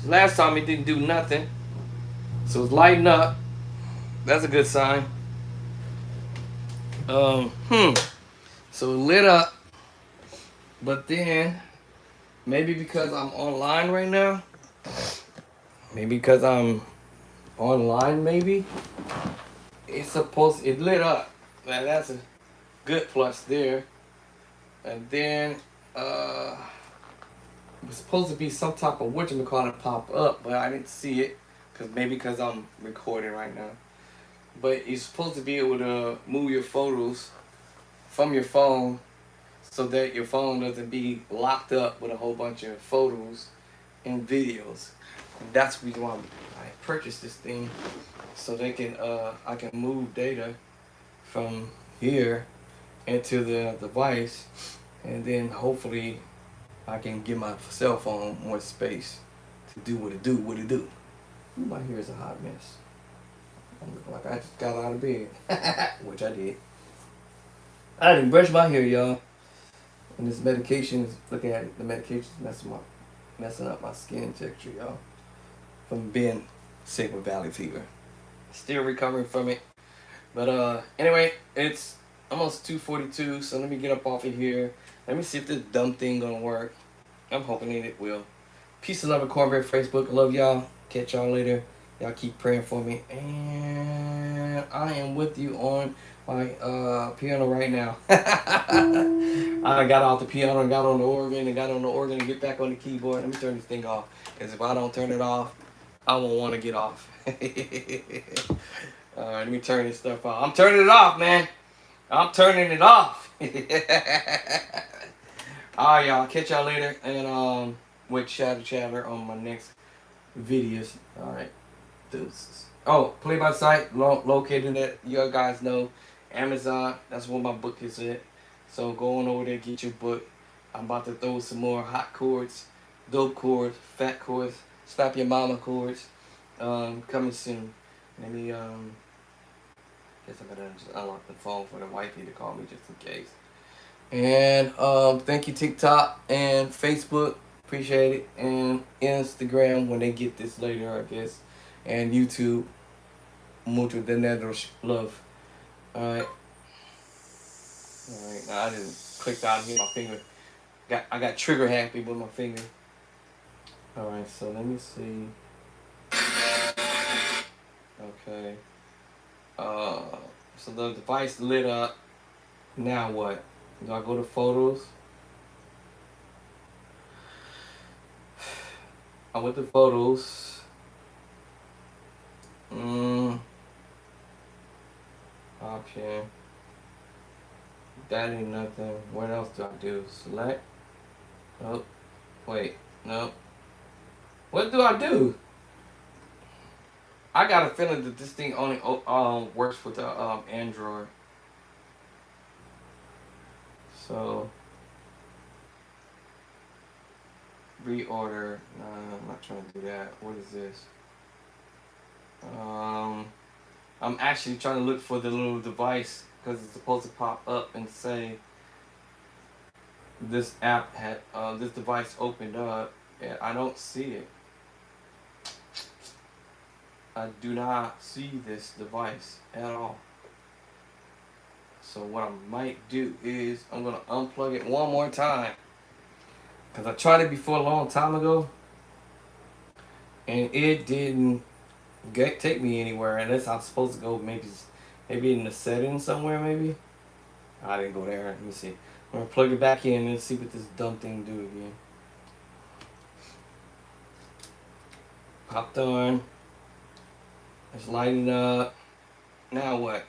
Last time it didn't do nothing. So it's lighting up. That's a good sign. So it lit up. But then, maybe because I'm online right now. Maybe because I'm online, maybe. It lit up. Now that's a good plus there. And then, it was supposed to be some type of whatchamacallit pop up, but I didn't see it. Because I'm recording right now. But you're supposed to be able to move your photos from your phone so that your phone doesn't be locked up with a whole bunch of photos and videos. And that's the reason why I purchased this thing, so they can I can move data from here into the device, and then hopefully I can give my cell phone more space to do what it do. My hair is a hot mess. I'm looking like I just got out of bed, which I did. I didn't brush my hair, y'all. And this medication is, looking at it, the medication is messing up my skin texture, y'all. From being sick with valley fever. Still recovering from it. But anyway, it's almost 2:42, so let me get up off of here. Let me see if this dumb thing gonna work. I'm hoping it will. Peace and love at Cornbread Facebook. I love y'all. Catch y'all later. Y'all keep praying for me. And I am with you on my piano right now. I got off the piano and got on the organ and get back on the keyboard. Let me turn this thing off. Because if I don't turn it off, I won't want to get off. Alright, let me turn this stuff off. I'm turning it off, man. I'm turning it off. Alright, y'all. Catch y'all later. And with Chatter on my next videos. Alright. Deuces. Oh, Play by Sight located at, you guys know, Amazon. That's where my book is at. So go on over there, get your book. I'm about to throw some more hot chords, dope chords, fat chords, slap your mama chords. Coming soon. Let me guess I gotta just unlock the phone for the wifey to call me just in case. And thank you TikTok and Facebook, appreciate it, and Instagram when they get this later, I guess, and YouTube. Mucho de negros love. Alright. Alright. Now I just clicked out here my finger. I got trigger happy with my finger. Alright, so let me see. Okay. So the device lit up. Now what? Do I go to photos? I went to photos. Option. That ain't nothing. What else do I do? Select. Oh, wait. No. What do I do? I got a feeling that this thing only works with the Android. So reorder. No, I'm not trying to do that. What is this? I'm actually trying to look for the little device because it's supposed to pop up and say this app had this device opened up, and I don't see it. I do not see this device at all. So what I might do is I'm gonna unplug it one more time, because I tried it before a long time ago and it didn't take me anywhere unless I'm supposed to go maybe in the settings somewhere. Maybe I didn't go there. Let me see. I'm gonna plug it back in and see what this dumb thing do again. Popped on. It's lighting up. Now what?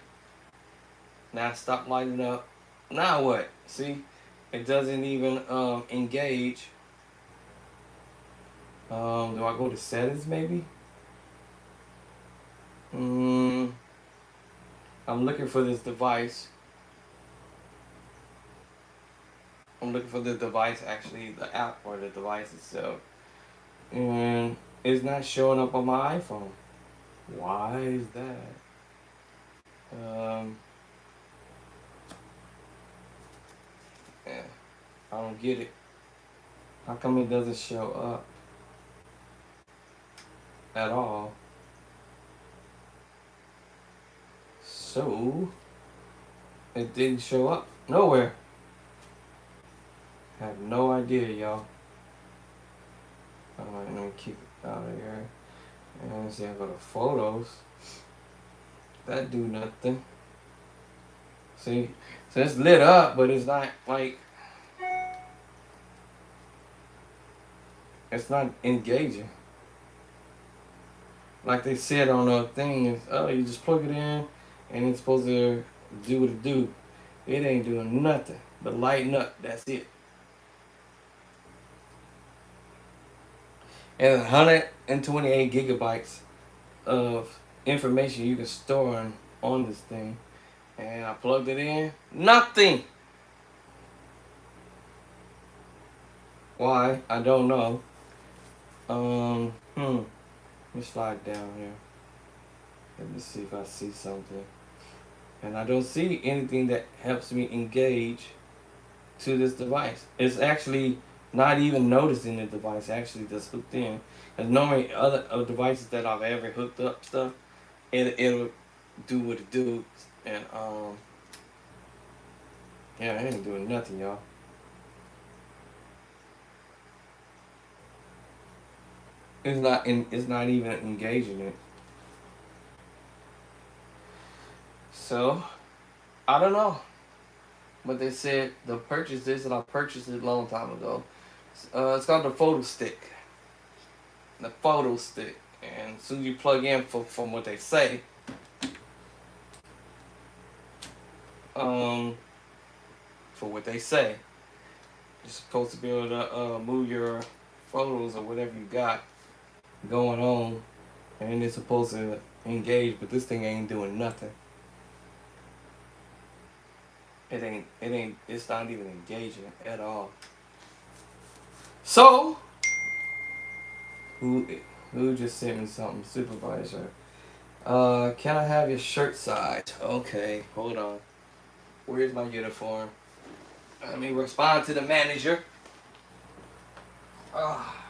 Now stop lighting up. Now what? See? It doesn't even engage. Do I go to settings maybe? I'm looking for this device. I'm looking for the device, actually, the app or the device itself. And it's not showing up on my iPhone. Why is that? Yeah, I don't get it. How come it doesn't show up at all? So it didn't show up nowhere. I have no idea, y'all. Alright, let me keep it out of here. And see, I go to photos. That do nothing. See, so it's lit up, but it's not like, it's not engaging. Like they said on the thing, is you just plug it in and it's supposed to do what it do. It ain't doing nothing but lighten up. That's it. And 128 gigabytes of information you can store on this thing. And I plugged it in. Nothing. Why? I don't know. Let me slide down here. Let me see if I see something. And I don't see anything that helps me engage to this device. It's actually not even noticing the device actually just hooked in. And normally other devices that I've ever hooked up stuff, it'll do what it do. And yeah, it ain't doing nothing, y'all. It's not even engaging it. So I don't know. But they said they'll purchase this, and I purchased it a long time ago. It's called the Photo Stick. The Photo Stick. And as soon as you plug in from what they say, You're supposed to be able to move your photos or whatever you got going on, and it's supposed to engage, but this thing ain't doing nothing. It's not even engaging at all. So, who just sent me something? Supervisor. Can I have your shirt size? Okay, hold on. Where's my uniform? Let me respond to the manager. Ah.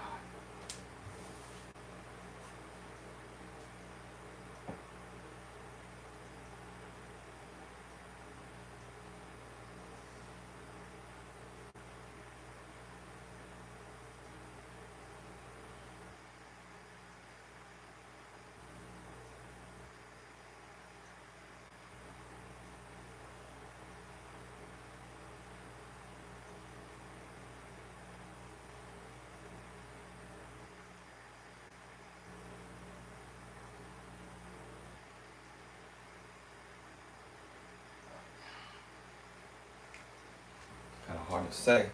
Kind of hard to say.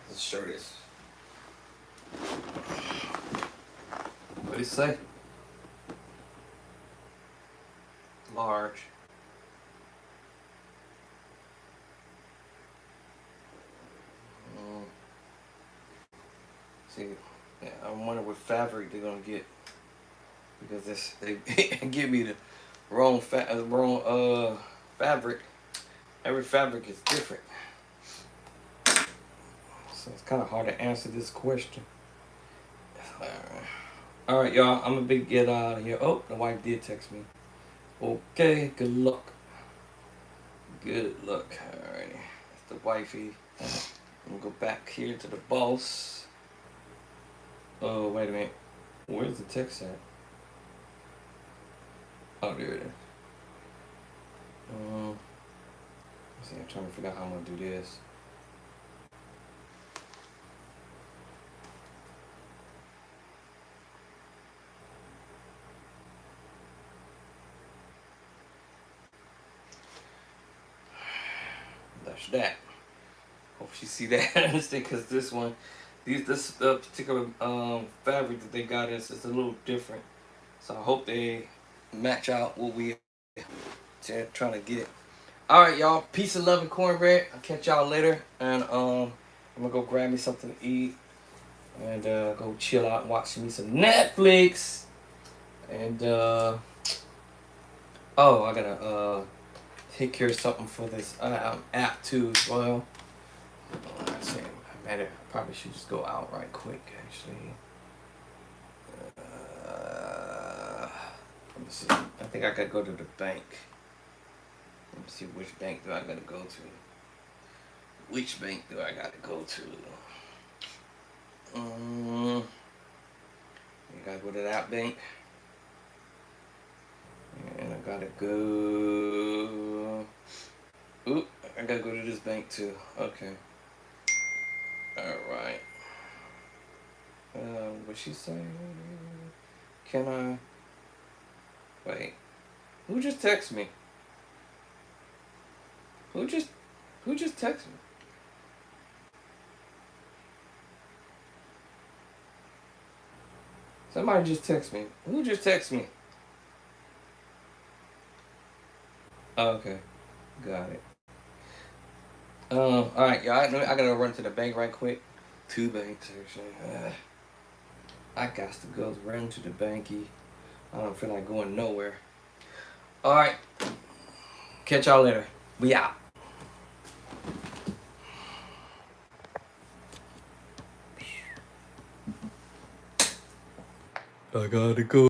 This shirt is. What do you say? Large. See, yeah, I wonder what fabric they're gonna get, because they give me the wrong fabric. Every fabric is different, so it's kind of hard to answer this question. All right, y'all. I'm gonna get out of here. Oh, the wife did text me. Okay, good luck. Good luck. Alrighty, that's the wifey. I'm gonna go back here to the boss. Oh, wait a minute. Where's the text at? Oh, there it is. Let's see, I'm trying to figure out how I'm gonna do this. That's that. Hope you see that, because this particular fabric that they got is a little different. So I hope they match out what we trying to get. All right, y'all. Peace and love and cornbread. I'll catch y'all later, and I'm gonna go grab me something to eat and go chill out and watch me some Netflix. And oh, I gotta take care of something for this app too as well. I probably should just go out right quick, actually. Let me see. I think I gotta go to the bank. Let me see, which bank do I gotta go to? Which bank do I gotta go to? You gotta go to that bank. And I gotta go. Oop, I gotta go to this bank too. Okay. Alright. What's she saying? Can I? Wait. Who just texted me? Who just texted me? Somebody just texted me. Who just texted me? Oh, okay. Got it. Alright, y'all. I gotta run to the bank right quick. 2 banks, actually. I got to go run to the banky. I don't feel like going nowhere. Alright. Catch y'all later. We out. I gotta go.